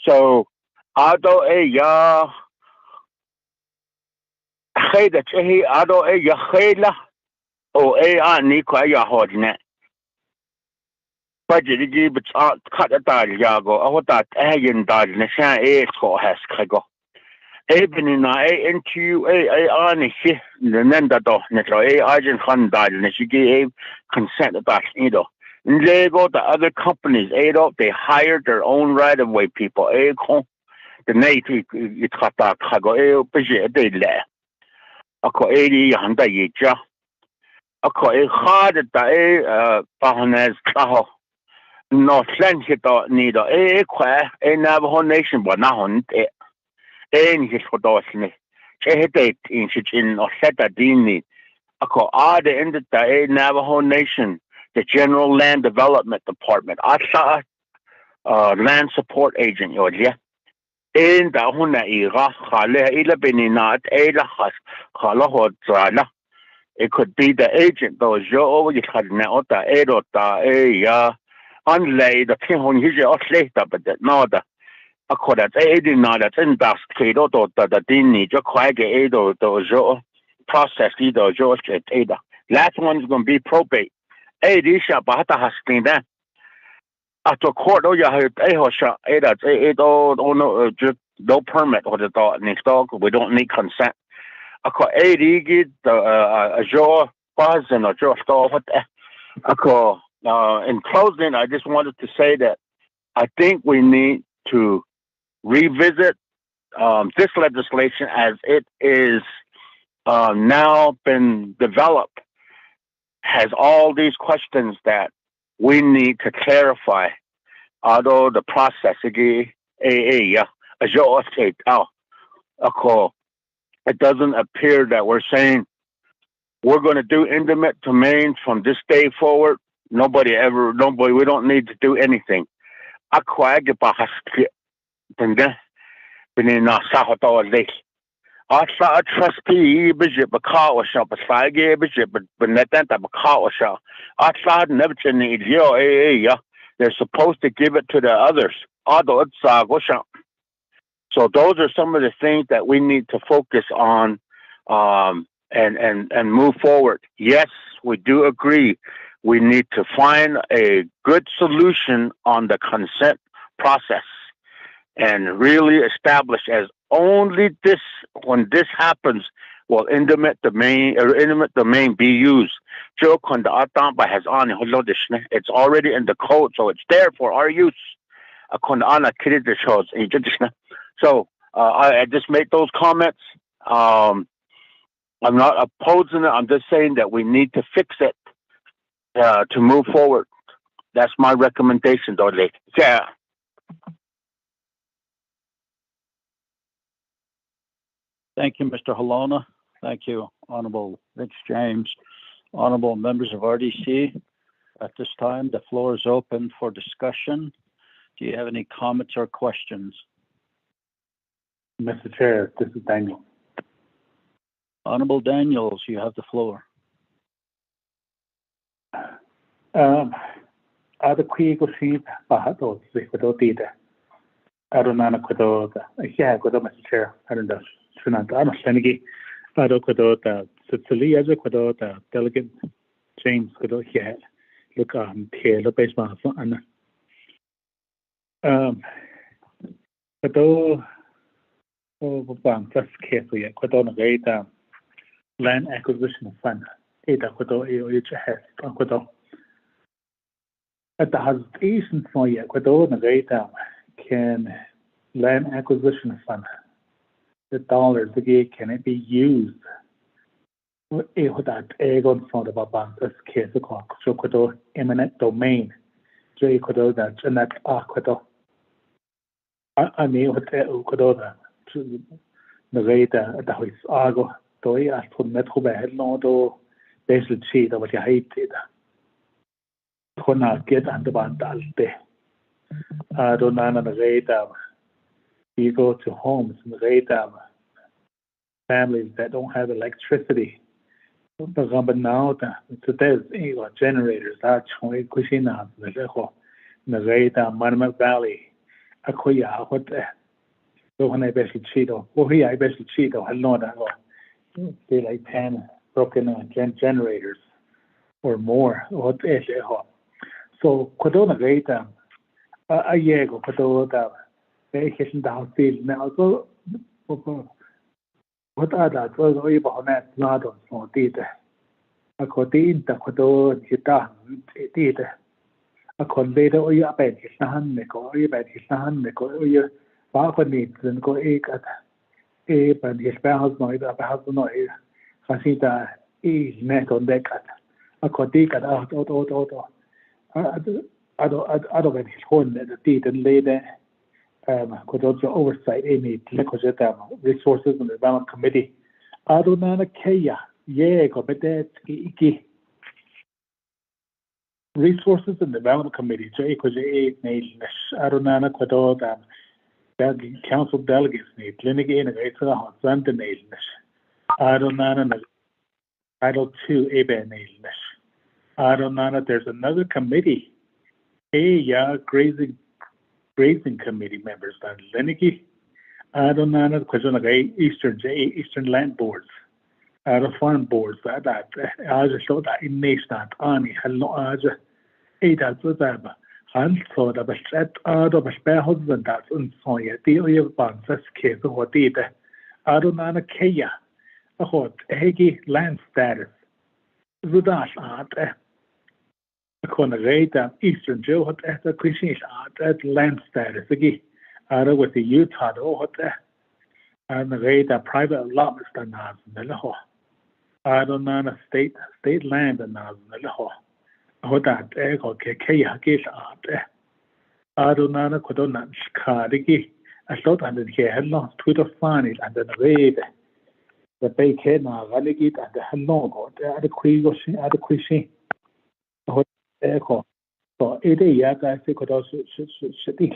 So ado ya khayda chehi ado ya khayla o ani ko ya hodne. Budget but cut a dal yago. I want that ayin dal ne sha ko has kago. Even in into on she the nenda do netro agent fund dal ne she gave consent about either. And they go to other companies, they hired their own right of way people. The night it got that kago budget they le. Ako 80 handa yija. Ako hard that pahanes kaho. No sense it neither qua Navajo Nation but now on it. His photos date in or set a dini. I the end of the Navajo Nation, the General Land Development Department. I saw land support agent, yeah. In the Huna Ira, Hale, Ila Beninat, Ela Has, Halaho Zala. It could be the agent, though, Joe, you had now the Edota, unlay the Pihon, he's your later, but that nada. I call that that's in das Credo, the Dini, Joquag Edo, the process either George Ada. Last one is going to be probate. Disha Bahata has been there. After court, you have Ada, no permit or the dog next dog. We don't need consent. I call a jaw buzz and a jaw store. I call in closing, I just wanted to say that I think we need to revisit this legislation as it is now been developed, has all these questions that we need to clarify. Although the process again, it doesn't appear that we're saying we're going to do intimate domains from this day forward. Nobody, we don't need to do anything. I saw a trustee, Bishop, a car shop, a flag, Bishop, but net that a car shop. I saw never need you, they're supposed to give it to the others. Although it's so those are some of the things that we need to focus on and move forward. Yes, we do agree. We need to find a good solution on the consent process and really establish as only this, when this happens, will intimate domain be used. It's already in the code, so it's there for our use. So I just made those comments. I'm not opposing it. I'm just saying that we need to fix it to move forward. That's my recommendation, though. Yeah. Thank you, Mr. Halona. Thank you, Honorable Rich James. Honorable members of RDC, at this time, the floor is open for discussion. Do you have any comments or questions? Mr. Chair, this is Daniel. Honorable Daniels, you have the floor. Ada quigo sheep, Bahato, Dita. I don't know, Mr. Chair. I don't know. I'm Senegi. I don't know, Sicily as a Quadota, Delegate James Quadot here. Look on Taylor baseball fun. But though, first case, we are Quadona Gate land acquisition fund. Ada Quadot has Quadot. At the hesitation for Quadona Gate can land acquisition fund. The dollars again can it be used? That Aegon found about this case of so could eminent domain. J could that and that aquedo. I mean what could that to the rate at the house argo. Do I ask for metal bed no do basically cheat over the height. Kona get and the bandalte. I don't know the rate. You go to homes and rate families that don't have electricity. But now, there's generators that choy kushina the rate Monument Valley. Akuya, what so when I basically cheat, I basically cheat, I know that they like 10 broken generators or more. So, Kodona rate a year ago, Kodona, they hitting down field now. So, what are that? Was about that, not on small data. A codine, the Kodo, Hita, data. A conveyor or your bed, his hand, or your bed, his hand, or your father needs and go egg at Abe and his bells noise about the noise. Hasita is net on deck at a codig at out. I don't his horn at the teeth and later could also oversight any resources and development committee. I don't know, Kaya, go better. Resources and Development Committee, so equals 8 nations. I don't know what council delegates need. Clinic integrates the Santa nations. I don't know Title 2 ABA nations. I don't know there's another committee. Grazing committee members than Leniki. I don't know the Eastern land boards. Farm boards that I just showed that in nation Ani hello as that's what I'm so that set out of a spare husband that's unsoya deal of bands case of what did I don't know Kaya a hot eggy land status Rudash art a corner rate Eastern Joe hot at the Christian art at land status again out with the Utah hot and the rate private allotments than the law. I don't know state land and now the law. What that Kaya gets out there. I don't know what on that cardigi. I thought I did hear headlong Twitter funny and then read the bake head now, Valigit and the hello, at the Queen, at the Queen. What echo. So it is yet I think could also should be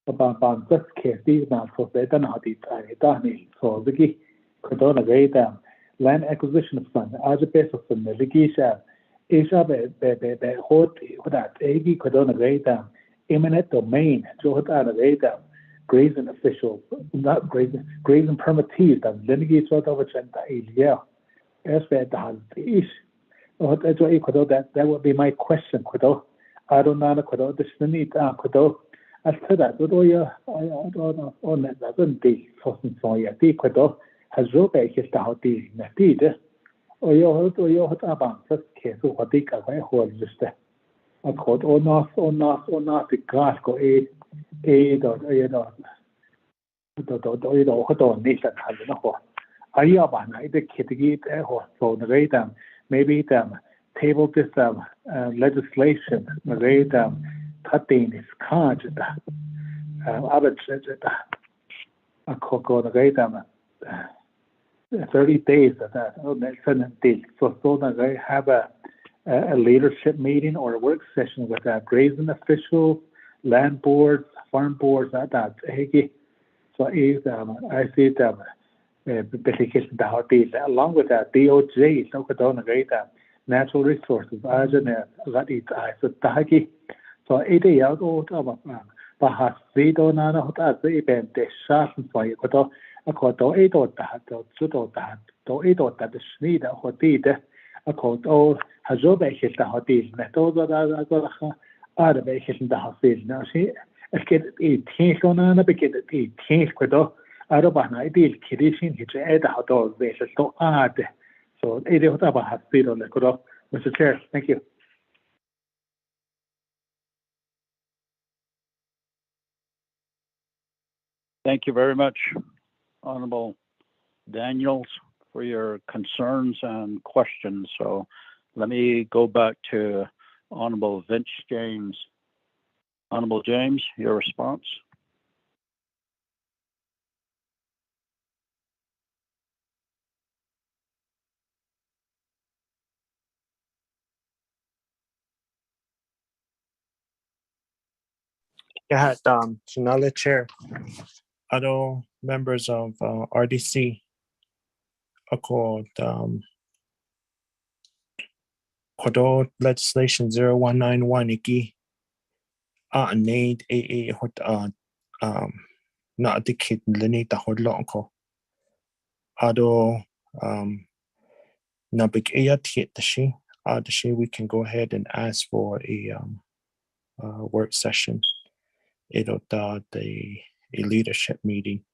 about this case, these now for better not it. So the key could on a great land acquisition fund as a basis of the litigation is a hot that Agi could on a great eminent domain to what are the great grazing official, not grazing permittees that litigate sort of a yeah. As that has is that's what could that would be my question, could I don't know could this need could as to that, I don't know on that doesn't be so yeah, could has Robe his the Natid, or your hot about such case of what they can hold just a court or not, the grass go a hot on nation has enough. I have the kitty or so the rate maybe them table this legislation, the rate cutting is cards average a cook or the rate 30 days of that. So that they have a leadership meeting or a work session with a grazing official, land boards, farm boards, that. So I see them along with that DOJ, so natural resources, so it is out of perhaps they don't know how to event the shafts for you. A court or 8 or that, or 2 or that, or 8 or that is needed or did a court or has obeyed the hotel, methods are the basis in the hotel. Now, see, I get 18 on a begin at 18 quid. I don't want ideal kidding, which I had outdoor basis to add. So, it is about has been on the good. Mr. Chair, thank you. Thank you very much, Honorable Daniels, for your concerns and questions. So let me go back to Honorable Vince James. Honorable James, your response. Yeah, Shanala Chair, other members of RDC, called Kodo legislation 0191 iki need a hot not the kid lini ta hodlo ko ado na big ayat hit the she we can go ahead and ask for a work session. It'll the a leadership meeting.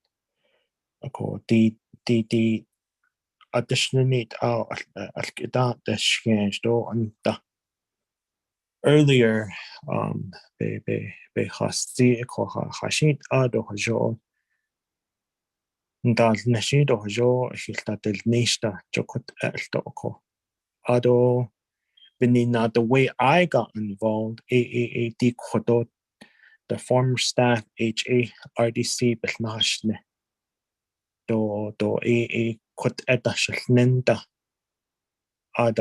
Ako the additional need the change do on the earlier be hasti ko hashit ado hajo dal nashido hajo hilta del nista chokot elto ko ado benina the way I got involved a the former staff HA RDC belnashne do kot eta shlnenda I'm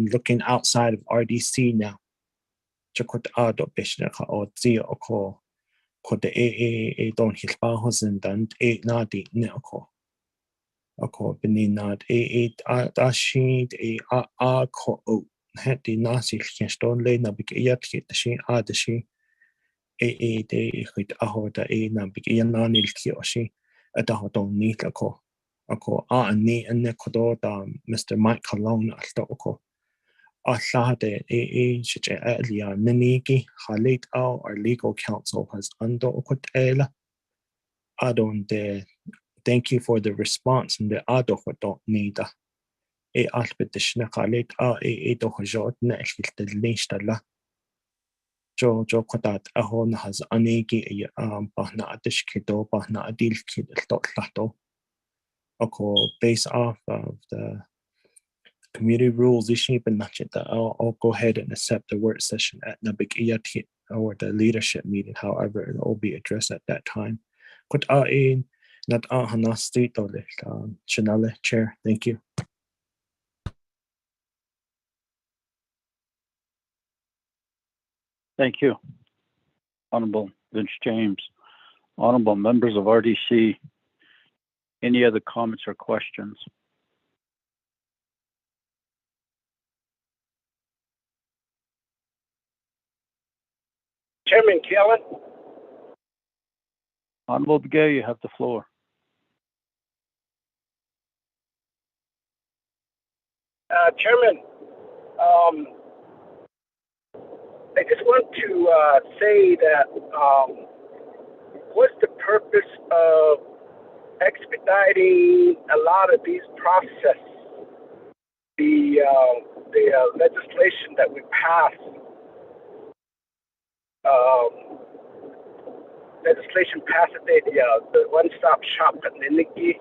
looking outside of RDC now. Chokot ado bishna ka ozi oko ko the a don hilpa hosen dan nadi ne oko beninad dashi ko o heti nasi ston le na big yat hit shi adashi de hit ahoda na big yananil kioshi atahodon nit ako ni and kodo Mr. Mike Cologne alto oko Aslade shich elia niniki halit our legal counsel has undo okut ela adon de thank you for the response and the ado don't need alpetishna halit do hajot na ekiltelnishtala jo kodat ahon has anigi bahna adish kido bahna adil kid lato oko based off of the community rules issue, but not yet. I'll go ahead and accept the work session at Nabik Iyati or the leadership meeting. However, it will be addressed at that time. Kut ain not hanasti tole Chanale Chair. Thank you. Thank you, Honorable Vince James. Honorable members of RDC, any other comments or questions? Chairman Kellen. Honorable Begay, you have the floor. Chairman, I just want to say that what's the purpose of expediting a lot of these processes? The legislation that we passed, legislation passed the one-stop shop at Niniki,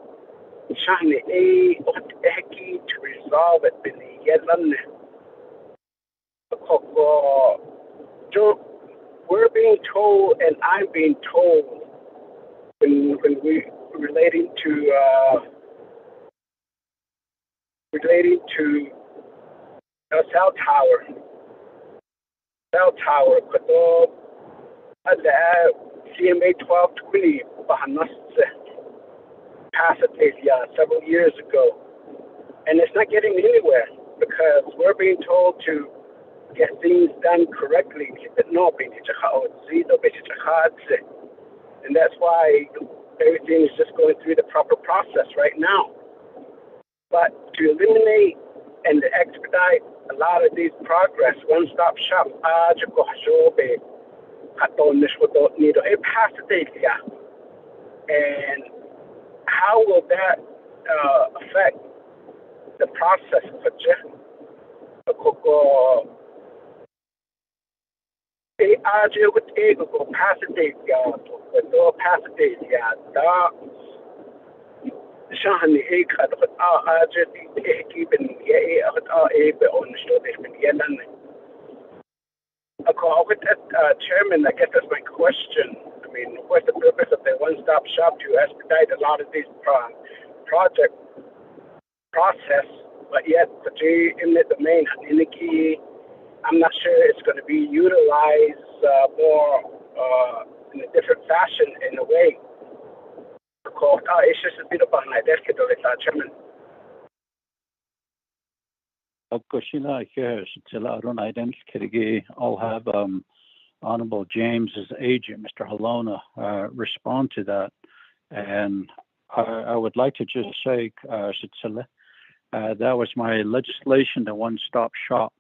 Shani A Eki to resolve it in the Yelan. We're being told, and I'm being told, when we relating to cell tower, but CMA 1220 passed it several years ago, and it's not getting anywhere because we're being told to get things done correctly, and that's why everything is just going through the proper process right now. But to eliminate and expedite a lot of these progress, one-stop shop, it passed it, and how will that affect the process for Chairman, I guess that's my question. I mean, what's the purpose of the one-stop shop to expedite a lot of these project process, but yet the eminent domain Haniki I'm not sure it's going to be utilized more in a different fashion in a way. It's just a bit of an Chairman. I'll have Honorable James's agent, Mr. Halona, respond to that. And I would like to just say, that was my legislation, the one-stop shop.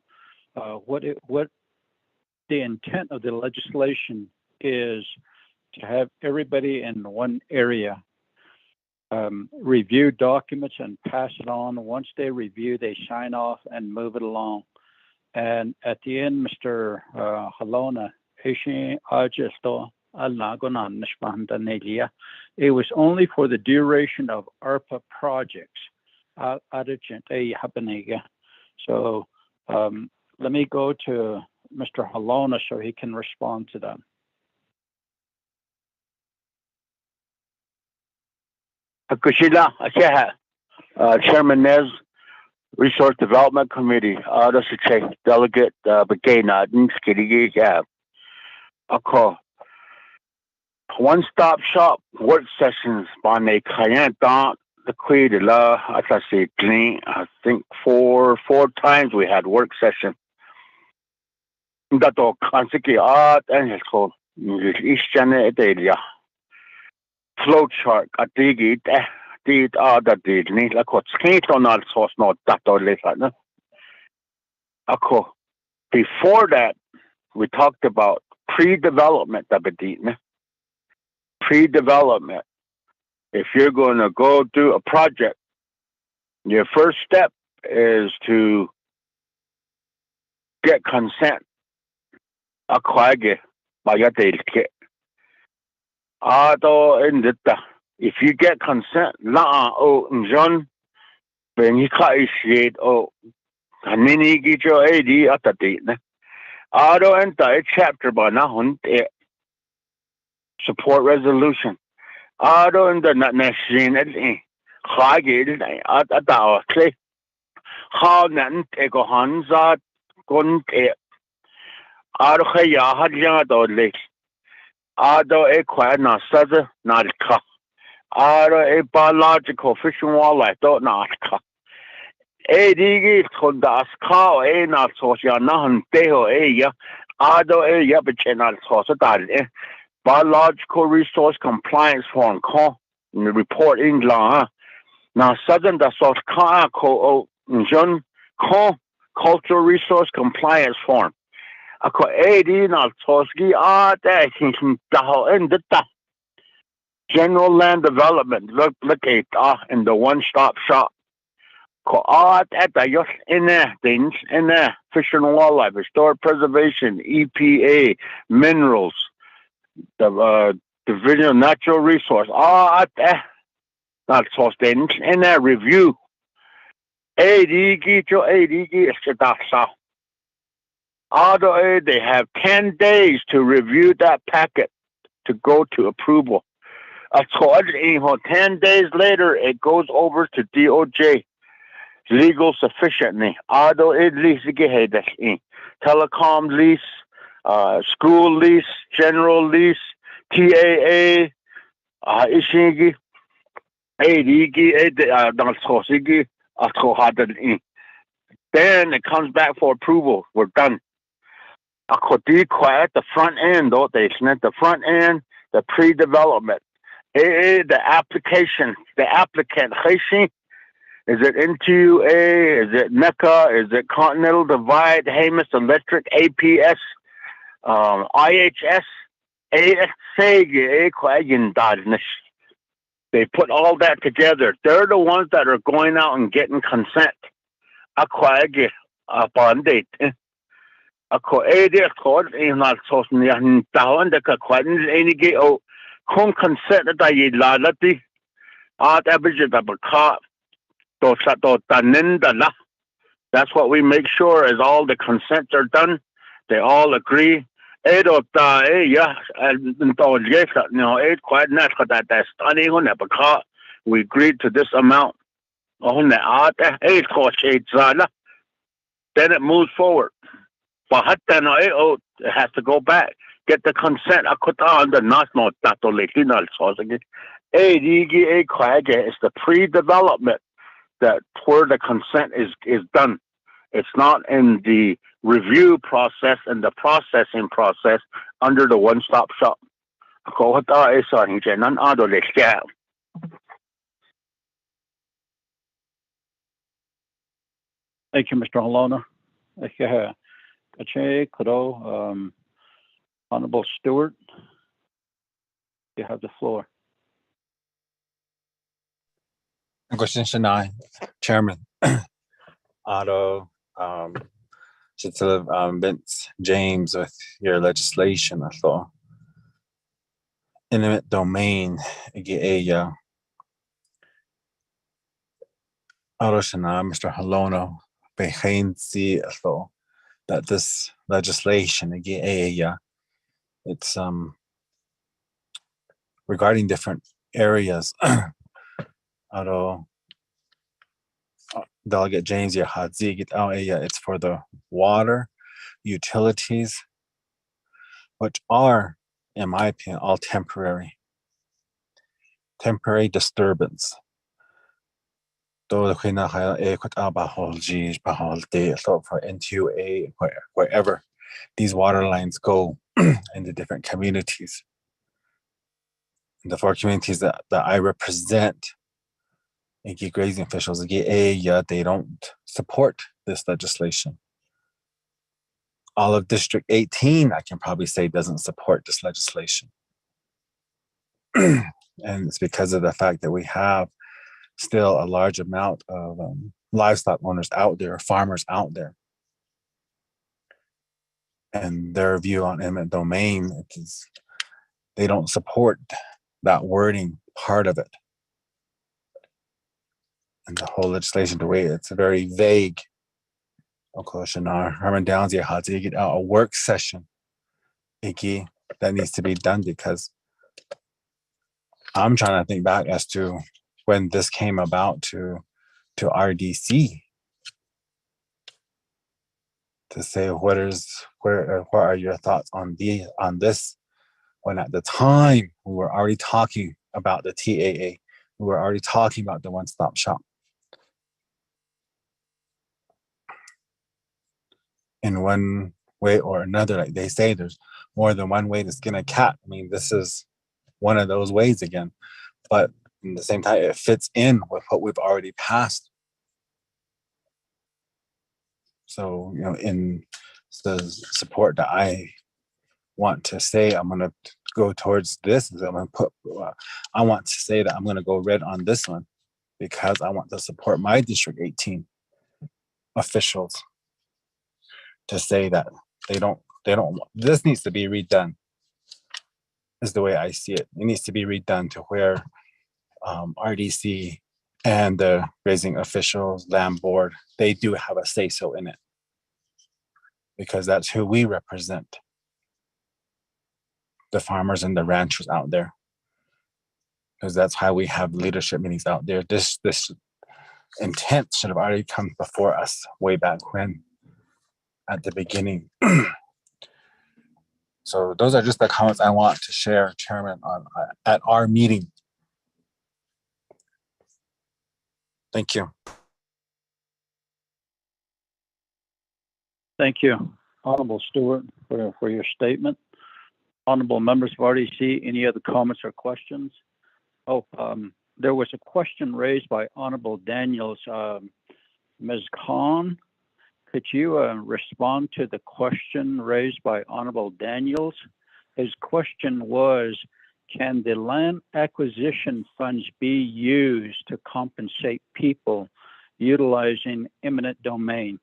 What the intent of the legislation is to have everybody in one area review documents and pass it on. Once they review, they sign off and move it along. And at the end, Mr. Halona, it was only for the duration of ARPA projects. So let me go to Mr. Halona so he can respond to that. Chairman Nez, Resource Development Committee, this is Delegate Begana, one-stop shop work sessions by the client the quid I think four times we had work session. That all consiki art and his called East Janet flow chart at the did other did need like what's on our source not that or later. Before that, we talked about pre-development. Pre-development. If you're going to go do a project, your first step is to get consent. If you get consent, when you initiate get your AD at the date. Enter a chapter by now support resolution. In the national at our clay. How nan take a hands out gun had late. A quiet not a biological fish and wildlife don't not AD could ask cow a not social nothing deo but not biological resource compliance form call in the report in law. Now southern the source call cultural resource compliance form. AD not Toski in the general land development look in the one-stop shop. At the in there things in there fish and wildlife, historic preservation, EPA, minerals, the Division of Natural Resource. At there not source things in there review. AD get your AD get that. Although they have 10 days to review that packet to go to approval. 10 days later, it goes over to DOJ. Legal sufficiently. Although it lease telecom lease, school lease, general lease, TAA, ishigi, then it comes back for approval. We're done. Quiet the front end, though they the front end, the pre-development. The application, the applicant, is it NTUA, is it NECA, is it Continental Divide, Hamas Electric, APS, IHS, they put all that together. They're the ones that are going out and getting consent. Upon date. Not so down the consent that you lalati art average double car. That's what we make sure is all the consents are done. They all agree. And quite natural that that's studying on the car. We agreed to this amount on the art. Then it moves forward. It has to go back. Get the consent. On the national it's the pre-development that where the consent is done. It's not in the review process and the processing process under the one-stop shop. Thank you, Mr. Halona. Honorable Stewart, you have the floor. Question Shanai, Chairman. Otto, Vince, James, with your legislation, I thought. Intimate domain, Otto Shanai, Mr. Halono, behind the thought that this legislation, it's regarding different areas. Otto, Delegate James, it's for the water, utilities, which are, in my opinion, all temporary disturbance. For NTUA, wherever these water lines go in the different communities. The 4 communities that I represent, grazing officials, they don't support this legislation. All of District 18, I can probably say, doesn't support this legislation. And it's because of the fact that we have still a large amount of livestock owners out there, farmers out there. And their view on eminent domain is they don't support that wording part of it. And the whole legislation, the way it's very vague. Herman Downs, a work session that needs to be done, because I'm trying to think back as to when this came about to RDC, to say what are your thoughts on this, when at the time we were already talking about the TAA, we were already talking about the one-stop shop. In one way or another, like they say, there's more than one way to skin a cat. I mean, this is one of those ways again, but at the same time, it fits in with what we've already passed. So, in the support that I want to say, I'm going to go towards this. I want to say that I'm going to go red on this one, because I want to support my District 18 officials to say that they don't, this needs to be redone, is the way I see it. It needs to be redone to where RDC and the grazing officials, land board, they do have a say-so in it, because that's who we represent, the farmers and the ranchers out there, because that's how we have leadership meetings out there. This intent should have already come before us way back when, at the beginning. So those are just the comments I want to share, Chairman, at our meeting. Thank you. Thank you, Honorable Stewart, for your statement. Honorable members of RDC, any other comments or questions? There was a question raised by Honorable Daniels. Ms. Khan, could you respond to the question raised by Honorable Daniels? His question was, can the land acquisition funds be used to compensate people utilizing eminent domain?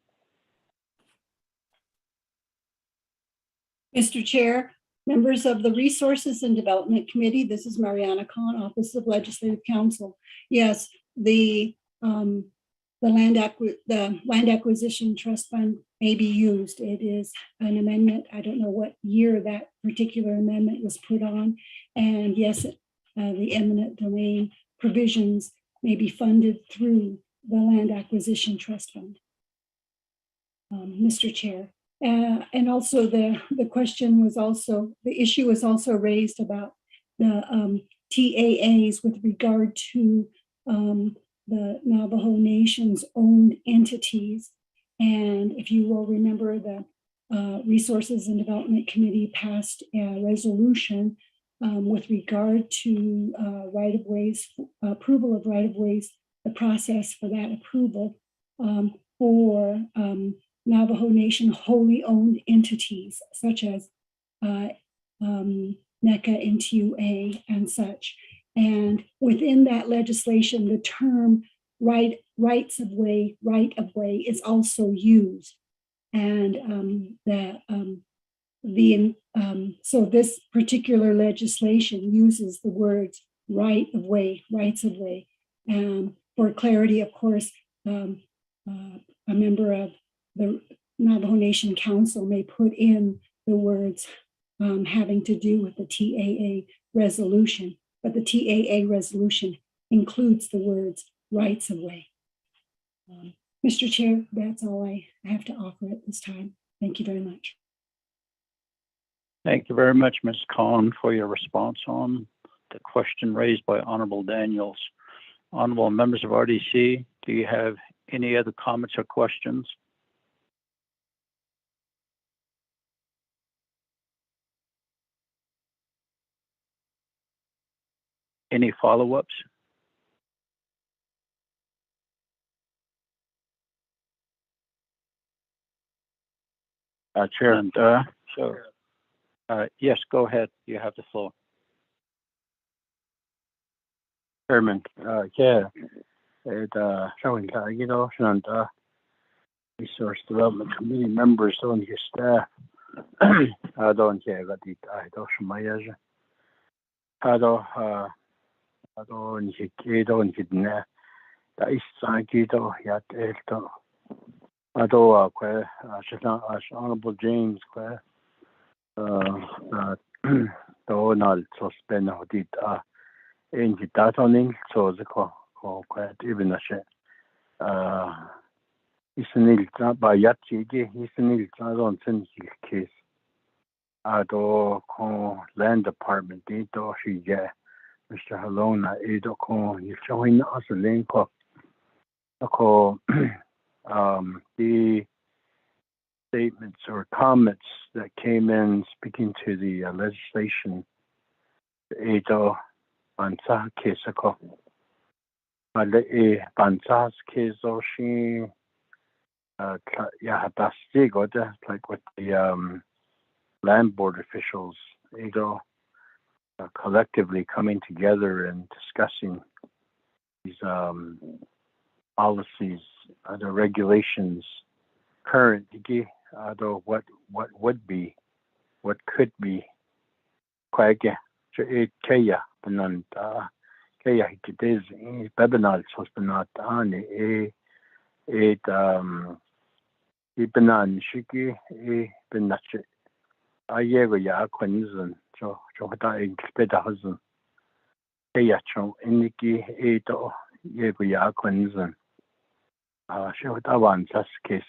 Mr. Chair, members of the Resources and Development Committee, this is Mariana Khan, Office of Legislative Counsel. Yes, the land acquisition trust fund may be used. It is an amendment. I don't know what year that particular amendment was put on. And yes, the eminent domain provisions may be funded through the land acquisition trust fund. Mr. Chair. And also the question was also, the issue was also raised about the TAAs with regard to the Navajo Nation's owned entities. And if you will remember, the Resources and Development Committee passed a resolution with regard to right-of-ways, approval of right-of-ways, the process for that approval for Navajo Nation wholly owned entities such as NECA, NTUA, and such. And within that legislation, the term rights of way, right of way is also used. And so this particular legislation uses the words right of way, rights of way. For clarity, of course, a member of the Navajo Nation Council may put in the words having to do with the TAA resolution, but the TAA resolution includes the words rights of way. Mr. Chair, that's all I have to offer at this time. Thank you very much. Thank you very much, Ms. Khan, for your response on the question raised by Honorable Daniels. Honorable members of RDC, do you have any other comments or questions? Any follow-ups? Chair, and, yes, go ahead. You have the floor. Chairman, yeah, showing and Resource Development Committee members on your staff. I don't care what I don't Honorable James Donald suspend did in the datoning so the quite even a shit isn't it by Yatchi isn't it on case land department did she get Mr. Halona Edo you showing us a link the statements or comments that came in speaking to the legislation Edo Bansa Kesako Bansa's Keso she that's like with the land board officials Edo collectively coming together and discussing these policies, the regulations, current, what would be, what could be, Kaya, Benanta, Kaya, it is Bebanal, Sostanat, Benan, Shiki, Benache, Ayego Quinzan, so I expect a husband. Kayacho, Indiki, Edo, Yego Quinzan. She would avance as case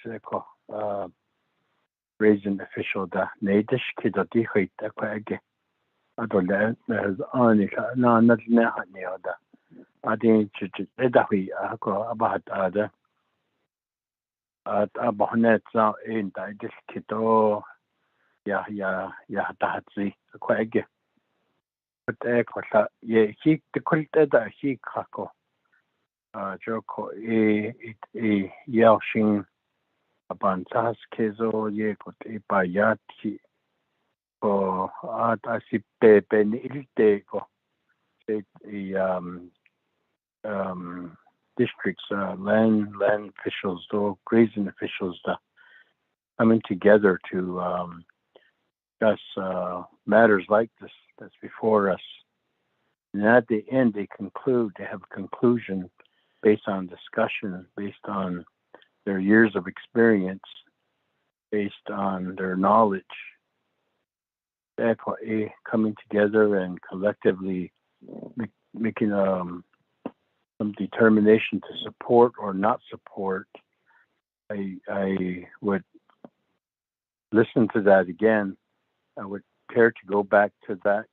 raising official the Nadish kid or dehate the quag. I don't know, there's only not near the. I think I go about other at Abonet in this kiddo. Yeah, that's the quag. But he the cult that he kako. Joko Yelshing Abantas Kezo Yekot Bayati or Atasipe Ben Iltego districts, land officials, or grazing officials coming together to discuss matters like this that's before us. And at the end, they have a conclusion based on discussion, based on their years of experience, based on their knowledge. Coming together and collectively making some determination to support or not support. I would listen to that again. I would care to go back to that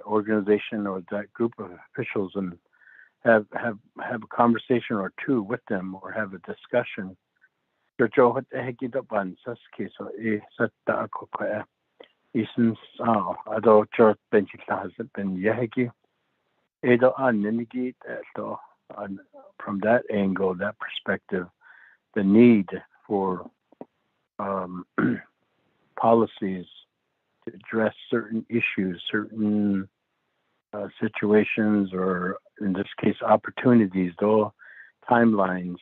organization or that group of officials and have a conversation or two with them or have a discussion. From that angle, that perspective, the need for policies to address certain issues, certain situations, or in this case, opportunities, though timelines,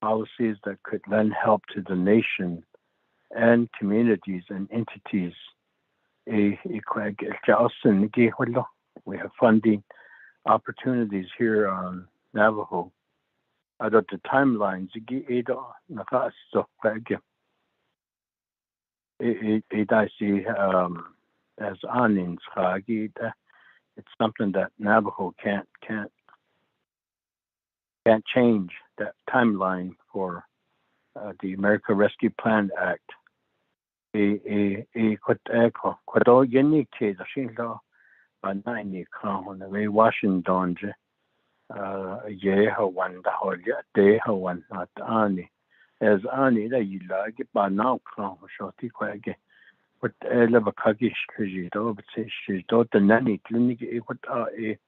policies that could lend help to the nation and communities and entities. We have funding opportunities here on Navajo. Adot the timelines, as anins, it's something that Navajo can't change that timeline for the America Rescue Plan Act. Washington, as Ani that you like it by now, shorty quaggy. What ever kagish to but say she's not the nanny clinic, what are a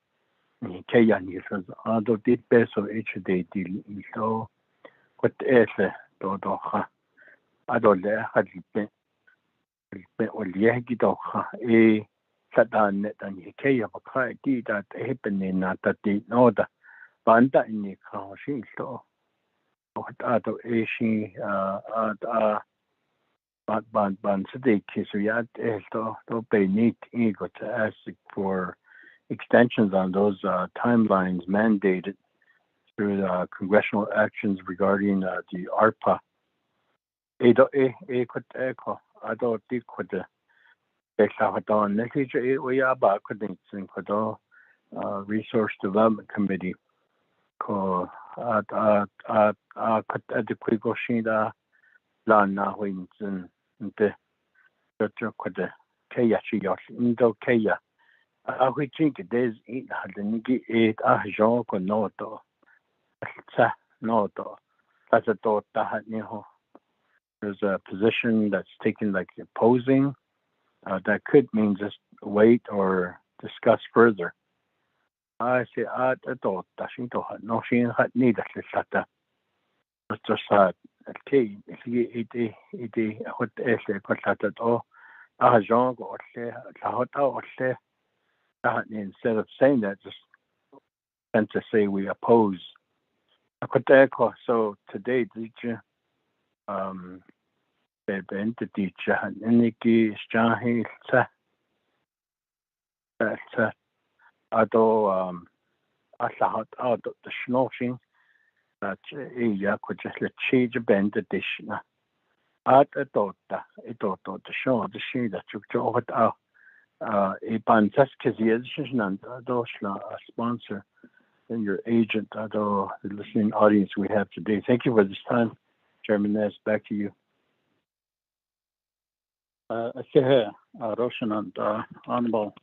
Kayan years, although did best or HD deal, so what ever, Dodoha. I don't let had been or Yagi Doha, a Satan net and Yakay of a cry did that happening not that they know the Banda in the car, she saw. What other Asian ban city Kisuyat to pay neat ego to ask for extensions on those timelines mandated through the congressional actions regarding the ARPA. I don't think with the Resource Development Committee called adequate goshida la na wins and the Kaya she got into Kaya. We think there's it had the eight Jean Conoto. Noto. That's a thought that there's a position that's taken like opposing that could mean just wait or discuss further. I say I thought that she thought no she had needed to shut that. It's just sad. Okay, if you eat what is it got that all Jean got there, instead of saying that, just tend to say we oppose. So today, teacher, the teacher, Niki Shahi, that although I thought out the snorting that could just let change a bend the dish. I thought the show the she that you drove it out. A Bantaskization and a sponsor and your agent, the listening audience we have today. Thank you for this time. Chairman Nez, back to you. Roshan and Honorable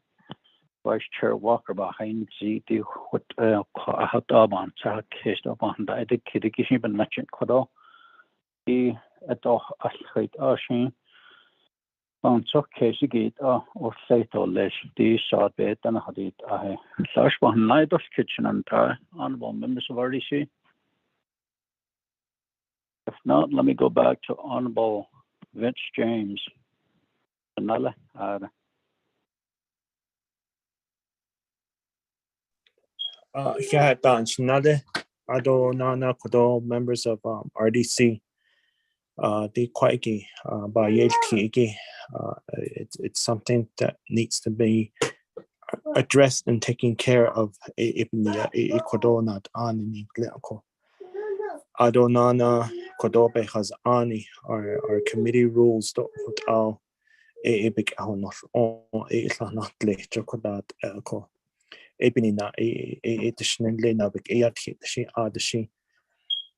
Vice Chair Walker behind the what Hataban, Sahak Histaban, the education, but not in Kodo. The at all Ashley Ashin. On so case gate or say to less the short bit and had it I slash one night of kitchen and honorable members of RDC. If not, let me go back to Honorable Vince James. Another Nana Kodo members of RDC. The Kwaiki by Yelki. It's something that needs to be addressed and taken care of. Ecuador not on in Glenco. Adonana Kodobe has ani our committee rules to put out a big not not later Kodat Elco. Ebinina a additionally Navik Ayati she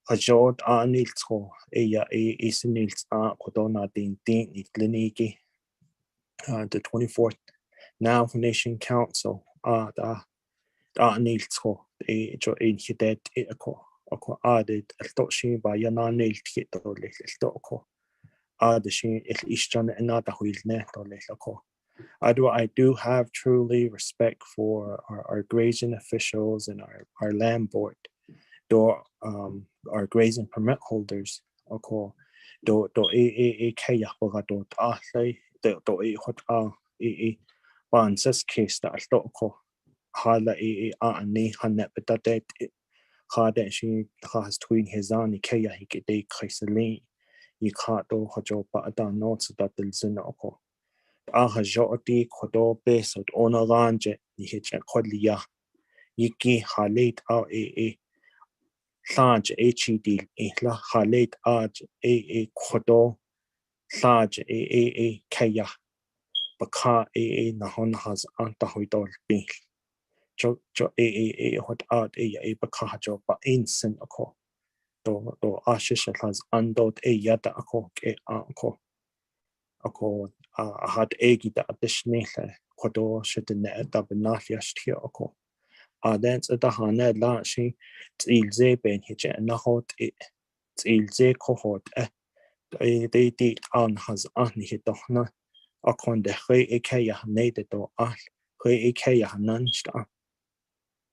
Ajod Anilsko, Eya Isinils Kodona Din Liniki, the 24th Navajo Nation Council, da Anilsko, Jo in Hidet Eco, Oko added Eltoshi by Yananil Tito Liltoko, Adishin Il Eastern and Nada Wilne Liloko. I do have truly respect for our grazing officials and our land board, our grazing permit holders. Do kaya do ahlay do hot bansas case that ko hala ani hanet betadet hada she has twin hizani kaya hikide kaisali yikato hojo pa da notes that the zinoko. Joti kodo besot onaranje ni hitcha kodliya yiki halit large HED la halit kodo large kaya baka nahon has antahuidol bil jo hot out baka jo ba insen ako do ashish has andot yada ako ke ako had da additional kodo should ne da benafiast here ako dance at the hana la she ilze ben hitch and hot ilze cohort they did on has on hit dohna akon de kaya needed to all kaya nansta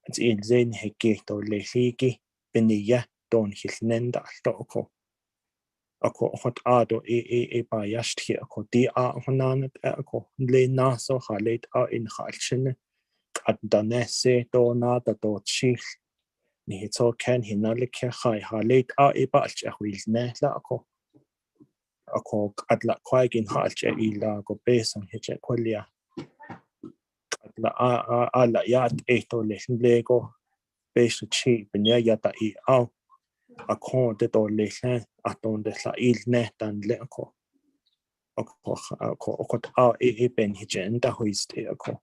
it's ilze heke to lehiki benia don hilnenda stoko ako hot ado ba yashti ako di honanat ako le naso halet in halshin at danese do nada do chil ni hito ken hinalik khai halet balch ahwil ne la ako at la kwaigin halch ila go besan hiche kwalia at la la yat eto le lego besu chi benya yata au akon de do le aton de la il ne dan le ako ben hichen da huiste ako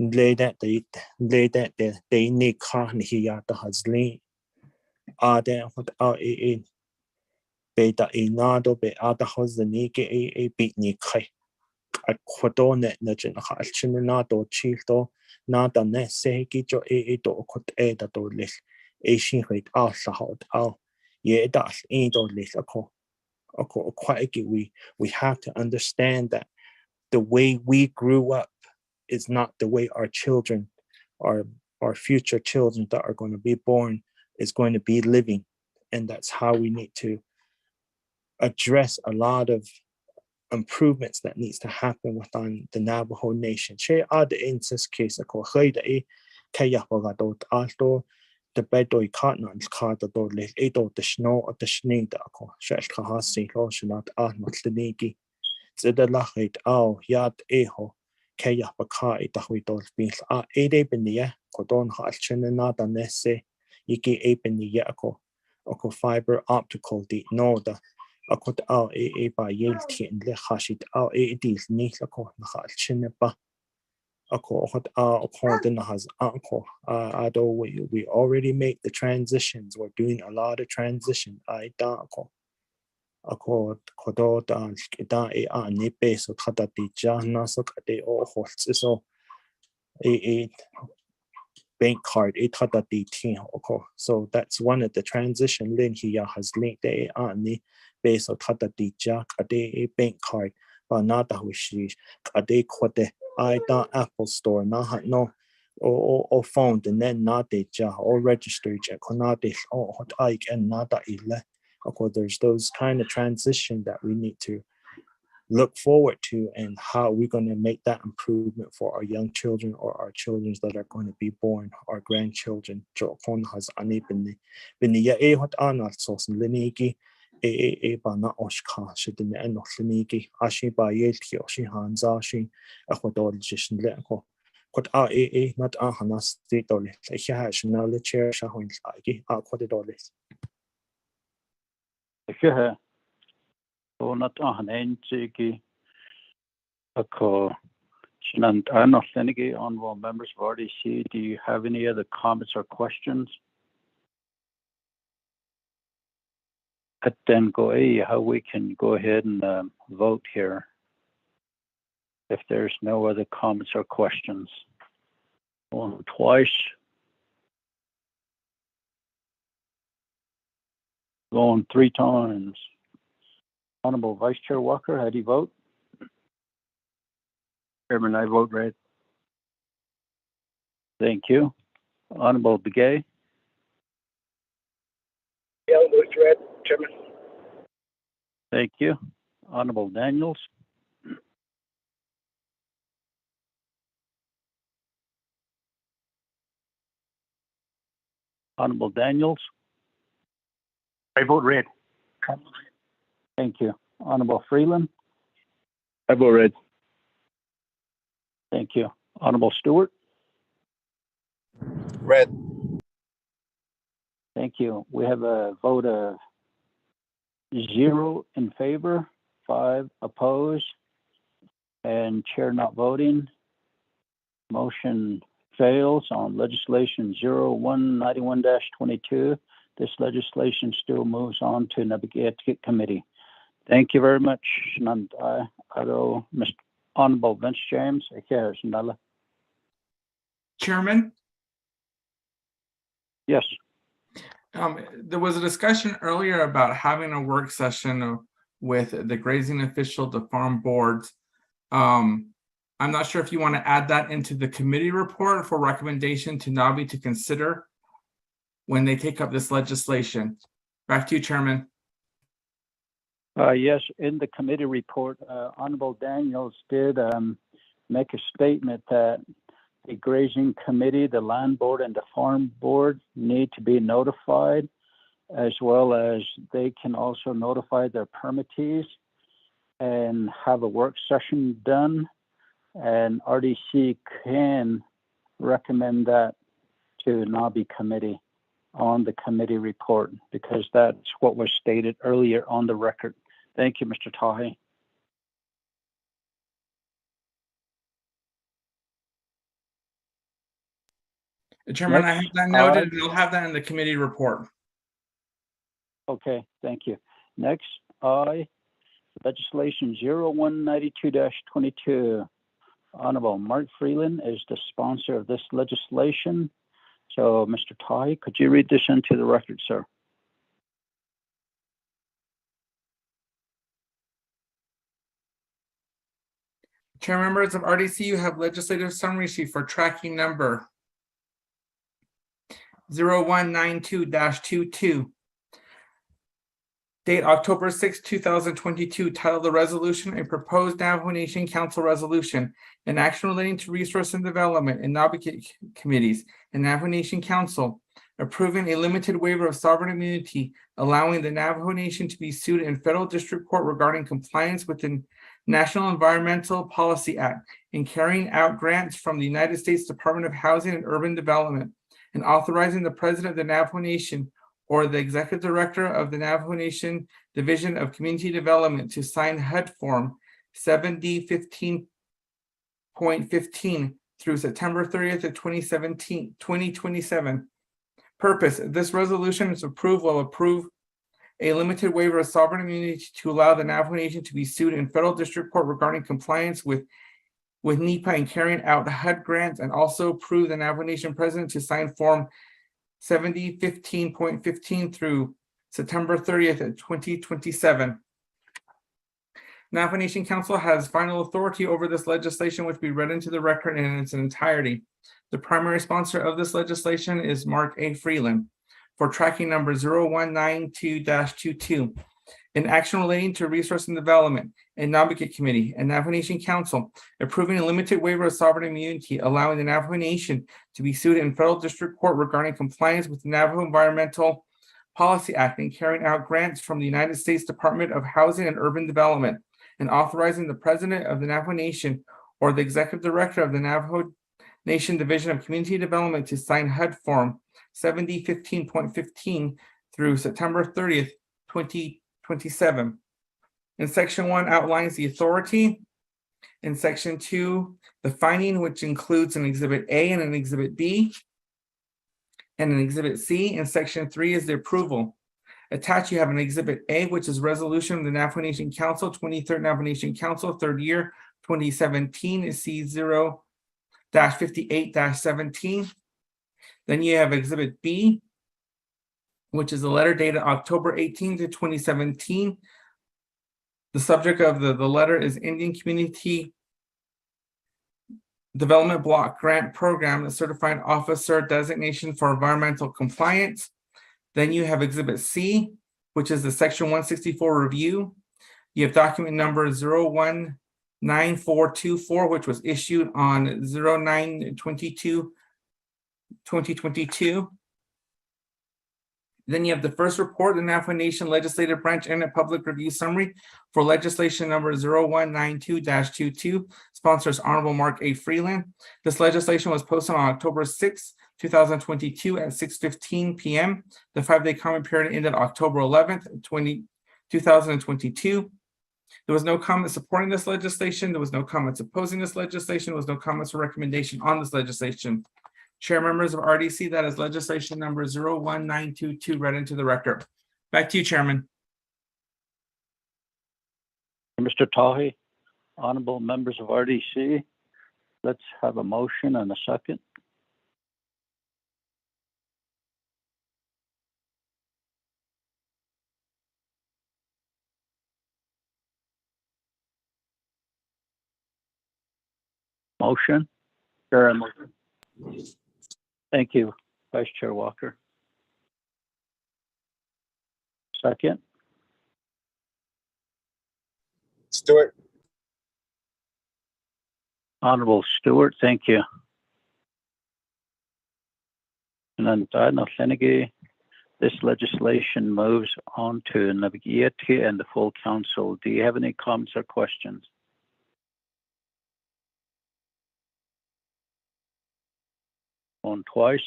lay that they need car here the hasli then what beta nado be ada hosni ke bit ni kai at khodone na jen halchin na do chilto na da ne se ki jo do khot da do le shin hit sa hot ye da do le ako quite we have to understand that the way we grew up is not the way our children, our future children that are going to be born is going to be living. And that's how we need to address a lot of improvements that needs to happen within the Navajo Nation. In this case, the bedoi cotton card the door late edo the snow or the snake da ko shesh kahasi lo shnat matliniki zeda lachit yad eho kaya baka itahwitol bil ede benia kodon halchen na da nesse yiki benia ko fiber optical di noda akot ba yelti le khashit dil ni ko halchen ba we already make the transitions. We're doing a lot of transition. Bank card so that's one of the transition lin here has linked the base of bank card but not the wish I don't Apple Store no or found and then not or registered and not there's those kind of transition that we need to look forward to and how we're going to make that improvement for our young children or our children that are going to be born, our grandchildren. Bana oshka shidin and notliniki ashi by yelki oshi hanza shi ahodologist lenko. What not ahana state dolly, like hash knowledge chair shahwin lagi, quaddolis. So not ahane chiki ako shinant anothenigi honorable members of RDC. Do you have any other comments or questions? But then how we can go ahead and vote here if there's no other comments or questions. Going twice. Going 3 times. Honorable Vice Chair Walker, how do you vote? Chairman, I vote red. Thank you. Honorable Begay? Yeah, vote red, Chairman. Thank you. Honorable Daniels? Honorable Daniels? I vote red. Thank you. Honorable Freeland? I vote red. Thank you. Honorable Stewart? Red. Thank you. We have a vote of 0 in favor, 5 opposed, and chair not voting. Motion fails on legislation 0191-22. This legislation still moves on to Navigate Committee. Thank you very much. Mr. Honorable Vince James. Chairman, Yes. there was a discussion earlier about having a work session with the grazing official, the farm boards. I'm not sure if you want to add that into the committee report for recommendation to NABI to consider when they take up this legislation. Back to you, Chairman. Yes, in the committee report, Honorable Daniels did make a statement that the grazing committee, the land board, and the farm board need to be notified, as well as they can also notify their permittees and have a work session done. And RDC can recommend that to NABI committee on the committee report, because that's what was stated earlier on the record. Thank you, Mr. Tahi. Chairman, I have that noted, Next, and I'll have that in the committee report. Okay, thank you. Next, legislation 0192-22. Honorable Mark Freeland is the sponsor of this legislation. So, Mr. Tahi, could you read this into the record, sir? Chair, members of RDC, you have legislative summary sheet for tracking number 0192-22. Date October 6, 2022, titled the resolution, a proposed Navajo Nation Council resolution, an action relating to resource and development and NABI committees and Navajo Nation Council, approving a limited waiver of sovereign immunity, allowing the Navajo Nation to be sued in federal district court regarding compliance with the National Environmental Policy Act and carrying out grants from the United States Department of Housing and Urban Development, and authorizing the President of the Navajo Nation or the Executive Director of the Navajo Nation Division of Community Development to sign HUD Form 7D15.15 through September 30th of 2027. Purpose: this resolution is approve a limited waiver of sovereign immunity to allow the Navajo Nation to be sued in federal district court regarding compliance with NEPA and carrying out HUD grants, and also approve the Navajo Nation President to sign Form 7015.15 through September 30th of 2027. Navajo Nation Council has final authority over this legislation, which we read into the record in its entirety. The primary sponsor of this legislation is Mark A. Freeland for tracking number 0192-22. An action relating to resource and development and NABI Committee and Navajo Nation Council, approving a limited waiver of sovereign immunity, allowing the Navajo Nation to be sued in federal district court regarding compliance with the Navajo Environmental Policy Act and carrying out grants from the United States Department of Housing and Urban Development, and authorizing the President of the Navajo Nation or the Executive Director of the Navajo Nation Division of Community Development to sign HUD Form 7015.15 through September 30th, 2027. In Section 1 outlines the authority. In Section 2, the finding, which includes an Exhibit A and an Exhibit B and an Exhibit C. In Section 3 is the approval. Attached, you have an Exhibit A, which is Resolution of the Navajo Nation Council, 23rd Navajo Nation Council, 3rd year, 2017, is C0-58-17. Then you have Exhibit B, which is a letter dated October 18th, 2017. The subject of the letter is Indian Community Development Block Grant Program, the Certified Officer Designation for Environmental Compliance. Then you have Exhibit C, which is the Section 164 review. You have document number 019424, which was issued on 09/22/2022. Then you have the first report, the Navajo Nation Legislative Branch and a public review summary for legislation number 0192-22, sponsors Honorable Mark A. Freeland. This legislation was posted on October 6, 2022 at 6:15 p.m. The 5-day comment period ended October 11th, 2022. There was no comment supporting this legislation. There was no comments opposing this legislation. There was no comments or recommendation on this legislation. Chair, members of RDC, that is legislation number 01922 read into the record. Back to you, Chairman. Mr. Tahi, honorable members of RDC, let's have a motion and a second. Motion? Chair, motion. Thank you, Vice Chair Walker. Second? Stewart. Honorable Stewart, thank you. And then this legislation moves on to Navigieti and the full council. Do you have any comments or questions? On twice.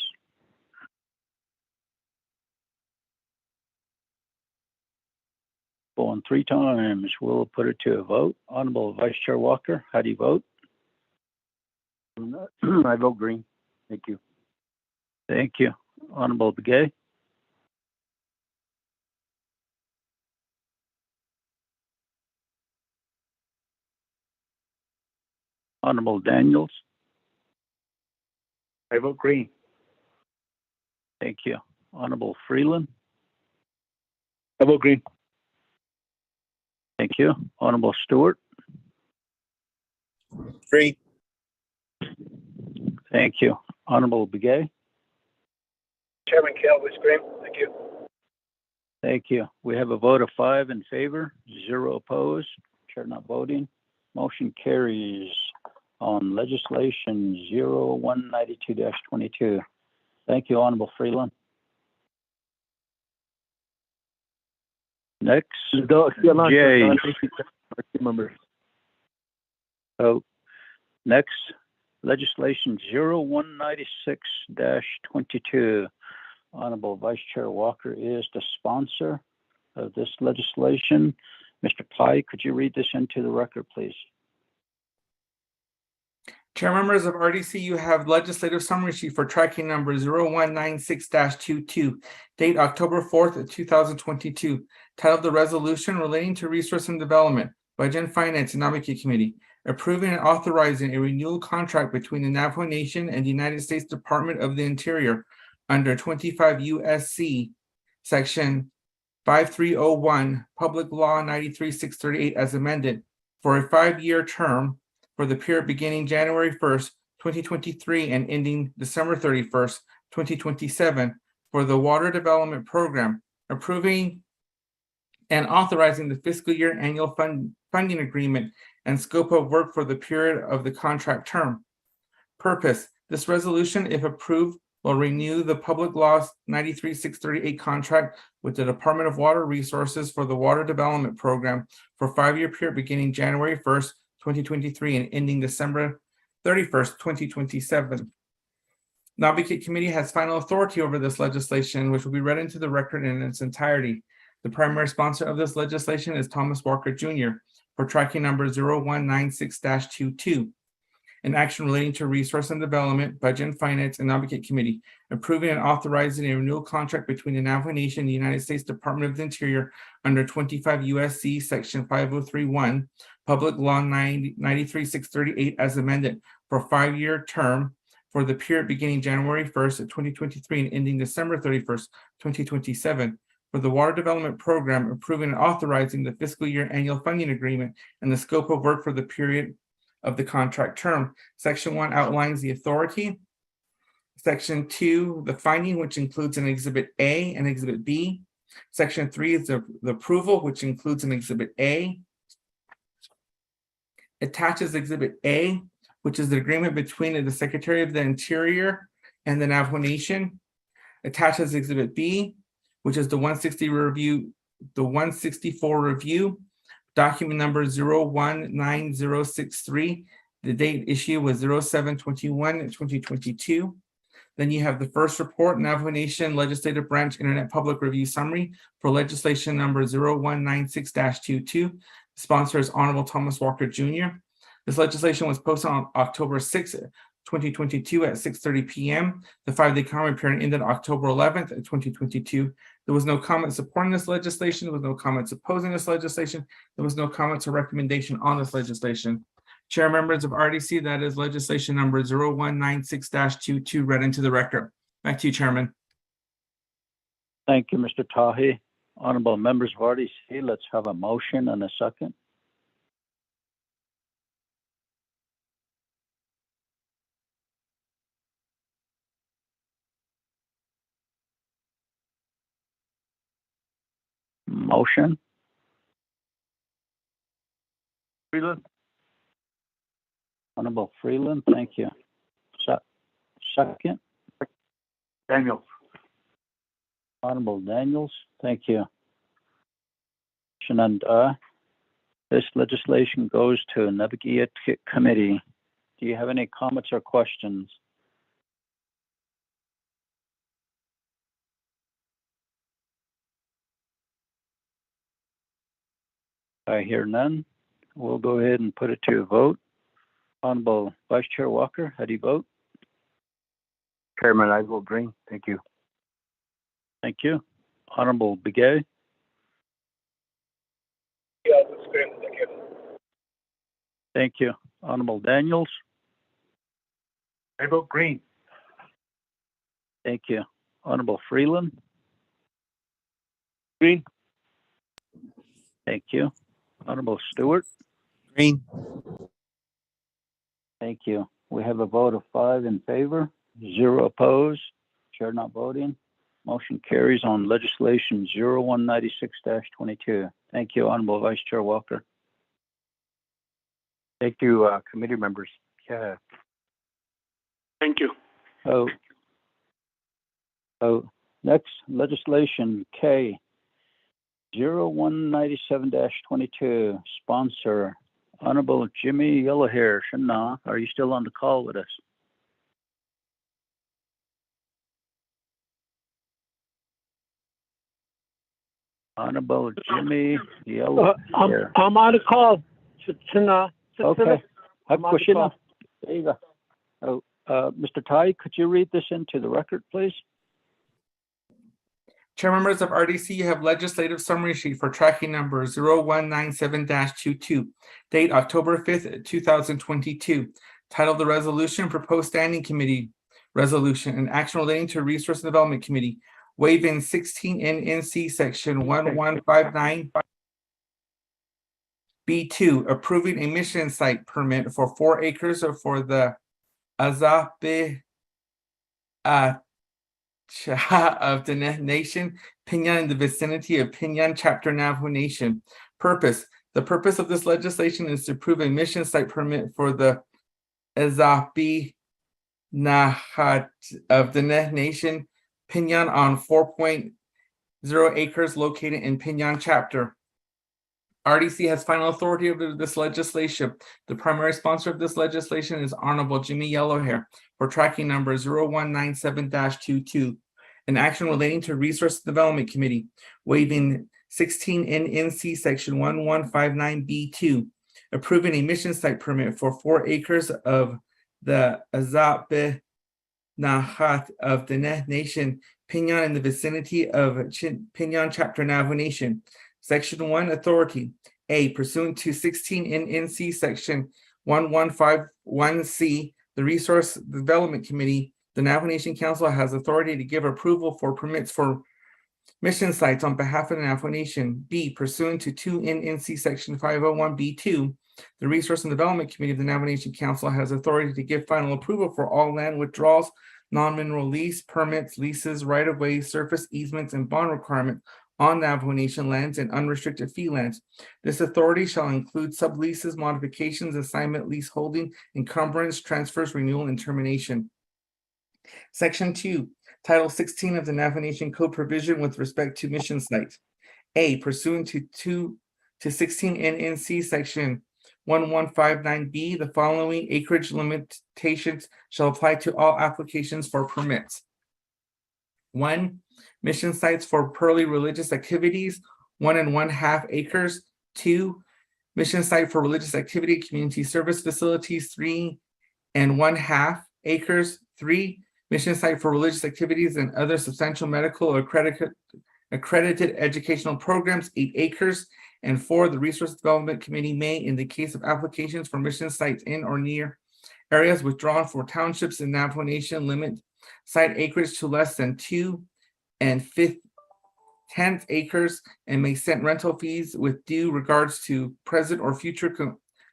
Going 3 times. We'll put it to a vote. Honorable Vice Chair Walker, how do you vote? I vote green. Thank you. Thank you. Honorable Begay? Honorable Daniels? I vote green. Thank you. Honorable Freeland? I vote green. Thank you. Honorable Stewart? Green. Thank you. Honorable Begay? Chairman Kale was green. Thank you. Thank you. We have a vote of 5 in favor, 0 opposed. Chair not voting. Motion carries on legislation 0192-22. Thank you, Honorable Freeland. Next, Jay. Members. So, next, legislation 0196-22. Honorable Vice Chair Walker is the sponsor of this legislation. Mr. Pai, could you read this into the record, please? Chair, members of RDC, you have legislative summary sheet for tracking number 0196-22, date October 4th, 2022, titled the resolution relating to resource and development, budget and finance and Navigieti Committee, approving and authorizing a renewal contract between the Navajo Nation and the United States Department of the Interior under 25 USC section 5301, Public Law 93-638 as amended, for a 5-year term for the period beginning January 1st, 2023 and ending December 31st, 2027 for the Water Development Program, approving and authorizing the fiscal year annual funding agreement and scope of work for the period of the contract term. Purpose: this resolution, if approved, will renew the Public Law 93-638 contract with the Department of Water Resources for the Water Development Program for a 5-year period beginning January 1st, 2023 and ending December 31st, 2027. Navigieti Committee has final authority over this legislation, which will be read into the record in its entirety. The primary sponsor of this legislation is Thomas Walker Jr. for tracking number 0196-22. An action relating to Resource and Development, Budget and Finance, and Advocate Committee, approving and authorizing a renewal contract between the Navajo Nation and the United States Department of the Interior under 25 U.S.C. Section 5031, Public Law 93-638 as amended for a 5-year term for the period beginning January 1st, 2023 and ending December 31st, 2027. For the Water Development Program, approving and authorizing the fiscal year annual funding agreement and the scope of work for the period of the contract term. Section 1 outlines the authority. Section 2, the finding, which includes an Exhibit A and Exhibit B. Section 3 is the approval, which includes an Exhibit A. Attaches Exhibit A, which is the agreement between the Secretary of the Interior and the Navajo Nation. Attaches Exhibit B, which is the 164 review. Document number 019063. The date issue was 07/21/2022. Then you have the first report, Navajo Nation Legislative Branch Internet Public Review Summary for legislation number 0196-22. Sponsor is Honorable Thomas Walker Jr. This legislation was posted on October 6th, 2022 at 6:30 p.m. The 5-day comment period ended October 11th, 2022. There was no comment supporting this legislation. There was no comments opposing this legislation. There was no comments or recommendation on this legislation. Chair, members of RDC, that is legislation number 0196-22 read into the record. Back to you, Chairman. Thank you, Mr. Tahi. Honorable members of RDC, let's have a motion and a second. Motion. Freeland. Honorable Freeland, thank you. Second. Daniels. Honorable Daniels, thank you. And this legislation goes to a Navigate Committee. Do you have any comments or questions? I hear none. We'll go ahead and put it to a vote. Honorable Vice Chair Walker, how do you vote? Chairman, I vote green. Thank you. Thank you. Honorable Begay? Yeah, that's great. Thank you. Thank you. Honorable Daniels? I vote green. Thank you. Honorable Freeland? Green. Thank you. Honorable Stewart? Green. Thank you. We have a vote of 5 in favor, 0 opposed, chair not voting. Motion carries on legislation 0196-22. Thank you, Honorable Vice Chair Walker. Thank you, committee members. Yeah. Thank you. Next legislation K 0197-22, sponsor Honorable Jimmy Yellowhair. Shana, are you still on the call with us? Honorable Jimmy Yellowhair. I'm on the call. Okay. There you go. Mr. Tai, could you read this into the record, please? Chair, members of RDC, you have legislative summary sheet for tracking number 0197-22, date October 5th, 2022. Title of the resolution, proposed standing committee resolution and action relating to Resource and Development Committee, waiving 16 NNC section 1159 B2, approving a mission site permit for 4 acres for the Azape of the Nation, Pinyan in the vicinity of Pinyan, Chapter Navajo Nation. Purpose. The purpose of this legislation is to approve a mission site permit for the Azape Nahat of the Nation, Pinyan on 4.0 acres located in Pinyan Chapter. RDC has final authority over this legislation. The primary sponsor of this legislation is Honorable Jimmy Yellowhair for tracking number 0197-22, an action relating to Resource Development Committee, waiving 16 NNC section 1159B2, approving a mission site permit for 4 acres of the Azap Nahat of the Nation, Pinyon in the vicinity of Pinyon Chapter Navajo Nation. Section 1, Authority. A, pursuant to 16 NNC Section 1151C, the Resource Development Committee, the Navajo Nation Council has authority to give approval for permits for mission sites on behalf of the Navajo Nation. B, pursuant to 2 NNC Section 501B2, the Resource and Development Committee of the Navajo Nation Council has authority to give final approval for all land withdrawals, non-mineral lease, permits, leases, right-of-way, surface easements, and bond requirements on Navajo Nation lands and unrestricted fee lands. This authority shall include subleases, modifications, assignment, lease holding, encumbrance, transfers, renewal, and termination. Section 2, Title 16 of the Navajo Nation Code provision with respect to mission sites. A, pursuant to 2 to 16 NNC Section 1159B, the following acreage limitations shall apply to all applications for permits. 1, mission sites for purely religious activities, 1 1/2 acres. 2, mission site for religious activity, community service facilities, 3 1/2 acres. 3, mission site for religious activities and other substantial medical or accredited educational programs, 8 acres. And 4, the Resource Development Committee may, in the case of applications for mission sites in or near areas withdrawn for townships in Navajo Nation, limit site acreage to less than 2 5/10 acres and may set rental fees with due regards to present or future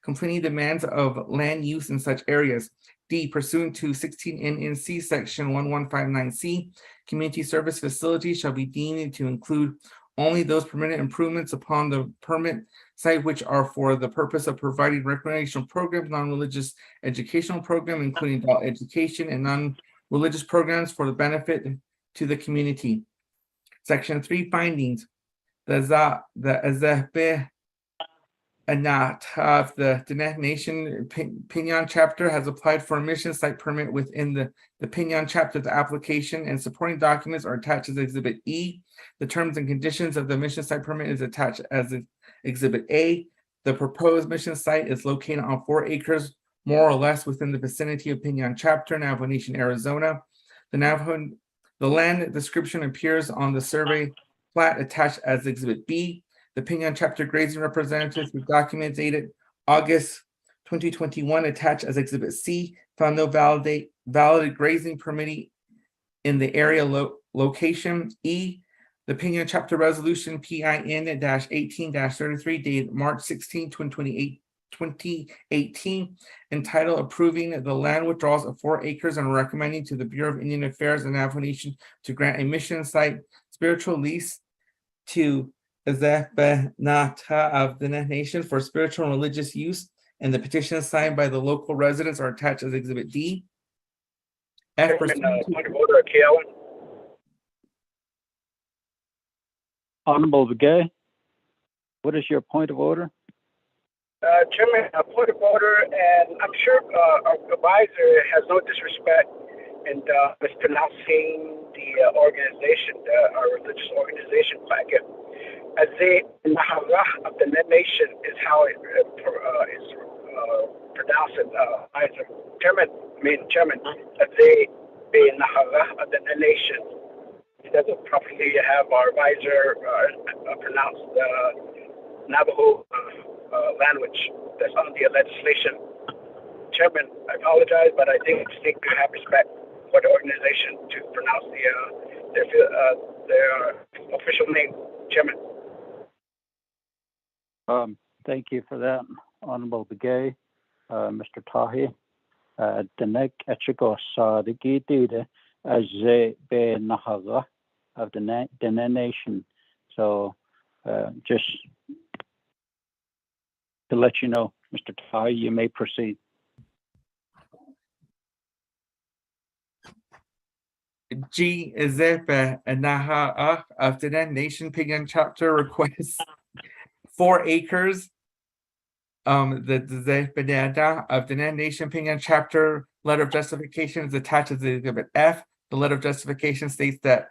completing demands of land use in such areas. D, pursuant to 16 NNC Section 1159C, community service facilities shall be deemed to include only those permitted improvements upon the permit site which are for the purpose of providing recreational programs, non-religious educational program, including adult education and non-religious programs for the benefit to the community. Section 3, findings. The Azahbe Anat of the Diné Nation Pinyon chapter has applied for a mission site permit within the Pinyon chapter. The application and supporting documents are attached as Exhibit E. The terms and conditions of the mission site permit is attached as Exhibit A. The proposed mission site is located on 4 acres, more or less within the vicinity of Pinyon chapter, Navajo Nation, Arizona. The land description appears on the survey plat attached as Exhibit B. The Pinyon chapter grazing representatives with documents dated August 2021 attached as Exhibit C found no valid grazing permitting in the area location. E, the Pinyon chapter resolution PIN-18-33 dated March 16, 2018, entitled approving the land withdrawals of 4 acres and recommending to the Bureau of Indian Affairs and Navajo Nation to grant a mission site spiritual lease to Nata of the Nation for spiritual and religious use, and the petition signed by the local residents are attached as Exhibit D. F, Point of order, Keown. Honorable Begay, what is your point of order? Chairman, a point of order, and I'm sure our advisor has no disrespect in mispronouncing the organization, our religious organization plaque. As the Navajo of the Nation is how it is pronounced. Chairman, as the Navajo of the Nation. It doesn't properly have our advisor pronounce the Navajo language that's on the legislation. Chairman, I apologize, but I think we have respect for the organization to pronounce their official name. Chairman. Thank you for that, Honorable Begay. Mr. Tahi, Denek Echiko Sadiki Dide as Be Nahaga of the Nation. So just to let you know, Mr. Tahi, you may proceed. G Zepe Naha of the Nation Pinyon chapter requests 4 acres. The Zepe of the Nation Pinyon chapter letter of justification is attached as Exhibit F. The letter of justification states that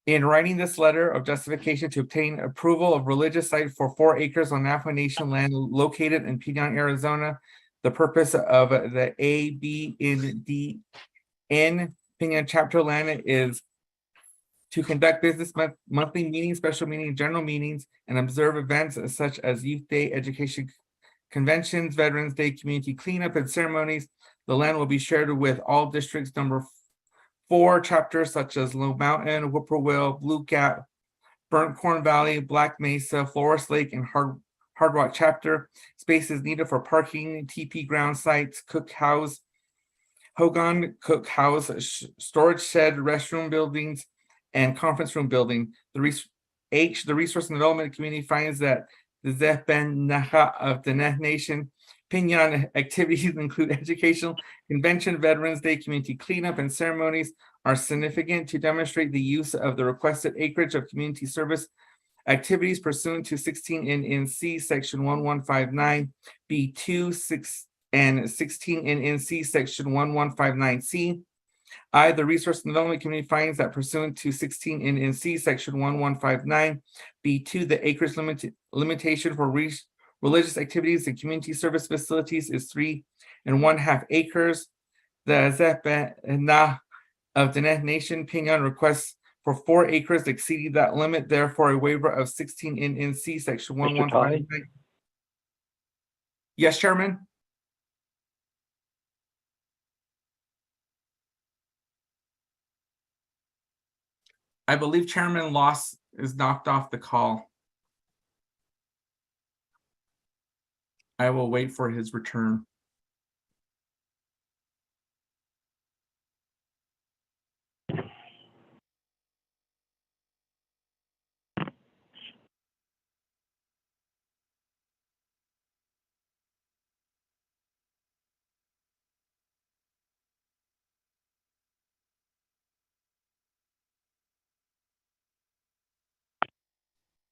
in writing this letter of justification to obtain approval of religious site for 4 acres on Navajo Nation land located in Pinyon, Arizona, The purpose of the A, B, and D in Pinon chapter land is to conduct business monthly meetings, special meetings, general meetings, and observe events such as Youth Day, education conventions, Veterans Day, community cleanup, and ceremonies. The land will be shared with all districts. Number 4 chapters such as Low Mountain, Whippoorwill, Blue Gap, Burnt Corn Valley, Black Mesa, Forest Lake, and Hard Rock chapter. Space is needed for parking, TP ground sites, cookhouse, Hogan cookhouse, storage shed, restroom buildings, and conference room building. The Resource and Development Community finds that the Zehben Naha of the Nation Pinon activities include educational, convention, Veterans Day, community cleanup, and ceremonies are significant to demonstrate the use of the requested acreage of community service activities pursuant to 16 NNC section 1159 B2 6 and 16 NNC section 1159C. I, the Resource and Development Committee, finds that pursuant to 16 NNC section 1159 B2, the acreage limitation for religious activities and community service facilities is 3.5 acres. The Zehben of the Nation Pinon requests for 4 acres exceeding that limit, therefore a waiver of 16 NNC section 1159. Yes, Chairman. I believe Chairman Loss is knocked off the call. I will wait for his return.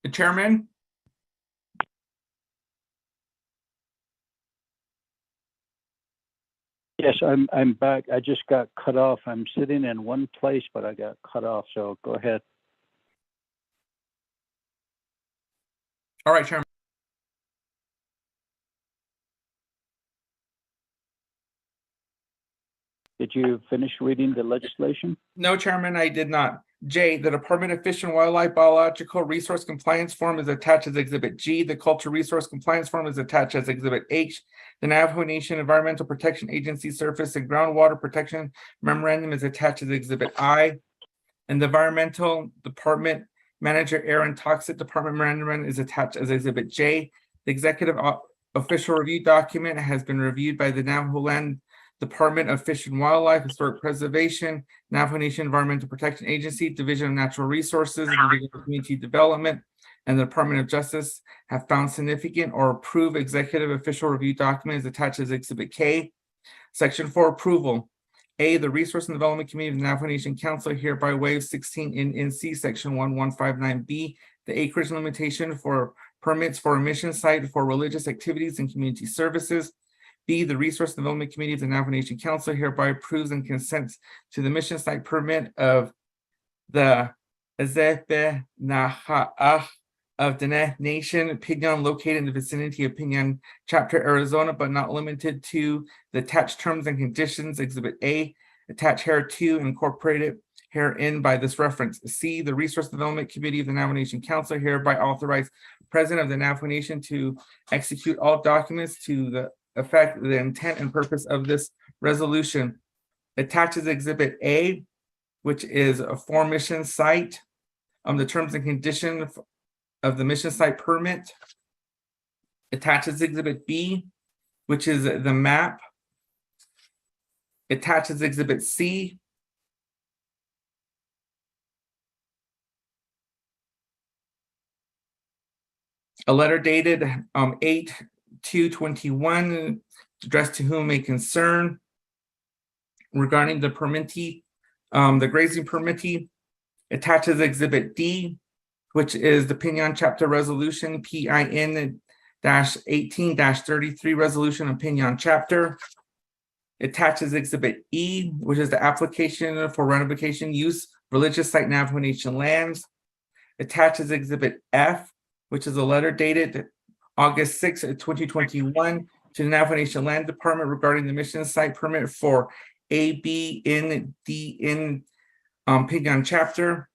The Chairman? Yes, I'm back. I just got cut off. I'm sitting in one place, but I got cut off. So go ahead. All right, Chairman. Did you finish reading the legislation? No, Chairman, I did not. J, the Department of Fish and Wildlife Biological Resource Compliance Form is attached as Exhibit G. The Culture Resource Compliance Form is attached as Exhibit H. The Navajo Nation Environmental Protection Agency Surface and Groundwater Protection Memorandum is attached as Exhibit I. And the Environmental Department Manager Air and Toxic Department Memorandum is attached as Exhibit J. The Executive Official Review Document has been reviewed by the Navajo Land Department of Fish and Wildlife, Historic Preservation, Navajo Nation Environmental Protection Agency, Division of Natural Resources, Division of Community Development, and the Department of Justice have found significant or approved executive official review documents attached as Exhibit K. Section 4 approval. A, the Resource and Development Committee of the Navajo Nation Council hereby waives 16 NNC section 1159B, the acreage limitation for permits for a mission site for religious activities and community services. B, the Resource and Development Committee of the Navajo Nation Council hereby approves and consents to the mission site permit of the Zehben Naha of the Nation Pinon located in the vicinity of Pinon Chapter, Arizona, but not limited to the attached terms and conditions, Exhibit A, attached hereto, incorporated herein by this reference. C, the Resource Development Committee of the Navajo Nation Council hereby authorize President of the Navajo Nation to execute all documents to the effect, the intent and purpose of this resolution. Attaches Exhibit A, which is a for mission site, the terms and conditions of the mission site permit. Attaches Exhibit B, which is the map. Attaches Exhibit C. A letter dated 8/2/21, addressed to whom may concern regarding the permittee, the grazing permittee. Attaches Exhibit D, which is the Pinon Chapter Resolution, PIN-18-33 Resolution of Pinon Chapter. Attaches Exhibit E, which is the application for ratification use religious site Navajo Nation lands. Attaches Exhibit F, which is a letter dated August 6, 2021, to the Navajo Nation Land Department regarding the mission site permit for ABNDN Pinion chapter.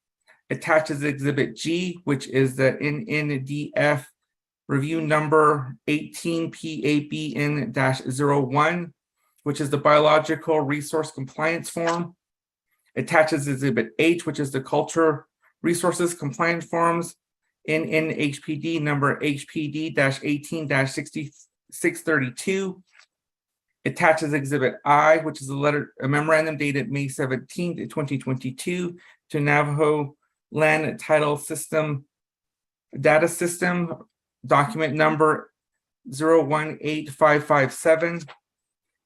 Attaches Exhibit G, which is the NNDF review number 18PABN-01, which is the biological resource compliance form. Attaches Exhibit H, which is the culture resources compliance forms, NNHPD number HPD-18-6632. Attaches Exhibit I, which is a memorandum dated May 17th, 2022 to Navajo Land Title System Data System, document number 018557.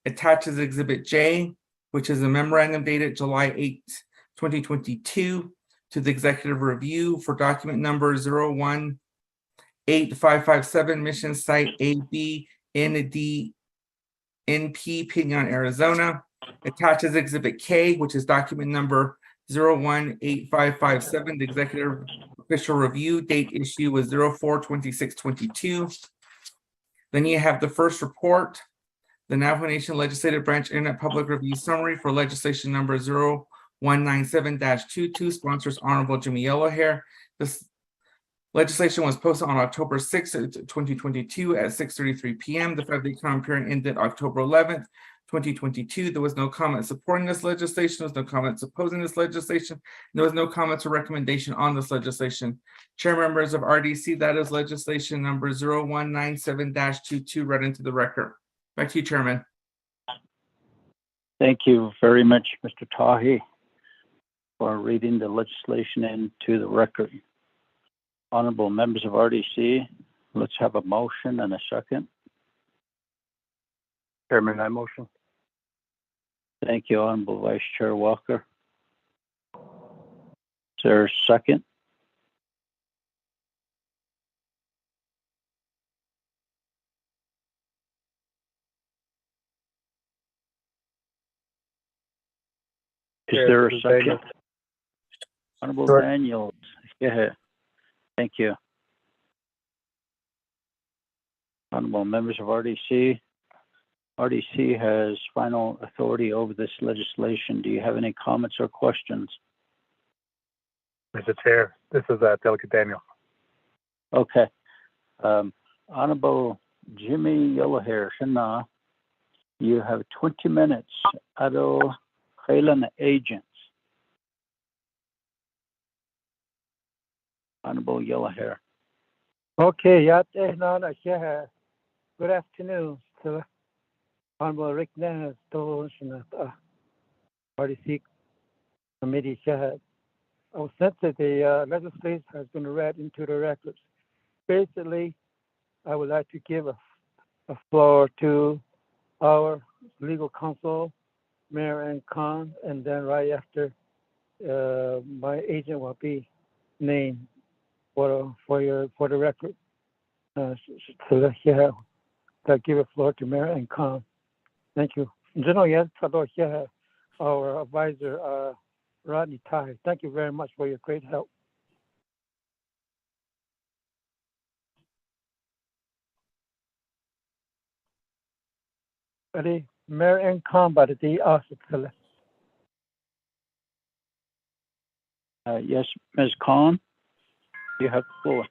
Attaches Exhibit J, which is a memorandum dated July 8th, 2022 to the Executive Review for document number 018557, mission site ABND NP Pinion, Arizona. Attaches Exhibit K, which is document number 018557. The executive official review date issue was 04/26/22. Then you have the first report, the Navajo Nation Legislative Branch Internet Public Review Summary for legislation number 0197-22, sponsors Honorable Jimmy Yellowhair. This legislation was posted on October 6th, 2022 at 6:33 p.m. The 5-day comment period ended October 11th, 2022. There was no comment supporting this legislation. There was no comments opposing this legislation. There was no comments or recommendation on this legislation. Chair members of RDC, that is legislation number 0197-22 read into the record. Back to you, Chairman. Thank you very much, Mr. Tahi, for reading the legislation into the record. Honorable members of RDC, let's have a motion and a second. Chairman, I motion. Thank you, Honorable Vice Chair Walker. Is there a second? Is there a second? Honorable Daniels, go ahead. Thank you. Honorable members of RDC, RDC has final authority over this legislation. Do you have any comments or questions? Mr. Chair, this is Telecom Daniel. Okay. Honorable Jimmy Yellowhair, Shana, you have 20 minutes. Ado Khailan agents. Honorable Yellowhair. Okay, good afternoon. So, Honorable Rick Nance, RDC Committee. I was sent that the legislation has been read into the records. Basically, I would like to give a floor to our legal counsel, Mayor Ann Khan, and then right after, my agent will be named for the record. So I give a floor to Mayor Ann Khan. Thank you. Our advisor, Rodney Tai. Thank you very much for your great help. Ready? Mayor Ann Khan, by the day also. Yes, Ms. Khan, you have the floor.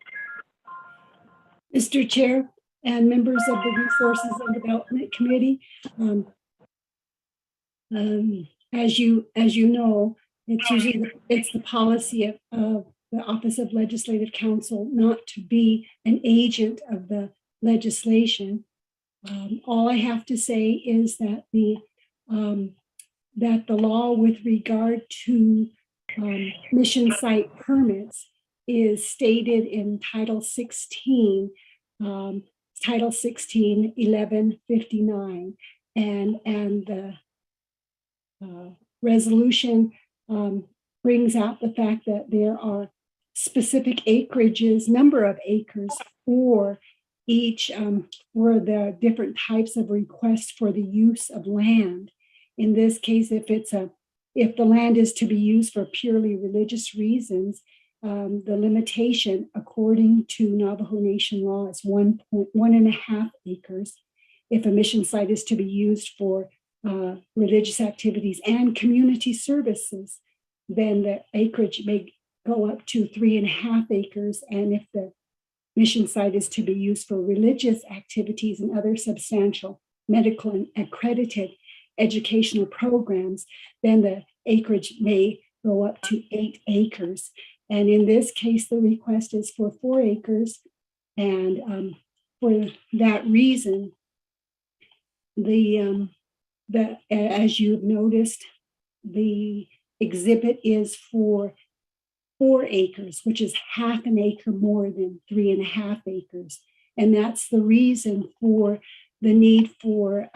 Mr. Chair and members of the Resources and Development Committee, as you know, it's the policy of the Office of Legislative Counsel not to be an agent of the legislation. All I have to say is that the law with regard to mission site permits is stated in Title 16, Title 16, 1159, and the resolution brings out the fact that there are specific acreages, number of acres for each, for the different types of requests for the use of land. In this case, if the land is to be used for purely religious reasons, the limitation according to Navajo Nation law is 1.5 acres. if a mission site is to be used for religious activities and community services, then the acreage may go up to 3.5 acres. And if the mission site is to be used for religious activities and other substantial medical and accredited educational programs, then the acreage may go up to 8 acres. And in this case, the request is for 4 acres. And for that reason, as you've noticed, the exhibit is for 4 acres, which is 1/2 acre more than 3.5 acres. And that's the reason for the need for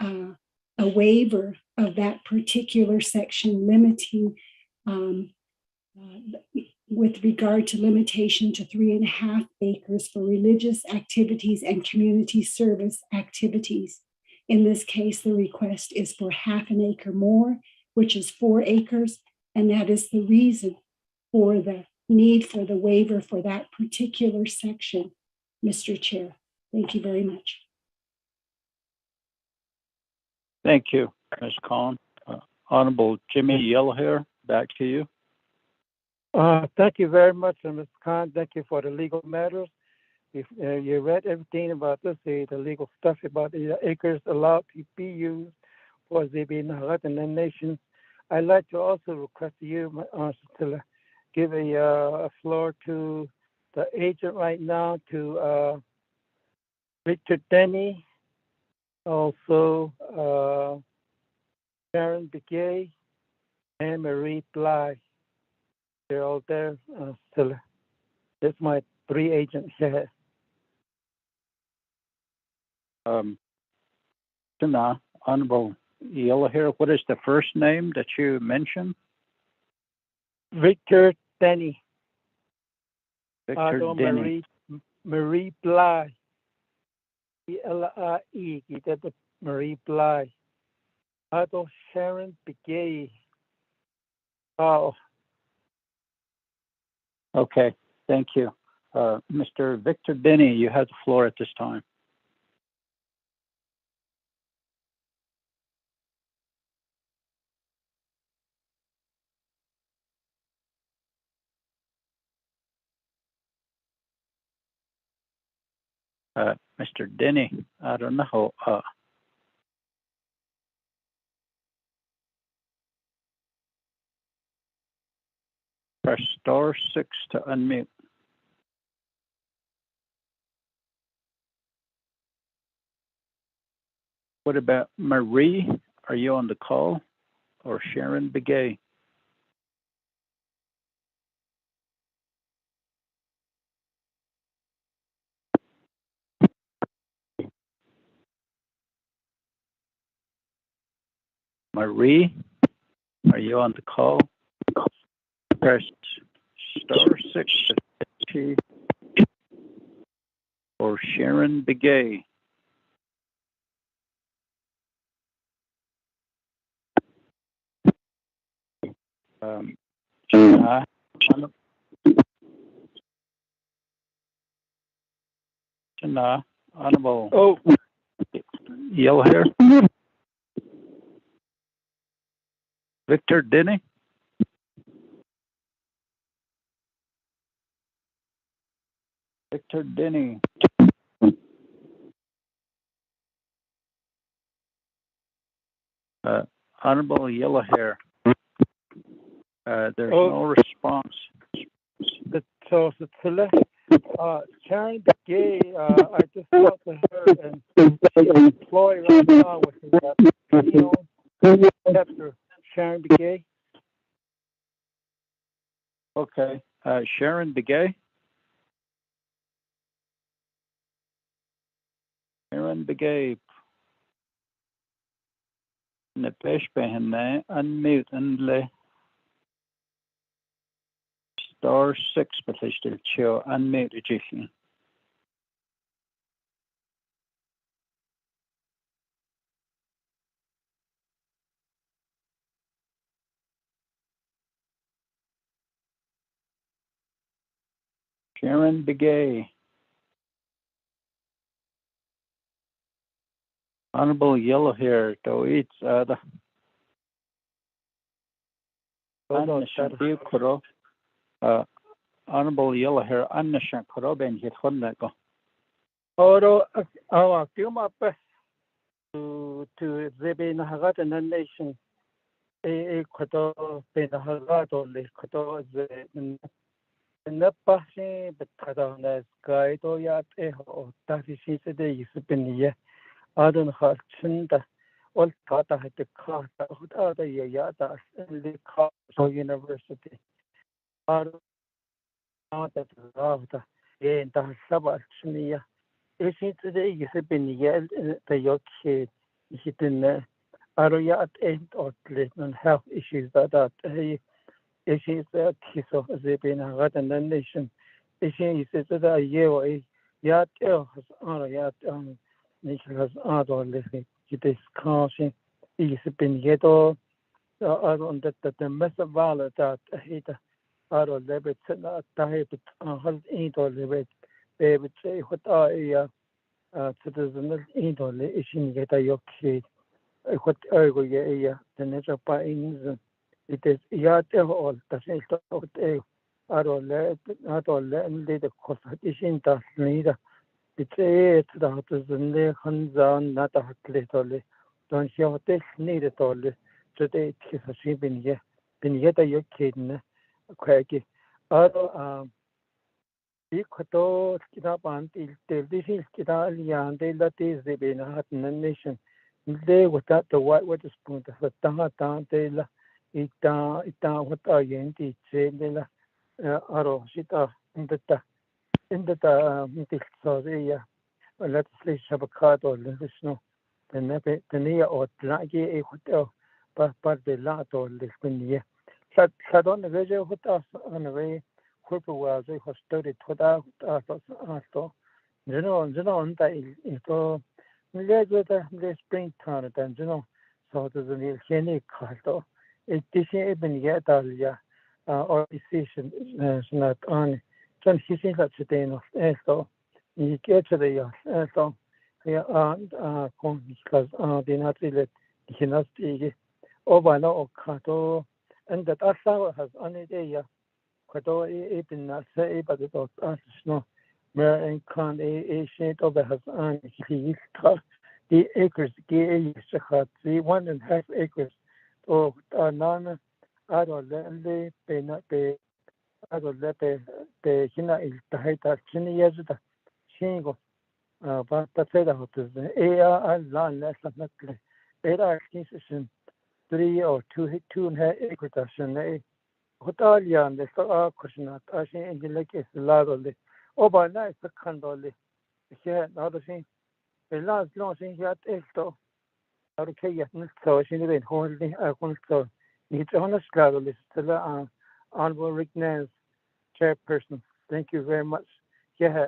a waiver of that particular section limiting with regard to limitation to 3.5 acres for religious activities and community service activities. In this case, the request is for 1/2 acre more, which is 4 acres. And that is the reason for the need for the waiver for that particular section, Mr. Chair. Thank you very much. Thank you, Ms. Khan. Honorable Jimmy Yellowhair, back to you. Thank you very much, Ms. Khan. Thank you for the legal matters. If you read everything about this, the legal stuff about the acres allowed to be used for the Navajo Nation, I'd like to also request you to give a floor to the agent right now, to Richard Denny, also Sharon Begay, and Marie Bly. They're all there. That's my 3 agents here. Honorable Yellowhair, what is the first name that you mentioned? Victor Denny. Victor Denny. Marie Bly. Blie. That's Marie Bly. Otto Sharon Begay. Oh. Okay, thank you. Mr. Victor Denny, you have the floor at this time. Mr. Denny, I don't know. Press *6 to unmute. What about Marie? Are you on the call? Or Sharon Begay? Marie, are you on the call? Press *6 to or Sharon Begay. Honorable Yellowhair. Victor Denny. Victor Denny. Honorable Yellowhair. There's no response. So Sharon Begay, I just talked to her, and she's employed right now with the chapter Sharon Begay. Okay, Sharon Begay. Sharon Begay. Napesh Behane, unmute and le. *6 بتشتغل شو unmute اجيكي. Sharon Begay. Honorable Yellow Hair, do it, the Honorable Yellow Hair, Annishan Koroben hit Hondago. Oro our Puma to Zebe Nahagat and the nation. A Koto Benahagat or the Koto the Napashi, but Kadana Sky to Yat or Tafi today is been ye. I don't have Chinda. All Tata had the car out of Yata and the car university. I don't know that Rata in the Sabachnia. Is it today is been yelled the York kid? Is it in the Arroyat end or and health issues that is the kiss of the being a rat and the nation. Is it a year or a yard has Arroyat nation has other living. It is causing is been yet all on that the method valid that a hater out of the bit type has ain't all the bit. They would say what are citizens ain't all the issue get a your kid. What are you the nature by it is yet all the same stuff out of the cost issue that neither. It's that is in the hands on not a little. Don't you have this needed all today? It's a sheep in yet a your kid, Craigie. Other Equator, Skidab, until this is Skidalia, and they let this they be in a nation. They without the white water spoon, the Tahata, they la it what are you in the Chela, Aro, Shita, in the Soria, let's say Shabakad or the snow, the near or Tlagi, a hotel, but the lot or the spin. Sad on the visual hotel on the way. Was they have studied without us also. You know, so the springtime, and so there's a unique castle. It isn't even yet, or decision is not on. John, he thinks that's the day of so you get to the so here aren't because they not really cannot see over no cattle, and that also has only day. Quato even not say, but it was us no. Where and can a shade of the has on the acres gay 1.5 acres or none. I don't let they pay not pay. I don't let the Hina is the height of 10 years. The shingle, but the said out is the air and less than that. Era extension 3 or 2.5 acres. Hotalia and the Star question at Ashin in the lake is loudly. Oh, by night, the candle. Here, another thing. The last launching yet esto. Okay, yet, so she didn't hold me. I won't so. It's honest, loudly. Still, Honorable Rick Nance, chairperson. Thank you very much. Yeah.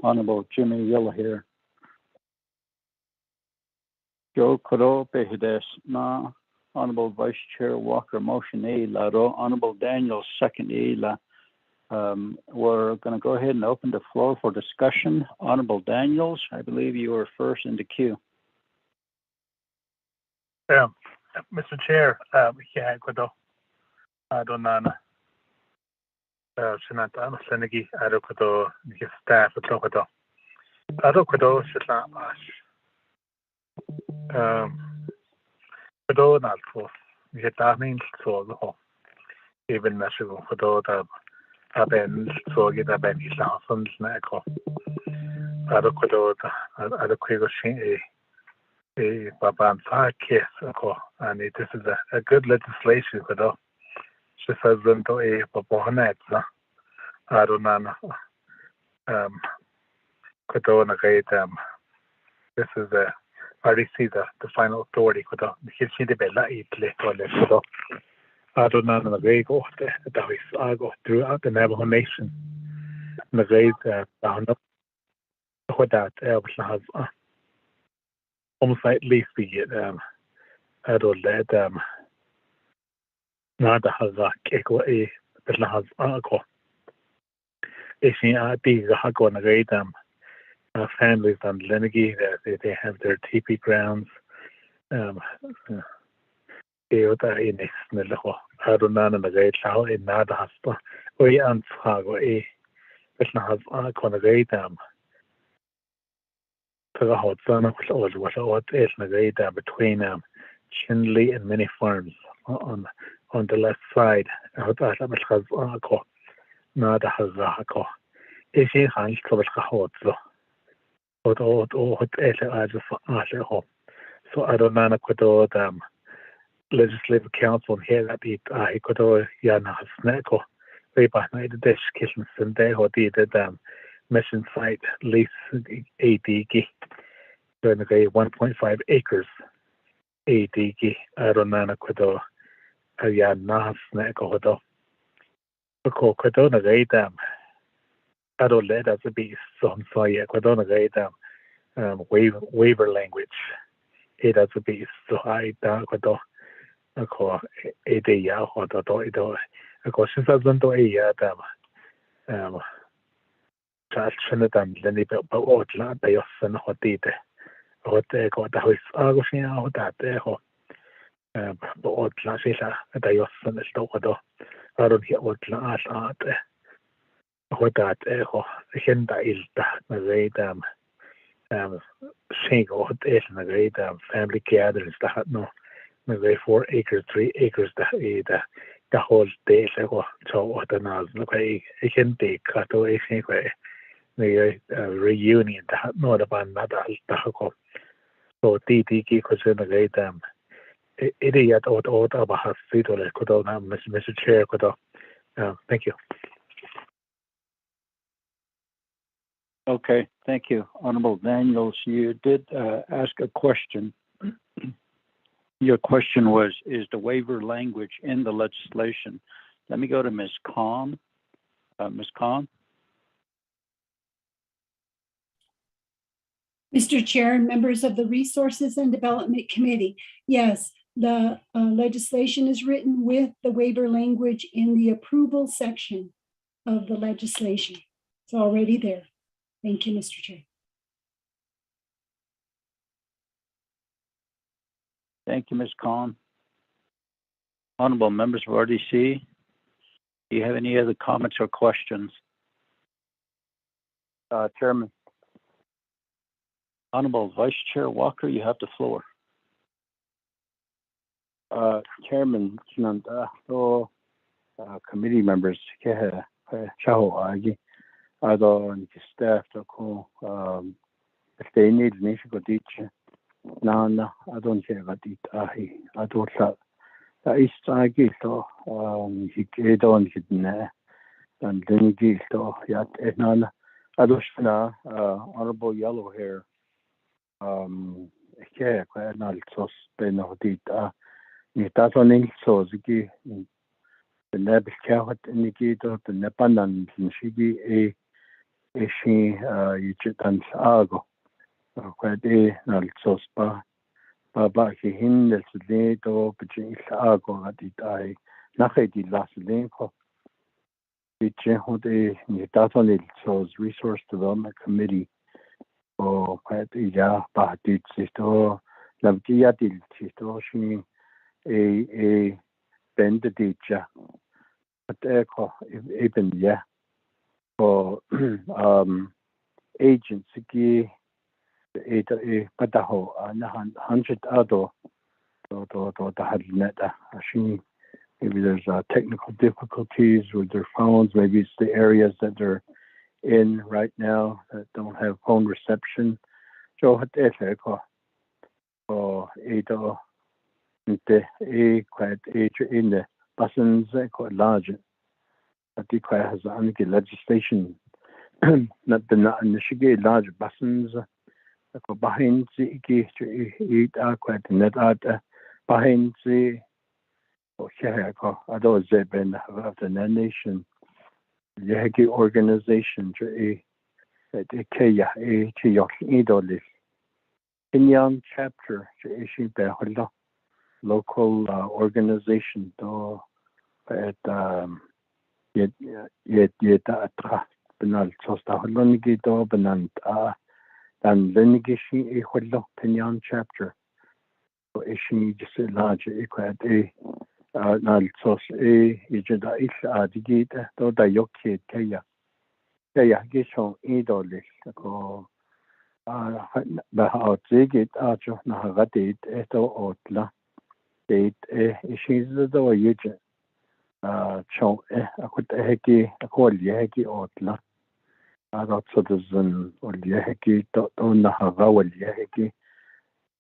Honorable Jimmy Yellow here. Joe Koro Behides na Honorable Vice Chair Walker motion A Laro, Honorable Daniels second A La. We're going to go ahead and open the floor for discussion. Honorable Daniels, I believe you were first in the queue. Mr. Chair, yeah, Kodo. I don't know. Senata Senegi, I don't know. His staff at Tokodo. I don't know. Shitla Kodo not for. We had that means so. Even national Kodo that Aben so get a Ben Islam from Snacko. I don't know. I don't know. A Baban case, and this is a good legislation, she says them to a Babonet. I don't know. This is I see the final authority. She did be like it. I don't know. The go I go throughout the Navajo Nation. The great what that has. Almost like least we get I don't let not has a cake or a little has uncle. Families on Lenigi, they have their teepee grounds. Inis Nilho, Arunan and the Great Lao in Nadahasta, we Anfago, Bisnahas Conagatam. To the hot sun of what is Nagata between Chinley and many farms on the left side. Hotako, Nadahazako. Is he Hans Kobashahotzo? What so I don't know legislative council here that I could Yana Sneko. Way behind the dish kitchen Sunday or did mission site lease ADG. Then 1.5 acres ADG. I don't know Quado Yana Sneko Hodo. Quadona Gaydam. I don't let us be some soy Quadona Gaydam. Waiver language. It has to be so high down. Ako idea or do ako since I've done to a Trinidad then it but what la they often hot did what they got the house Augustin out that there but what la sila they often stop I don't get what la art what that echo hinda is that the sing what is the great family gatherings that no. Maybe 4 acres, 3 acres the whole day so what the noise look I can take cut away the reunion that not about another so TTK could send a great idiot or about half feet or could Mr. Chair could thank you. Okay, thank you. Honorable Daniels, you did ask a question. Your question was, is the waiver language in the legislation? Let me go to Ms. Khan. Ms. Khan? Mr. Chair and members of the Resources and Development Committee, yes, the legislation is written with the waiver language in the approval section of the legislation. It's already there. Thank you, Mr. Chair. Thank you, Ms. Khan. Honorable members of RDC, do you have any other comments or questions? Chairman. Honorable Vice Chair Walker, you have the floor. Chairman, so committee members, staff, if they need me to go teach. No, I don't care about it. I don't that is I get so he don't get there and then get so yet none I don't know honorable yellow hair yeah quite not so spend of it that's on so the never care what indicate the nepanan shigi a she you chitan ago quite not so spa Baba he hinders the to between Ago at it I Nakedi last link of the Nitaton shows Resource Development Committee or quite yeah, but it's to Navgia did she a bend the teacher at echo even yeah for agency pataho 100 other maybe there's technical difficulties with their phones. Maybe it's the areas that they're in right now that don't have phone reception. So quite in the buttons quite large. I think has legislation not the large buttons. Behind the eat quite net out behind the I don't say been of the nation the organization to Kenyan chapter to issue the local organization to at yet benal sosta holonigi do benant dan lenigishi hollo pinyan chapter. So ishi just large equad nal sos ijada isha digita do da yoki kaya gishon idolish ko ba zigit ajo na gadit eto otla date ishi do yuje chon akut heki akol yeki otla adot sodzen ol yeki to na hawal yeki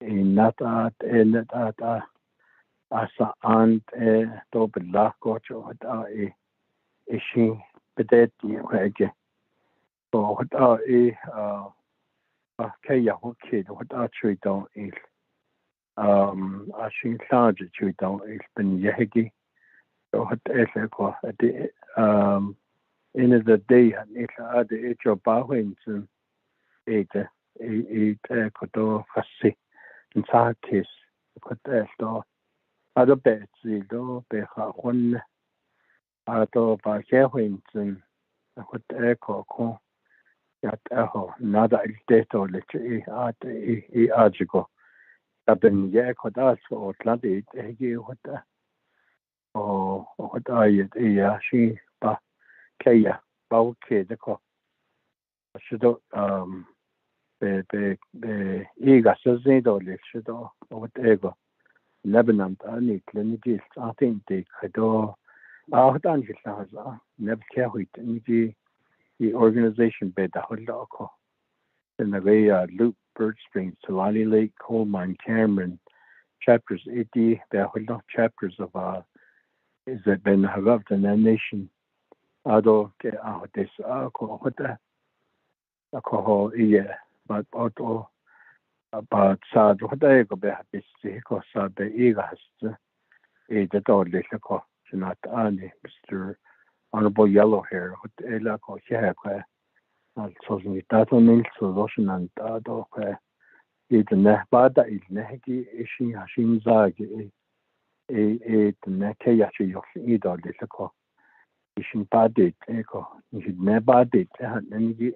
inatat enatat asa and to bella kocho da ishi bedet yeke so da kaya hoki what actually don't is ashin large chui don't is ben yeki so what ko at the end of the day it's at the age of bawins it koto fasi in sa case koto sto ado betsi do be ha hon ado ba hewins koto ko yat nada il teto le at ajigo taben ye kodas o tladi hegi hota o hota ya shi ba kaya ba ke de ko shido be iga sazido le shido o ego Lebanon ani kliniki I think they do hota ni sa neb ke huit ni the organization bed the whole in the way Loop, Bird Springs, Tulani Lake, Coal Mine, Cameron, chapters 80, the whole chapters of is it been Hagav the nation Ado ke this what the alcohol but auto about sad what I go back this ko sad the egas the dog ko not ani Mr. Honorable Yellow Hair what ela ko shaka so ni tato nil so roshan do it ne bada il nehgi ishi hashin zagi ne ke yachi yok idol de ko ishin badit ko ni ne badit han ni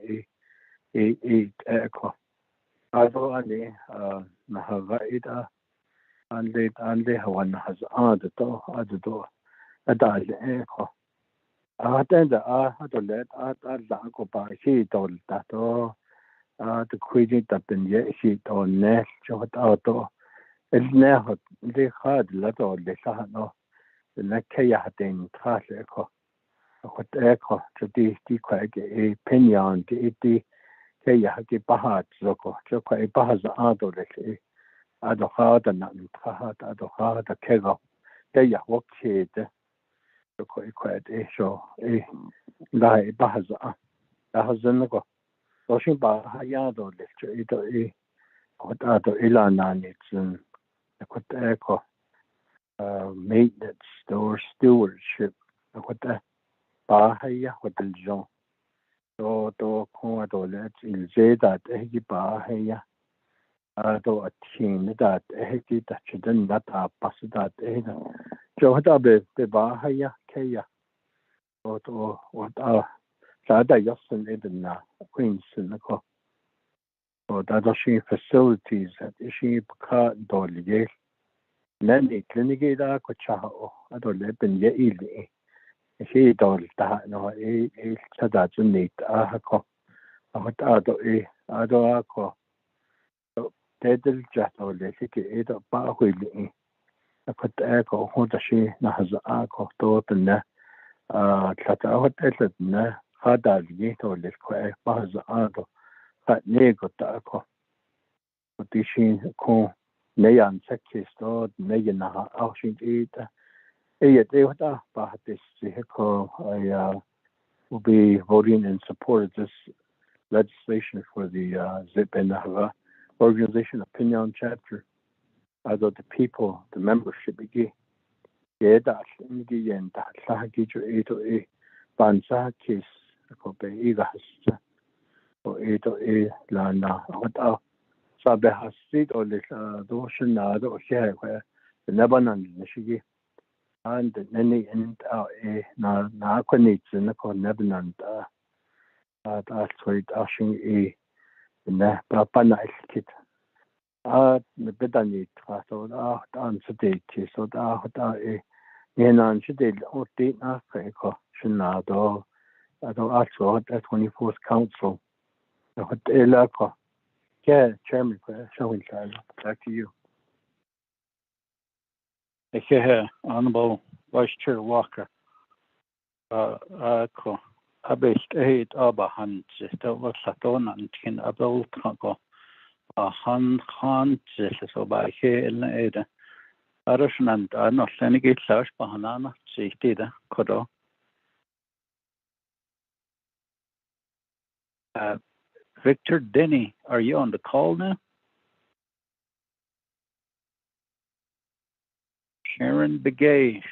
ko ado ani na haga ida ande hawan has ado adal ko atenda ado let la ko ba shi dol da to the queen that been ye shi to ne chot auto el ne hot de khad la to de sa no ne ke ya den tra se ko hot ko ti kwa ge pinyan ti ke ya ke bahat ko ko bahaz ado le ado khad na tra ado khad ke go ke ya wo ke de ko de so dai bahaz da hazan ko Oshin ba hayado lecture ito kotato ilana nitsun koteko maintenance or stewardship kota ba haya hotel jon to ko to let il zeda te ba haya to atin that he that chuden that pasda te jo hota be ba haya kaya to what sada yasun edna queens ko so that she facilities at she ka dolige nani kliniki da ko chao adole ben ye ili she dol ta no sada junit ko hota do ado ko tedel jato le ke edo ba huili ko ko hota she na haza ko to na tata hotel na hada li to le ko ba haza ado nego ta ko tishin ko neyan sekisto neyana aushin ita de wata ba this ko I will be voting in support of this legislation for the Zip and organization opinion chapter although the people the membership gi da ngi yen da sa gi jo eto ban sa kis ko be iga hasta o eto la na wata sabe hasid o le do shna do she ko Lebanon nishigi and nani and na ko ni tsna ko Lebanon Altoid Ashing Papa Kit. Bedani Traso answer date so that Yenan should or date Africa Shinado also at 24th Council. Yeah, Chairman, showing back to you. Honorable Vice Chair Walker. Abist 8 Abahan, Sister was Saturn and Kin Abel Tranco. Han so by here in Ada. Arushan and not Senegate Sash Bahanana, safety the Kodo. Victor Denny, are you on the call now? Sharon Begay.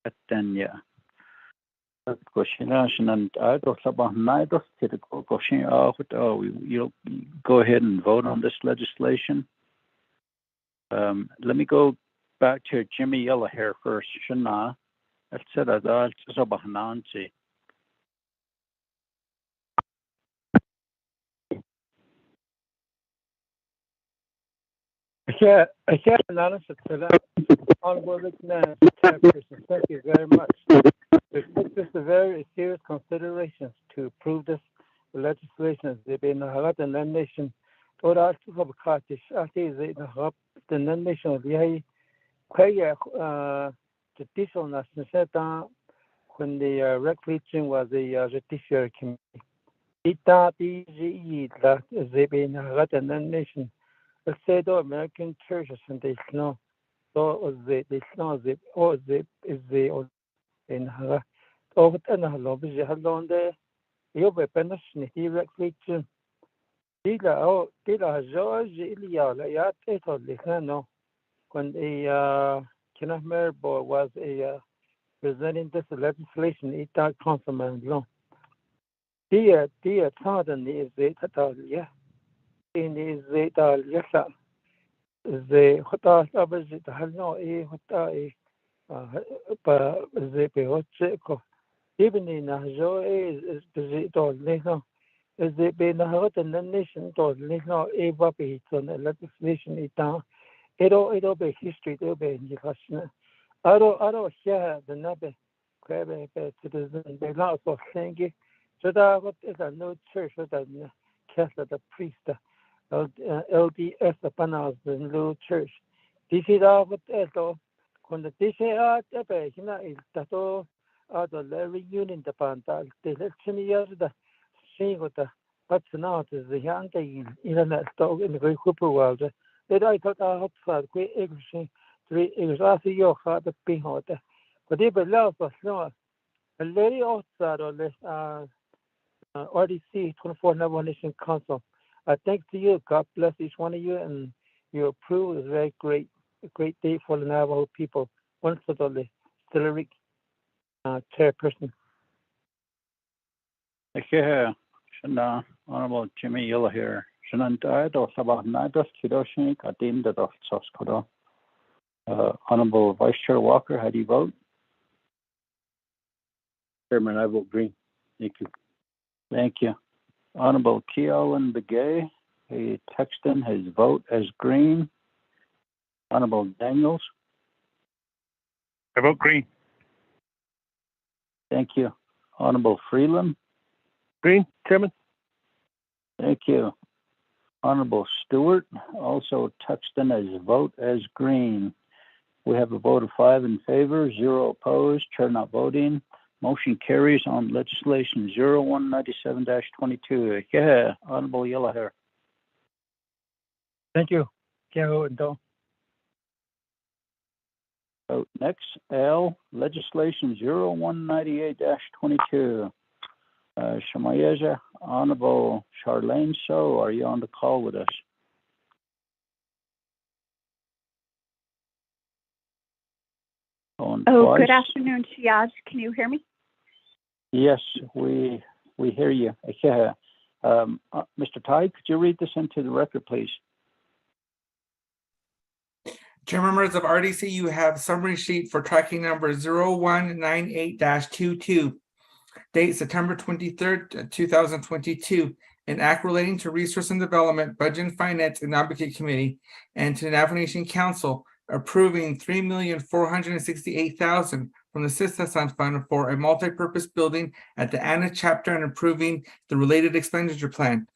Atenya. Question and I don't about neither to the question. You'll go ahead and vote on this legislation. Let me go back to Jimmy Yellowhair first. Shana, I said that it's about Nancy. I can't analysis to that. Honorable Chairperson, thank you very much. We took this a very serious consideration to approve this legislation. They've been a the nation. Or I took up a cottage. I think the nation of the judicial national when the recreation was a judiciary committee. They've been a the nation. Let's say the American churches and they know. So they know they is the in her over and a lobby had on there. You be pension, he recreation. Dila George Ilia, Layat, Licano, when a Kenneth Maribor was presenting this legislation, it got councilman long. Dear Tartan is it at all, yeah. In is it all, yes, sir. The hotel opposite has no hotel, the Peocheco. Even in a joy is it all little. Is it been a hot and the nation told little evaporates on the legislation it down. It'll be history, it'll be in the question. I don't hear the nabby crab citizen, they lots of thinking. So that what is a new church with a Catholic priest. LDS upon the new church. This is all what when the TCR is that all the reunion the Panta, the election years, the seeing what the what's now is the young internet dog in the great Cooper world. That I thought I hope for great everything. 3 years after your heart of being hot. But if a love was no, a lady outside of this RDC 24 Navajo Nation Council. I thank to you. God bless each one of you, and your approval is very great. A great day for the Navajo people. Once for the Hillary chairperson. Okay, Shana, Honorable Jimmy Yellow here. Shanan died or Sabah Nados Kidoshi, Kadim the Soskodo. Honorable Vice Chair Walker, how do you vote? Chairman, I vote green. Thank you. Thank you. Honorable Keolan Begay, he texted in his vote as green. Honorable Daniels. I vote green. Thank you. Honorable Freeland. Green, Chairman. Thank you. Honorable Stewart also texted in his vote as green. We have a vote of 5 in favor, 0 opposed, chair not voting. Motion carries on legislation 0197-22. Yeah, Honorable Yellowhair. Thank you. Vote next, L, legislation 0198-22. Shamayeja, Honorable Charlene So, are you on the call with us? Good afternoon, Shiaz. Can you hear me? Yes, we hear you. Yeah. Mr. Ty, could you read this into the record, please? Chair members of RDC, you have summary sheet for tracking number 0198-22. Date September 23rd, 2022. An act relating to resource and development, budget and finance and advocate committee, and to the Navajo Nation Council approving $3,468,000 from the Sistasan Fund for a multi-purpose building at the Anna chapter and approving the related expenditure plan.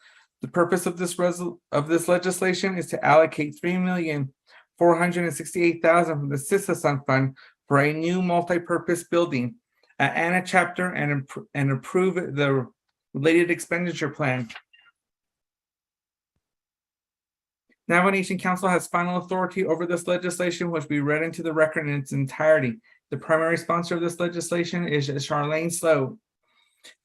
The purpose of this legislation is to allocate $3,468,000 from the Sistasan Fund for a new multi-purpose building at Anna chapter and approve the related expenditure plan. Navajo Nation Council has final authority over this legislation, which will be read into the record in its entirety. The primary sponsor of this legislation is Charlene Slow.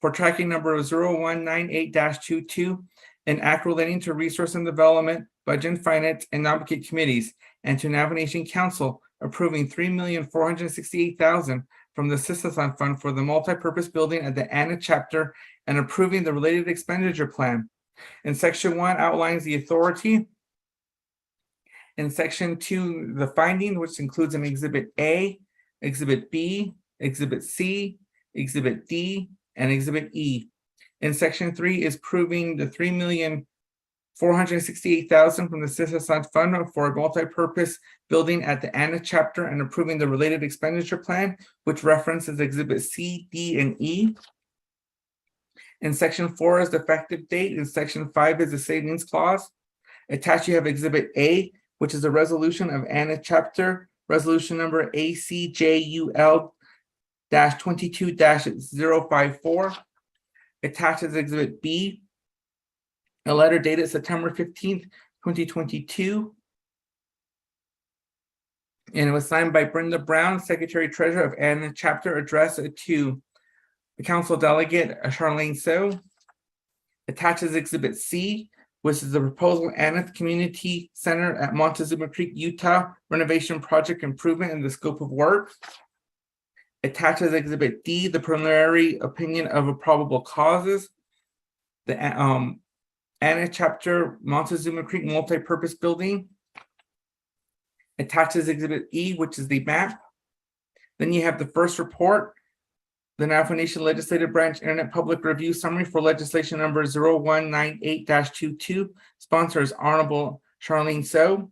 For tracking number 0198-22, an act relating to resource and development, budget and finance, and advocate committees, and to Navajo Nation Council approving $3,468,000 from the Sistasan Fund for the multi-purpose building at the Anna chapter and approving the related expenditure plan. In section 1 outlines the authority. In section 2, the finding, which includes an exhibit A, exhibit B, exhibit C, exhibit D, and exhibit E. In section 3 is proving the $3,468,000 from the Sistasan Fund for a multi-purpose building at the Anna chapter and approving the related expenditure plan, which references exhibit C, D, and E. In section 4 is the effective date. In section 5 is the savings clause. Attached, you have exhibit A, which is a resolution of Anna chapter, resolution number ACJUL-22-054. Attached is exhibit B, a letter dated September 15th, 2022. And it was signed by Brenda Brown, Secretary Treasurer of Anna chapter, addressed to the council delegate Charlene So. Attached is exhibit C, which is the proposal Anna Community Center at Montezuma Creek, Utah, renovation project improvement in the scope of work. Attached is exhibit D, the preliminary opinion of a probable causes. The Anna chapter Montezuma Creek multi-purpose building. Attached is exhibit E, which is the map. Then you have the first report, the Navajo Nation Legislative Branch Internet Public Review Summary for legislation number 0198-22. Sponsor is Honorable Charlene So.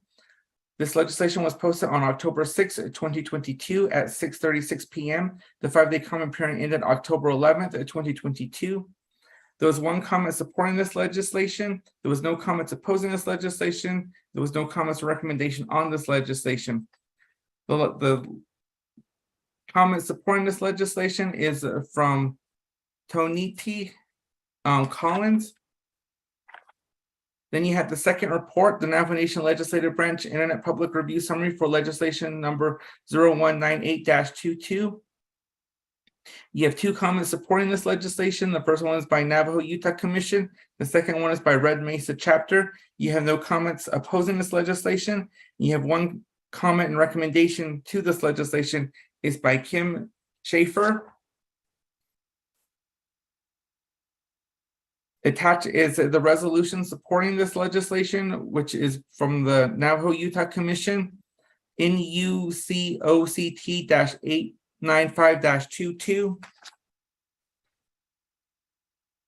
This legislation was posted on October 6, 2022 at 6:36 p.m. The 5-day comment period ended October 11th, 2022. There was one comment supporting this legislation. There was no comments opposing this legislation. There was no comments or recommendation on this legislation. The comment supporting this legislation is from Toniti Collins. Then you have the second report, the Navajo Nation Legislative Branch Internet Public Review Summary for legislation number 0198-22. You have two comments supporting this legislation. The first one is by Navajo Utah Commission. The second one is by Red Mesa Chapter. You have no comments opposing this legislation. You have one comment and recommendation to this legislation is by Kim Schaefer. Attached is the resolution supporting this legislation, which is from the Navajo Utah Commission, NUCOCT-895-22.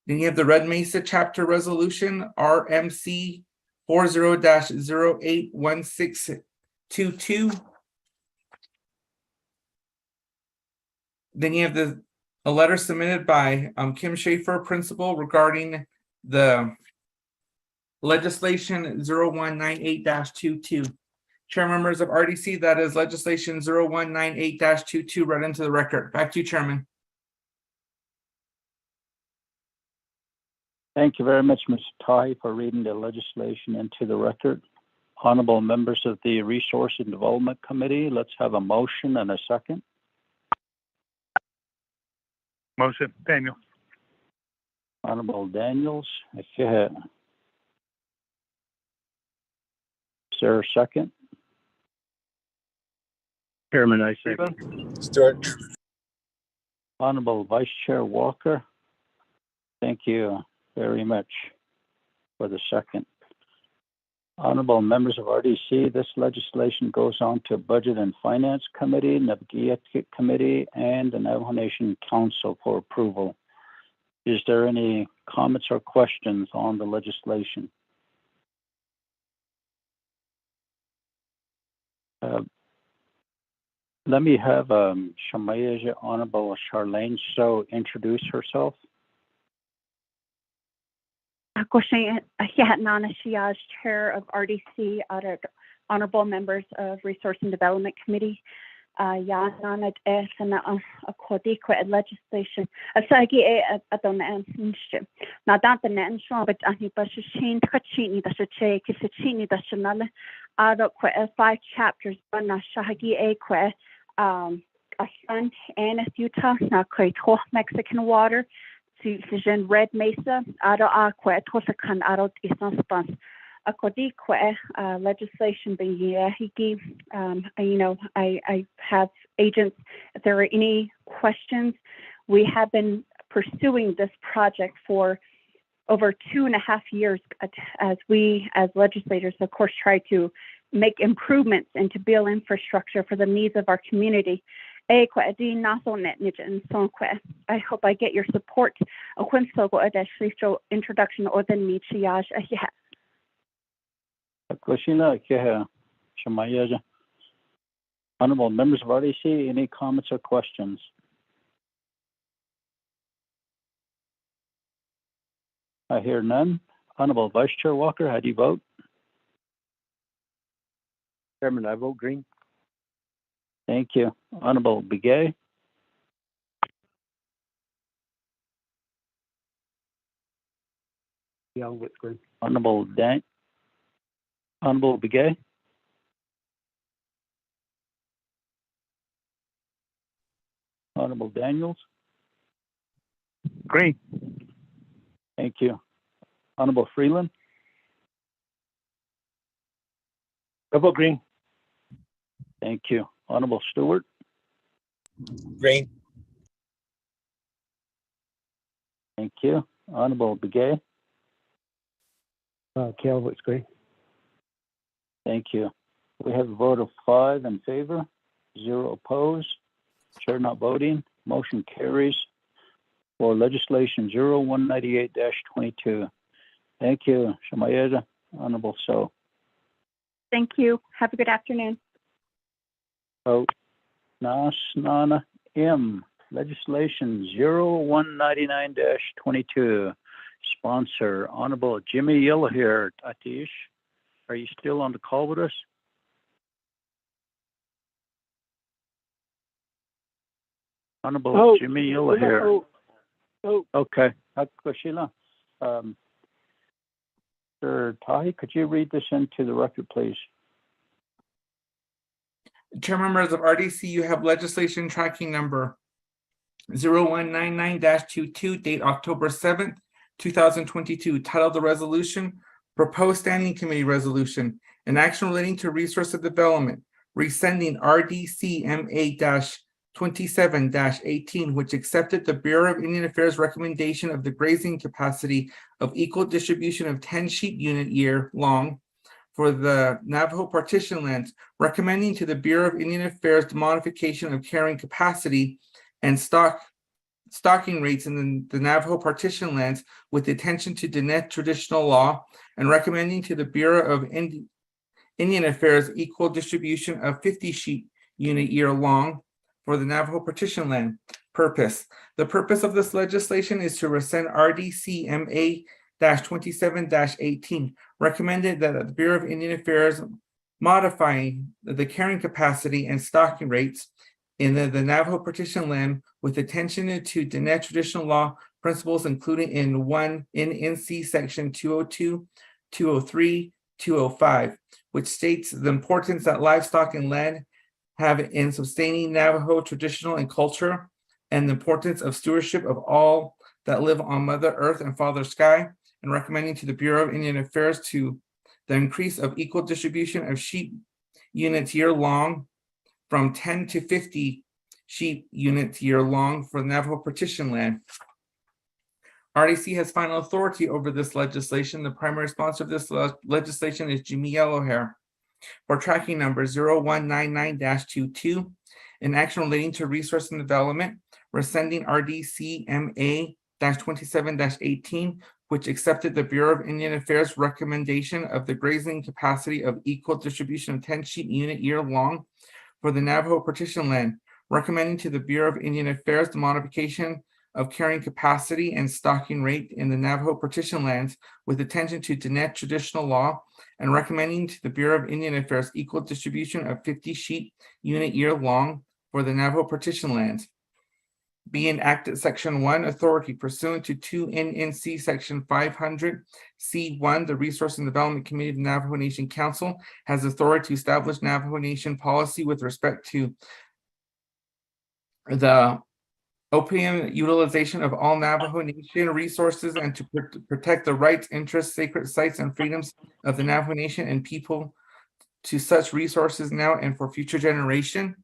Then you have the Red Mesa Chapter Resolution, RMC 40-081622. Then you have a letter submitted by Kim Schaefer, principal, regarding the legislation 0198-22. Chair, members of RDC, that is legislation 0198-22 read into the record. Back to you, Chairman. Thank you very much, Mr. Tai, for reading the legislation into the record. Honorable members of the Resource and Development Committee, let's have a motion and a second. Motion, Daniel. Honorable Daniels, if you have. Is there a second? Chairman, I second. Stewart. Honorable Vice Chair Walker, thank you very much for the second. Honorable members of RDC, this legislation goes on to Budget and Finance Committee, Navigate Committee, and the Navajo Nation Council for approval. Is there any comments or questions on the legislation? Let me have Shamayaja Honorable Charlene So introduce herself. Nana Shiaj, Chair of RDC, Honorable Members of Resource and Development Committee. Nana Sana Akodi legislation. Asagi Adon not that the national, but Ani Bashin Kachini, the Shache, Kisachini, the Shanala, Ado 5 chapters, Bana Shahagi Eque, Asan, Anna, Utah, Nakoi, Mexican water. Susan Red Mesa, Ado Aqua, Tosakan, Ado Isonspans, Akodique, legislation being Hiki. I have agents. If there are any questions, we have been pursuing this project for over 2.5 years as we, as legislators, of course, try to make improvements and to build infrastructure for the needs of our community. I hope I get your support. Introduction or the Michiaj. Honorable members of RDC, any comments or questions? I hear none. Honorable Vice Chair Walker, how do you vote? Chairman, I vote green. Thank you. Honorable Begay. Yeah, I'll vote green. Honorable Begay. Honorable Daniels. Green. Thank you. Honorable Freeland. I vote green. Thank you. Honorable Stewart. Green. Thank you. Honorable Begay. Cal votes green. Thank you. We have a vote of 5 in favor, 0 opposed, chair not voting. Motion carries for legislation 0198-22. Thank you, Shamayeda. Honorable So. Thank you. Have a good afternoon. Nas Nana M. Legislation 0199-22. Sponsor, Honorable Jimmy Yellowhair. Atish, are you still on the call with us? Honorable Jimmy Yellowhair. Okay. Sheila. Sir Tahi, could you read this into the record, please? Chair members of RDC, you have legislation tracking number 0199-22, date October 7th, 2022, titled the resolution, proposed standing committee resolution, an action relating to resource development, rescinding RDCMA-27-18, which accepted the Bureau of Indian Affairs recommendation of the grazing capacity of equal distribution of 10 sheep unit year long for the Navajo partition lands, recommending to the Bureau of Indian Affairs the modification of carrying capacity and stocking rates in the Navajo partition lands with attention to Diné traditional law, and recommending to the Bureau of Indian Affairs equal distribution of 50 sheep unit year long for the Navajo partition land. Purpose. The purpose of this legislation is to rescind RDCMA-27-18, recommended that the Bureau of Indian Affairs modifying the carrying capacity and stocking rates in the Navajo partition land with attention to Diné traditional law principles, including in NC section 202, 203, 205, which states the importance that livestock and land have in sustaining Navajo traditional and culture, and the importance of stewardship of all that live on Mother Earth and Father Sky, and recommending to the Bureau of Indian Affairs to the increase of equal distribution of sheep units year long from 10 to 50 sheep units year long for the Navajo partition land. RDC has final authority over this legislation. The primary sponsor of this legislation is Jimmy Yellowhair. For tracking number 0199-22, an action relating to resource and development, rescinding RDCMA 27-18, which accepted the Bureau of Indian Affairs recommendation of the grazing capacity of equal distribution of 10 sheep unit year long for the Navajo partition land, recommending to the Bureau of Indian Affairs the modification of carrying capacity and stocking rate in the Navajo partition lands with attention to Diné traditional law, and recommending to the Bureau of Indian Affairs equal distribution of 50 sheep unit year long for the Navajo partition lands. Be enacted Section 1, authority pursuant to 2 NNC Section 500 C1, the Resource and Development Committee of the Navajo Nation Council has authority to establish Navajo Nation policy with respect to the opium utilization of all Navajo Nation resources and to protect the rights, interests, sacred sites, and freedoms of the Navajo Nation and people to such resources now and for future generation.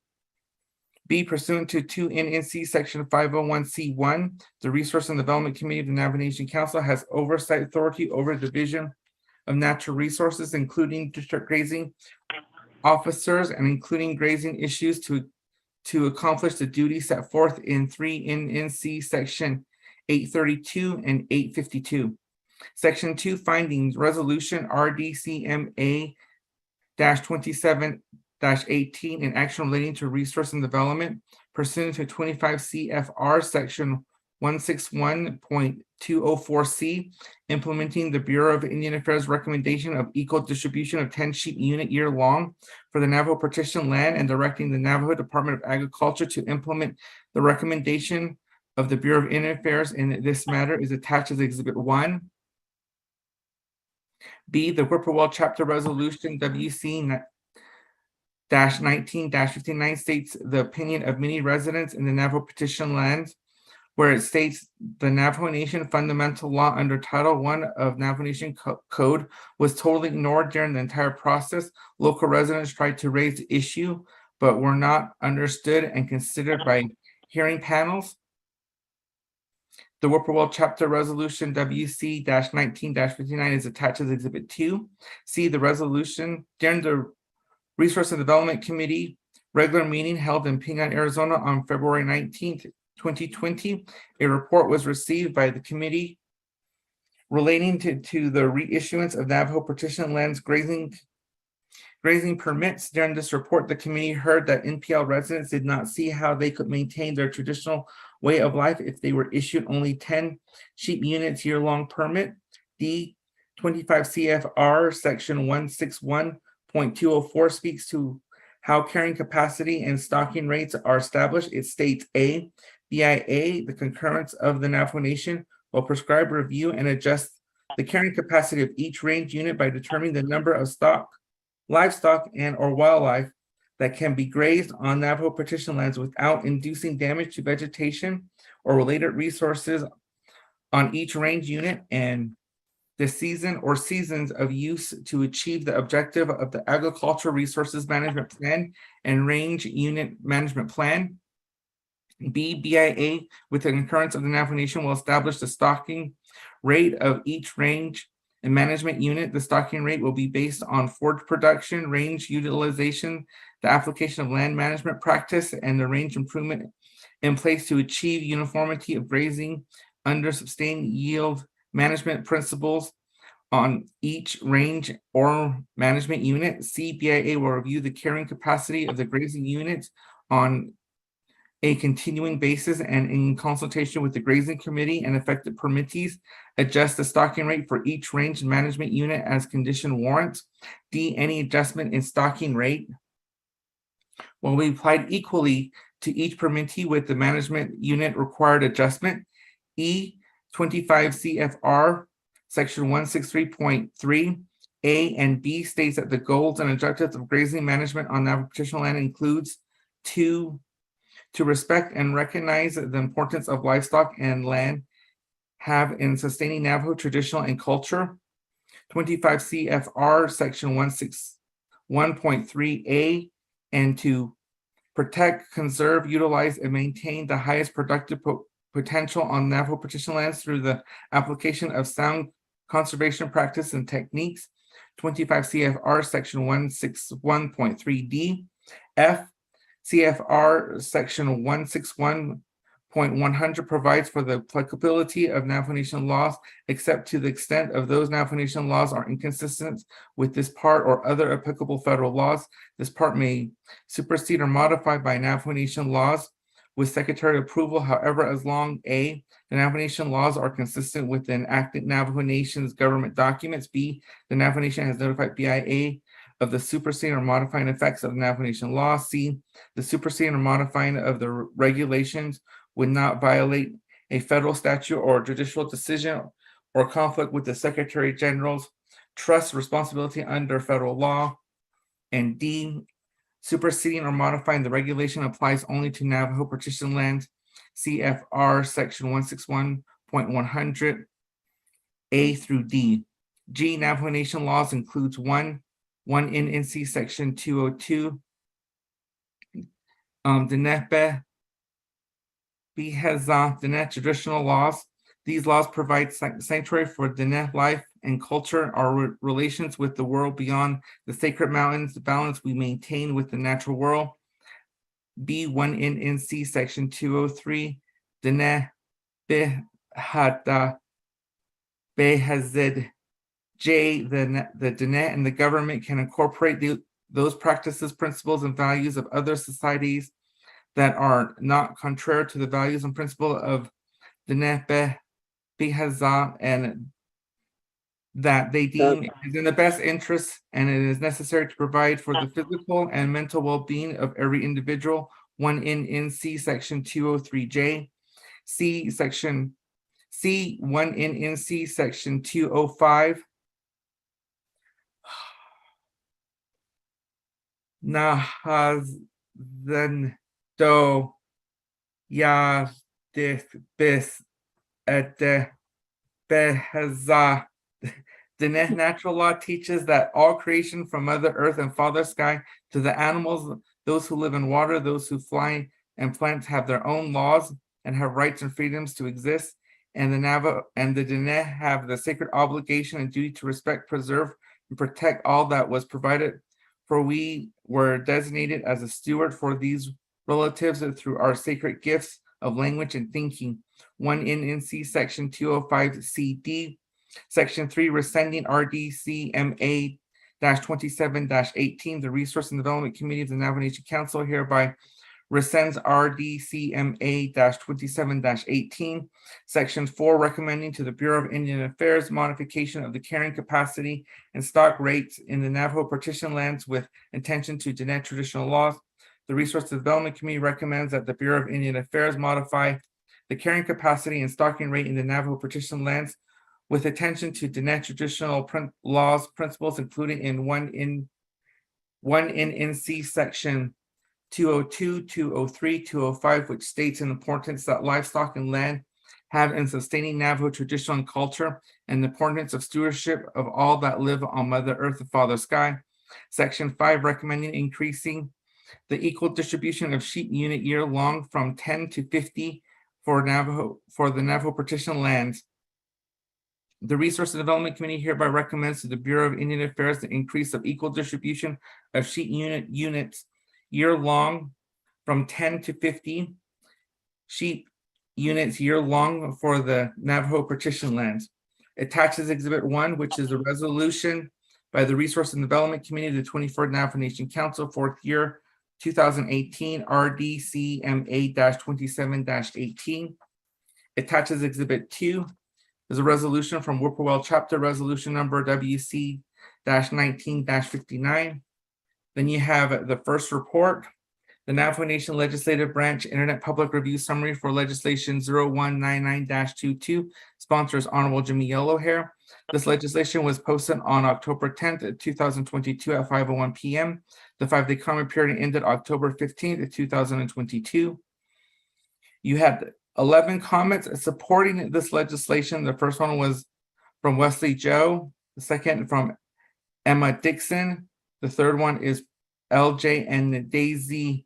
B, pursuant to 2 NNC Section 501C1, the Resource and Development Committee of the Navajo Nation Council has oversight authority over the Division of Natural Resources, including district grazing officers and including grazing issues to accomplish the duties set forth in 3 NNC Section 832 and 852. Section 2, findings, resolution RDCMA-27-18 and action relating to resource and development pursuant to 25 CFR Section 161.204C, implementing the Bureau of Indian Affairs recommendation of equal distribution of 10 sheep unit year long for the Navajo partition land and directing the Navajo Department of Agriculture to implement the recommendation of the Bureau of Indian Affairs in this matter is attached as Exhibit 1. B, the Whippoorwill Chapter Resolution WC-19-59 states the opinion of many residents in the Navajo petition lands, where it states the Navajo Nation fundamental law under Title I of Navajo Nation Code was totally ignored during the entire process. Local residents tried to raise the issue, but were not understood and considered by hearing panels. The Whippoorwill Chapter Resolution WC-19-59 is attached as Exhibit 2. C, the resolution during the Resource and Development Committee regular meeting held in Pingan, Arizona on February 19th, 2020. A report was received by the committee relating to the reissuance of Navajo partition lands grazing permits. During this report, the committee heard that NPL residents did not see how they could maintain their traditional way of life if they were issued only 10 sheep units year-long permit. D, 25 CFR Section 161.204 speaks to how carrying capacity and stocking rates are established. It states A, BIA, the concurrence of the Navajo Nation, will prescribe, review, and adjust the carrying capacity of each range unit by determining the number of livestock and or wildlife that can be grazed on Navajo partition lands without inducing damage to vegetation or related resources on each range unit, and the season or seasons of use to achieve the objective of the Agricultural Resources Management Plan and Range Unit Management Plan. B, BIA, with the concurrence of the Navajo Nation, will establish the stocking rate of each range and management unit. The stocking rate will be based on forage production, range utilization, the application of land management practice, and the range improvement in place to achieve uniformity of grazing under sustained yield management principles on each range or management unit. CBIA will review the carrying capacity of the grazing units on a continuing basis and in consultation with the grazing committee and affected permittees, adjust the stocking rate for each range and management unit as condition warrants. D, any adjustment in stocking rate will be applied equally to each permittee with the management unit required adjustment. E, 25 CFR Section 163.3 A and B states that the goals and objectives of grazing management on Navajo petition land includes to respect and recognize the importance of livestock and land have in sustaining Navajo traditional and culture. 25 CFR Section 161.3A, and to protect, conserve, utilize, and maintain the highest productive potential on Navajo petition lands through the application of sound conservation practice and techniques. 25 CFR Section 161.3D. F, CFR Section 161.3 .100 provides for the applicability of Navajo Nation laws, except to the extent of those Navajo Nation laws are inconsistent with this part or other applicable federal laws. This part may supersede or modify by Navajo Nation laws with secretary approval. However, as long A, the Navajo Nation laws are consistent with the enacted Navajo Nation's government documents. B, the Navajo Nation has notified BIA of the superseding or modifying effects of the Navajo Nation law. C, the superseding or modifying of the regulations would not violate a federal statute or judicial decision or conflict with the Secretary General's trust responsibility under federal law. And D, superseding or modifying the regulation applies only to Navajo partition lands, CFR section 161.100 A through D. G, Navajo Nation laws includes one in NC section 202, Dinepe Bihazah Diné traditional laws. These laws provide sanctuary for Diné life and culture, our relations with the world beyond the sacred mountains, the balance we maintain with the natural world. B1 in NC section 203, Diné Bihata Behazid. J, the Diné and the government can incorporate those practices, principles, and values of other societies that are not contrary to the values and principle of Diné Bihazah, and that they deem is in the best interest and it is necessary to provide for the physical and mental well-being of every individual. 1 in NC section 203J. C, section C, 1 in NC section 205. Nahazan do ya dis bis at the Behazah. The natural law teaches that all creation from Mother Earth and Father Sky to the animals, those who live in water, those who fly, and plants have their own laws and have rights and freedoms to exist. And the Navajo and the Diné have the sacred obligation and duty to respect, preserve, and protect all that was provided. For we were designated as a steward for these relatives through our sacred gifts of language and thinking. 1 in NC section 205 CD. Section 3, rescinding RDCMA-27-18, the Resource and Development Committee of the Navajo Nation Council hereby rescinds RDCMA-27-18. Section 4, recommending to the Bureau of Indian Affairs modification of the carrying capacity and stock rates in the Navajo partition lands with intention to Diné traditional laws. The Resource and Development Committee recommends that the Bureau of Indian Affairs modify the carrying capacity and stocking rate in the Navajo partition lands with attention to Diné traditional laws, principles, including in 1 in NC section 202, 203, 205, which states an importance that livestock and land have in sustaining Navajo tradition and culture, and the importance of stewardship of all that live on Mother Earth and Father Sky. Section 5, recommending increasing the equal distribution of sheep unit year long from 10 to 50 for the Navajo partition lands. The Resource and Development Committee hereby recommends to the Bureau of Indian Affairs the increase of equal distribution of sheep units year long from 10 to 50 sheep units year long for the Navajo partition lands. Attaches Exhibit 1, which is a resolution by the Resource and Development Committee of the 24th Navajo Nation Council, 4th year, 2018, RDCMA-27-18. Attaches Exhibit 2 is a resolution from Whippoorwill Chapter, resolution number WC-19-59. Then you have the first report, the Navajo Nation Legislative Branch Internet Public Review Summary for Legislation 0199-22, sponsors Honorable Jimmy Yellowhair. This legislation was posted on October 10th, 2022 at 5:01 p.m. The 5-day comment period ended October 15th, 2022. You had 11 comments supporting this legislation. The first one was from Wesley Joe. The second from Emma Dixon. The third one is LJ and Daisy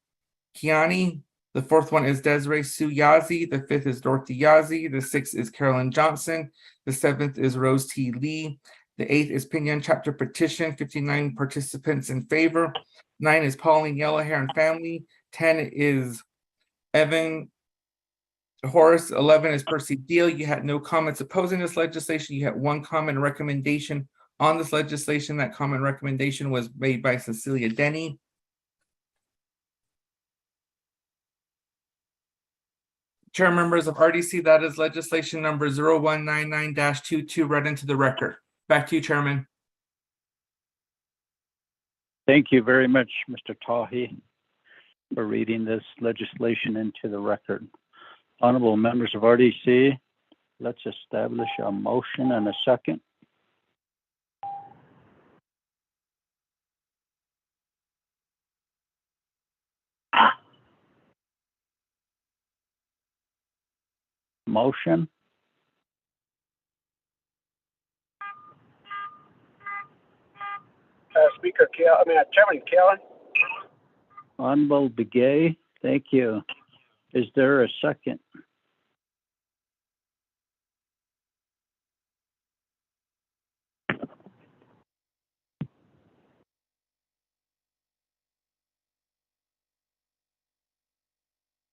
Kiani. The fourth one is Desiree Sue Yazzie. The fifth is Dorothy Yazzie. The sixth is Carolyn Johnson. The seventh is Rose T. Lee. The eighth is Pinyon Chapter Petition, 59 participants in favor. 9 is Pauline Yellowhair and family. 10 is Evan Horace, 11 is Percy Deal. You had no comments opposing this legislation. You had one comment and recommendation on this legislation. That comment recommendation was made by Cecilia Denny. Chair, members of RDC, that is legislation number 0199-22 read into the record. Back to you, Chairman. Thank you very much, Mr. Tahi, for reading this legislation into the record. Honorable members of RDC, let's establish a motion and a second. Motion. Chairman Kellen. Honorable Begay, thank you. Is there a second?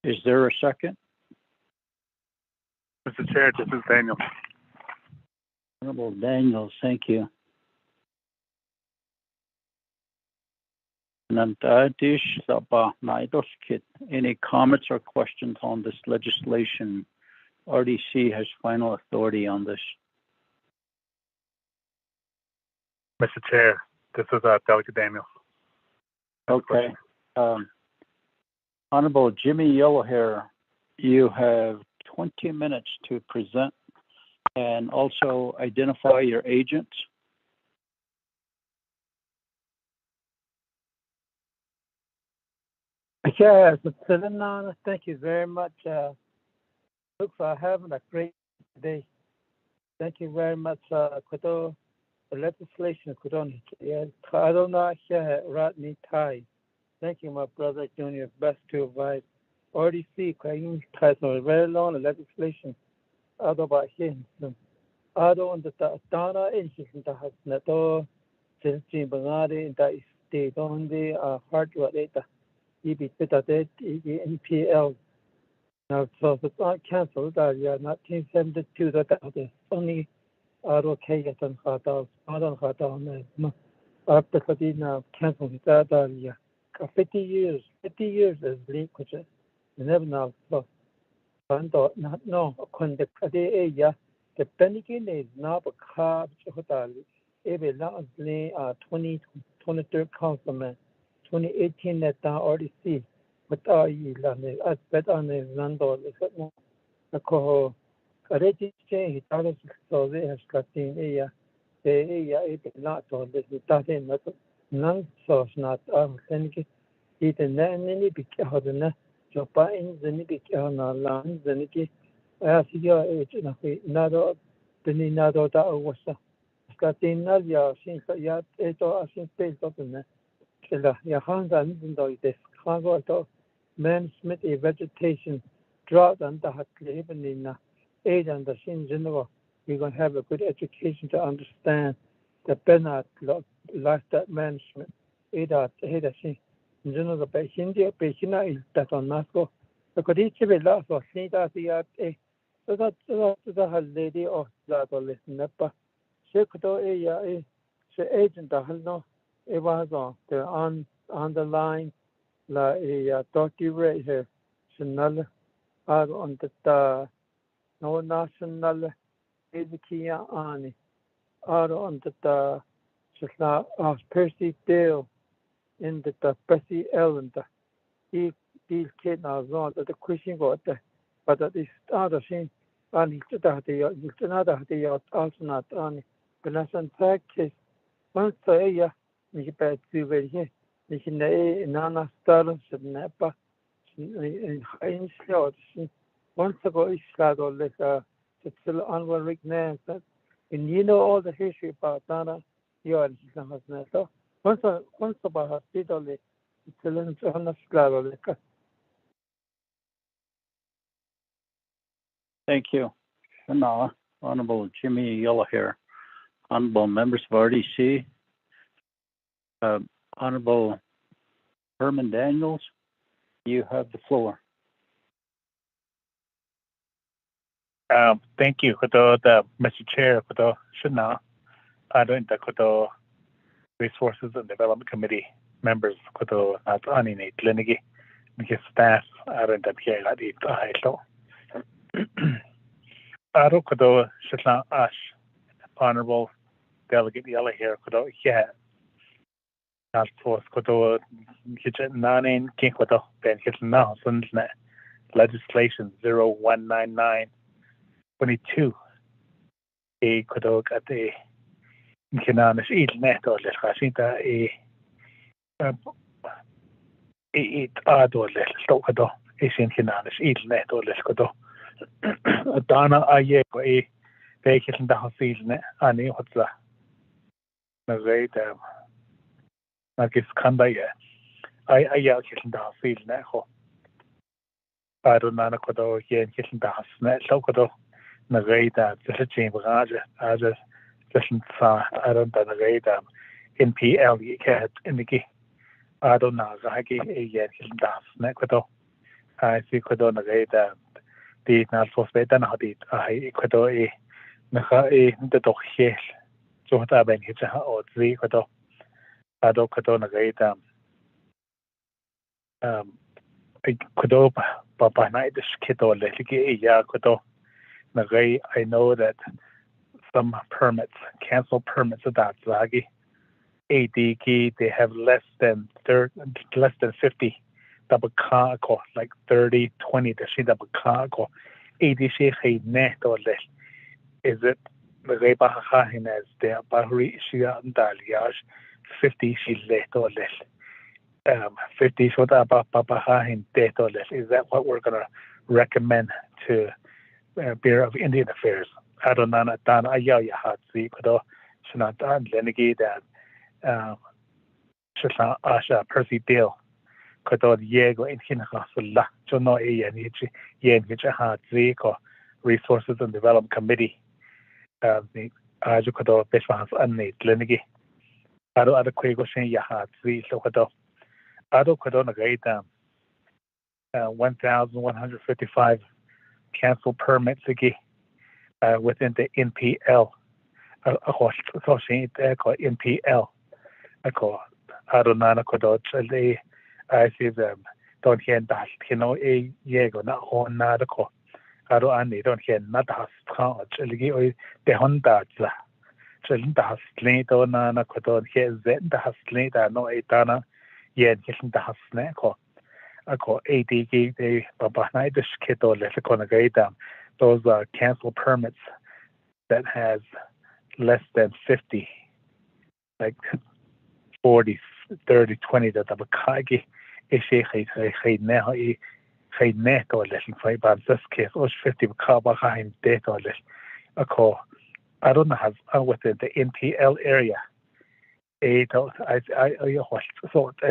Is there a second? Mr. Chair, this is Daniel. Honorable Daniels, thank you. Any comments or questions on this legislation? RDC has final authority on this. Mr. Chair, this is Delegate Daniels. Okay. Honorable Jimmy Yellowhair, you have 20 minutes to present and also identify your agent. Yes, thank you very much. Look for having a great day. Thank you very much. The legislation could only I don't know Rodney Tai. Thank you, my brother Junior. Best to advise. RDC claiming has a very long legislation. About him. I don't Donna inches in the house. Nato since Jim Bangadi in the state on the hard data. NPL. Now, so it's not cancelled. Yeah, 1972. That is only okay. And Hata, I don't Hata. After now cancelled that. Yeah, 50 years. 50 years is leakage. You never know. So, no, conduct the area. The Pelican is not a car. Every last 23rd councilman. 2018 that RDC, but you as better on the Nando, the Coho, a rated change, so they have got in area, the area is not on this, nothing, none source not thinking, it and then any big out the so buying the Nicky on our land, the Nicky, as your age, another, the Ninado that was got in Nadia, since you had 8 or since based on the management a vegetation drought and the even in aid and the shin general. We're going to have a good education to understand the benefit lifestyle management. Aid at in general the Hindia Pechina is that on Nasco. The Kodichi last or see that the so that's the lady of that or listen up. Shekuto a agent the it was on the line la a dirty right here. Chanel on the no national education on on the Percy Dale in the Percy Island. He kid now on the question got there, but that is other thing and it's another day also not on the national practice. Once a you bet you very here. You can nana stars and nepa in short. Once ago, it's got all like it's still unworried now. And you know all the history about Nana, you are so once about hospital, it's still on a sclaro. Thank you. And now, Honorable Jimmy Yellowhair, Honorable members of RDC, Honorable Herman Daniels, you have the floor. Thank you, the Mr. Chair, Shana, the Resources and Development Committee members, Anine Klinigi, the staff, that here at it. Aro Shana Ash, Honorable Delegate Yella here, yeah. As for Kitchen Nanin King, Ben Kitchen now, Sunday. Legislation 0199-22 a kodog at a kinanis net or let Hasita a ador let stokado a sin kinanis net or let kodo Dana aye a vacant the hafil ani what's that? Nagay Nagis Kandaya I yell kitchen the hafil neho. I don't know what yen kitchen das net so kodo na reida the chamber as a listen I don't know reida NPL you can't indicate I don't know I get a yen kitchen das net kodo I see kodo na reida the not for better now the I kodo a naha the doch yes so what I been hit or three kodo I don't kodo na reida kodo Papa night this kid or kodo Nagay, I know that some permits, cancel permits of that Zagi. ADG, they have less than 50 double car like 30, 20 to see double car ADC hey net or less. Is it Nagay Bahahin as their Bahri Shia and Daliage 50 she let or less. 50 short about Bahahin debt or less. Is that what we're gonna recommend to Bureau of Indian Affairs? I don't know that I yell ya hat see kodo not lenigi that Shana Asha Percy Bill kodo Diego in Hinhasula Jono Yanich Yen hat see ko Resources and Development Committee the Ajukodo Bishwas Anni Lenigi Ado other Quago Shin ya hat see so kodo Ado kodo Nagata 1,155 cancel permits again within the NPL. NPL. I don't know. I see them. Don't hear that. A yego not on nada. I don't hear not has count. The Honda. Children has slate on Nana Kodon here. Then the has slate. I know a dana. Yen hitting the has snack. ADG, they Babana the Skito Lekonagata. Those are cancel permits that has less than 50, like 40, 30, 20 that have a kagi. If now a net or less in but this case was 50 car behind debt or less. I don't know how within the NPL area. I thought I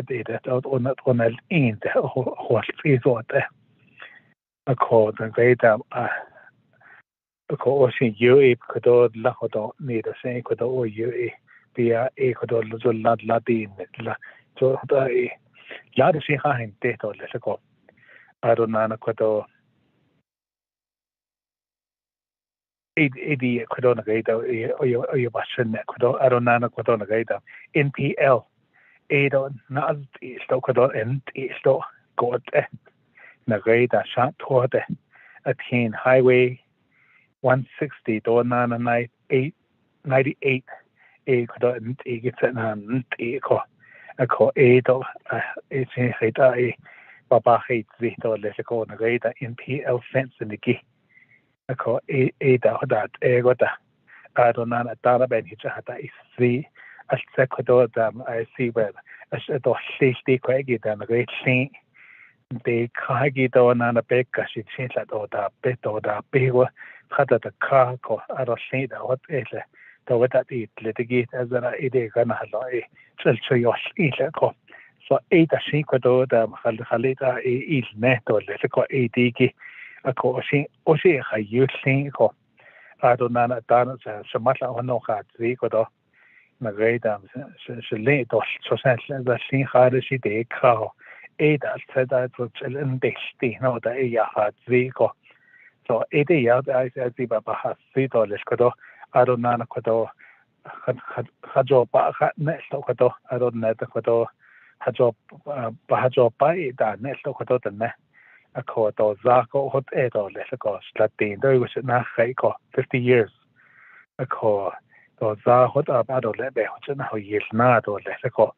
did it out on an end what is what a called the great ocean UE could all lahodo need a saying could all UE be a could all ladin so the yard she hind date or let's go. I don't know could all 80 could on a gate or your bashin could I don't know could on a gate NPL not still could and still got na gate a shot toward a teen highway 160 to 98 a could get an a call 8 it's a Baba hates the let's go na gate NPL fence in the key. I call a that egota. I don't know a Taliban hitch at I see a secondor dam. I see where a set of safety quaggy than a great thing. They kagi on a baker, she changed that or the bit or the big one, cut at the car, or I don't see that what is it. The way that it litigate as an idea gonna have a chill your eater. So 8 a secondor dam, Halita is net or let's go ADG. Oshi a youth thing. I don't know that dance so much on no hard three could Nagadam she late or so the thing hard she did cow. Ada said that was in the no the hard three So ede ya I see ba hasito les kodo aro nana kodo hajo ba ne so kodo aro ne kodo hajo ba hajo ba ida ne so kodo ne a ko do za ko hot edo les ko slatin do was na khai ko 50 years a ko do za hot ado le be hot na ho yel na do les ko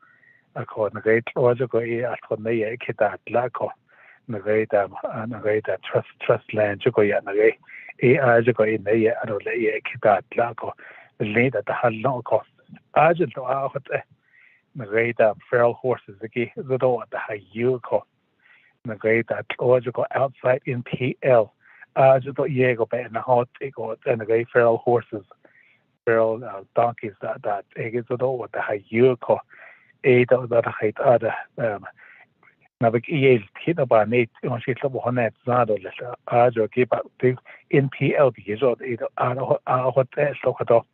a ko na gait o ko e a ko ne ye kita la ko na gaita trust land ko ya na gai e a ko in ne aro le ye kita la ko le da hal no ko a je to a hot na gaita feral horses ki the do da ha you ko na gaita o ko outside in PL a je to ye go be na hot ko na gai feral horses feral donkeys that e ge do da ha you ko e da hait ada na big EA hit about Nate on she club on that zado ajo keep up in PL because of it hot so hot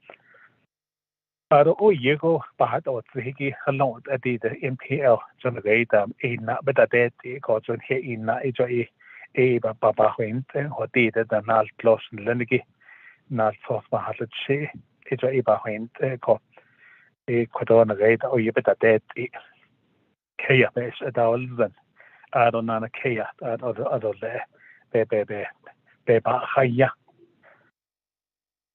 aro o yego bahat o hiki halong at the MPL jon gaita e na beta de ko jon he in na e ba papa hwent ho ti de na plus leniki na sos ba hat che e ba hwent ko e ko na gaita o yebeta de Kea bes adolven adon nana kea adol be ba haya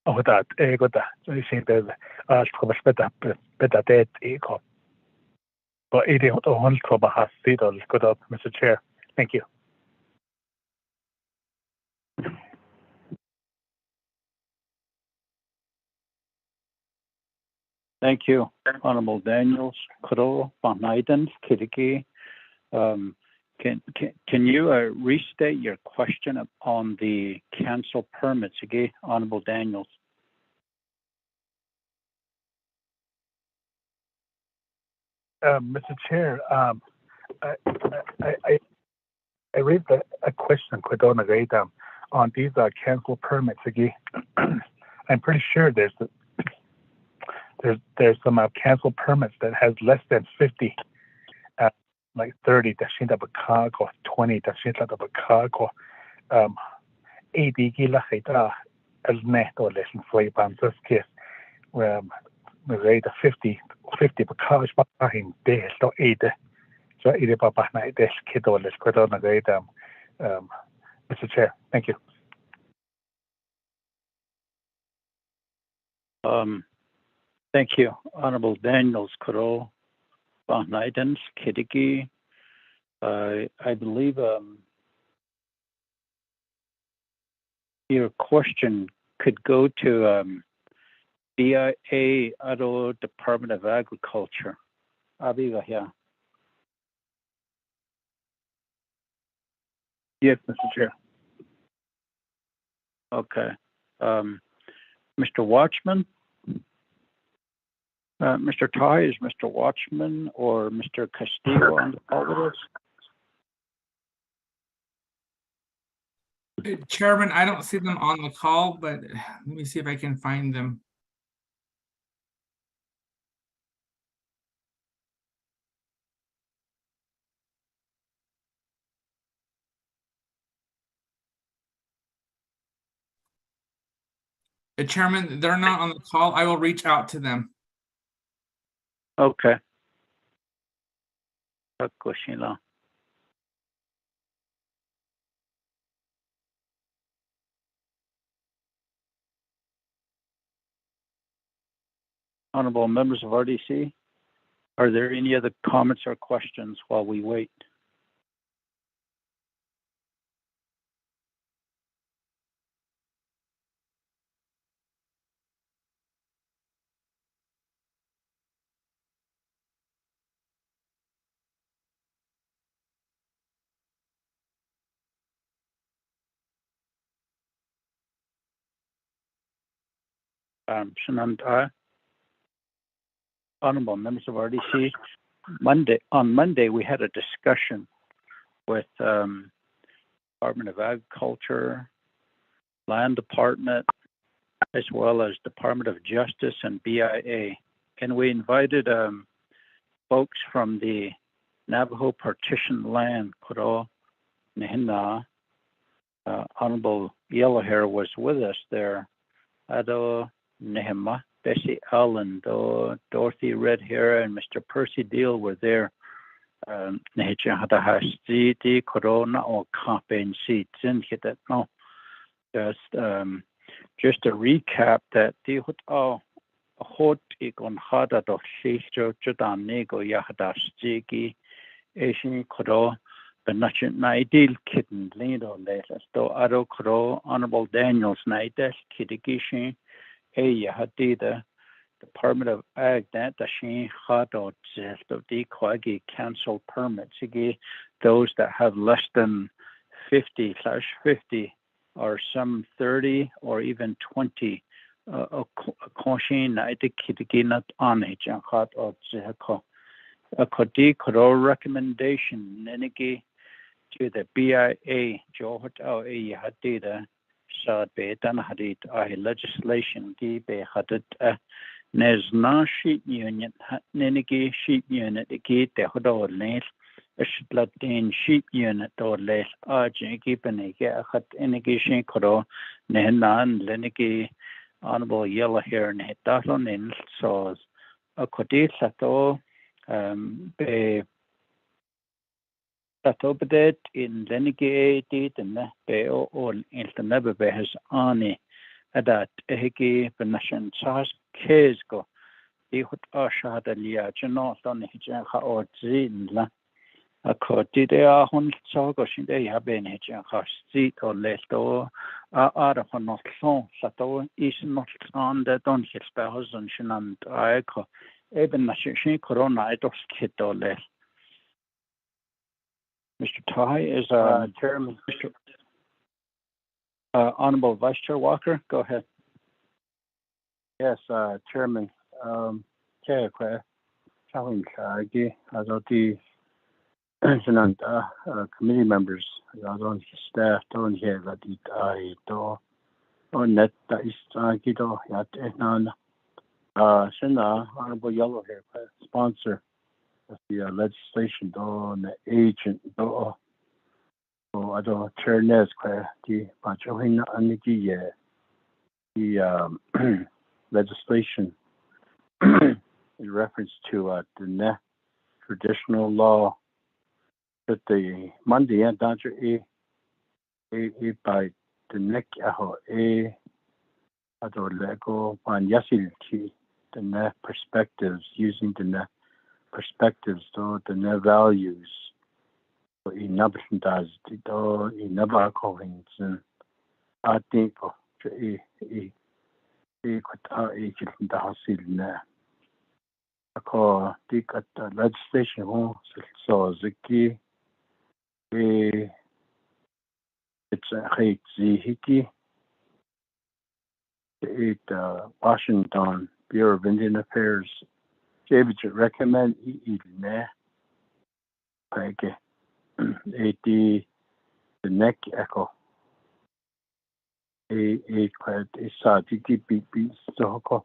o dat e goda so you see be al trobas beta det e ko but it is on troba has sidol good up Mr. Chair. Thank you. Thank you, Honorable Daniels, Kuro, Van Eyden, Kidiki. Can you restate your question on the cancel permits again, Honorable Daniels? Mr. Chair, I raised a question on these cancel permits again. I'm pretty sure there's some cancel permits that has less than 50, like 30 dashinta bakag or 20 dashinta bakag or 80 gila hita as net or less than 4 pounds of case where the rate of 50 bakag bahin de so 80 so 80 papa na des kid or less quite on the rate Mr. Chair, thank you. Thank you, Honorable Daniels, Kuro, Van Eyden, Kidiki. I believe your question could go to BIA Ado Department of Agriculture. Abiga here. Yes, Mr. Chair. Okay. Mr. Watchman? Mr. Ty, is Mr. Watchman or Mr. Castillo on the call with us? Chairman, I don't see them on the call, but let me see if I can find them. Chairman, they're not on the call. I will reach out to them. Okay. Honorable members of RDC, are there any other comments or questions while we wait? Shanant, honorable members of RDC, on Monday we had a discussion with Department of Agriculture, Land Department, as well as Department of Justice and BIA, and we invited folks from the Navajo Partition Land, Kuro, Nehina, Honorable Yellowhair was with us there. Ado Nehema, Bessie Allen, Dorothy Redhair, and Mr. Percy Deal were there. Nehechahadahasti Corona or campaign seats in that no. Just to recap that the hot ikon hada do sister Jordan nego yahadastiki Asian Koro the Nation Naidil Kitten Lido Letters do Ado Koro Honorable Daniels Naides Kitigishin A Yahadida Department of Ag that the Shin Hado Zest of the Kwagi cancel permits those that have less than 50/50 or some 30 or even 20 caution I think not on it and hot or zeko a kodi koro recommendation nenegi to the BIA Johot a hadida sad be dan hadit I legislation di be hadit nezna sheep union nenegi sheep unit ki te hodo lens Latin sheep unit or less arjiki penege hat enegation koro nenan lenegi Honorable Yellowhair and Hetahlon in so a Kodis Sato be Sato Bedet in Lenigi and Beo or in the Never has Ani that Ehiki Benation Sas Kesgo. He would usher the Lia Janot on Hijaha or Zin. A Kodidea Hon Sogoshin they have been Hijaha seat or less door. Are not so Sato is not on the Don Hispels and Shinand Aiko, even Nashin Corona, I don't kid or less. Mr. Tai is Chairman. Mr. Honorable Vice Chair Walker, go ahead. Yes, Chairman. Chair, challenge as the committee members, on staff, don't hear that I do on that is Gido at Enan. Shina, Honorable Yellowhair, sponsor of the legislation on the agent. So I don't chair Nes, the Pachohina Aniki, the legislation in reference to the traditional law. That the Monday and Dodger a by the neck aho a other lego on yasil the net perspectives using the net perspectives so the net values so in Navajo does the in Navajo and I think a the hasil na ako the legislation so ziki it's a hate zihiki. It Washington Bureau of Indian Affairs. David should recommend ne pege the neck echo. A quite a DTP so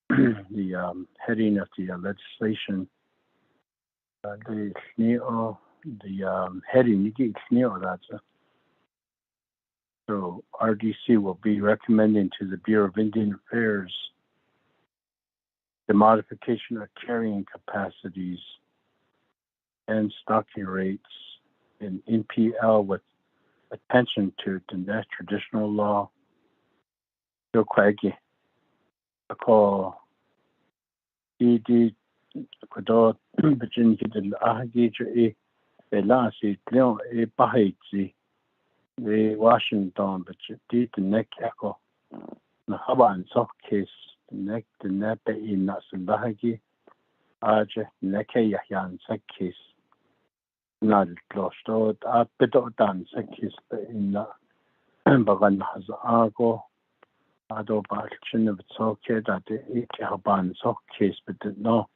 the heading of the legislation. The heading you get that's so RDC will be recommending to the Bureau of Indian Affairs the modification of carrying capacities and stocking rates in NPL with attention to the traditional law. So Quaggy, I call ED Kodot Virginia the Ahagija a Lasi Leon a Bahiti. The Washington, but did the neck echo. The Haban soft case, the neck in Natsundahagi, Aja, Neke Yahan, sack case. Not lost out, a bit of dance, sack case in Bagan has Argo, Ado Bachin of Soke that the Haban soft case, but no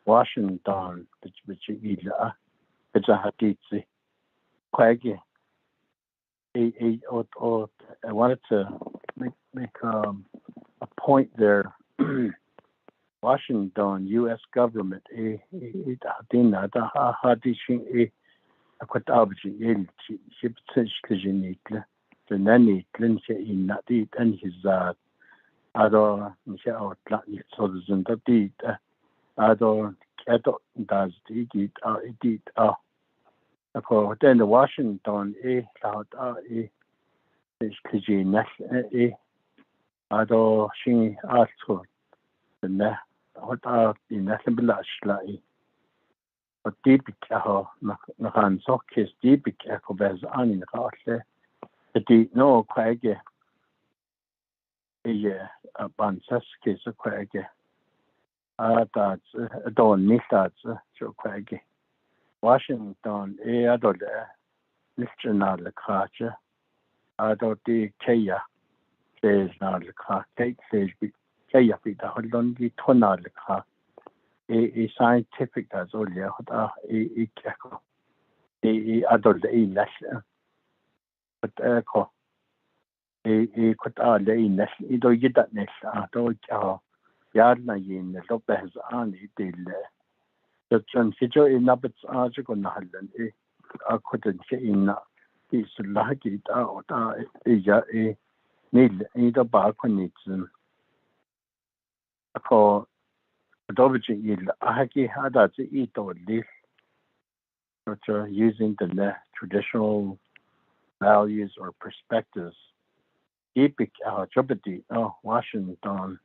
Washington, which either it's a Hatitzi. Quaggy. I wanted to make a point there. Washington, U.S. government, Akut abji el ship tishkijinitle. The nanny clinche in that it and his Ado Nisha outla nixodzun the deed. Ado Kato does the deed it Ako then the Washington loud tishkijin Ado she also the ne what in nothing blush but deep echo nahan sockets deep echo bez on in the castle. The deep no quaggy a bansas case of quaggy. That's a don that's so quaggy. Washington adult listener the catcher. Adult the Kaya says not the car take says be Kaya be the whole lonely tonal the car. A scientific as all yeah, adult lesson. But echo could less either get that next adult Yardna yin the Lopez on it deal. The transfer in Nabbits article Nahalan I couldn't say in this like it out a need either balconies for Dobiji il Ahaki had at eat or live, which are using the traditional values or perspectives. Epic Jobati, Washington,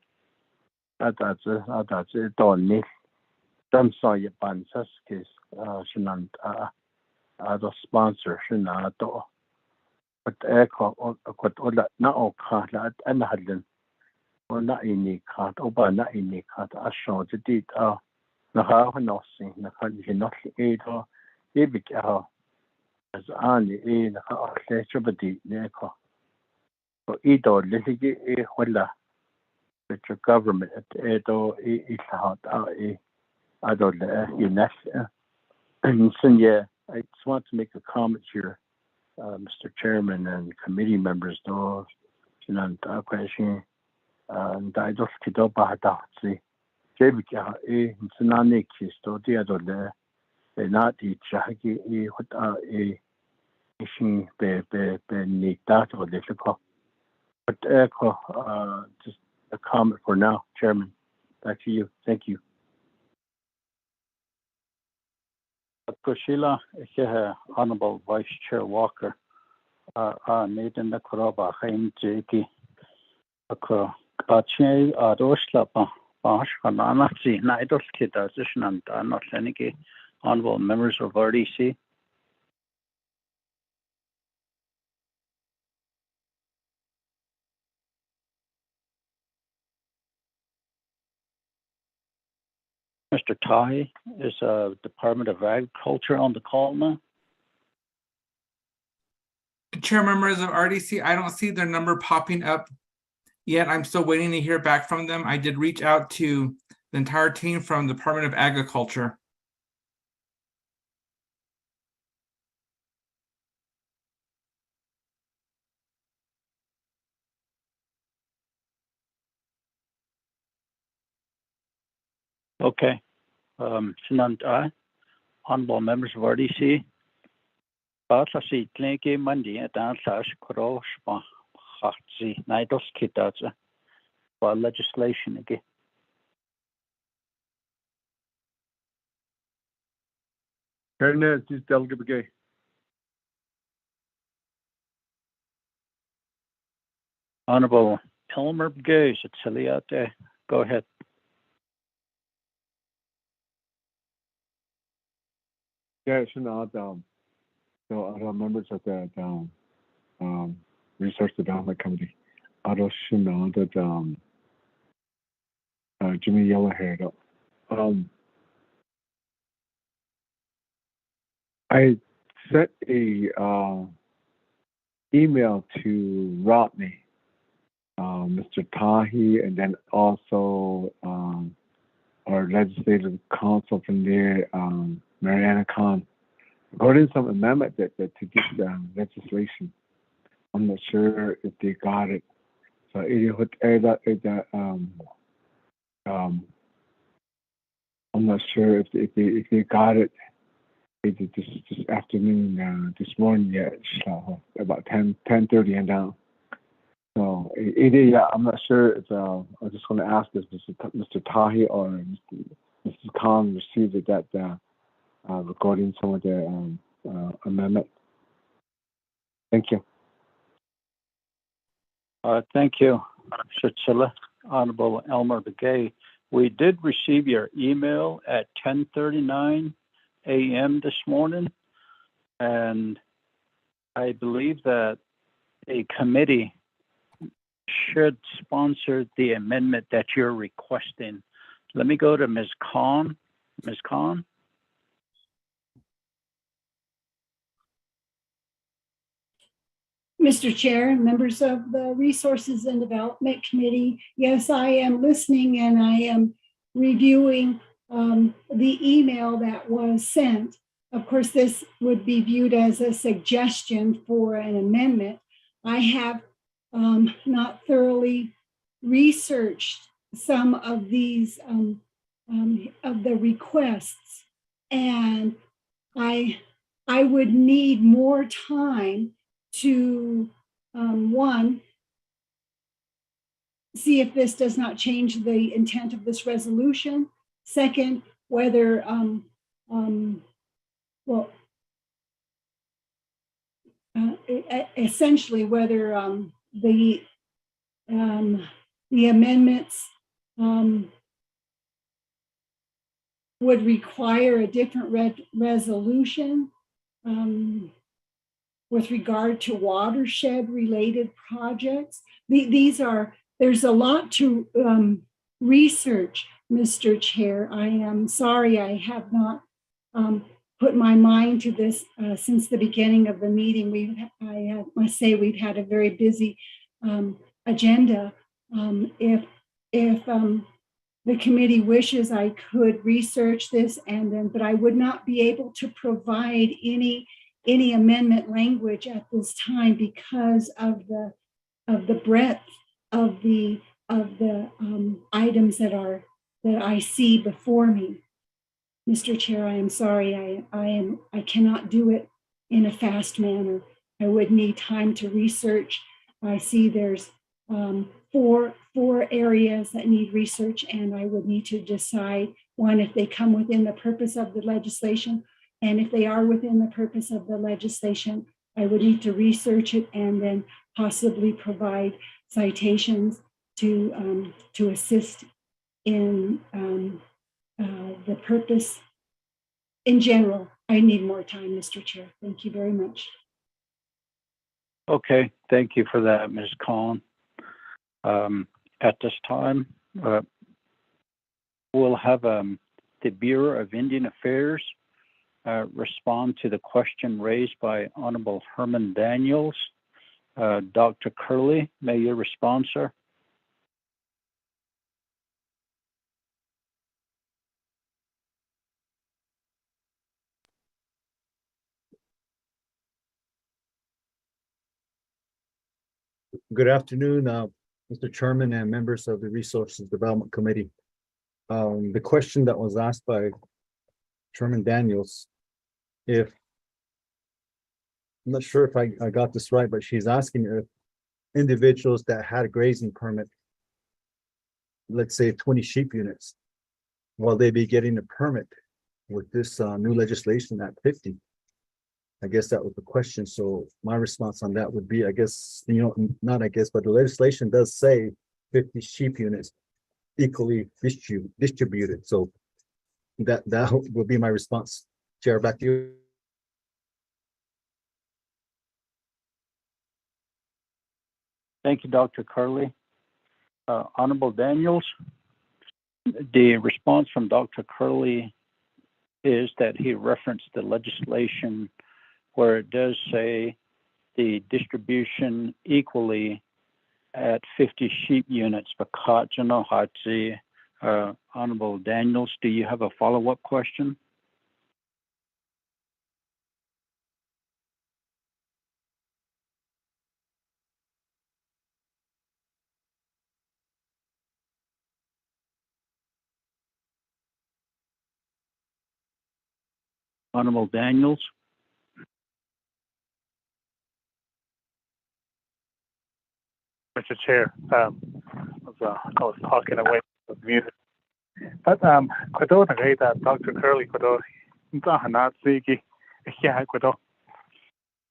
that's it, don't need. Don't saw your bansas case, Shinant, the sponsor, Shinato. But echo, what all that now can't and hadn't. Or not in the card, or not in the card, I showed the deed. Naha nothing, Nahan nothing aid or Epic as only in a lecture, but the Neko. For either Lizzie a Holla, which your government at Edo is out a adult UNES. And so, yeah, I just want to make a comment here, Mr. Chairman and committee members, though, question. And I just get up at that. See, Jebika, it's not Nick, so the other day, not each what issue be Nick that or difficult. But echo, just a comment for now, Chairman. Back to you. Thank you. Kushila, Honorable Vice Chair Walker, Nathan the Kuraba, Haim Jaki, Kachi, Adoslapa, Bash, Hananazi, Nidal Kidazishan, and not Leniki, Honorable members of RDC. Mr. Tahi is Department of Agriculture on the call now. Chair members of RDC, I don't see their number popping up yet. I'm still waiting to hear back from them. I did reach out to the entire team from the Department of Agriculture. Okay. Sinant, Honorable members of RDC. Batlasi Tlinki Mandi at Ansash Korosh Hatzi Nidos Kitaza for legislation again. Hernandez, this Delegate Begay. Honorable Elmer Gaze at Ciliate. Go ahead. Yeah, it's not so other members of the Research Development Committee. I don't know that Jimmy Yellowhead. I sent a email to Rodney, Mr. Tahi, and then also our legislative council from there, Mariana Khan, regarding some amendment that to get the legislation. I'm not sure if they got it. So I'm not sure if they got it. this afternoon, this morning, yeah, so about 10:30 and down. So it is. Yeah, I'm not sure if I'm just going to ask if Mr. Tahi or Mrs. Khan received that recording some of the amendment. Thank you. Thank you, Mr. Honorable Elmer Begay. We did receive your email at 10:39 a.m. this morning, and I believe that a committee should sponsor the amendment that you're requesting. Let me go to Ms. Khan. Ms. Khan? Mr. Chair, members of the Resources and Development Committee, yes, I am listening and I am reviewing the email that was sent. Of course, this would be viewed as a suggestion for an amendment. I have not thoroughly researched some of these of the requests, and I would need more time to one, see if this does not change the intent of this resolution. Second, whether essentially whether the amendments would require a different resolution with regard to watershed related projects. There's a lot to research, Mr. Chair. I am sorry I have not put my mind to this since the beginning of the meeting. I must say we've had a very busy agenda. If the committee wishes, I could research this but I would not be able to provide any amendment language at this time because of the breadth of the items that I see before me. Mr. Chair, I am sorry, I cannot do it in a fast manner. I would need time to research. I see there's four areas that need research, and I would need to decide, one, if they come within the purpose of the legislation, and if they are within the purpose of the legislation, I would need to research it and then possibly provide citations to assist in the purpose. In general, I need more time, Mr. Chair. Thank you very much. Okay, thank you for that, Ms. Khan. At this time, we'll have the Bureau of Indian Affairs respond to the question raised by Honorable Herman Daniels. Dr. Curley, may you respond, sir? Good afternoon, Mr. Chairman and members of the Resources Development Committee. The question that was asked by Chairman Daniels, I'm not sure if I got this right, but she's asking if individuals that had a grazing permit, let's say 20 sheep units, will they be getting a permit with this new legislation at 50? I guess that was the question. So my response on that would be, I guess, not I guess, but the legislation does say 50 sheep units equally distributed. So that would be my response. Chair, back to you. Thank you, Dr. Curley. Honorable Daniels, the response from Dr. Curley is that he referenced the legislation where it does say the distribution equally at 50 sheep units. Honorable Daniels, do you have a follow-up question? Honorable Daniels. Mr. Chair, I was talking away with music. But Quado Nagata, Dr. Curley Quado, Ntahanat Siki, yeah, Quado.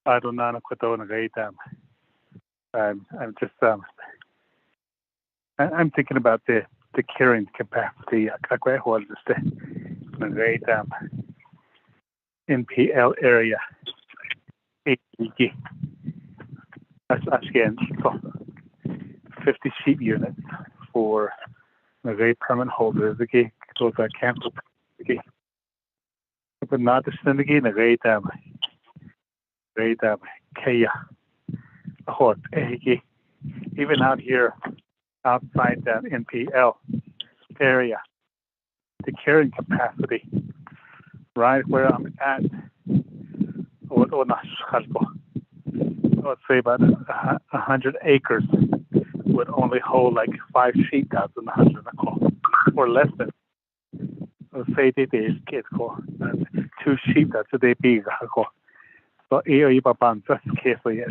I don't know Quado Nagata. I'm just I'm thinking about the carrying capacity. I was just the great NPL area. That's again so 50 sheep units for the great permanent holders. Okay, so that cancel. Okay, but not the syndicate. The great Kaya. Hot. Even out here outside that NPL area, the carrying capacity, right where I'm at, let's say about 100 acres would only hold like 5 sheep out in the 100 or less than. Let's say they did get 2 sheep that's a day big. So here just carefully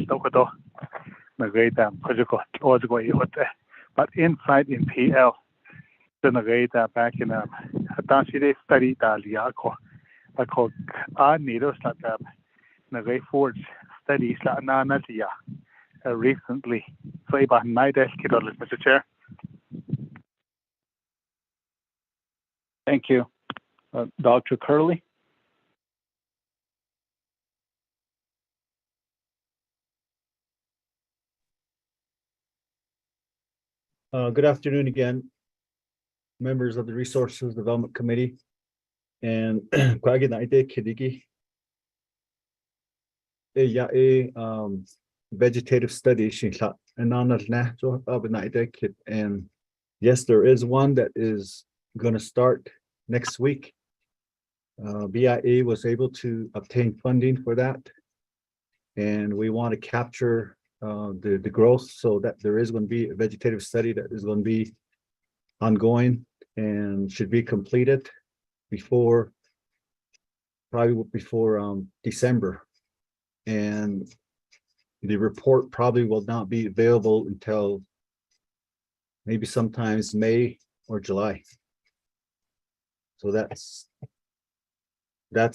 but inside in PL, the back in Hatashi they study Daliako. I call needles like the Forge studies like Nanatia recently. So about Mr. Chair. Thank you. Dr. Curley. Good afternoon again, members of the Resources Development Committee. And vegetative study. And yes, there is one that is going to start next week. BIA was able to obtain funding for that. And we want to capture the growth so that there is going to be a vegetative study that is going to be ongoing and should be completed before December. And the report probably will not be available until maybe sometimes May or July. So that's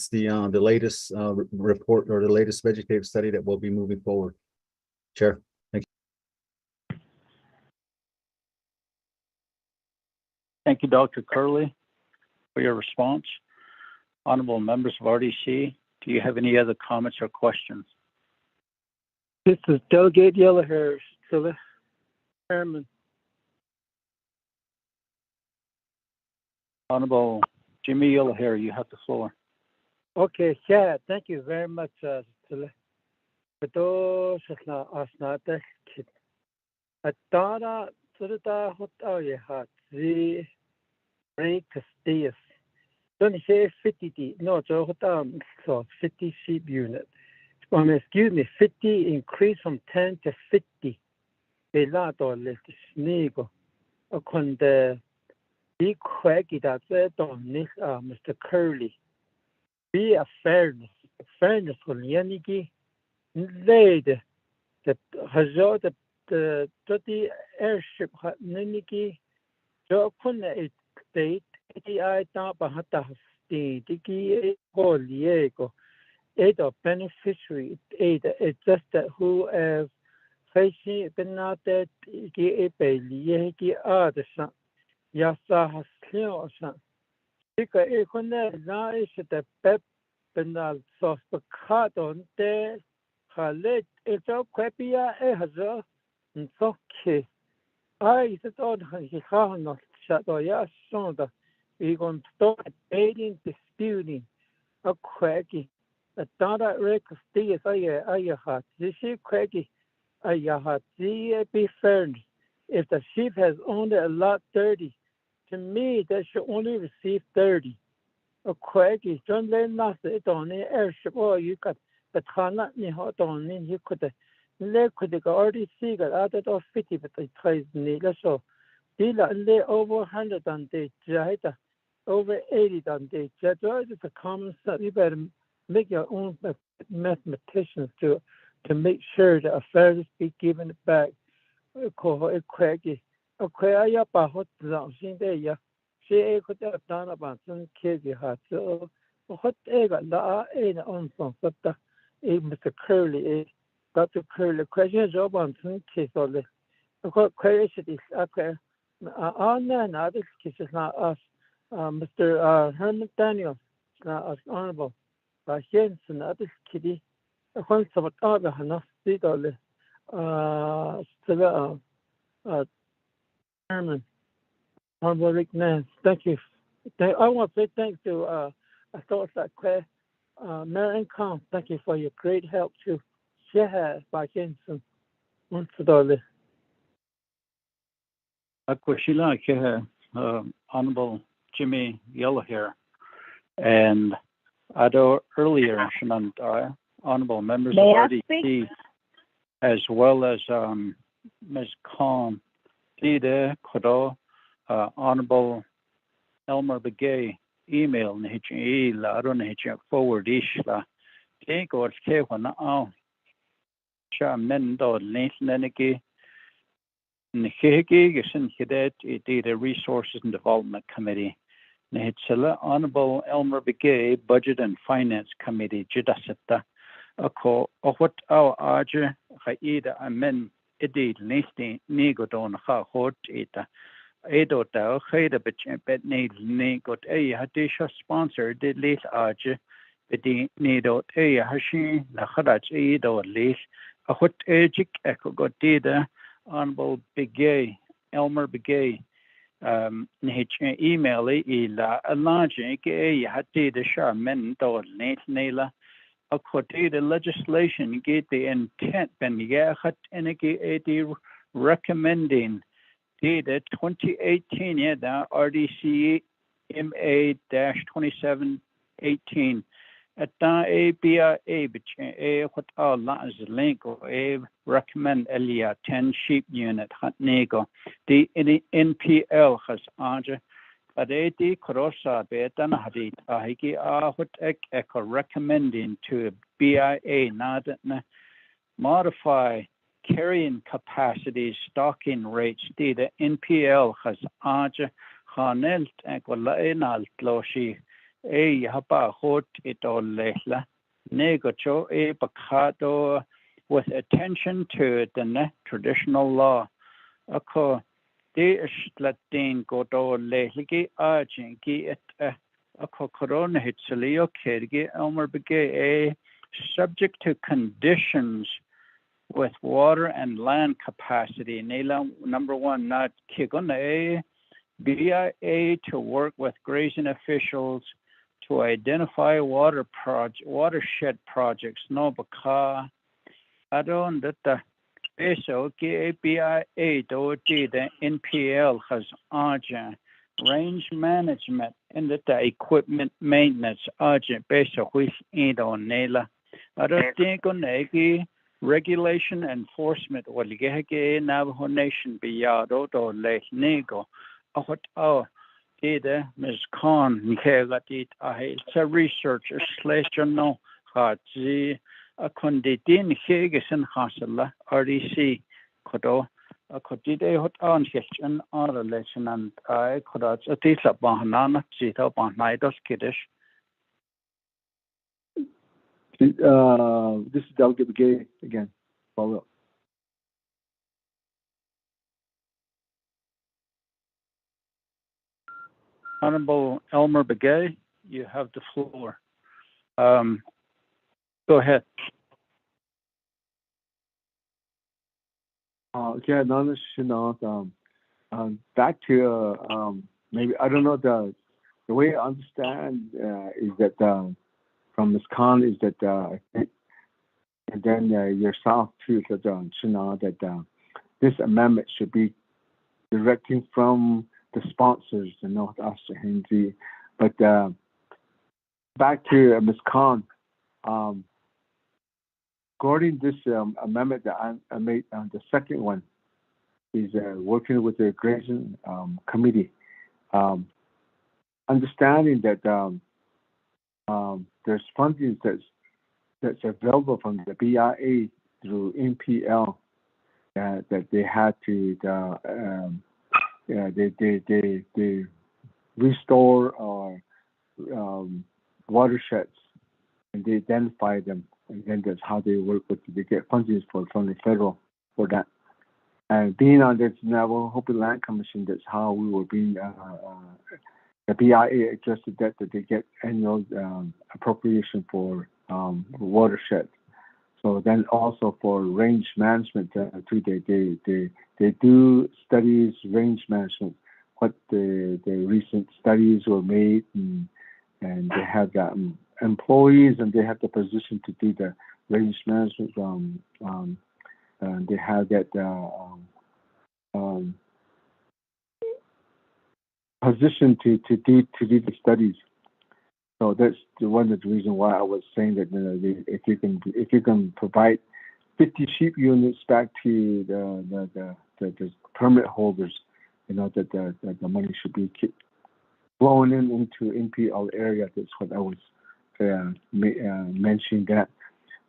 the latest report or the latest vegetative study that will be moving forward. Chair, thank you. Thank you, Dr. Curley, for your response. Honorable members of RDC, do you have any other comments or questions? This is Delegate Yellowhair, still Chairman. Honorable Jimmy Yellowhair, you have the floor. Okay, yeah, thank you very much. Don't say 50, no, so 50 sheep unit. Excuse me, 50 increase from 10 to 50. Mr. Curley. Be a fairness for Yaniki. Laid the Hazard the 30 airship Niniki. Jo Kuna state. I thought Bahata the Diki Goliego. Aid of beneficiary aid. It's just that who have facing been not that Gi Yeki Artisan. Yasa has clear or something. Because it couldn't nice the pep and the sauce cut on there. Halet, it's all crappy. A hazard and so key. I said, oh, he can't shut or yes, so that we're going to start aiding disputing a craggy. A dollar record stays I had. This is craggy. I had the be fair. If the sheep has only a lot 30, to me, they should only receive 30. A craggy, don't let nothing on the airship. Oh, you got the Tana, hot on in, you could already see that out of 50, but they tried neither. So, dealer lay over 100 on the Jada, over 80 on the Jada. It's a common stuff. You better make your own mathematicians to make sure that affairs be given back. Mr. Curley, Dr. Curley, question is about case of the question is on that this case is not us. Mr. Herman Daniel, not us honorable. Jensen, this kitty, a concept of other enough detail. Chairman, Honorable Rick Nance, thank you. I want to say thanks to I thought that Claire, Mayor and Con, thank you for your great help to share by Jensen. Once again, Honorable Jimmy Yellowhair, and earlier, honorable members of RDC, as well as Ms. Khan, Dida Kodo, Honorable Elmer Begay, email forward ishla. Take or Kewana Mendo Leniki Nihiki Yasin Hidet, Data Resources and Development Committee. Nihitsela Honorable Elmer Begay, Budget and Finance Committee, Jidaseta. Ako what our Aja Haida Amen Edit Listing Nigodon Ha Hot Eta. Edo Tao Haida Bet Need Nigot A Hadisha sponsor did late Aja. Bedi Nido A Hashi Naharach Edo Lis. A what Ejik Echo got data. Honorable Begay, Elmer Begay, email ila large hati the Charmin or Nate Naila. A quoted legislation get the intent ben yahat and recommending data 2018 RDC MA-2718. At a BIA, what all lines link or a recommend Elia 10 sheep unit hot nego. The NPL has Aja, but a crossa betan hadit ahiki what echo recommending to BIA not modify carrying capacities, stocking rates. The NPL has Aja Hanelt equal enalt loshi. Hapa hot it all lehla negocho bacado with attention to the traditional law. Ako de slatin godo lehligi arjingi et ako corona hitselio kergi Elmer Begay subject to conditions with water and land capacity. Nela number one not kigone BIA to work with grazing officials to identify watershed projects. No baka adon that the peso BIA do the NPL has Aja range management and that the equipment maintenance Aja peso which on nela. I don't think on regulation enforcement will get Navajo Nation beyado or late nego. What Dida, Ms. Khan, Nikegatit, it's a researcher slash no Hatzi, a condidin Higgis and Hasela, RDC, Kodo, a Kodide hot on kitchen, or a lesson, and I could a tisa banana, zita banaidos kiddish. This is Delegate Begay again. Follow up. Honorable Elmer Begay, you have the floor. Go ahead. Okay, back to maybe I don't know the way I understand is that from Ms. Khan is that and then yourself too that this amendment should be directing from the sponsors and not us, Henry. But back to Ms. Khan, regarding this amendment that I made, the second one is working with the grazing committee, understanding that there's funding that's available from the BIA through NPL that they had to they restore or watersheds, and they identify them, and then that's how they work with. They get funding from the federal for that. And being on the Navajo Hopi Land Commission, that's how we were being. The BIA adjusted that they get annual appropriation for watersheds. So then also for range management too, they do studies range management. What the recent studies were made, and they have employees, and they have the position to do the range management. And they have that position to do the studies. So that's one of the reasons why I was saying that if you can provide 50 sheep units back to the permit holders, that the money should be keep flowing into NPL area. That's what I was mentioning that.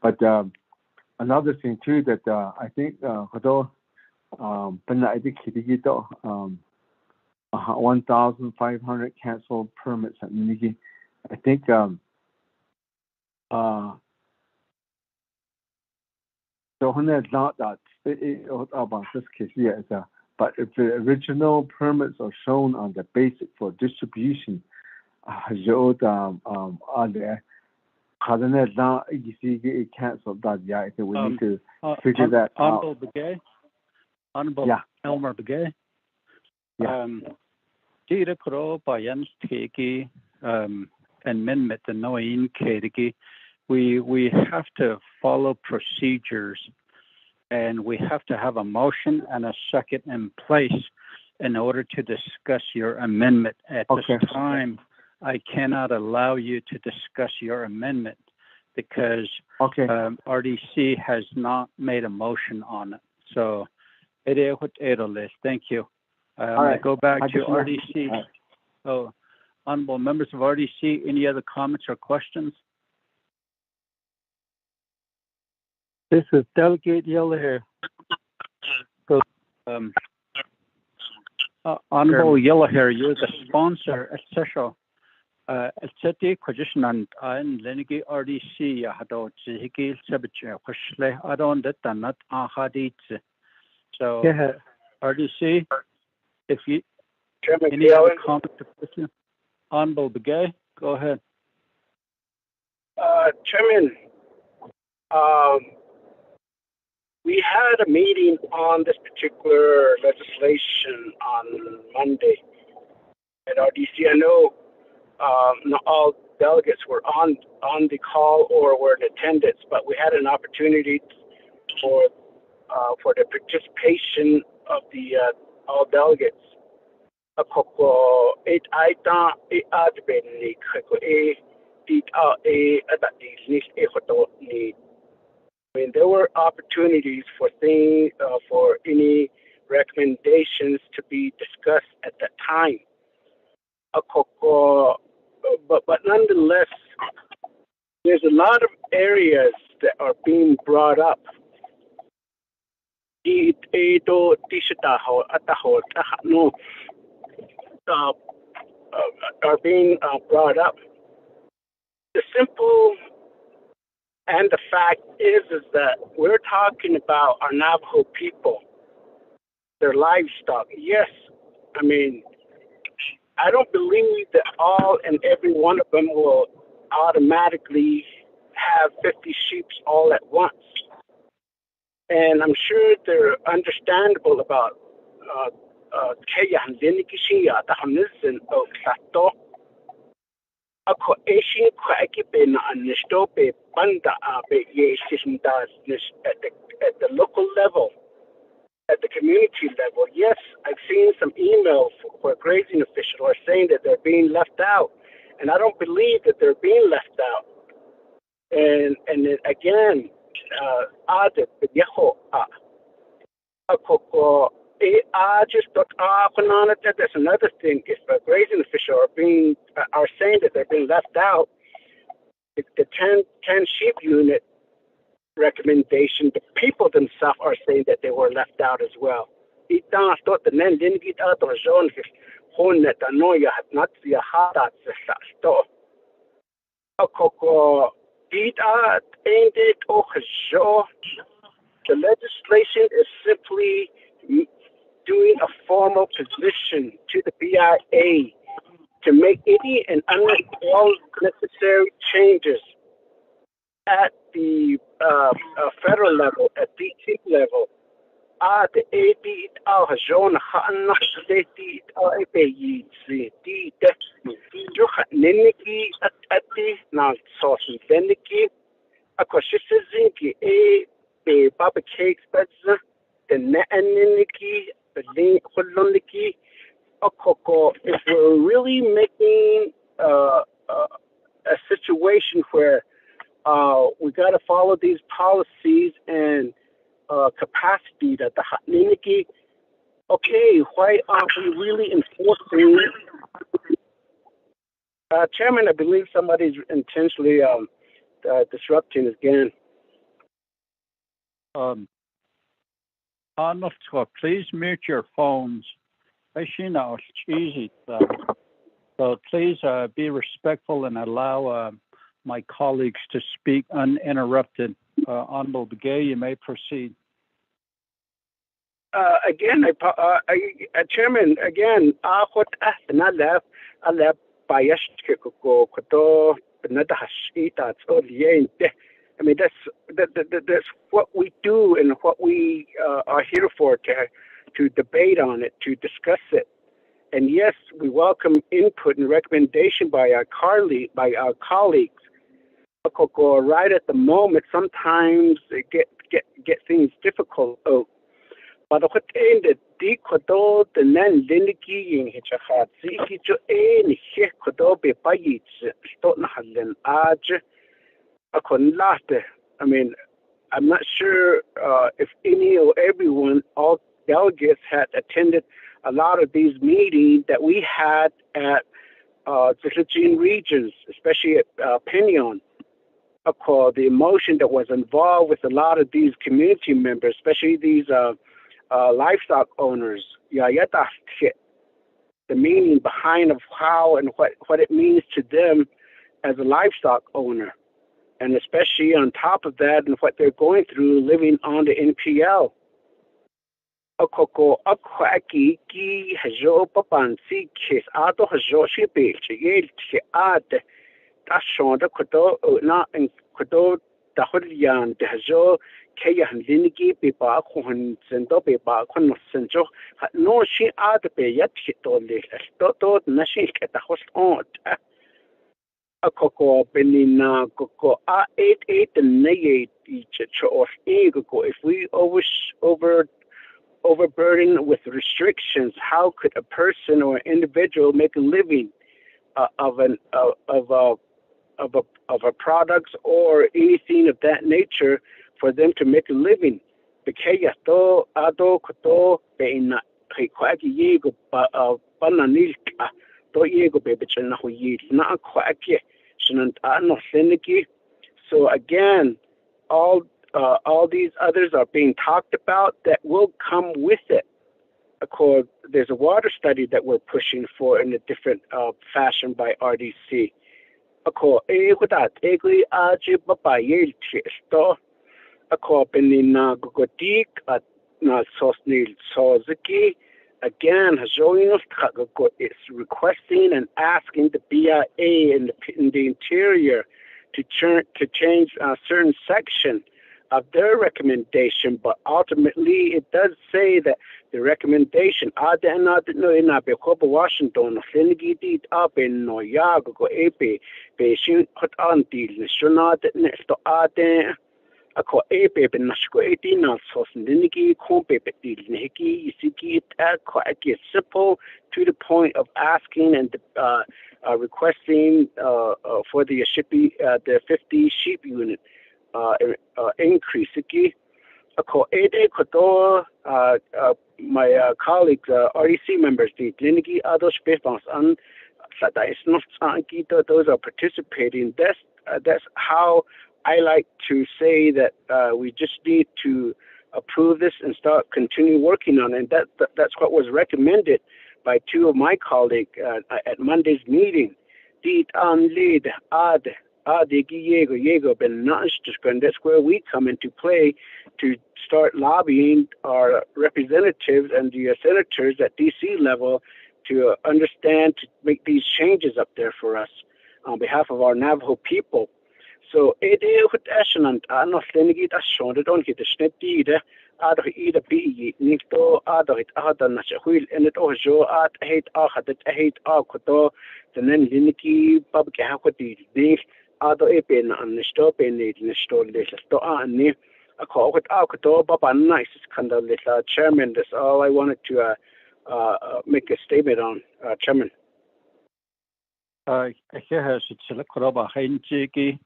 But another thing too that I think although 1,500 canceled permits at Minigi. I think so when it's not that about this case, but if the original permits are shown on the basic for distribution, canceled that, I think we need to figure that out. Honorable Elmer Begay. Dita Kro Bayans Teki amendment the Noin Kediki. We have to follow procedures, and we have to have a motion and a second in place in order to discuss your amendment. At this time, I cannot allow you to discuss your amendment because RDC has not made a motion on it. So, thank you. I go back to RDC. So, honorable members of RDC, any other comments or questions? This is Delegate Yellow here. So, Honorable Yellow Hair, you're the sponsor, etc. Etc. Question and Lenigi RDC Hado Ziki Sabich Hushle Adon that not Ahadit. So RDC, if you any other comment or question? Honorable Begay, go ahead. Chairman, we had a meeting on this particular legislation on Monday at RDC. I know not all delegates were on the call or were in attendance, but we had an opportunity for the participation of the all delegates. I mean, there were opportunities for things, for any recommendations to be discussed at that time. But nonetheless, there's a lot of areas that are being brought up. Are being brought up. The simple and the fact is that we're talking about our Navajo people, their livestock. Yes, I mean, I don't believe that all and every one of them will automatically have 50 sheep all at once. And I'm sure they're understandable about ako Asian Kwaki Banda at the local level, at the community level. Yes, I've seen some emails where grazing officials are saying that they're being left out, and I don't believe that they're being left out. And then again, there's another thing. If grazing officials are saying that they're being left out, the 10 sheep unit recommendation, the people themselves are saying that they were left out as well. Ita sto the nen din kita to zone hon that anoya not the hada sto. Akoko ita ain't it o the legislation is simply doing a formal position to the BIA to make any and all necessary changes at the federal level, at DT level. The AD zone Hanna State API Niniki at the not sauce Deniki, a Koshizinki a Baba Cakes Bedza, the Naniki, the Holoniki, a Coco. If we're really making a situation where we got to follow these policies and capacity that the Niniki, okay, why aren't we really enforcing? Chairman, I believe somebody's intentionally disrupting again. Please mute your phones. Actually, no, it's easy. So please be respectful and allow my colleagues to speak uninterrupted. Honorable Begay, you may proceed. Again, Chairman, again, I left bias I mean, that's what we do and what we are here for, to debate on it, to discuss it. And yes, we welcome input and recommendation by our colleagues. Right at the moment, sometimes they get things difficult. But what ended the kodo the nan liniki in hitchhat ziki jo any he kodo be bayit stot na halen aj a kon latte. I mean, I'm not sure if any or everyone, all delegates had attended a lot of these meetings that we had at the Tlachine regions, especially at Pinion. The emotion that was involved with a lot of these community members, especially these livestock owners. The meaning behind of how and what it means to them as a livestock owner. And especially on top of that and what they're going through living on the NPL. Kaya Linigi be Bakon Sendo be Bakon Senjo no she are the be yet to Nashi at the host on a coco benina coco 88 and nay each of ego. If we overburden with restrictions, how could a person or individual make a living of a products or anything of that nature for them to make a living? Because to ado koto be na kwaki yego bananilka to yego be bechana ho yi na kwaki shinant ano seniki. So again, all these others are being talked about that will come with it. There's a water study that we're pushing for in a different fashion by RDC. Again, is requesting and asking the BIA in the interior to change a certain section of their recommendation, but ultimately it does say that the recommendation Washington ako epe ben nashko 18 so sindiki kompe betil niki isiki simple to the point of asking and requesting for the the 50 sheep unit increase iki ako my colleagues REC members the niki other space on that is not those are participating. That's that's how I like to say that we just need to approve this and continue working on it. That's what was recommended by two of my colleagues at Monday's meeting. That's where we come into play to start lobbying our representatives and the senators at DC level to understand, to make these changes up there for us on behalf of our Navajo people. So it is what Ashland and not Lenny that shown it on hit the snip either. Other either be Nito, other it other Nashahuil, and it all show at hate that hate Alcoto, the then Liniki, public Hakoti, the other Epin and the stop in it in the store little store and near a call with Alcoto, but a nice kind of little chairman. That's all I wanted to make a statement on, Chairman. I hear it's a little bit Heinziki.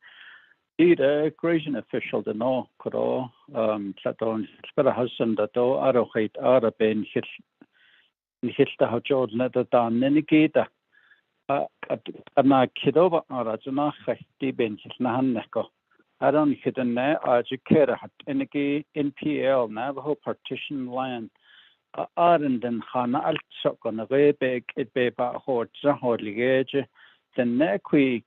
The grazing official, the no, Koro, Saturn, Spera Hudson, that do Arrowhead, Arabin, Hilda Hajod, Nether Dan, Nenigita. Ana Kidova, Arajana, Dibin, Nahaneko. I don't hit in there, Ajikera, Enigi, NPL, Navajo partition land. Arenden Hana Altsok on a Rebek, it be about Horza, Horligage, the Nequi.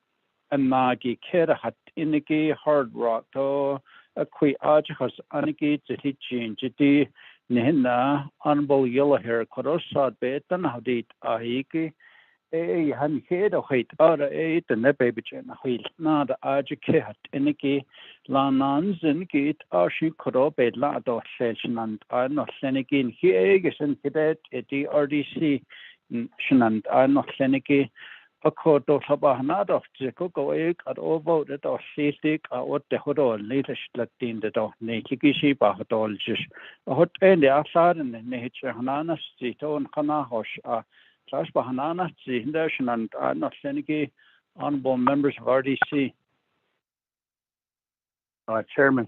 And Maggie Kerahat Inigi Hard Rock to a qui Ajahas Anigi to Hitchin Jiti Nihina Honorable Yellow Hair Korosad Betan Hadit Ahiki a Han Head of Hate Ara eight and the baby chain Hill not Ajakat Inigi Lanans and Gate Ashi Korobe Lado Session and I'm not Senegin Hiegas and Cadet at the RDC Shanand I'm not Senegi. A court of Sabahanad of Jacoko egg at all voted or seasick or what the Hodol latest Latin the dog Nakishi Bahadol just a hot end outside in the nature Hanana Zito and Hanahosh Trash Bahanana Zindation and not Senegi honorable members of RDC. Chairman.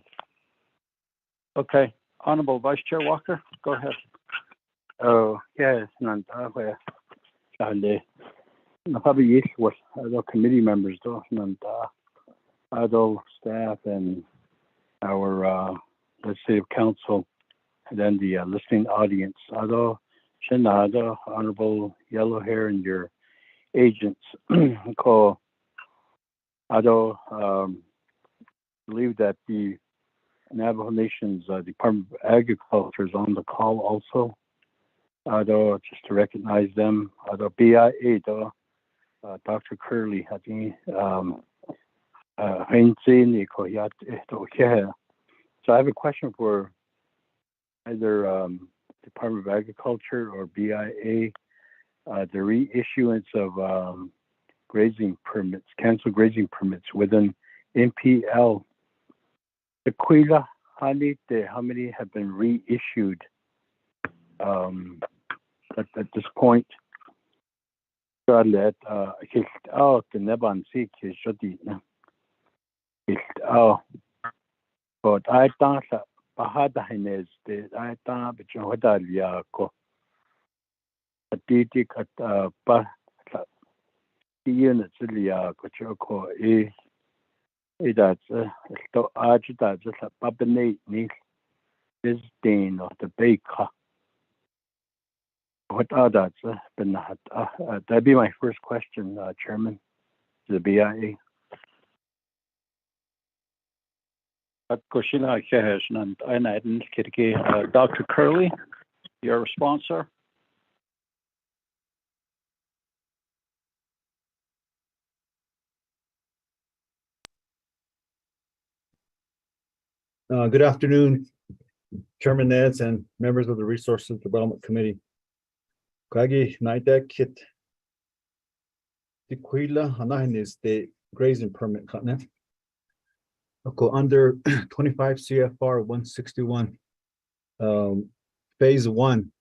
Okay, Honorable Vice Chair Walker, go ahead. Oh, yes, and where probably yes with other committee members though, and other staff and our legislative council, and then the listening audience. Although Shinada, Honorable Yellow Hair, and your agents, call. Although believe that the Navajo Nation's Department of Agriculture is on the call also. Although just to recognize them, although BIA though. Dr. Curley, I think, so I have a question for either Department of Agriculture or BIA, the reissuance of grazing permits, canceled grazing permits within NPL. The Quila, how many have been reissued at this point? Let hilt out the Neban Seek is Jodina. Hilt out. But I thought Bahada Hines did I thought but Johadalia. A ditic at the units Lia Cochoco that's to Ajita just a Babinate Nick is Dane of the Baker. What are that? That'd be my first question, Chairman, to the BIA. Dr. Curley, your response, sir? Good afternoon, Chairman Neds and members of the Resources Development Committee. Kagi Naida Kit Tiquila Hanahin is the grazing permit continent. Under 25 CFR 161, phase 1,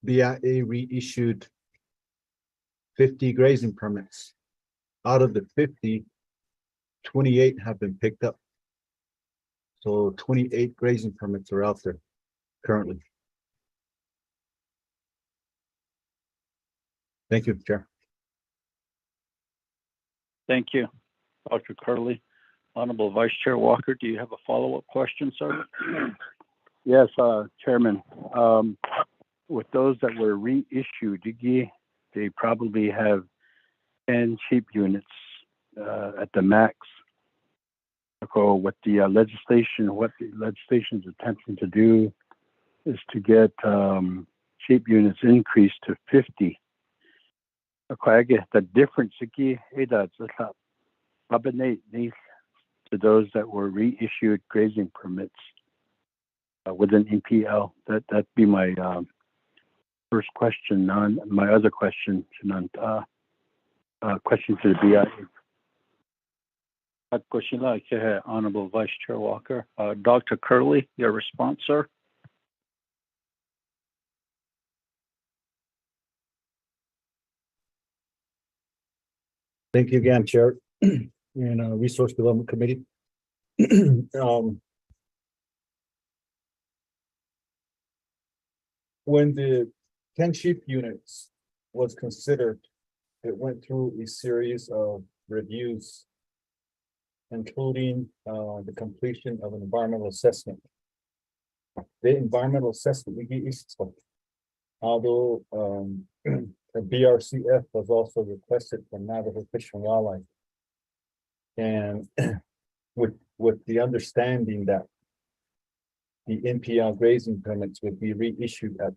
BIA reissued 50 grazing permits. Out of the 50, 28 have been picked up. So 28 grazing permits are out there currently. Thank you, Chair. Thank you. Dr. Curley. Honorable Vice Chair Walker, do you have a follow-up question, sir? Yes, Chairman. With those that were reissued, they probably have 10 sheep units at the max. So what the legislation is attempting to do is to get sheep units increased to 50. Okay, I guess the difference to those that were reissued grazing permits within NPL. That'd be my first question. On my other question, question to the BIA. Honorable Vice Chair Walker. Dr. Curley, your response, sir? Thank you again, Chair, and Resource Development Committee. When the 10 sheep units was considered, it went through a series of reviews, including the completion of an environmental assessment. The environmental assessment, although a BRCF was also requested from Navajo Fish and Wildlife, and with the understanding that the NPL grazing permits would be reissued at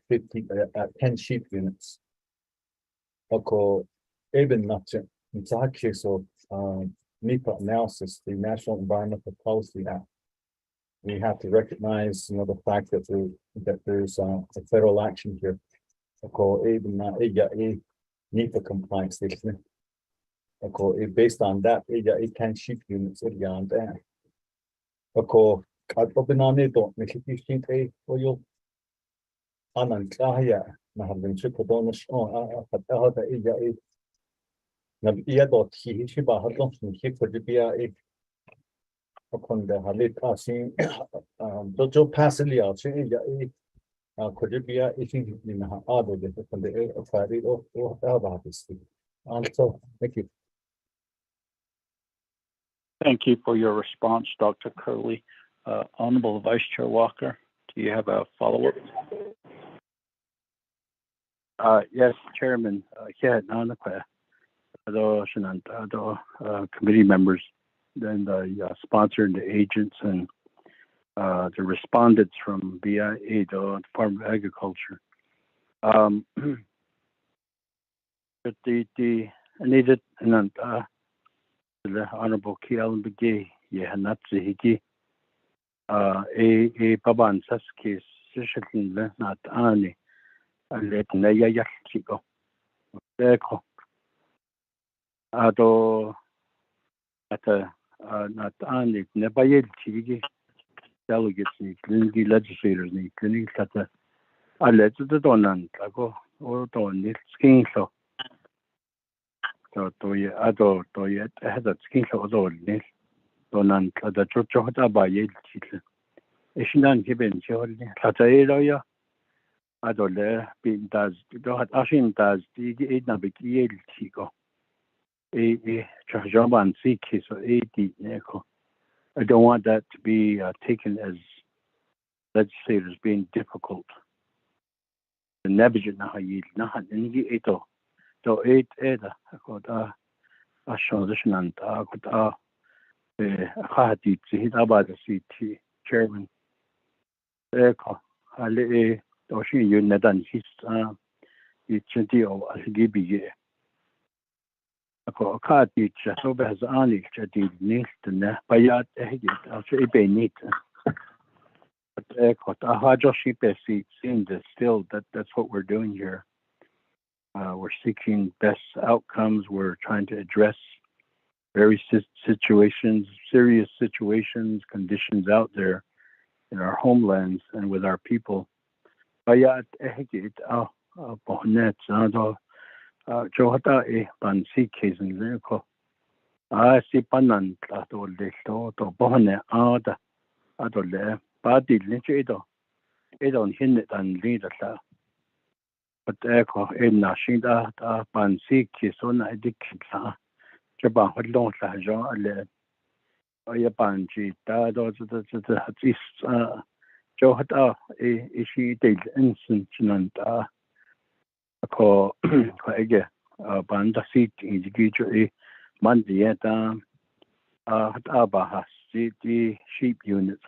10 sheep units. Ako even nothing. It's a case of NEPA analysis, the National Environmental Policy Act. We have to recognize, the fact that there's a federal action here. Ako even a NEPA compliance. Ako based on that, 10 sheep units on there. Ako Openanito, Mexicans oil. Anan Kahaya, Nahabin Chipodonis on Pataha, Nabiadot, he Shibahadon, he could be a upon the Halit passing Dojo Pasilia, could be a eating in other from the air of Fari or Albatis. Also, thank you. Thank you for your response, Dr. Curley. Honorable Vice Chair Walker, do you have a follow-up? Yes, Chairman. Committee members, then the sponsor and the agents and the respondents from BIA, the Department of Agriculture. The needed and the Honorable Kiel Begay, Yahanatsi a Baban Saski, Sishakin, not Ani, and let Naya Yakiko. Deko. Ado at not Ani, Nebayel Chigi, delegates, clinical legislators, clinic at the alleged donant, Ago, or don it skin so. So to ye ado to ye had a skin so nil. Donant the Chochota by Yale Chitlin. Ishinan given Chorley, Tataeloya, Adole, being does, Ashin does, the Edna Biki Chico. A Chajaban Siki, so 80 Neko. I don't want that to be taken as legislators being difficult. The Nebijit Nahayil, Nahan, Ngi Eto, to 8 Eda, Akota, Ashon, and Akota. Hati hit about the city chairman. Eko, Ali, Oshi, you nedan his it's of Algibi. A car teacher, so has only chatted next and Bayat Egit, also a benit. But Eko, a Hajoshi Bessie seemed still that's what we're doing here. We're seeking best outcomes, we're trying to address very serious situations, conditions out there in our homelands and with our people. Bayat ehgit bohnet ado johata e bansi kesin leko. Si panan to leto to bohne ada adole badi lechedo. Edon hinnet an leader. But eko e nashinda bansi kesona edikla. ba hodlong la jo ale ya ban ji da do the hat is jo hat she de insin chinan da ko ege ban da sit in ji jo man dia da hat ba has the sheep units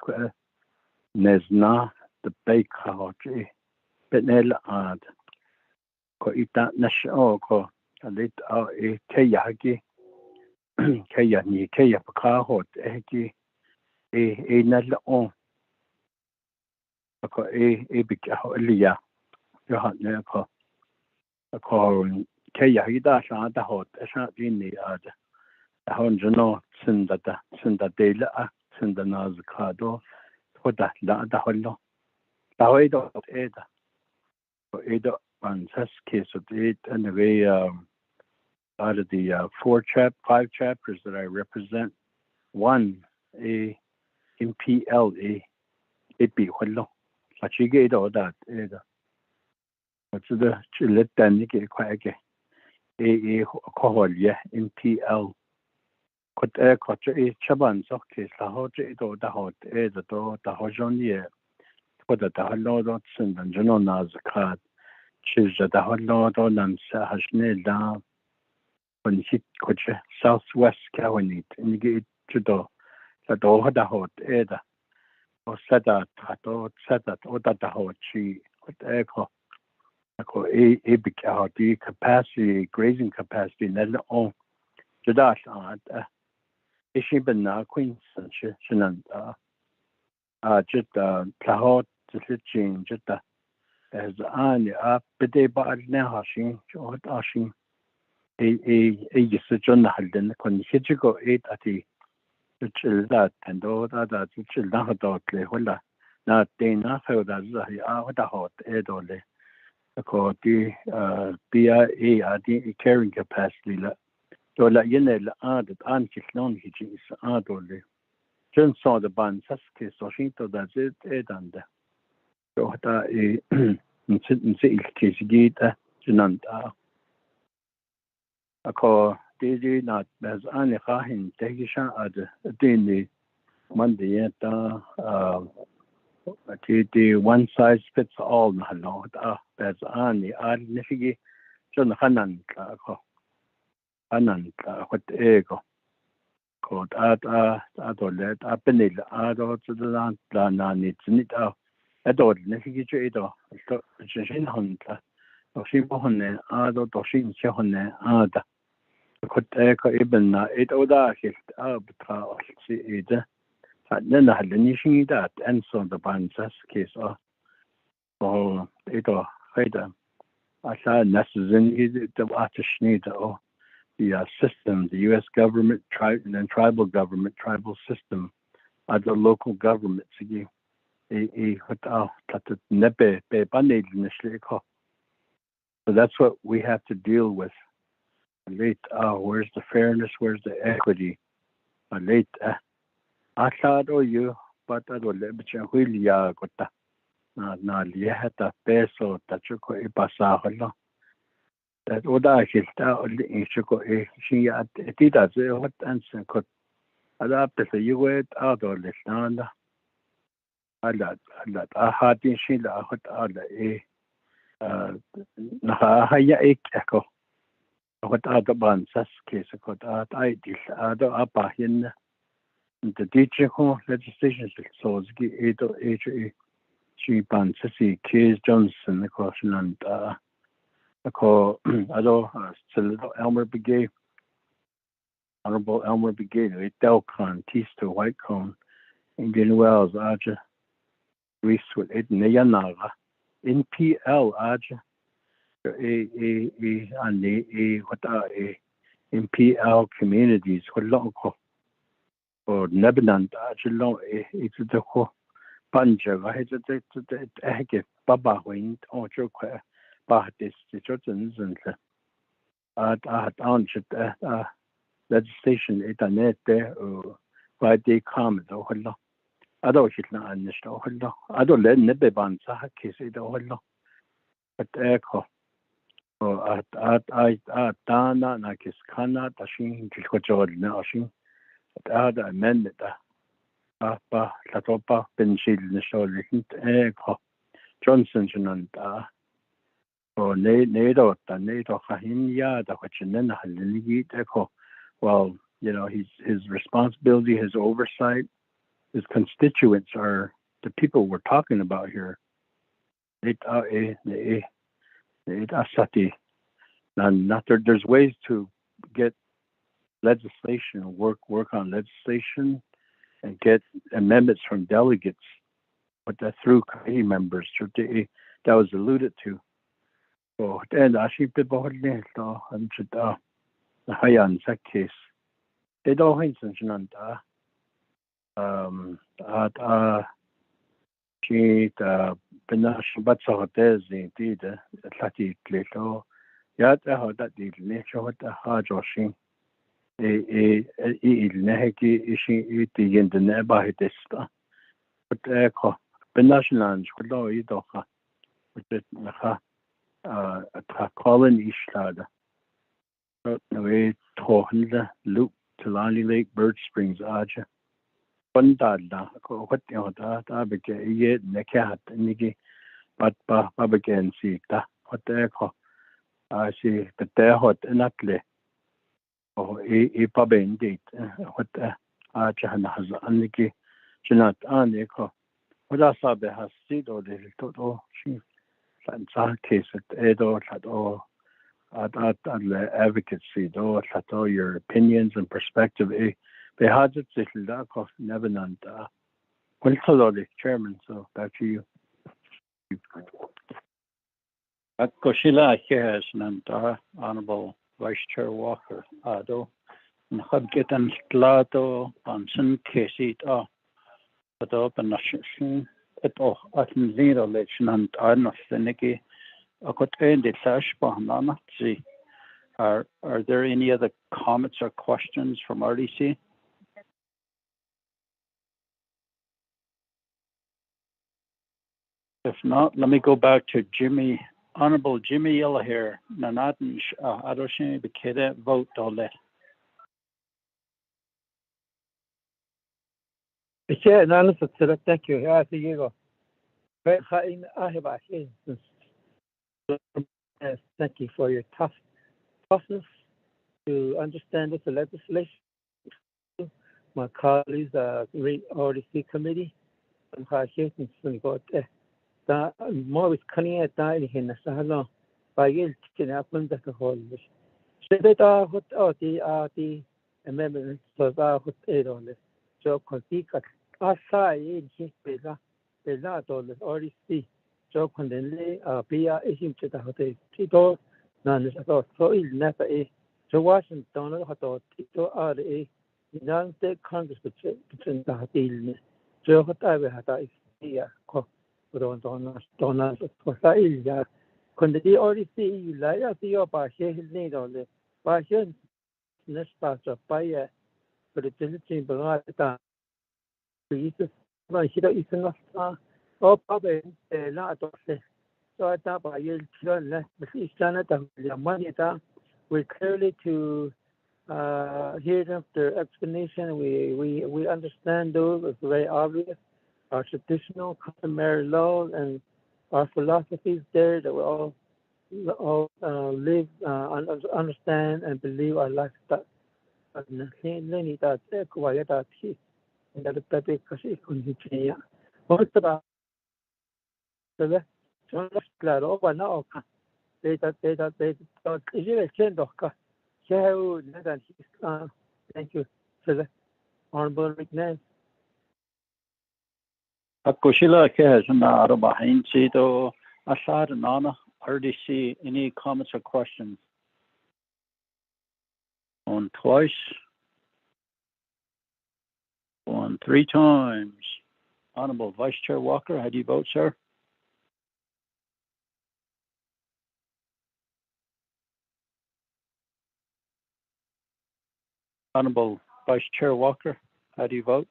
nesna the baker benel ad ko ita nasho ko alit kayagi kaya ni kaya pa hot nal on ko bika liya yo hat ne ko kaya ida sa da hot sa din ni ad hon jono sinda dela sinda naz kado khoda la da hollo da hoido eda Ada Bansas case of it and the way out of the 5 chapters that I represent, one a MPLA it be hello. Achige do that Ada. What's the chilet dan get quite a coholia MPL. Could chaban so case la hot do the hot Ada do the hojonia. For the Halodot and General Nazakat, she's the Halodon and Sahashne down when he could southwest Kawanit and get to do the Dohada hot Eda or said that or that the hot she could echo a big the capacity, grazing capacity, and on Jadash at is she been now Queens and Shinanda just Plahot. Change it as an bede ba na hashing or hashing a suggestion halden con hijigo 8 ati chill that and all that chill na dot le hola na de na ho da da hot edole ko the BIA adi carrying capacity la to la yenel ad an kislon hiji is adole jen saw the ban saske so shinto that it and so hata nsi ilkisgita jinanda ako didi not as ani khahin tegisha ad dini mandiyata the one size fits all nalo as ani ad nifigi jon hanan ko hanan what ego ko adolet apenil ado tsudan la ni tnita adol nifigi chedo to shin honta to shin bohne ado to shin chehne ada kut ko ibn it oda hilt abtra si ida hadna halni shin da and so the bansas case oh ito faida asa naszen is the atshneida the system, the U.S. government, and then tribal government, tribal system, the local government. So that's what we have to deal with. Where's the fairness? Where's the equity? Late, you, but I don't let you go. Na lieta peso tachuko ipasa that oda hilta oli chuko she at tita ze what answer could adapt the yuet ado lesnanda alat ahati shila hot ala na haya ekako what ada bansas case could at idil ado apa hin the teacher who legislation so edo she bansasi case Johnson question and ko ado still Elmer Brigade, Honorable Elmer Brigade, Telecom, Tisto, Whitecone, Indian Wells, Aja, Reese with it, Nayanaga, NPL, Aja, NPL communities, what local, or Nebenant, Aja, long, it's the whole Panja, I had to Baba Wing, or Joker. This and legislation internet there by the comment or hello. I don't hit na anishto hello. I don't let Nebeban Sahakis it or hello. But echo So at dana na kis kana tashin kilkochor na ashin. At amendment pa latopa pensil na solikint ko Johnson and or NATO kahinya da kwachinen haligi eko. Well, you know, his responsibility, his oversight, his constituents are the people we're talking about here. There's ways to get legislation, work on legislation, and get amendments from delegates, but that through committee members. That was alluded to. So then I should be bored now. I'm just the high on that case. They don't hint on she benash but so there's indeed Atlati Clito. Yet I heard that the nature what the hard joshing neheki ishi the in the neighbor testa. But echo benashlands could know idoka with it a colony ishlada. No way to loop to Lally Lake Bird Springs Aja. Bandada, what you know, that I began yet nekat nigi, but Babagan see that what they call. I see the there hot enatly. Oh, a pub indeed. What Aja has aniki, Janat Aniko. What I saw the has seed or the total she. And some case at Edo at all. At the advocacy, though, at all your opinions and perspective. They had it little dark of Nevin and well, the chairman. So back to you. Koshila Kes and Honorable Vice Chair Walker. Ado, and Hubgetan Glato on Sun Kesit. But open nation at all at zero election and Arnotheniki. Are there any other comments or questions from RDC? If not, let me go back to Honorable Jimmy Yella here. Nanatan Adoshin Bikeda vote Dole. Thank you. I see you go. I have a thank you for your toughness to understand this legislation. My colleagues, RDC committee, and how Hayden got that more is coming at that in the salon by you can happen that the whole. So that are what are the amendments so that what aid on this. So, Contica, aside in his bella on the RDC. So condemned Pia is into the hotel Tito, none is about so ill never a so Washington Hotel Tito are a United States Congress between the hotel. So what I will have is here, Donald for Sail. Condemned already see you like as your by his need on the by his next part of fire for the Tennessee Banata. Jesus, my hero is enough. Oh, probably not. So I thought by you, we're clearly to hear them their explanation. We understand those. It's very obvious. Our traditional, customary laws and our philosophies there that we all live, understand, and believe our lifestyle. Claro, bueno, they thank you, Sir Honorable McNair. Koshila Kes and Arabahin Sito Asad and Anna RDC. Any comments or questions? On twice. On 3 times. Honorable Vice Chair Walker, how do you vote, sir? Honorable Vice Chair Walker, how do you vote?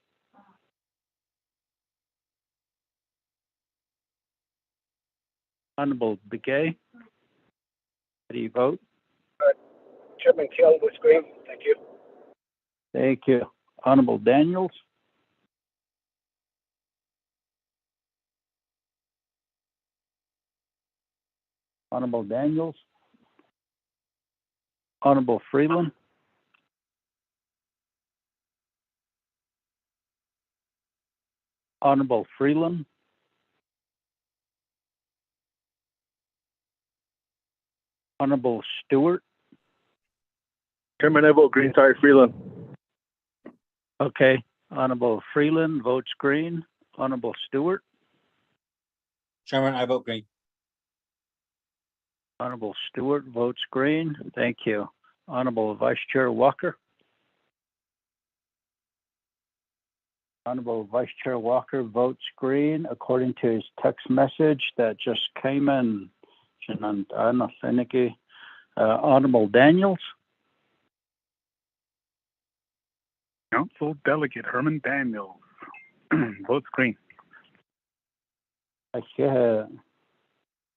Honorable Begay, how How do you vote? Chairman Keel was green. Thank you. Thank you. Honorable Daniels? Honorable Daniels? Honorable Freeland? Honorable Freeland? Honorable Stewart? Chairman, I vote green. Sorry, Freeland. Okay. Honorable Freeland votes green. Honorable Stewart? Chairman, I vote green. Honorable Stewart votes green. Thank you. Honorable Vice Chair Walker? Honorable Vice Chair Walker votes green according to his text message that just came in. Honorable Daniels? Council Delegate Herman Daniels votes green.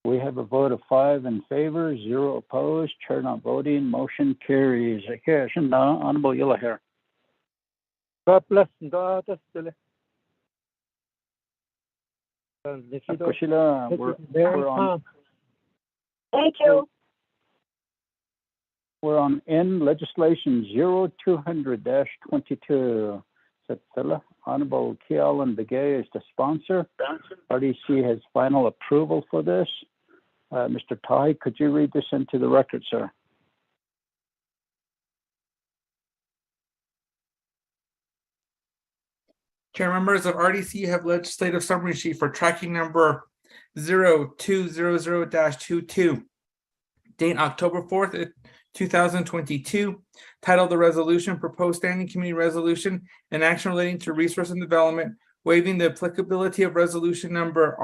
We have a vote of 5 in favor, 0 opposed, chair not voting, motion carries. Honorable Yellowhair. God bless and God bless. Thank you. We're on N legislation 0200-22. Honorable Kealan Begay is the sponsor. RDC has final approval for this. Mr. Tai, could you read this into the record, sir? Chair, members of RDC have legislative summary sheet for tracking number 0200-22, date October 4th, 2022, titled the resolution, proposed standing committee resolution and action relating to resource and development, waiving the applicability of resolution number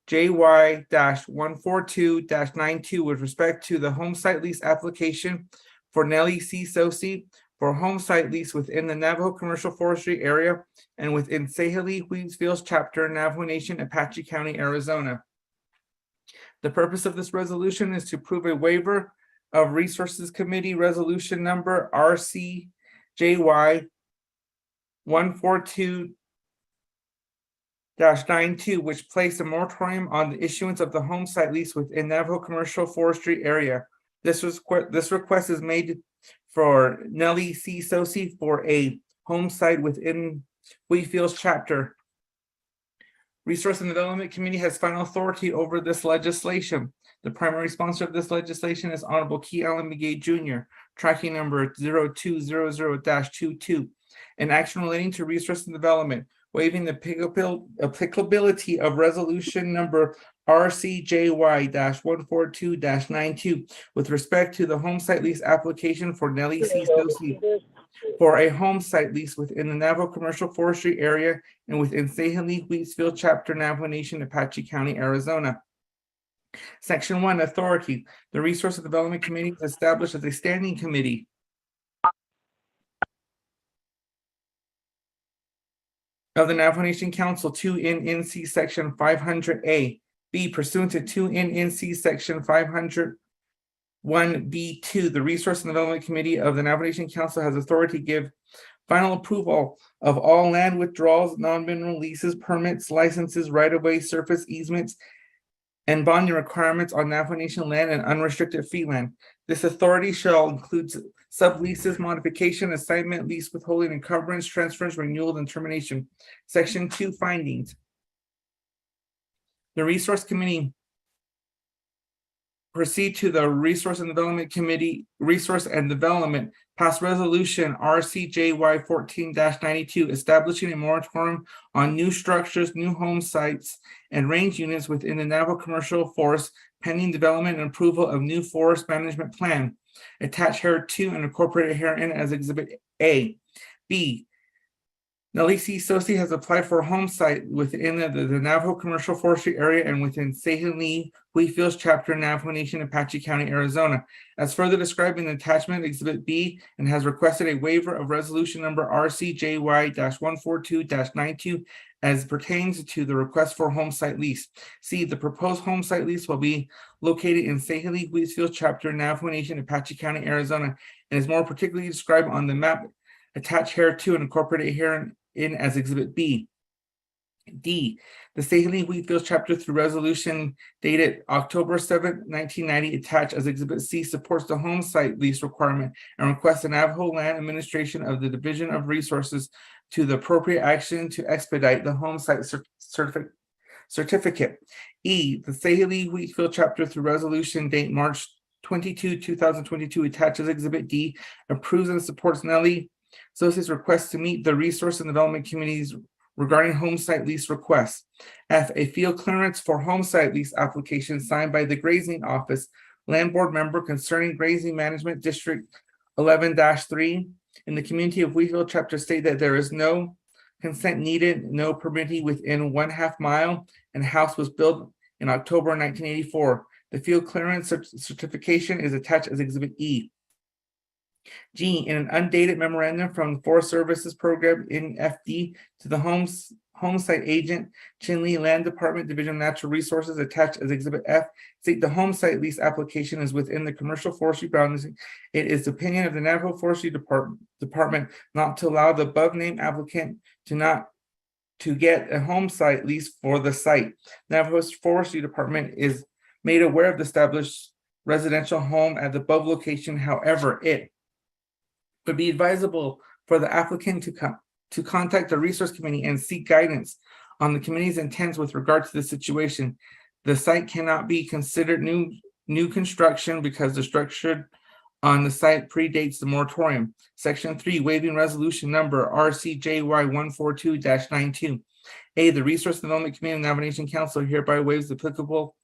RCJY-142-92 with respect to the home site lease application for Nellie C. Sosi for home site lease within the Navajo Commercial Forestry Area and within Saheli Wheatsfields Chapter, Navajo Nation, Apache County, Arizona. The purpose of this resolution is to approve a waiver of Resources Committee Resolution Number RCJY-142-92, which placed a moratorium on the issuance of the home site lease within Navajo Commercial Forestry Area. This request is made for Nellie C. Sosi for a home site within Wheatfields Chapter. Resource and Development Committee has final authority over this legislation. The primary sponsor of this legislation is Honorable Kealan Begay Jr., tracking number 0200-22, an action relating to resource and development, waiving the applicability of resolution number RCJY-142-92 with respect to the home site lease application for Nellie C. Sosi for a home site lease within the Navajo Commercial Forestry Area and within Saheli Wheatsfield Chapter, Navajo Nation, Apache County, Arizona. Section 1, Authority. The Resource and Development Committee is established as a standing committee of the Navajo Nation Council 2 NNC Section 500A. B, pursuant to 2 NNC Section 501B2, the Resource and Development Committee of the Navajo Nation Council has authority to give final approval of all land withdrawals, non-mineral leases, permits, licenses, right-of-way, surface easements, and bonding requirements on Navajo Nation land and unrestricted fee land. This authority shall include subleases, modification, assignment, lease withholding, encumbrance, transfers, renewal, and termination. Section 2, Findings. The Resource Committee proceed to the Resource and Development Committee, Resource and Development, pass resolution RCJY 14-92, establishing a moratorium on new structures, new home sites, and range units within the Navajo Commercial Forest, pending development and approval of new forest management plan. Attached hereto and incorporated herein as Exhibit A. B, Nellie C. Sosi has applied for a home site within the Navajo Commercial Forestry Area and within Sahin Lee Wheatfields Chapter, Navajo Nation, Apache County, Arizona, as further described in the attachment Exhibit B, and has requested a waiver of resolution number RCJY-142-92 as pertains to the request for home site lease. C, the proposed home site lease will be located in Sahin Lee Wheatfields Chapter, Navajo Nation, Apache County, Arizona, and is more particularly described on the map attached hereto and incorporated herein as Exhibit B. D, the Sahin Lee Wheatfields Chapter through resolution dated October 7, 1990, attached as Exhibit C, supports the home site lease requirement and requests the Navajo Land Administration of the Division of Resources to the appropriate action to expedite the home site certificate. E, the Sahin Lee Wheatfield Chapter through resolution date March 22, 2022, attaches Exhibit D, approves and supports Nellie Sosi's request to meet the Resource and Development Committees regarding home site lease requests. F, a field clearance for home site lease application signed by the Grazing Office Land Board member concerning Grazing Management District 11-3 in the community of Wheatfield Chapter state that there is no consent needed, no permitting within 1/2 mile, and house was built in October 1984. The field clearance certification is attached as Exhibit E. G, in an undated memorandum from the Forest Services Program in FD to the home site agent, Chinle Land Department, Division of Natural Resources, attached as Exhibit F, state the home site lease application is within the commercial forestry boundaries. It is the opinion of the Navajo Forestry Department not to allow the above named applicant to get a home site lease for the site. Navajo Forestry Department is made aware of the established residential home at the above location. However, it would be advisable for the applicant to contact the Resource Committee and seek guidance on the committee's intents with regard to the situation. The site cannot be considered new construction because the structure on the site predates the moratorium. Section 3, waiving resolution number RCJY-142-92. A, the Resource Development Committee of Navajo Nation Council hereby waives the applicable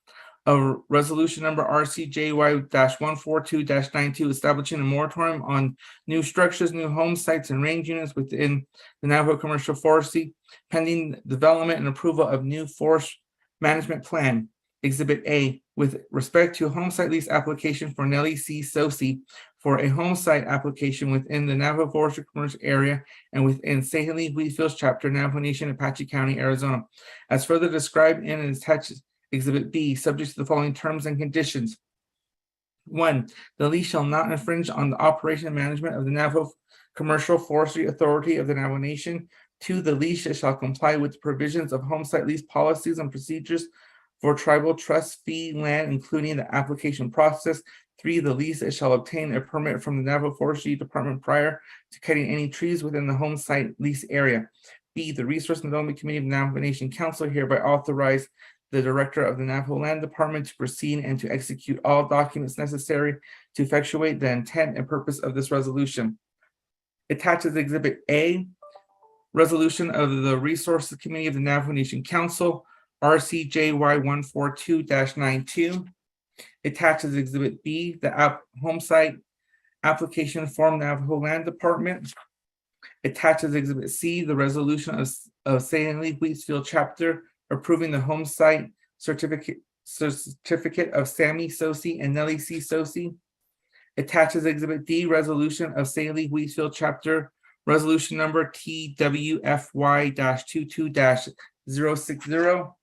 resolution number RCJY-142-92, establishing a moratorium on new structures, new home sites, and range units within the Navajo Commercial Forestry, pending development and approval of new forest management plan. Exhibit A, with respect to a home site lease application for Nellie C. Sosi for a home site application within the Navajo Forestry Commercial Area and within Sahin Lee Wheatfields Chapter, Navajo Nation, Apache County, Arizona, as further described in and attached Exhibit B, subject to the following terms and conditions. 1, the lease shall not infringe on the operation and management of the Navajo Commercial Forestry Authority of the Navajo Nation. 2, the lease shall comply with the provisions of home site lease policies and procedures for tribal trust fee land, including the application process. 3, the lease shall obtain a permit from the Navajo Forestry Department prior to cutting any trees within the home site lease area. B, the Resource and Development Committee of Navajo Nation Council hereby authorize the Director of the Navajo Land Department to proceed and to execute all documents necessary to effectuate the intent and purpose of this resolution. Attaches Exhibit A, resolution of the Resources Committee of the Navajo Nation Council, RCJY-142-92. Attaches Exhibit B, the home site application form, Navajo Land Department. Attaches Exhibit C, the resolution of Sahin Lee Wheatfield Chapter approving the home site certificate of Sammy Sosi and Nellie C. Sosi. Attaches Exhibit D, resolution of Sahin Lee Wheatfield Chapter, resolution number TWFY-22-060.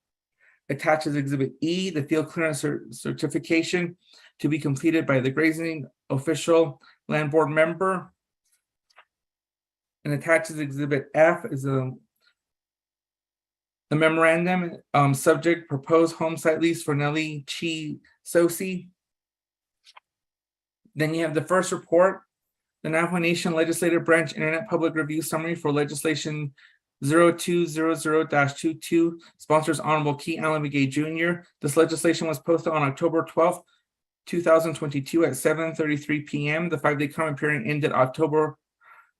Attaches Exhibit E, the field clearance certification to be completed by the grazing official land board member. And attaches Exhibit F is the memorandum subject proposed home site lease for Nellie Chi Sosi. Then you have the first report, the Navajo Nation Legislative Branch Internet Public Review Summary for Legislation 0200-22, sponsors Honorable Key Allen Begay Jr. This legislation was posted on October 12th, 2022 at 7:33 p.m. The 5-day comment period ended October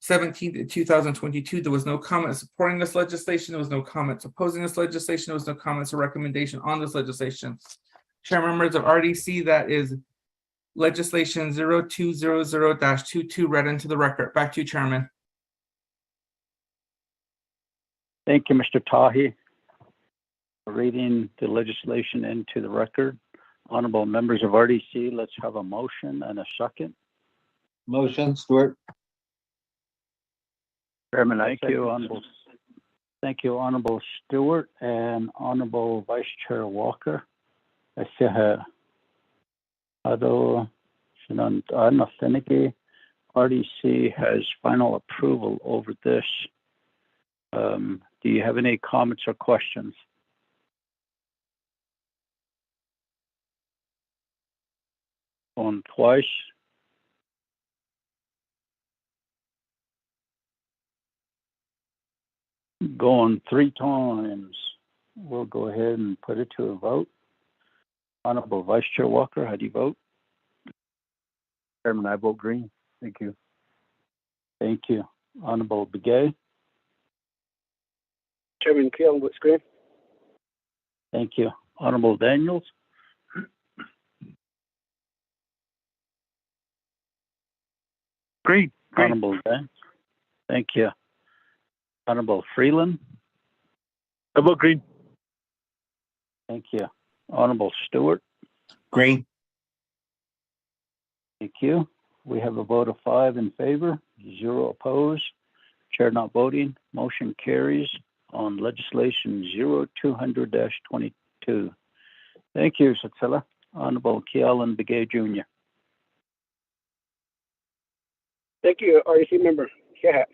17th, 2022. There was no comment supporting this legislation. There was no comments opposing this legislation. There was no comments or recommendation on this legislation. Chair members of RDC, that is legislation 0200-22 read into the record. Back to you, Chairman. Thank you, Mr. Tahi, for reading the legislation into the record. Honorable members of RDC, let's have a motion and a second. Motion, Stewart. Chairman, thank you, Honorable. Thank you, Honorable Stewart and Honorable Vice Chair Walker. RDC has final approval over this. Do you have any comments or questions? Going twice. Going three times. We'll go ahead and put it to a vote. Honorable Vice Chair Walker, how do you vote? Chairman, I vote green. Thank you. Thank you. Honorable Begay. Chairman Keel votes green. Thank you. Honorable Daniels. Green. Honorable Dan. Thank you. Honorable Freeland. I vote green. Thank you. Honorable Stewart. Green. Thank you. We have a vote of 5 in favor, 0 opposed. Chair not voting. Motion carries on legislation 0200-22. Thank you, Satsila. Honorable Kealan Begay Jr. Thank you, REC member. Yeah.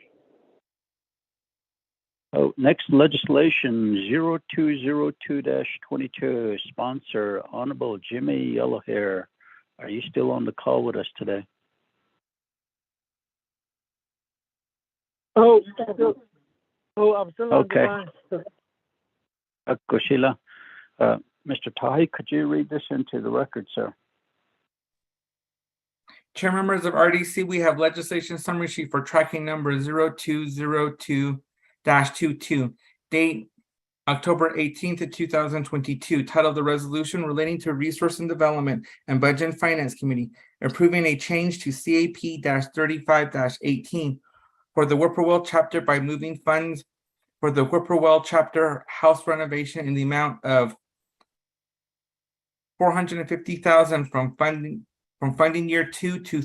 Oh, next legislation 0202-22. Sponsor Honorable Jimmy Yellowhair. Are you still on the call with us today? I'm still on Okay. the line. Kushila, Mr. Tahi, could you read this into the record, sir? Chair members of RDC, we have legislation summary sheet for tracking number 0202-22, date October 18th of 2022, titled the resolution relating to resource and development and budget and finance committee, approving a change to CAP-35-18 for the Whippoorwill chapter by moving funds for the Whippoorwill chapter house renovation in the amount of $450,000 from funding year 2 to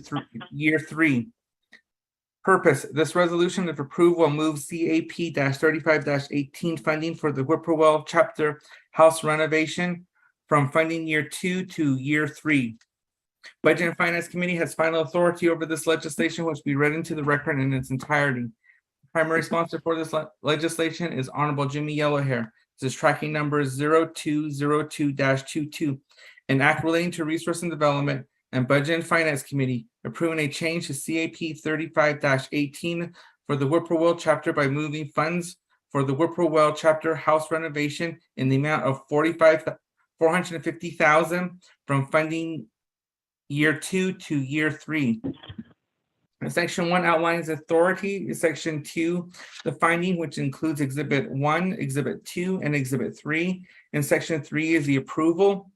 year 3. Purpose: this resolution, if approved, will move CAP-35-18 funding for the Whippoorwill chapter house renovation from funding year 2 to year 3. Budget and Finance Committee has final authority over this legislation, which will be read into the record in its entirety. Primary sponsor for this legislation is Honorable Jimmy Yellowhair. This is tracking number 0202-22, an act relating to resource and development and Budget and Finance Committee approving a change to CAP-35-18 for the Whippoorwill chapter by moving funds for the Whippoorwill chapter house renovation in the amount of $450,000 from funding year 2 to year 3. Section 1 outlines authority. Section 2, the finding, which includes Exhibit 1, Exhibit 2, and Exhibit 3. And Section 3 is the approval,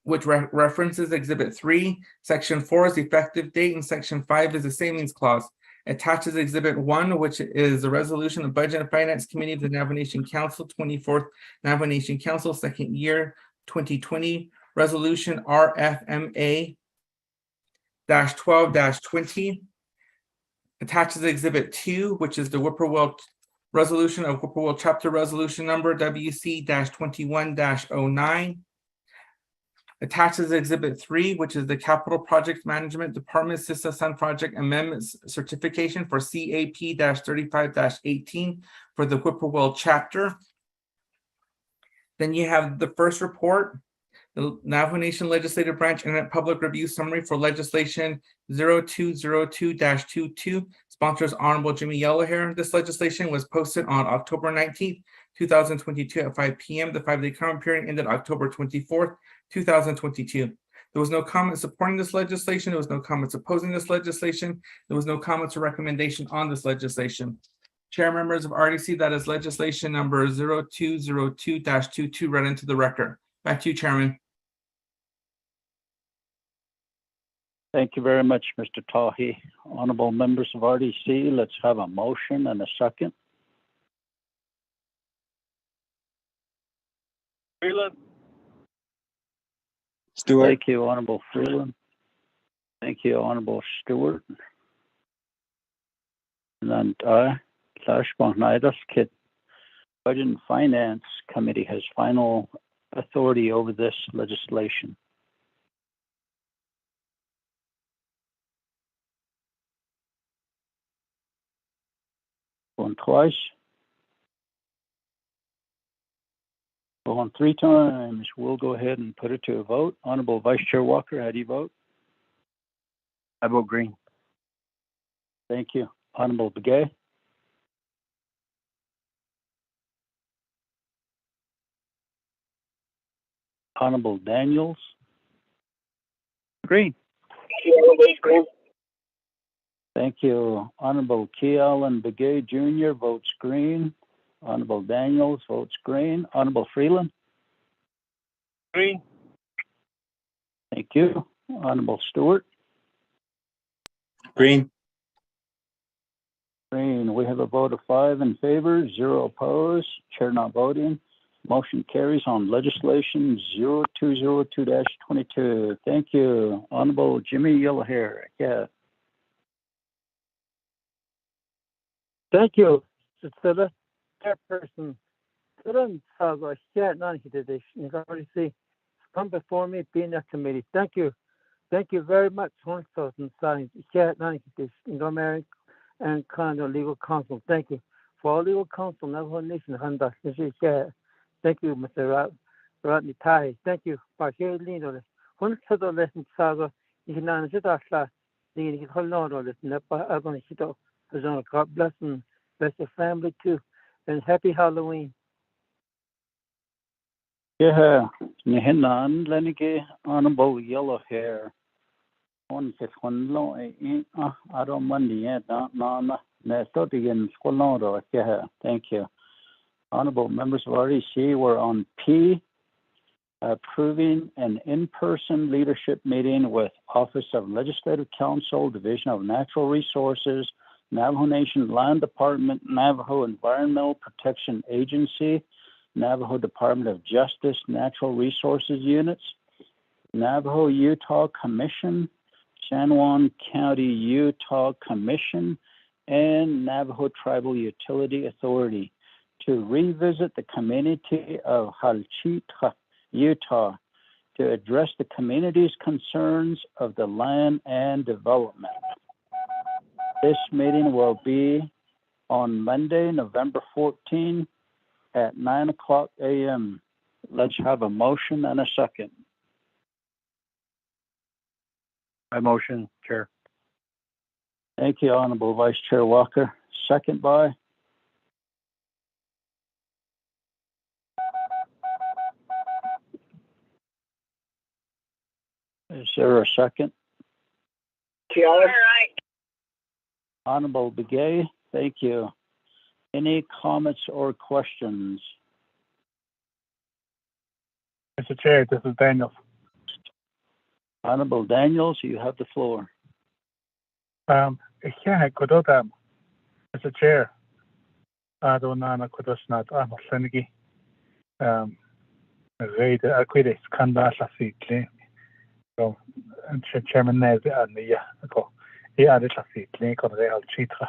which references Exhibit 3. Section 4 is the effective date, and Section 5 is the savings clause. Attaches Exhibit 1, which is the resolution of Budget and Finance Committee of the Navajo Nation Council, 24th Navajo Nation Council, second year, 2020, Resolution RFMA 12-20. Attaches Exhibit 2, which is the Whippoorwill resolution of Whippoorwill chapter resolution number WC-21-09. Attaches Exhibit 3, which is the Capital Project Management Department CISA Sun Project Amendments Certification for CAP-35-18 for the Whippoorwill chapter. Then you have the first report, the Navajo Nation Legislative Branch Internet Public Review Summary for Legislation 0202-22, sponsors Honorable Jimmy Yellowhair. This legislation was posted on October 19th, 2022 at 5 p.m. The 5-day comment period ended October 24th, 2022. There was no comment supporting this legislation. There was no comments opposing this legislation. There was no comments or recommendation on this legislation. Chair members of RDC, that is legislation number 0202-22 read into the record. Back to you, Chairman. Thank you very much, Mr. Tahi. Honorable members of RDC, let's have a motion and a second. Freeland. Stewart. Thank you, Honorable Freeland. Thank you, Honorable Stewart. And Budget and Finance Committee has final authority over this legislation. Going twice. Going three times. We'll go ahead and put it to a vote. Honorable Vice Chair Walker, how do you vote? I vote green. Thank you. Honorable Begay? Honorable Daniels? Green. Green. Thank you. Honorable Kealan Begay Jr. votes green. Honorable Daniels votes green. Honorable Freeland? Green. Thank you. Honorable Stewart? Green. Green. We have a vote of 5 in favor, 0 opposed. Chair not voting. Motion carries on legislation 0202-22. Thank you. Honorable Jimmy Yellowhair. Yeah. Thank you, Mr. Chairperson. Couldn't have a share none today. You can already see come before me being a committee. Thank you. Thank you very much, Hornstones and share none today. American and Canada Legal Counsel. Thank you. For all legal counsel, Navajo Nation Honda. Thank you, Mr. Rodney Tai. Thank you. Parker Lino. Hornstones lesson saga. You can answer that. You can hold on to this. Never going to hit. God bless and bless your family too. And happy Halloween. Yeah, Nihinan Lenike, Honorable Yellowhair. One says one low, I don't mind yet, no, Nestotian Squaloro. Yeah, thank you. Honorable members of RDC, we're on P, approving an in-person leadership meeting with Office of Legislative Counsel, Division of Natural Resources, Navajo Nation Land Department, Navajo Environmental Protection Agency, Navajo Department of Justice Natural Resources Units, Navajo Utah Commission, San Juan County Utah Commission, and Navajo Tribal Utility Authority to revisit the community of Halchita, Utah, to address the community's concerns of the land and development. This meeting will be on Monday, November 14 at 9:00 a.m. Let's have a motion and a second. I motion, Chair. Thank you, Honorable Vice Chair Walker. Second by? Is there a second? Kiara. Honorable Begay, thank you. Any comments or questions? Mr. Chair, this is Daniel. Honorable Daniels, you have the floor. Mr. Chair, Adonana Kudosnat Amosenigi. Reid Aquides Kandasha Seatly. So, Chairman Nez and the Yako. He added a seatly on Real Chitra.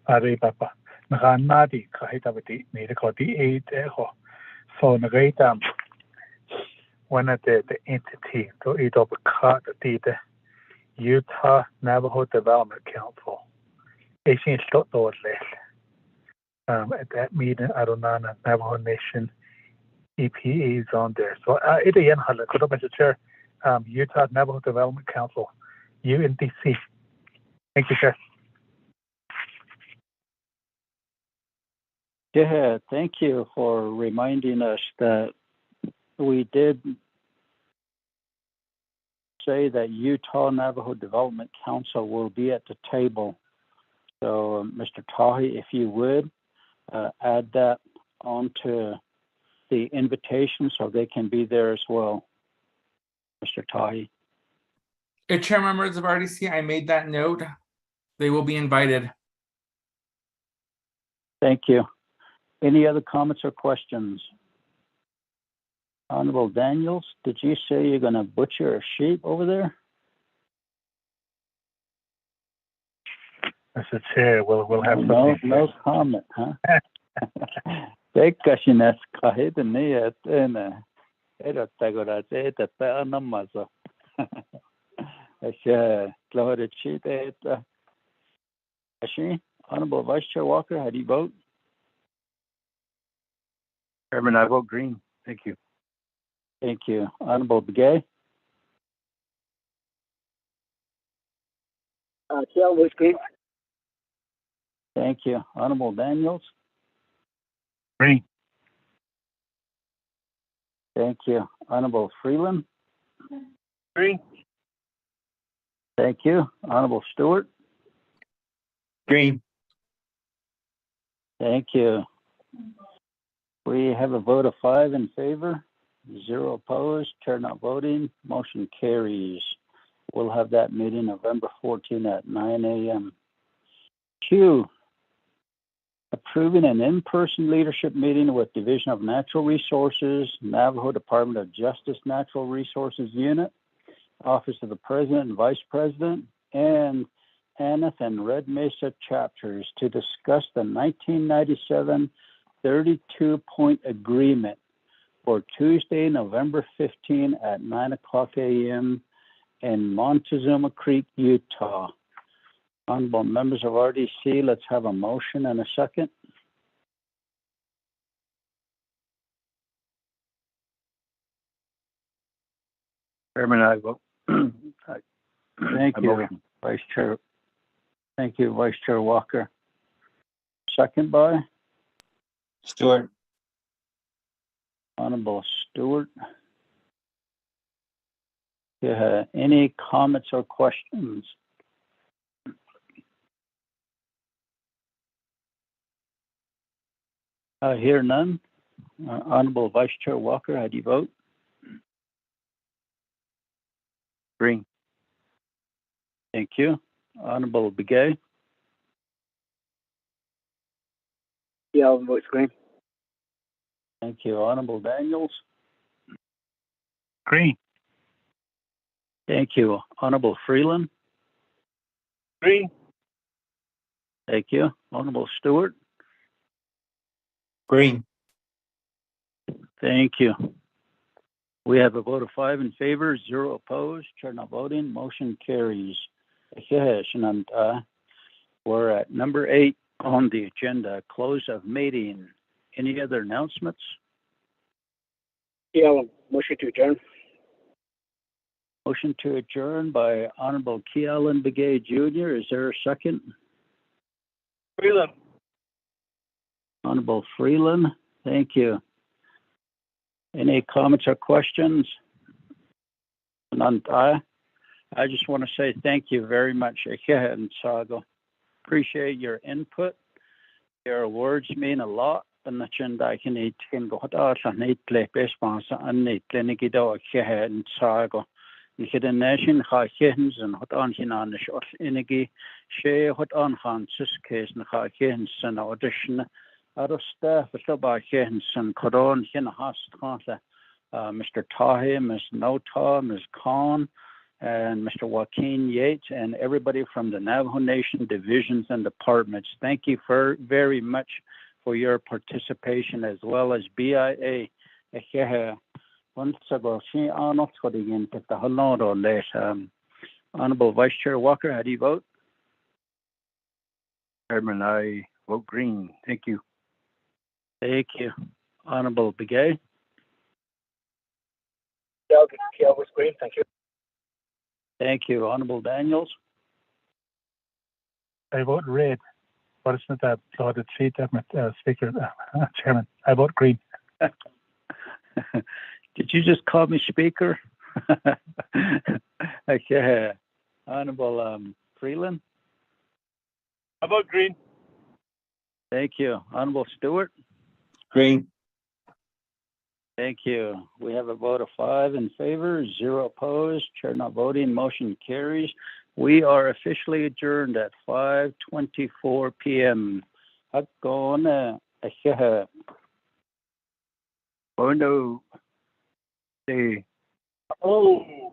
Are Papa. Nadi Kahitavati, Nidakoti 8 echo. So, Nagatam. When at the entity to eat up a cut the Utah Navajo Development Council. Asian shot those less. At that meeting, Adonana Navajo Nation EPA is on there. So, it again, Mr. Chair, Utah Navajo Development Council, UNDC. Thank you, Chair. Yeah, thank you for reminding us that we did say that Utah Navajo Development Council will be at the table. So, Mr. Tahi, if you would, add that onto the invitation so they can be there as well. Mr. Tahi. Chair members of RDC, I made that note. They will be invited. Thank you. Any other comments or questions? Honorable Daniels, did you say you're gonna butcher a sheep over there? Mr. Chair, we'll have No, something. no comment, huh? Bekashinas kahit niya ena. Era tagora eta pa namazo. Asha Florida Chief eta. Ashi, Honorable Vice Chair Walker, how do you vote? Chairman, I vote green. Thank you. Thank you. Honorable Begay? Chair was green. Thank you. Honorable Daniels? Green. Thank you. Honorable Freeland? Green. Thank you. Honorable Stewart? Green. Thank you. We have a vote of 5 in favor, 0 opposed, chair not voting, motion carries. We'll have that meeting November 14 at 9 a.m. Q, approving an in-person leadership meeting with Division of Natural Resources, Navajo Department of Justice Natural Resources Unit, Office of the President and Vice President, and Aneth and Red Mesa chapters to discuss the 1997 32-point agreement for Tuesday, November 15 at 9 o'clock a.m. in Montezuma Creek, Utah. Honorable members of RDC, let's have a motion and a second. Chairman, I vote. Thank you, Vice Chair. Thank you, Vice Chair Walker. Second by? Stewart. Honorable Stewart. Any comments or questions? I hear none. Honorable Vice Chair Walker, how do you vote? Green. Thank you. Honorable Begay? Yeah, I'll vote green. Thank you. Honorable Daniels? Green. Thank you. Honorable Freeland? Green. Thank you. Honorable Stewart? Green. Thank you. We have a vote of 5 in favor, 0 opposed, chair not voting, motion carries. We're at number 8 on the agenda, close of meeting. Any other announcements? Yeah, motion to adjourn. Motion to adjourn by Honorable Kealan Begay Jr. Is there a second? Freeland. Honorable Freeland, thank you. Any comments or questions? None. I just want to say thank you very much, and Sago. Appreciate your input. Your words mean a lot. And the chenda can eat can go out and eat play response and eat clinic and Sago. You hit a nation hawkins and hot on him on the short inigi, she hot on Francis case and hawkins and audition. Out of staff, the Hawkins and Coron, Hin Hosta, Mr. Tahi, Ms. Nota, Ms. Khan, and Mr. Joaquin Yates, and everybody from the Navajo Nation divisions and departments. Thank you very much for your participation, as well as BIA. Honorable Vice Chair Walker, how do you vote? Chairman, I vote green. Thank you. Thank you. Honorable Begay? Yeah, was green. Thank you. Thank you. Honorable Daniels? I vote red. What is that? Applauded seat, Speaker, Chairman. I vote green. Did you just call me Speaker? Okay. Honorable Freeland? I vote green. Thank you. Honorable Stewart? Green. Thank you. We have a vote of 5 in favor, 0 opposed, chair not voting, motion carries. We are officially adjourned at 5:24 p.m. Going to Hey. Oh.